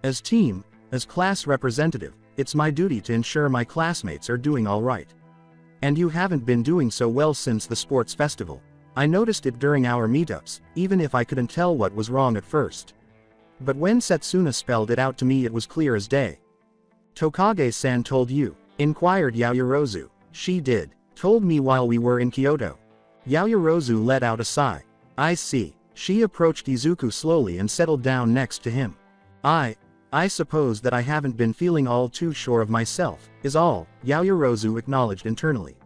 As class representative, it's my duty to ensure my classmates are doing all right. And you haven't been doing so well since the sports festival. I noticed it during our meetups, even if I couldn't tell what was wrong at first. But when Setsuna spelled it out to me it was clear as day." "Tokage-san told you?" inquired Yaoyorozu. "She did. Told me while we were in Kyoto." Yaoyorozu let out a sigh. "I see." She approached Izuku slowly and settled down next to him. I suppose that I haven't been feeling all too sure of myself, is all," Yaoyorozu acknowledged internally.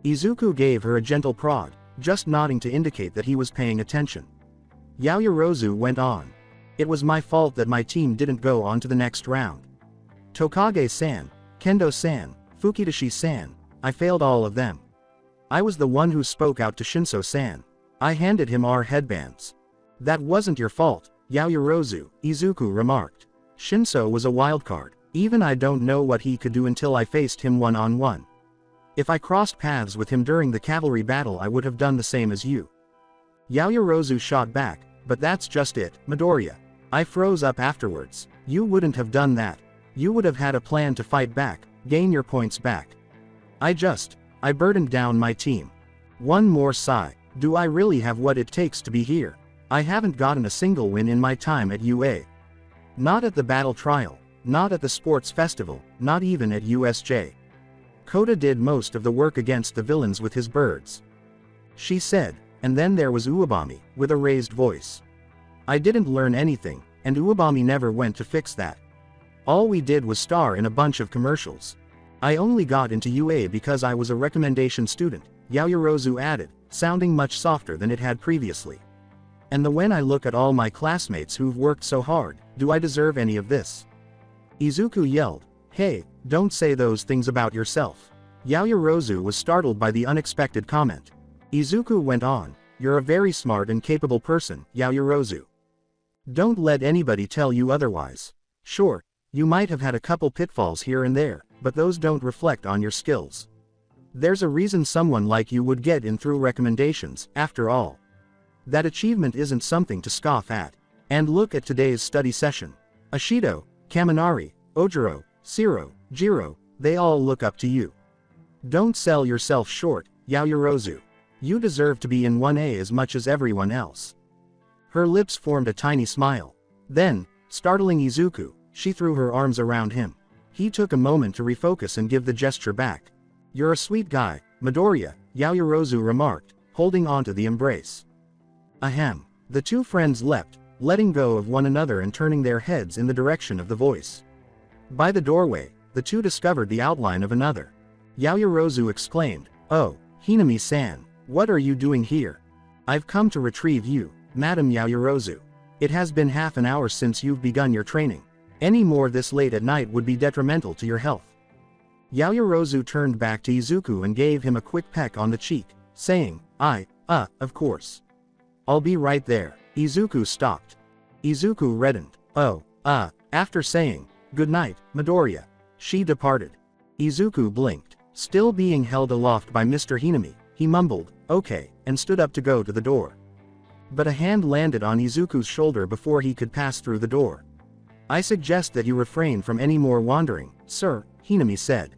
Izuku gave her a gentle prod, just nodding to indicate that he was paying attention. Yaoyorozu went on. "It was my fault that my team didn't go on to the next round. Tokage-san, Kendo-san, Fukidashi-san, I failed all of them. I was the one who spoke out to Shinso-san. I handed him our headbands." "That wasn't your fault, Yaoyorozu," Izuku remarked. "Shinso was a wildcard. Even I don't know what he could do until I faced him one-on-one. If I crossed paths with him during the cavalry battle I would have done the same as you." Yaoyorozu shot back, "But that's just it, Midoriya. I froze up afterwards. You wouldn't have done that. You would have had a plan to fight back, gain your points back. I burdened down my team." One more sigh. "Do I really have what it takes to be here? I haven't gotten a single win in my time at UA. Not at the battle trial, not at the sports festival, not even at USJ. Kota did most of the work against the villains with his birds," she said, and then there was Uebami, with a raised voice. "I didn't learn anything, and Uebami never went to fix that. All we did was star in a bunch of commercials. I only got into UA because I was a recommendation student," Yaoyorozu added, sounding much softer than it had previously. "And when I look at all my classmates who've worked so hard, do I deserve any of this?" Izuku yelled, "Hey, don't say those things about yourself." Yaoyorozu was startled by the unexpected comment. Izuku went on, "You're a very smart and capable person, Yaoyorozu. Don't let anybody tell you otherwise. Sure, you might have had a couple pitfalls here and there, but those don't reflect on your skills. There's a reason someone like you would get in through recommendations, after all. That achievement isn't something to scoff at. And look at today's study session. Ashido, Kaminari, Ojiro, Shiro, Jiro, they all look up to you. Don't sell yourself short, Yaoyorozu. You deserve to be in 1A as much as everyone else." Her lips formed a tiny smile. Then, startling Izuku, she threw her arms around him. He took a moment to refocus and give the gesture back. "You're a sweet guy, Midoriya," Yaoyorozu remarked, holding onto the embrace. Ahem. The two friends leapt, letting go of one another and turning their heads in the direction of the voice. By the doorway, the two discovered the outline of another. Yaoyorozu exclaimed, "Oh, Hinami-san, what are you doing here?" "I've come to retrieve you, Madam Yaoyorozu. It has been half an hour since you've begun your training. Any more this late at night would be detrimental to your health." Yaoyorozu turned back to Izuku and gave him a quick peck on the cheek, saying, Of course. I'll be right there." Izuku stopped. Izuku reddened. After saying, "Good night, Midoriya," she departed. Izuku blinked. Still being held aloft by Mr. Hinami, he mumbled, "Okay," and stood up to go to the door. But a hand landed on Izuku's shoulder before he could pass through the door. I suggest that you refrain from any more wandering, sir, Hinami said.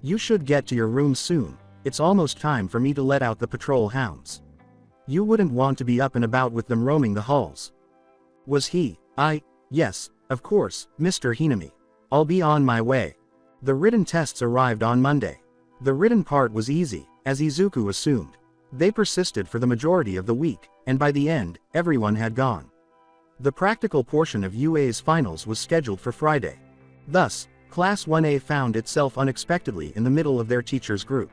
You should get to your room soon, it's almost time for me to let out the patrol hounds. You wouldn't want to be up and about with them roaming the halls. Was he? Yes, of course, Mr. Hinami. I'll be on my way. The written tests arrived on Monday. The written part was easy, as Izuku assumed. They persisted for the majority of the week, and by the end, everyone had gone. The practical portion of UA's finals was scheduled for Friday. Thus, Class 1A found itself unexpectedly in the middle of their teacher's group.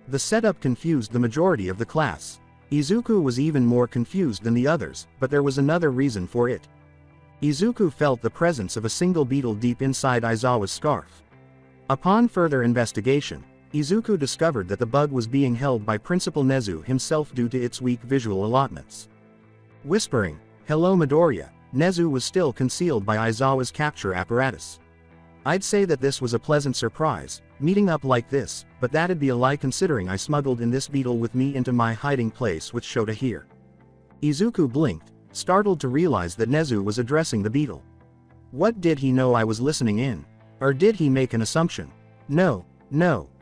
The setup confused the majority of the class. Izuku was even more confused than the others, but there was another reason for it. Izuku felt the presence of a single beetle deep inside Aizawa's scarf. Upon further investigation, Izuku discovered that the bug was being held by Principal Nezu himself due to its weak visual allotments. Whispering, "Hello Midoriya," Nezu was still concealed by Aizawa's capture apparatus. I'd say that this was a pleasant surprise, meeting up like this, but that'd be a lie considering I smuggled in this beetle with me into my hiding place with Shota here. Izuku blinked, startled to realize that Nezu was addressing the beetle. What did he know I was listening in? Or did he make an assumption? No,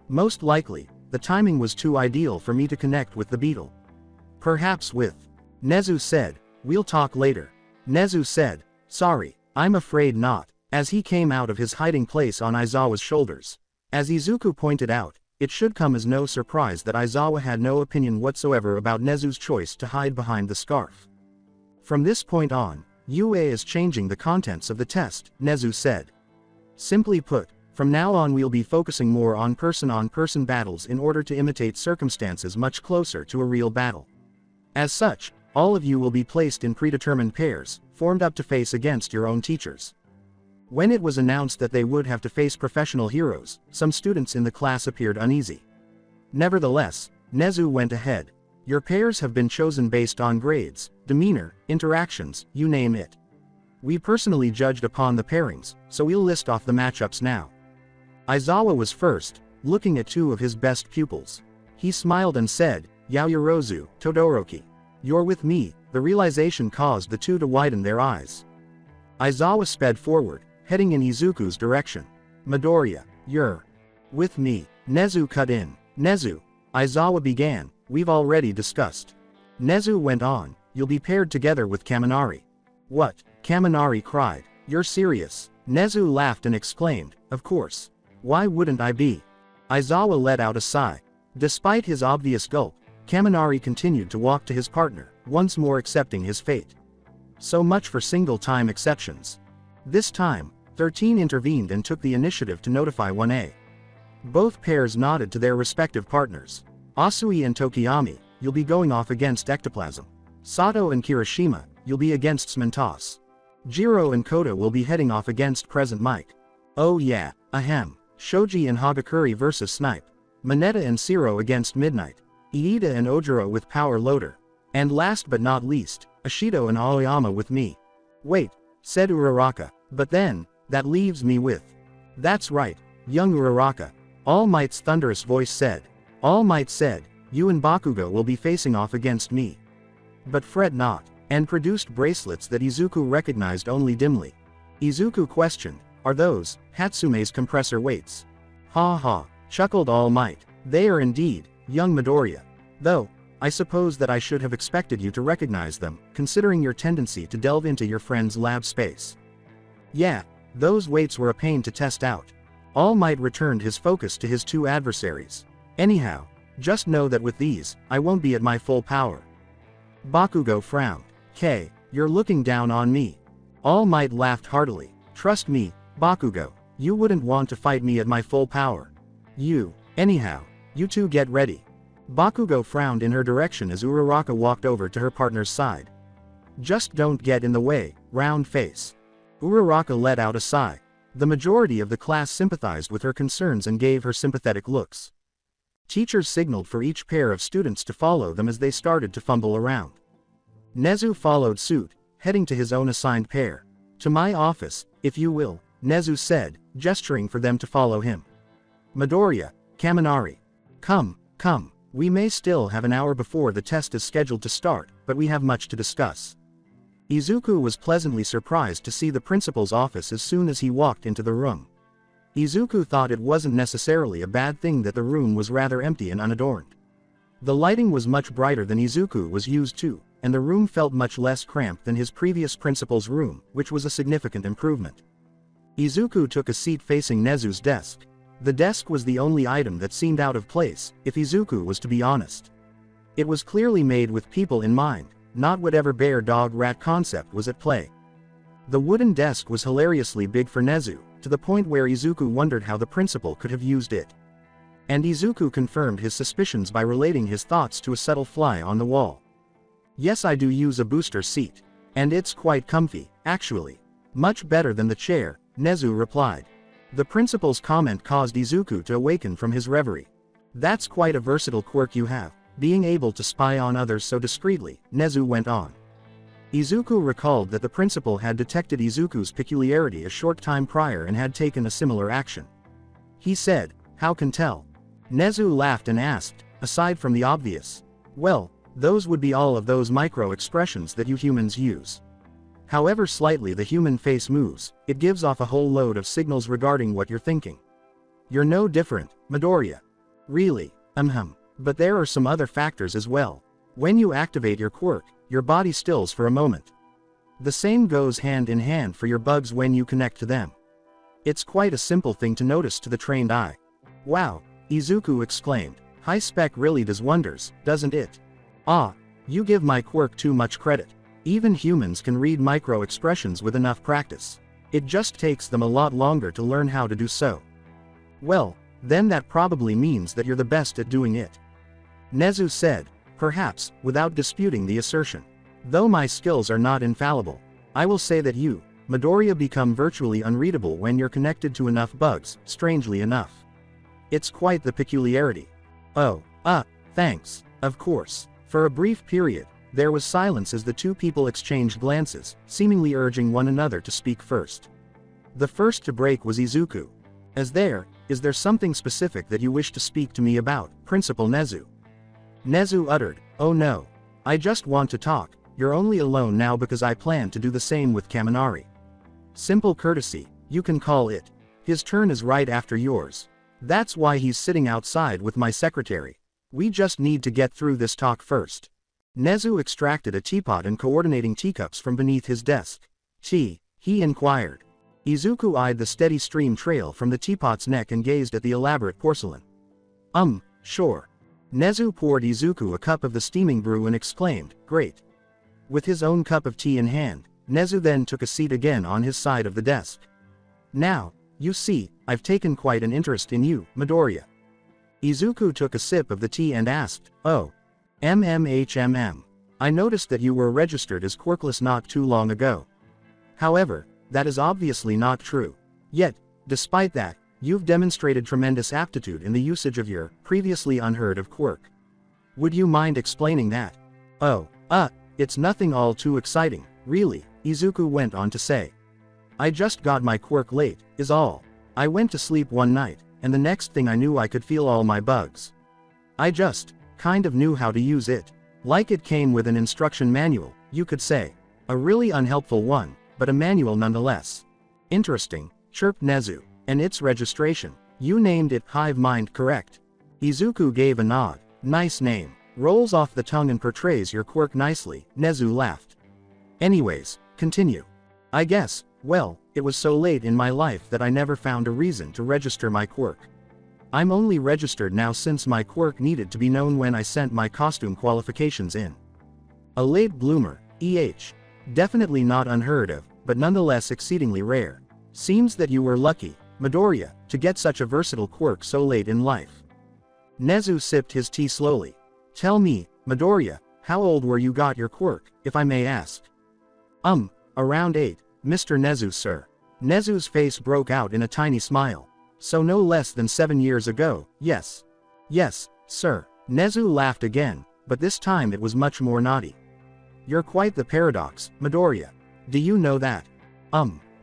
most likely, the timing was too ideal for me to connect with the beetle. Perhaps with. Nezu said, "We'll talk later." Nezu said, "Sorry, I'm afraid not," as he came out of his hiding place on Aizawa's shoulders. As Izuku pointed out, it should come as no surprise that Aizawa had no opinion whatsoever about Nezu's choice to hide behind the scarf. From this point on, UA is changing the contents of the test, Nezu said. Simply put, from now on we'll be focusing more on person-on-person battles in order to imitate circumstances much closer to a real battle. As such, all of you will be placed in predetermined pairs, formed up to face against your own teachers. When it was announced that they would have to face professional heroes, some students in the class appeared uneasy. Nevertheless, Nezu went ahead. Your pairs have been chosen based on grades, demeanor, interactions, you name it. We personally judged upon the pairings, so we'll list off the matchups now. Aizawa was first, looking at two of his best pupils. He smiled and said, "Yaoyorozu, Todoroki. You're with me." The realization caused the two to widen their eyes. Aizawa sped forward, heading in Izuku's direction. "Midoriya, you're with me." Nezu cut in. "Nezu," Aizawa began, "we've already discussed." Nezu went on, "You'll be paired together with Kaminari." "What?" Kaminari cried. "You're serious?" Nezu laughed and exclaimed, "Of course. Why wouldn't I be?" Aizawa let out a sigh. Despite his obvious gulp, Kaminari continued to walk to his partner, once more accepting his fate. So much for single-time exceptions. This time, 13 intervened and took the initiative to notify 1A. Both pairs nodded to their respective partners. "Asui and Tokiyami, you'll be going off against Ectoplasm. Sato and Kirishima, you'll be against Smentos. Jiro and Koda will be heading off against Present Mike. Oh yeah, ahem. Shoji and Hagakuri vs Snipe. Mineta and Siro against Midnight. Iida and Ojiro with Power Loader. And last but not least, Ashido and Aoyama with me." "Wait," said Uraraka, "but then, that leaves me with." "That's right, young Uraraka," All Might's thunderous voice said. All Might said, "You and Bakugo will be facing off against me. But fret not," and produced bracelets that Izuku recognized only dimly. Izuku questioned, "Are those Hatsume's compressor weights?" "Ha ha," chuckled All Might. "They are indeed, young Midoriya. Though, I suppose that I should have expected you to recognize them, considering your tendency to delve into your friend's lab space." "Yeah, those weights were a pain to test out." All Might returned his focus to his two adversaries. "Anyhow, just know that with these, I won't be at my full power." Bakugo frowned. "K, you're looking down on me." All Might laughed heartily. "Trust me, Bakugo, you wouldn't want to fight me at my full power. Anyhow, you two get ready." Bakugo frowned in her direction as Uraraka walked over to her partner's side. "Just don't get in the way, round face." Uraraka let out a sigh. The majority of the class sympathized with her concerns and gave her sympathetic looks. Teachers signaled for each pair of students to follow them as they started to fumble around. Nezu followed suit, heading to his own assigned pair. "To my office, if you will," Nezu said, gesturing for them to follow him. "Midoriya, Kaminari. Come, we may still have an hour before the test is scheduled to start, but we have much to discuss." Izuku was pleasantly surprised to see the principal's office as soon as he walked into the room. Izuku thought it wasn't necessarily a bad thing that the room was rather empty and unadorned. The lighting was much brighter than Izuku was used to, and the room felt much less cramped than his previous principal's room, which was a significant improvement. Izuku took a seat facing Nezu's desk. The desk was the only item that seemed out of place, if Izuku was to be honest. It was clearly made with people in mind, not whatever bear-dog-rat concept was at play. The wooden desk was hilariously big for Nezu, to the point where Izuku wondered how the principal could have used it. And Izuku confirmed his suspicions by relating his thoughts to a subtle fly on the wall. Yes, I do use a booster seat. And it's quite comfy, actually. Much better than the chair, Nezu replied. The principal's comment caused Izuku to awaken from his reverie. That's quite a versatile quirk you have, being able to spy on others so discreetly, Nezu went on. Izuku recalled that the principal had detected Izuku's peculiarity a short time prior and had taken a similar action. He said, "How can tell?" Nezu laughed and asked, "Aside from the obvious." "Well, those would be all of those micro-expressions that you humans use. However slightly the human face moves, it gives off a whole load of signals regarding what you're thinking. You're no different, Midoriya." "Really? But there are some other factors as well. When you activate your quirk, your body stills for a moment. The same goes hand in hand for your bugs when you connect to them. It's quite a simple thing to notice to the trained eye." "Wow," Izuku exclaimed. "High spec really does wonders, doesn't it?" "Ah, you give my quirk too much credit. Even humans can read micro-expressions with enough practice. It just takes them a lot longer to learn how to do so." "Well, then that probably means that you're the best at doing it," Nezu said, perhaps, without disputing the assertion. "Though my skills are not infallible, I will say that you, Midoriya, become virtually unreadable when you're connected to enough bugs, strangely enough. It's quite the peculiarity." "Oh, thanks." Of course. For a brief period, there was silence as the two people exchanged glances, seemingly urging one another to speak first. The first to break was Izuku. Is there something specific that you wish to speak to me about, Principal Nezu?" Nezu uttered, "Oh no. I just want to talk. You're only alone now because I plan to do the same with Kaminari. Simple courtesy, you can call it. His turn is right after yours. That's why he's sitting outside with my secretary. We just need to get through this talk first." Nezu extracted a teapot and coordinating teacups from beneath his desk. "Tea?" he inquired. Izuku eyed the steady stream trail from the teapot's neck and gazed at the elaborate porcelain. Sure." Nezu poured Izuku a cup of the steaming brew and exclaimed, "Great." With his own cup of tea in hand, Nezu then took a seat again on his side of the desk. "Now, you see, I've taken quite an interest in you, Midoriya." Izuku took a sip of the tea and asked, "Oh. I noticed that you were registered as quirkless not too long ago. However, that is obviously not true. Yet, despite that, you've demonstrated tremendous aptitude in the usage of your previously unheard of quirk. Would you mind explaining that?" "Oh, it's nothing all too exciting, really," Izuku went on to say. "I just got my quirk late, is all. I went to sleep one night, and the next thing I knew I could feel all my bugs. I just kind of knew how to use it. Like it came with an instruction manual, you could say. A really unhelpful one, but a manual nonetheless." "Interesting," chirped Nezu. "And its registration, you named it Hive Mind, correct?" Izuku gave a nod. "Nice name. Rolls off the tongue and portrays your quirk nicely," Nezu laughed. "Anyways, continue." "I guess, well, it was so late in my life that I never found a reason to register my quirk. I'm only registered now since my quirk needed to be known when I sent my costume qualifications in. A late bloomer, definitely not unheard of, but nonetheless exceedingly rare. Seems that you were lucky, Midoriya, to get such a versatile quirk so late in life." Nezu sipped his tea slowly. "Tell me, Midoriya, how old were you got your quirk, if I may ask?" Around 8, Mr. Nezu, sir." Nezu's face broke out in a tiny smile. "So no less than 7 years ago, yes." "Yes, sir." Nezu laughed again, but this time it was much more naughty. "You're quite the paradox, Midoriya. Do you know that?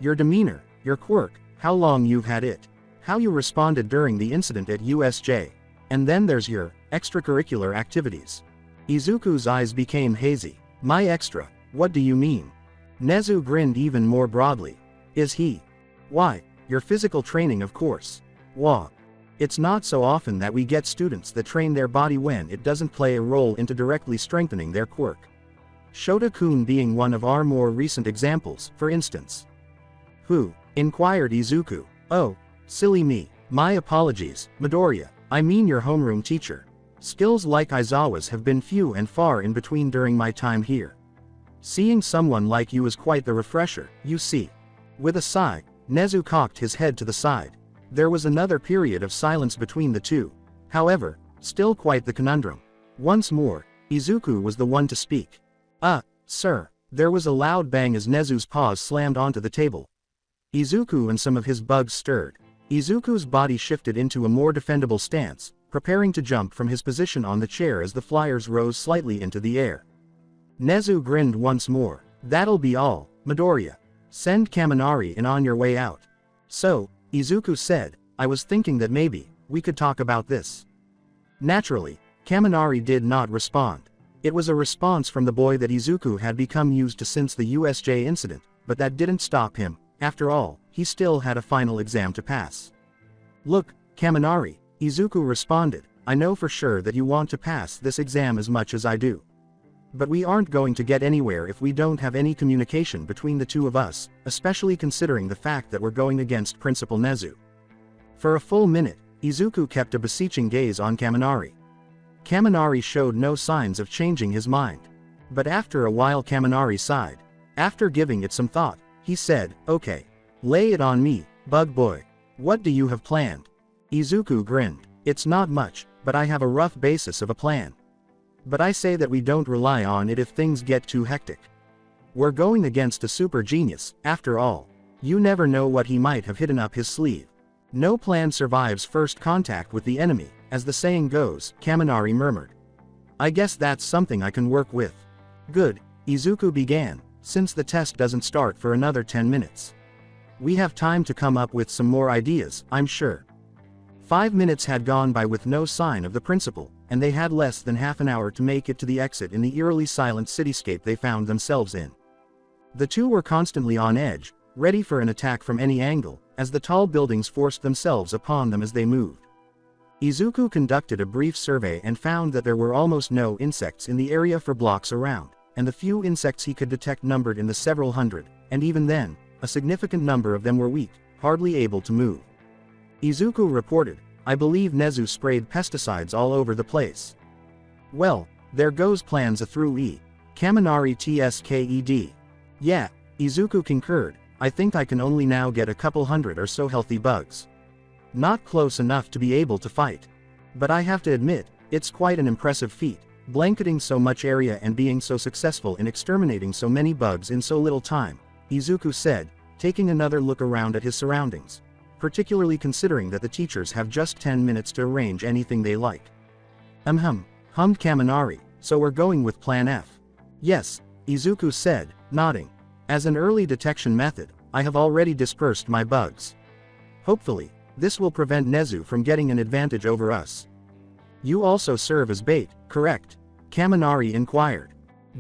Your demeanor, your quirk, how long you've had it, how you responded during the incident at USJ, and then there's your extracurricular activities." Izuku's eyes became hazy. "My extra, what do you mean?" Nezu grinned even more broadly. Is he? Why, your physical training of course. Wah. It's not so often that we get students that train their body when it doesn't play a role into directly strengthening their quirk. Shota-kun being one of our more recent examples, for instance. Who? Inquired Izuku. Oh, silly me. My apologies, Midoriya. I mean your homeroom teacher. Skills like Aizawa's have been few and far in between during my time here. Seeing someone like you is quite the refresher, you see. With a sigh, Nezu cocked his head to the side. There was another period of silence between the two. However, still quite the conundrum. Once more, Izuku was the one to speak. Sir. There was a loud bang as Nezu's paws slammed onto the table. Izuku and some of his bugs stirred. Izuku's body shifted into a more defendable stance, preparing to jump from his position on the chair as the flyers rose slightly into the air. Nezu grinned once more. That'll be all, Midoriya. Send Kaminari in on your way out. So, Izuku said, I was thinking that maybe we could talk about this. Naturally, Kaminari did not respond. It was a response from the boy that Izuku had become used to since the USJ incident, but that didn't stop him. After all, he still had a final exam to pass. Look, Kaminari, Izuku responded, I know for sure that you want to pass this exam as much as I do. But we aren't going to get anywhere if we don't have any communication between the two of us, especially considering the fact that we're going against Principal Nezu. For a full minute, Izuku kept a beseeching gaze on Kaminari. Kaminari showed no signs of changing his mind. But after a while Kaminari sighed. After giving it some thought, he said, okay. Lay it on me, bug boy. What do you have planned? Izuku grinned. It's not much, but I have a rough basis of a plan. But I say that we don't rely on it if things get too hectic. We're going against a super genius, after all. You never know what he might have hidden up his sleeve. No plan survives first contact with the enemy, as the saying goes, Kaminari murmured. I guess that's something I can work with. Good, Izuku began, since the test doesn't start for another 10 minutes. We have time to come up with some more ideas, I'm sure. 5 minutes had gone by with no sign of the principal, and they had less than half an hour to make it to the exit in the eerily silent cityscape they found themselves in. The two were constantly on edge, ready for an attack from any angle, as the tall buildings forced themselves upon them as they moved. Izuku conducted a brief survey and found that there were almost no insects in the area for blocks around, and the few insects he could detect numbered in the several hundred, and even then, a significant number of them were weak, hardly able to move. Izuku reported, I believe Nezu sprayed pesticides all over the place. Well, there goes plans a through E. Kaminari tsked. Yeah, Izuku concurred, I think I can only now get a couple hundred or so healthy bugs. Not close enough to be able to fight. But I have to admit, it's quite an impressive feat, blanketing so much area and being so successful in exterminating so many bugs in so little time, Izuku said, taking another look around at his surroundings. Particularly considering that the teachers have just 10 minutes to arrange anything they like. Hummed Kaminari, so we're going with Plan F. Yes, Izuku said, nodding. As an early detection method, I have already dispersed my bugs. Hopefully, this will prevent Nezu from getting an advantage over us. You also serve as bait, correct? Kaminari inquired.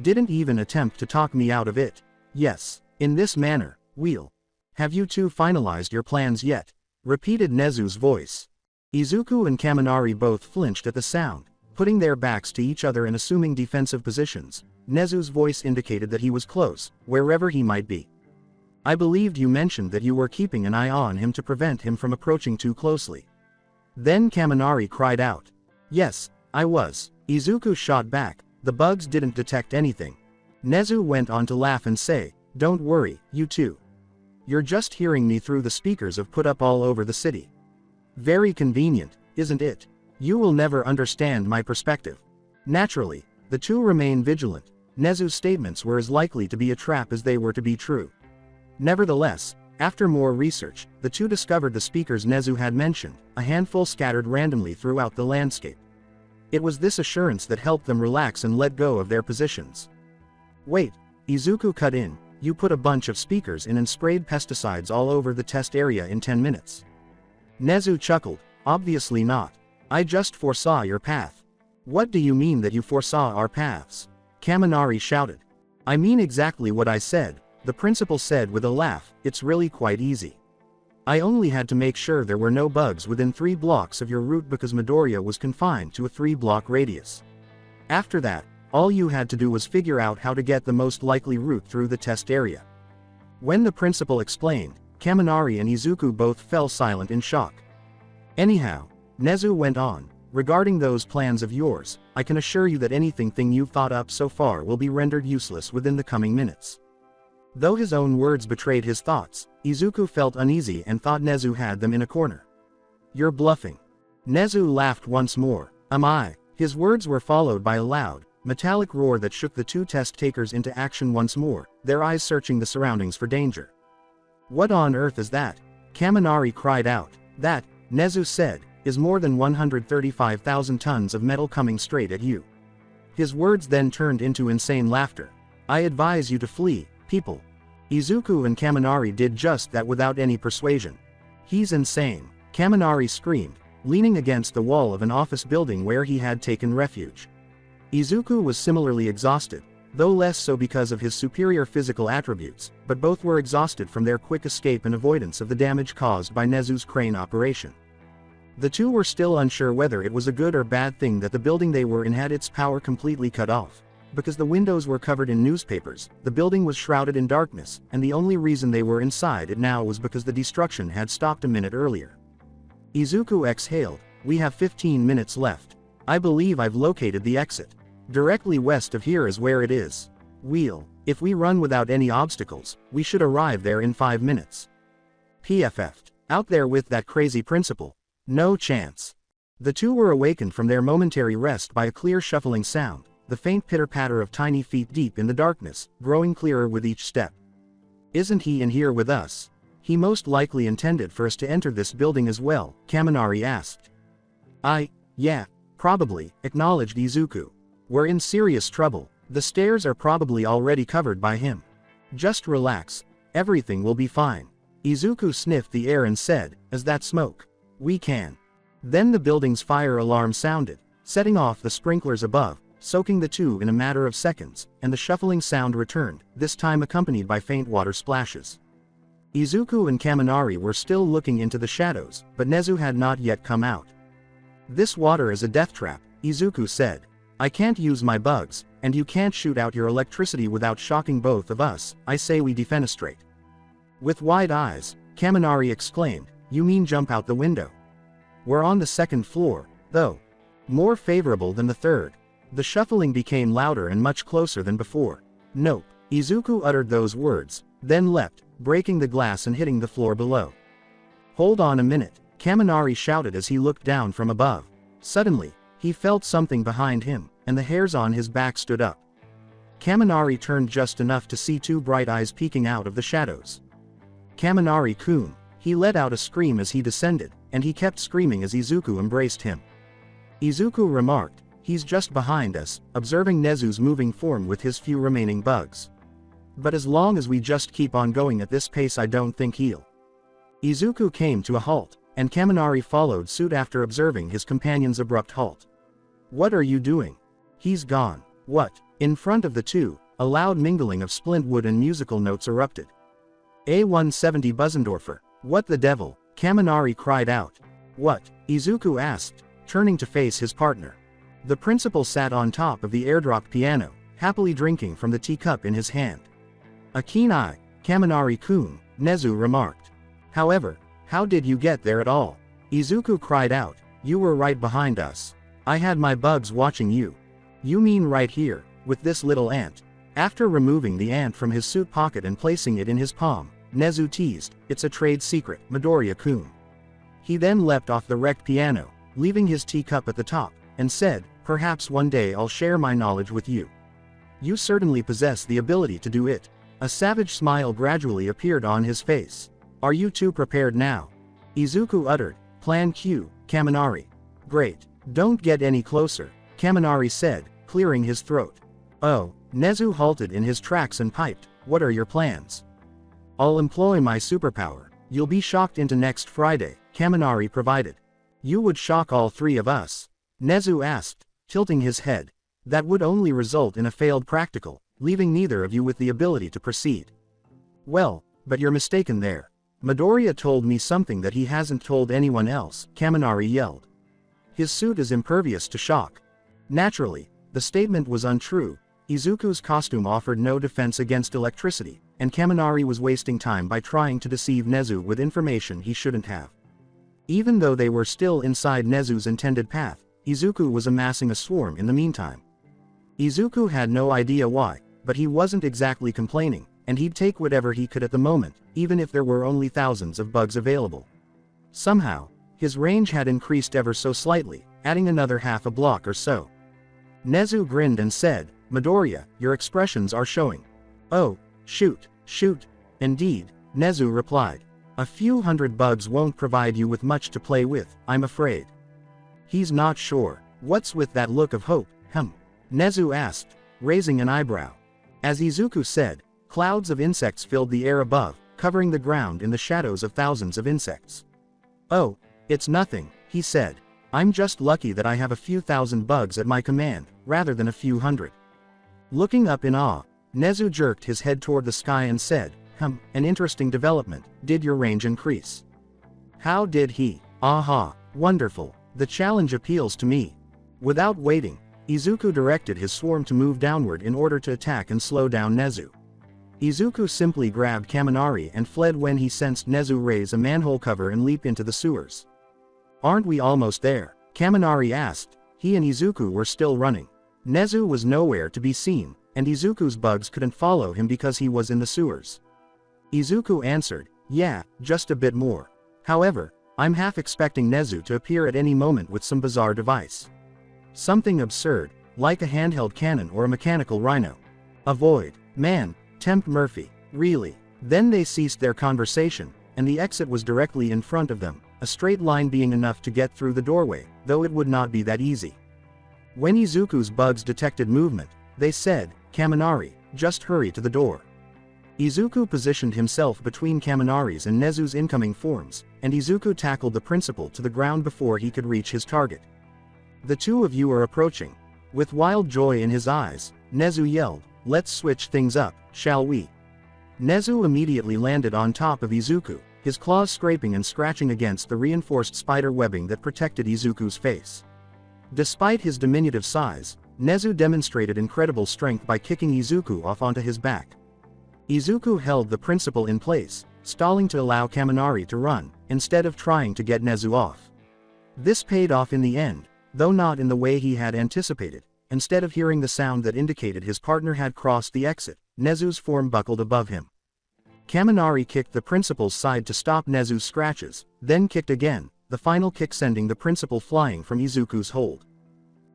Didn't even attempt to talk me out of it. Yes, in this manner, we'll. Have you two finalized your plans yet? Repeated Nezu's voice. Izuku and Kaminari both flinched at the sound, putting their backs to each other and assuming defensive positions. Nezu's voice indicated that he was close, wherever he might be. I believed you mentioned that you were keeping an eye on him to prevent him from approaching too closely. Then Kaminari cried out. Yes, I was. Izuku shot back, the bugs didn't detect anything. Nezu went on to laugh and say, don't worry, you two. You're just hearing me through the speakers I've put up all over the city. Very convenient, isn't it? You will never understand my perspective. Naturally, the two remain vigilant. Nezu's statements were as likely to be a trap as they were to be true. Nevertheless, after more research, the two discovered the speakers Nezu had mentioned, a handful scattered randomly throughout the landscape. It was this assurance that helped them relax and let go of their positions. Wait, Izuku cut in. You put a bunch of speakers in and sprayed pesticides all over the test area in 10 minutes. Nezu chuckled, obviously not. I just foresaw your path. What do you mean that you foresaw our paths? Kaminari shouted. I mean exactly what I said, The principal said with a laugh, "It's really quite easy. I only had to make sure there were no bugs within 3 blocks of your route because Midoriya was confined to a 3-block radius. After that, all you had to do was figure out how to get the most likely route through the test area." When the principal explained, Kaminari and Izuku both fell silent in shock. "Anyhow," Nezu went on, "regarding those plans of yours, I can assure you that anything you've thought up so far will be rendered useless within the coming minutes." Though his own words betrayed his thoughts, Izuku felt uneasy and thought Nezu had them in a corner. "You're bluffing." Nezu laughed once more. "Am I?" His words were followed by a loud, metallic roar that shook the 2 test takers into action once more, their eyes searching the surroundings for danger. "What on earth is that?" Kaminari cried out. "That," Nezu said, "is more than 135,000 tons of metal coming straight at you." His words then turned into insane laughter. "I advise you to flee, people." Izuku and Kaminari did just that without any persuasion. "He's insane," Kaminari screamed, leaning against the wall of an office building where he had taken refuge. Izuku was similarly exhausted, though less so because of his superior physical attributes, but both were exhausted from their quick escape and avoidance of the damage caused by Nezu's crane operation. The two were still unsure whether it was a good or bad thing that the building they were in had its power completely cut off. Because the windows were covered in newspapers, the building was shrouded in darkness, and the only reason they were inside it now was because the destruction had stopped a minute earlier. Izuku exhaled. "We have 15 minutes left. I believe I've located the exit. Directly west of here is where it is. If we run without any obstacles, we should arrive there in 5 minutes. PFF'd. Out there with that crazy principal. No chance." The two were awakened from their momentary rest by a clear shuffling sound, the faint pitter-patter of tiny feet deep in the darkness, growing clearer with each step. "Isn't he in here with us?" "He most likely intended for us to enter this building as well," Kaminari asked. Yeah, probably," acknowledged Izuku. "We're in serious trouble. The stairs are probably already covered by him. Just relax. Everything will be fine." Izuku sniffed the air and said, "Is that smoke? We can." Then the building's fire alarm sounded, setting off the sprinklers above, soaking the two in a matter of seconds, and the shuffling sound returned, this time accompanied by faint water splashes. Izuku and Kaminari were still looking into the shadows, but Nezu had not yet come out. "This water is a death trap," Izuku said. "I can't use my bugs, and you can't shoot out your electricity without shocking both of us. I say we defenestrate." With wide eyes, Kaminari exclaimed, "You mean jump out the window?" "We're on the 2nd floor, though. More favorable than the 3rd. The shuffling became louder and much closer than before. "Nope." Izuku uttered those words, then leapt, breaking the glass and hitting the floor below. "Hold on a minute," Kaminari shouted as he looked down from above. Suddenly, he felt something behind him, and the hairs on his back stood up. Kaminari turned just enough to see 2 bright eyes peeking out of the shadows. "Kaminari-kun." He let out a scream as he descended, and he kept screaming as Izuku embraced him. Izuku remarked, "He's just behind us," observing Nezu's moving form with his few remaining bugs. "But as long as we just keep on going at this pace, I don't think he'll." Izuku came to a halt, and Kaminari followed suit after observing his companion's abrupt halt. "What are you doing?" "He's gone." "What?" In front of the two, a loud mingling of splint wood and musical notes erupted. "A170 Buzzendorfer. What the devil?" Kaminari cried out. "What?" Izuku asked, turning to face his partner. The principal sat on top of the airdrop piano, happily drinking from the teacup in his hand. "A keen eye, Kaminari-kun," Nezu remarked. "However, how did you get there at all?" Izuku cried out, "You were right behind us. I had my bugs watching you." "You mean right here, with this little ant?" After removing the ant from his suit pocket and placing it in his palm, Nezu teased, "It's a trade secret, Midoriya-kun." He then leapt off the wrecked piano, leaving his teacup at the top, and said, "Perhaps one day I'll share my knowledge with you. You certainly possess the ability to do it." A savage smile gradually appeared on his face. "Are you two prepared now?" Izuku uttered, "Plan Q, Kaminari." "Great. Don't get any closer," Kaminari said, clearing his throat. "Oh." Nezu halted in his tracks and piped, "What are your plans?" "I'll employ my superpower. You'll be shocked into next Friday," Kaminari provided. "You would shock all 3 of us?" Nezu asked, tilting his head. "That would only result in a failed practical, leaving neither of you with the ability to proceed." Well, but you're mistaken there. Midoriya told me something that he hasn't told anyone else, Kaminari yelled. His suit is impervious to shock. Naturally, the statement was untrue. Izuku's costume offered no defense against electricity, and Kaminari was wasting time by trying to deceive Nezu with information he shouldn't have. Even though they were still inside Nezu's intended path, Izuku was amassing a swarm in the meantime. Izuku had no idea why, but he wasn't exactly complaining, and he'd take whatever he could at the moment, even if there were only thousands of bugs available. Somehow, his range had increased ever so slightly, adding another half a block or so. Nezu grinned and said, Midoriya, your expressions are showing. Oh, shoot. Indeed, Nezu replied. A few hundred bugs won't provide you with much to play with, I'm afraid. He's not sure. What's with that look of hope, Nezu asked, raising an eyebrow. As Izuku said, clouds of insects filled the air above, covering the ground in the shadows of thousands of insects. Oh, it's nothing, he said. I'm just lucky that I have a few thousand bugs at my command, rather than a few hundred. Looking up in awe, Nezu jerked his head toward the sky and said, an interesting development. Did your range increase? How did he? Aha, wonderful. The challenge appeals to me. Without waiting, Izuku directed his swarm to move downward in order to attack and slow down Nezu. Izuku simply grabbed Kaminari and fled when he sensed Nezu raise a manhole cover and leap into the sewers. Aren't we almost there? Kaminari asked. He and Izuku were still running. Nezu was nowhere to be seen, and Izuku's bugs couldn't follow him because he was in the sewers. Izuku answered, yeah, just a bit more. However, I'm half expecting Nezu to appear at any moment with some bizarre device. Something absurd, like a handheld cannon or a mechanical rhino. Avoid. Man, tempt Murphy. Really. Then they ceased their conversation, and the exit was directly in front of them, a straight line being enough to get through the doorway, though it would not be that easy. When Izuku's bugs detected movement, they said, Kaminari, just hurry to the door. Izuku positioned himself between Kaminari's and Nezu's incoming forms, and Izuku tackled the principal to the ground before he could reach his target. The two of you are approaching. With wild joy in his eyes, Nezu yelled, let's switch things up, shall we? Nezu immediately landed on top of Izuku, his claws scraping and scratching against the reinforced spider webbing that protected Izuku's face. Despite his diminutive size, Nezu demonstrated incredible strength by kicking Izuku off onto his back. Izuku held the principal in place, stalling to allow Kaminari to run, instead of trying to get Nezu off. This paid off in the end, though not in the way he had anticipated. Instead of hearing the sound that indicated his partner had crossed the exit, Nezu's form buckled above him. Kaminari kicked the principal's side to stop Nezu's scratches, then kicked again, the final kick sending the principal flying from Izuku's hold.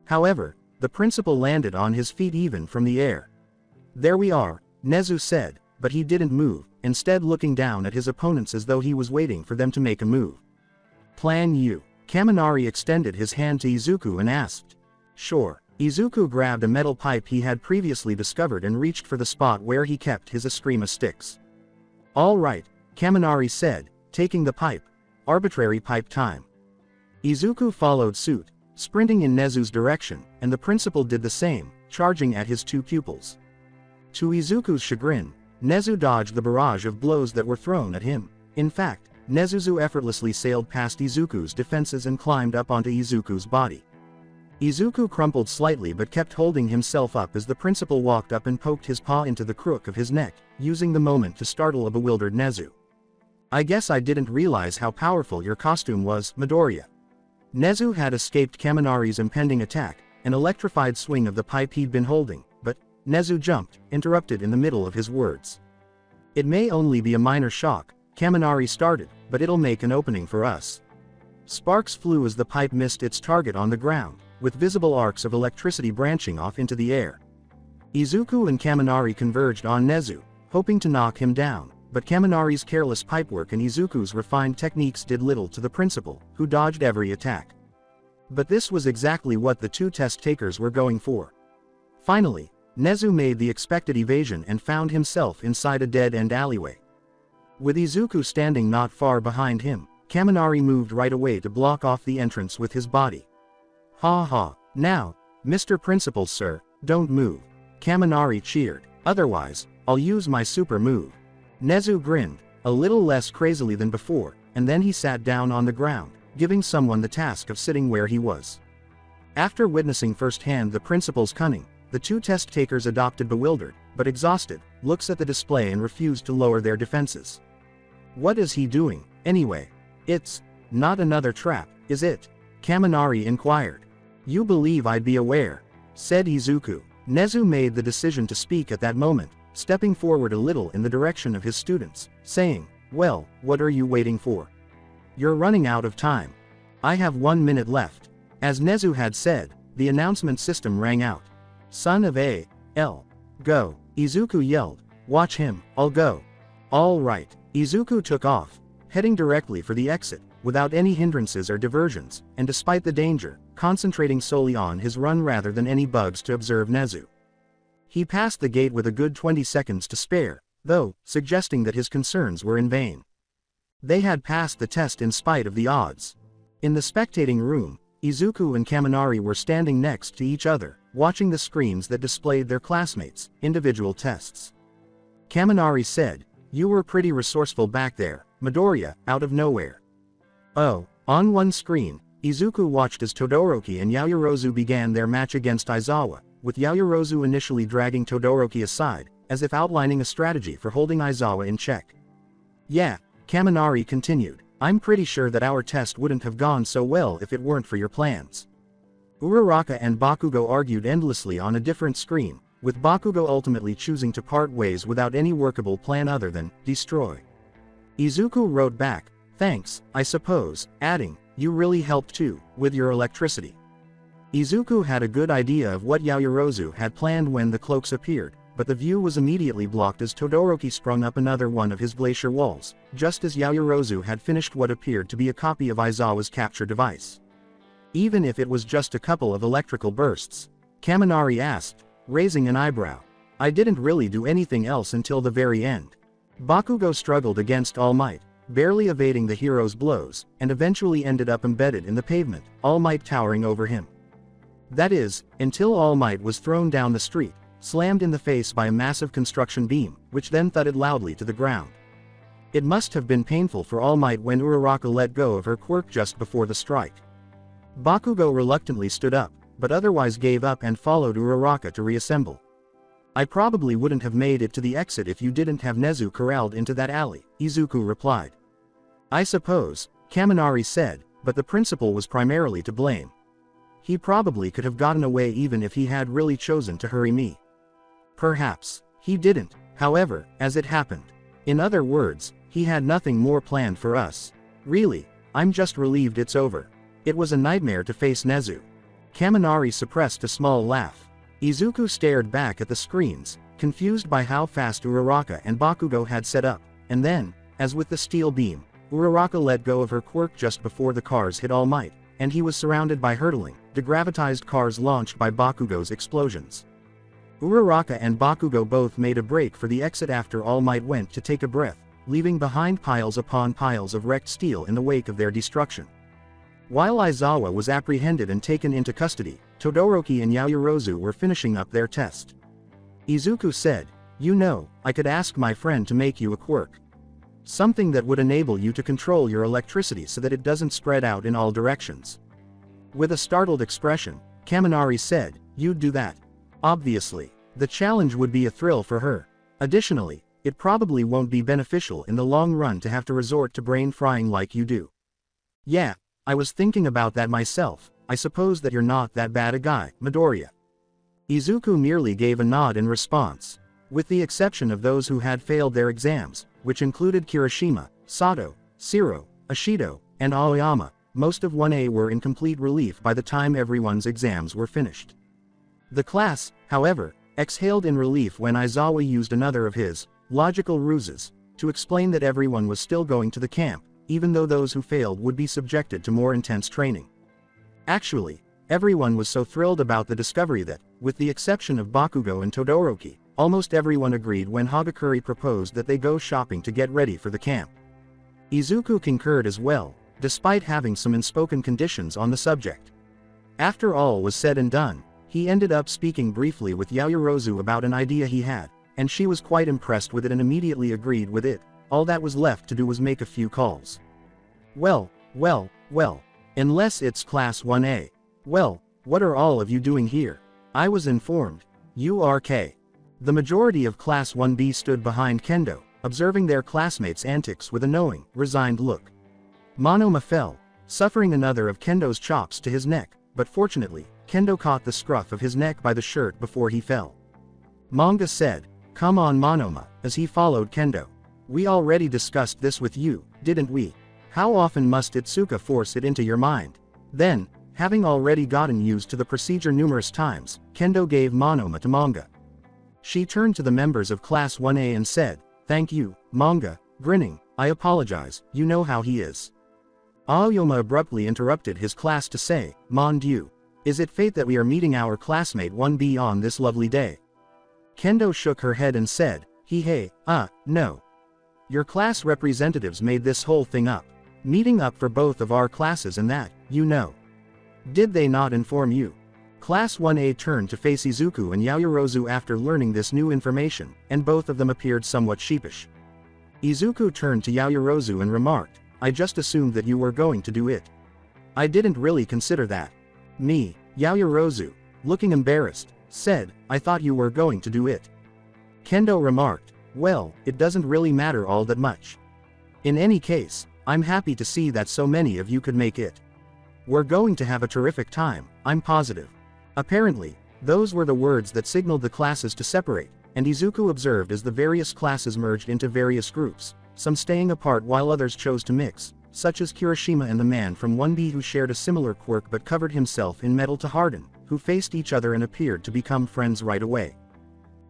However, the principal landed on his feet even from the air. There we are, Nezu said, but he didn't move, instead looking down at his opponents as though he was waiting for them to make a move. Plan U. Kaminari extended his hand to Izuku and asked. Sure. Izuku grabbed a metal pipe he had previously discovered and reached for the spot where he kept his Eskrima sticks. All right, Kaminari said, taking the pipe. Arbitrary pipe time. Izuku followed suit, sprinting in Nezu's direction, and the principal did the same, charging at his two pupils. To Izuku's chagrin, Nezu dodged the barrage of blows that were thrown at him. In fact, Nezuzu effortlessly sailed past Izuku's defenses and climbed up onto Izuku's body. Izuku crumpled slightly but kept holding himself up as the principal walked up and poked his paw into the crook of his neck, using the moment to startle a bewildered Nezu. I guess I didn't realize how powerful your costume was, Midoriya. Nezu had escaped Kaminari's impending attack, an electrified swing of the pipe he'd been holding, but Nezu jumped, interrupted in the middle of his words. It may only be a minor shock, Kaminari started, but it'll make an opening for us. Sparks flew as the pipe missed its target on the ground, with visible arcs of electricity branching off into the air. Izuku and Kaminari converged on Nezu, hoping to knock him down, but Kaminari's careless pipework and Izuku's refined techniques did little to the principal, who dodged every attack. But this was exactly what the two test-takers were going for. Finally, Nezu made the expected evasion and found himself inside a dead-end alleyway. With Izuku standing not far behind him, Kaminari moved right away to block off the entrance with his body. Ha ha, now, Mr. Principal sir, don't move. Kaminari cheered. Otherwise, I'll use my super move. Nezu grinned, a little less crazily than before, and then he sat down on the ground, giving someone the task of sitting where he was. After witnessing firsthand the principal's cunning, the two test-takers adopted bewildered, but exhausted, looks at the display and refused to lower their defenses. What is he doing, anyway? It's not another trap, is it? Kaminari inquired. You believe I'd be aware, said Izuku. Nezu made the decision to speak at that moment, stepping forward a little in the direction of his students, saying, well, what are you waiting for? You're running out of time. I have 1 minute left. As Nezu had said, the announcement system rang out. Son of A. L. Go. Izuku yelled, watch him, I'll go. All right. Izuku took off, heading directly for the exit, without any hindrances or diversions, and despite the danger, concentrating solely on his run rather than any bugs to observe Nezu. He passed the gate with a good 20 seconds to spare, though, suggesting that his concerns were in vain. They had passed the test in spite of the odds. In the spectating room, Izuku and Kaminari were standing next to each other, watching the screens that displayed their classmates' individual tests. Kaminari said, you were pretty resourceful back there, Midoriya, out of nowhere. Oh, on one screen, Izuku watched as Todoroki and Yaoyorozu began their match against Aizawa, with Yaoyorozu initially dragging Todoroki aside, as if outlining a strategy for holding Aizawa in check. Yeah, Kaminari continued, I'm pretty sure that our test wouldn't have gone so well if it weren't for your plans. Uraraka and Bakugo argued endlessly on a different screen, with Bakugo ultimately choosing to part ways without any workable plan other than destroy. Izuku wrote back, thanks, I suppose, adding, you really helped too, with your electricity. Izuku had a good idea of what Yaoyorozu had planned when the cloaks appeared, but the view was immediately blocked as Todoroki sprung up another one of his glacier walls, just as Yaoyorozu had finished what appeared to be a copy of Aizawa's capture device. Even if it was just a couple of electrical bursts, Kaminari asked, raising an eyebrow. I didn't really do anything else until the very end. Bakugo struggled against All Might, barely evading the hero's blows, and eventually ended up embedded in the pavement, All Might towering over him. That is, until All Might was thrown down the street, slammed in the face by a massive construction beam, which then thudded loudly to the ground. It must have been painful for All Might when Uraraka let go of her quirk just before the strike. Bakugo reluctantly stood up, but otherwise gave up and followed Uraraka to reassemble. I probably wouldn't have made it to the exit if you didn't have Nezu corralled into that alley, Izuku replied. I suppose, Kaminari said, but the principal was primarily to blame. He probably could have gotten away even if he had really chosen to hurry me. Perhaps. He didn't, however, as it happened. In other words, he had nothing more planned for us. Really, I'm just relieved it's over. It was a nightmare to face Nezu. Kaminari suppressed a small laugh. Izuku stared back at the screens, confused by how fast Uraraka and Bakugo had set up, and then, as with the steel beam, Uraraka let go of her quirk just before the cars hit All Might, and he was surrounded by hurtling, degravitized cars launched by Bakugo's explosions. Uraraka and Bakugo both made a break for the exit after All Might went to take a breath, leaving behind piles upon piles of wrecked steel in the wake of their destruction. While Aizawa was apprehended and taken into custody, Todoroki and Yaoyorozu were finishing up their test. Izuku said, you know, I could ask my friend to make you a quirk. Something that would enable you to control your electricity so that it doesn't spread out in all directions. With a startled expression, Kaminari said, you'd do that. Obviously. The challenge would be a thrill for her. Additionally, it probably won't be beneficial in the long run to have to resort to brain frying like you do. Yeah, I was thinking about that myself. I suppose that you're not that bad a guy, Midoriya. Izuku merely gave a nod in response. With the exception of those who had failed their exams, which included Kirishima, Sato, Shiro, Ashido, and Aoyama, most of 1A were in complete relief by the time everyone's exams were finished. The class, however, exhaled in relief when Aizawa used another of his logical ruses to explain that everyone was still going to the camp, even though those who failed would be subjected to more intense training. Actually, everyone was so thrilled about the discovery that, with the exception of Bakugo and Todoroki, almost everyone agreed when Hagakure proposed that they go shopping to get ready for the camp. Izuku concurred as well, despite having some unspoken conditions on the subject. After all was said and done, he ended up speaking briefly with Yaoyorozu about an idea he had, and she was quite impressed with it and immediately agreed with it. All that was left to do was make a few calls. Well, unless it's Class 1A. Well, what are all of you doing here? I was informed. URK. The majority of Class 1B stood behind Kendo, observing their classmates' antics with a knowing, resigned look. Monoma fell, suffering another of Kendo's chops to his neck, but fortunately, Kendo caught the scruff of his neck by the shirt before he fell. Manga said, "Come on Monoma," as he followed Kendo. "We already discussed this with you, didn't we? How often must Itsuka force it into your mind?" Then, having already gotten used to the procedure numerous times, Kendo gave Monoma to Manga. She turned to the members of Class 1A and said, "Thank you, Manga," grinning, "I apologize, you know how he is." Aoyama abruptly interrupted his class to say, "Mon Dieu. Is it fate that we are meeting our classmate 1B on this lovely day?" Kendo shook her head and said, No. Your class representatives made this whole thing up. Meeting up for both of our classes and that, you know. Did they not inform you?" Class 1A turned to face Izuku and Yaoyorozu after learning this new information, and both of them appeared somewhat sheepish. Izuku turned to Yaoyorozu and remarked, "I just assumed that you were going to do it. I didn't really consider that." Me, Yaoyorozu, looking embarrassed, said, "I thought you were going to do it." Kendo remarked, "Well, it doesn't really matter all that much. In any case, I'm happy to see that so many of you could make it. We're going to have a terrific time, I'm positive." Apparently, those were the words that signaled the classes to separate, and Izuku observed as the various classes merged into various groups, some staying apart while others chose to mix, such as Kirishima and the man from 1B who shared a similar quirk but covered himself in metal to harden, who faced each other and appeared to become friends right away.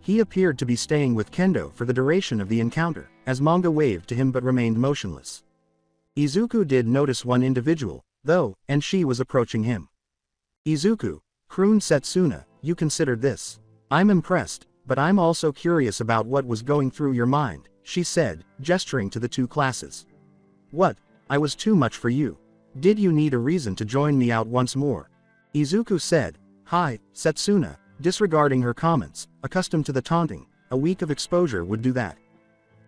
He appeared to be staying with Kendo for the duration of the encounter, as Manga waved to him but remained motionless. Izuku did notice one individual, though, and she was approaching him. "Izuku," crooned Setsuna, "you considered this. I'm impressed, but I'm also curious about what was going through your mind," she said, gesturing to the two classes. "What? I was too much for you. Did you need a reason to join me out once more?" Izuku said, "Hi, Setsuna," disregarding her comments, accustomed to the taunting. A week of exposure would do that.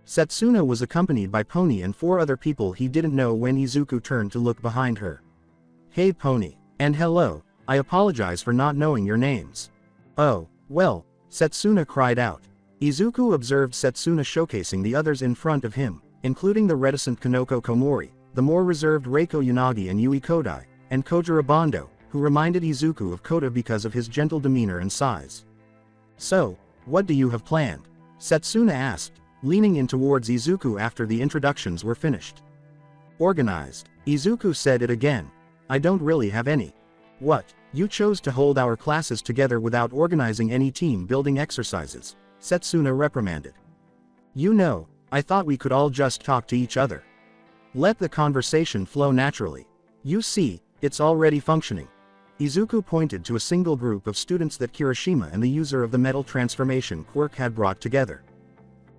Setsuna was accompanied by Pony and 4 other people he didn't know when Izuku turned to look behind her. "Hey Pony. And hello, I apologize for not knowing your names." "Oh, well," Setsuna cried out. Izuku observed Setsuna showcasing the others in front of him, including the reticent Kanoko Komori, the more reserved Reiko Yanagi and Yui Kodai, and Kojiro Bondo, who reminded Izuku of Kota because of his gentle demeanor and size. "So, what do you have planned?" Setsuna asked, leaning in towards Izuku after the introductions were finished. "Organized." Izuku said it again. "I don't really have any." "What, you chose to hold our classes together without organizing any team-building exercises," Setsuna reprimanded. "You know, I thought we could all just talk to each other. Let the conversation flow naturally. You see, it's already functioning." Izuku pointed to a single group of students that Kirishima and the user of the metal transformation quirk had brought together.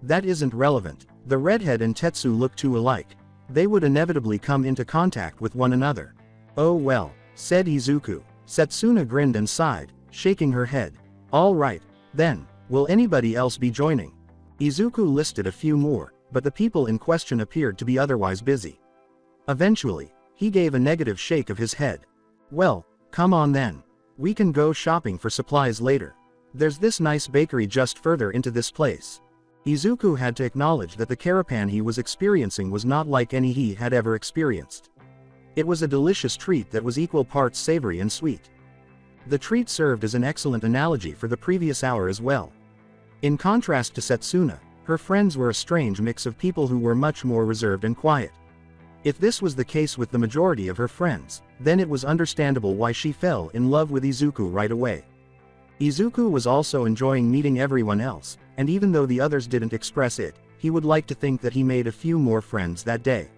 "That isn't relevant. The redhead and Tetsu look too alike. They would inevitably come into contact with one another." "Oh well," said Izuku. Setsuna grinned and sighed, shaking her head. "All right, then, will anybody else be joining?" Izuku listed a few more, but the people in question appeared to be otherwise busy. Eventually, he gave a negative shake of his head. "Well, come on then. We can go shopping for supplies later. There's this nice bakery just further into this place." Izuku had to acknowledge that the carapan he was experiencing was not like any he had ever experienced. It was a delicious treat that was equal parts savory and sweet. The treat served as an excellent analogy for the previous hour as well. In contrast to Setsuna, her friends were a strange mix of people who were much more reserved and quiet. If this was the case with the majority of her friends, then it was understandable why she fell in love with Izuku right away. Izuku was also enjoying meeting everyone else, and even though the others didn't express it, he would like to think that he made a few more friends that day.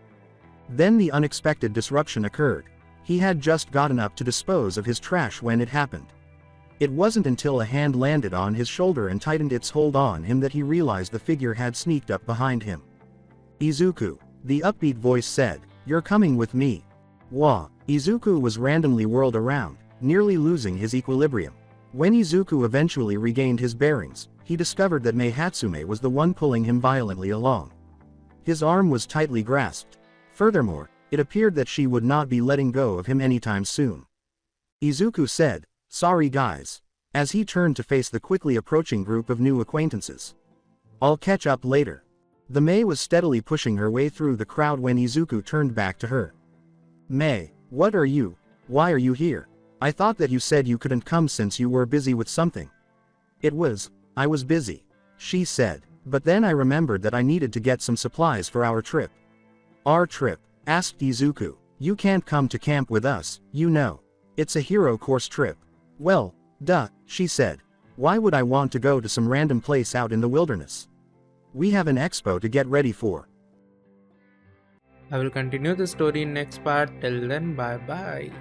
Then the unexpected disruption occurred. He had just gotten up to dispose of his trash when it happened. It wasn't until a hand landed on his shoulder and tightened its hold on him that he realized the figure had sneaked up behind him. "Izuku," the upbeat voice said, "you're coming with me." Wah! Izuku was randomly whirled around, nearly losing his equilibrium. When Izuku eventually regained his bearings, he discovered that Mei Hatsume was the one pulling him violently along. His arm was tightly grasped. Furthermore, it appeared that she would not be letting go of him anytime soon. Izuku said, "Sorry guys," as he turned to face the quickly approaching group of new acquaintances. "I'll catch up later." The Mei was steadily pushing her way through the crowd when Izuku turned back to her. "Mei, what are you? Why are you here? I thought that you said you couldn't come since you were busy with something." I was busy," she said, "but then I remembered that I needed to get some supplies for our trip." "Our trip?" asked Izuku. "You can't come to camp with us, you know. It's a hero course trip." "Well, duh," she said. "Why would I want to go to some random place out in the wilderness? We have an expo to get ready for." I will continue the story in next part. Till then, bye bye.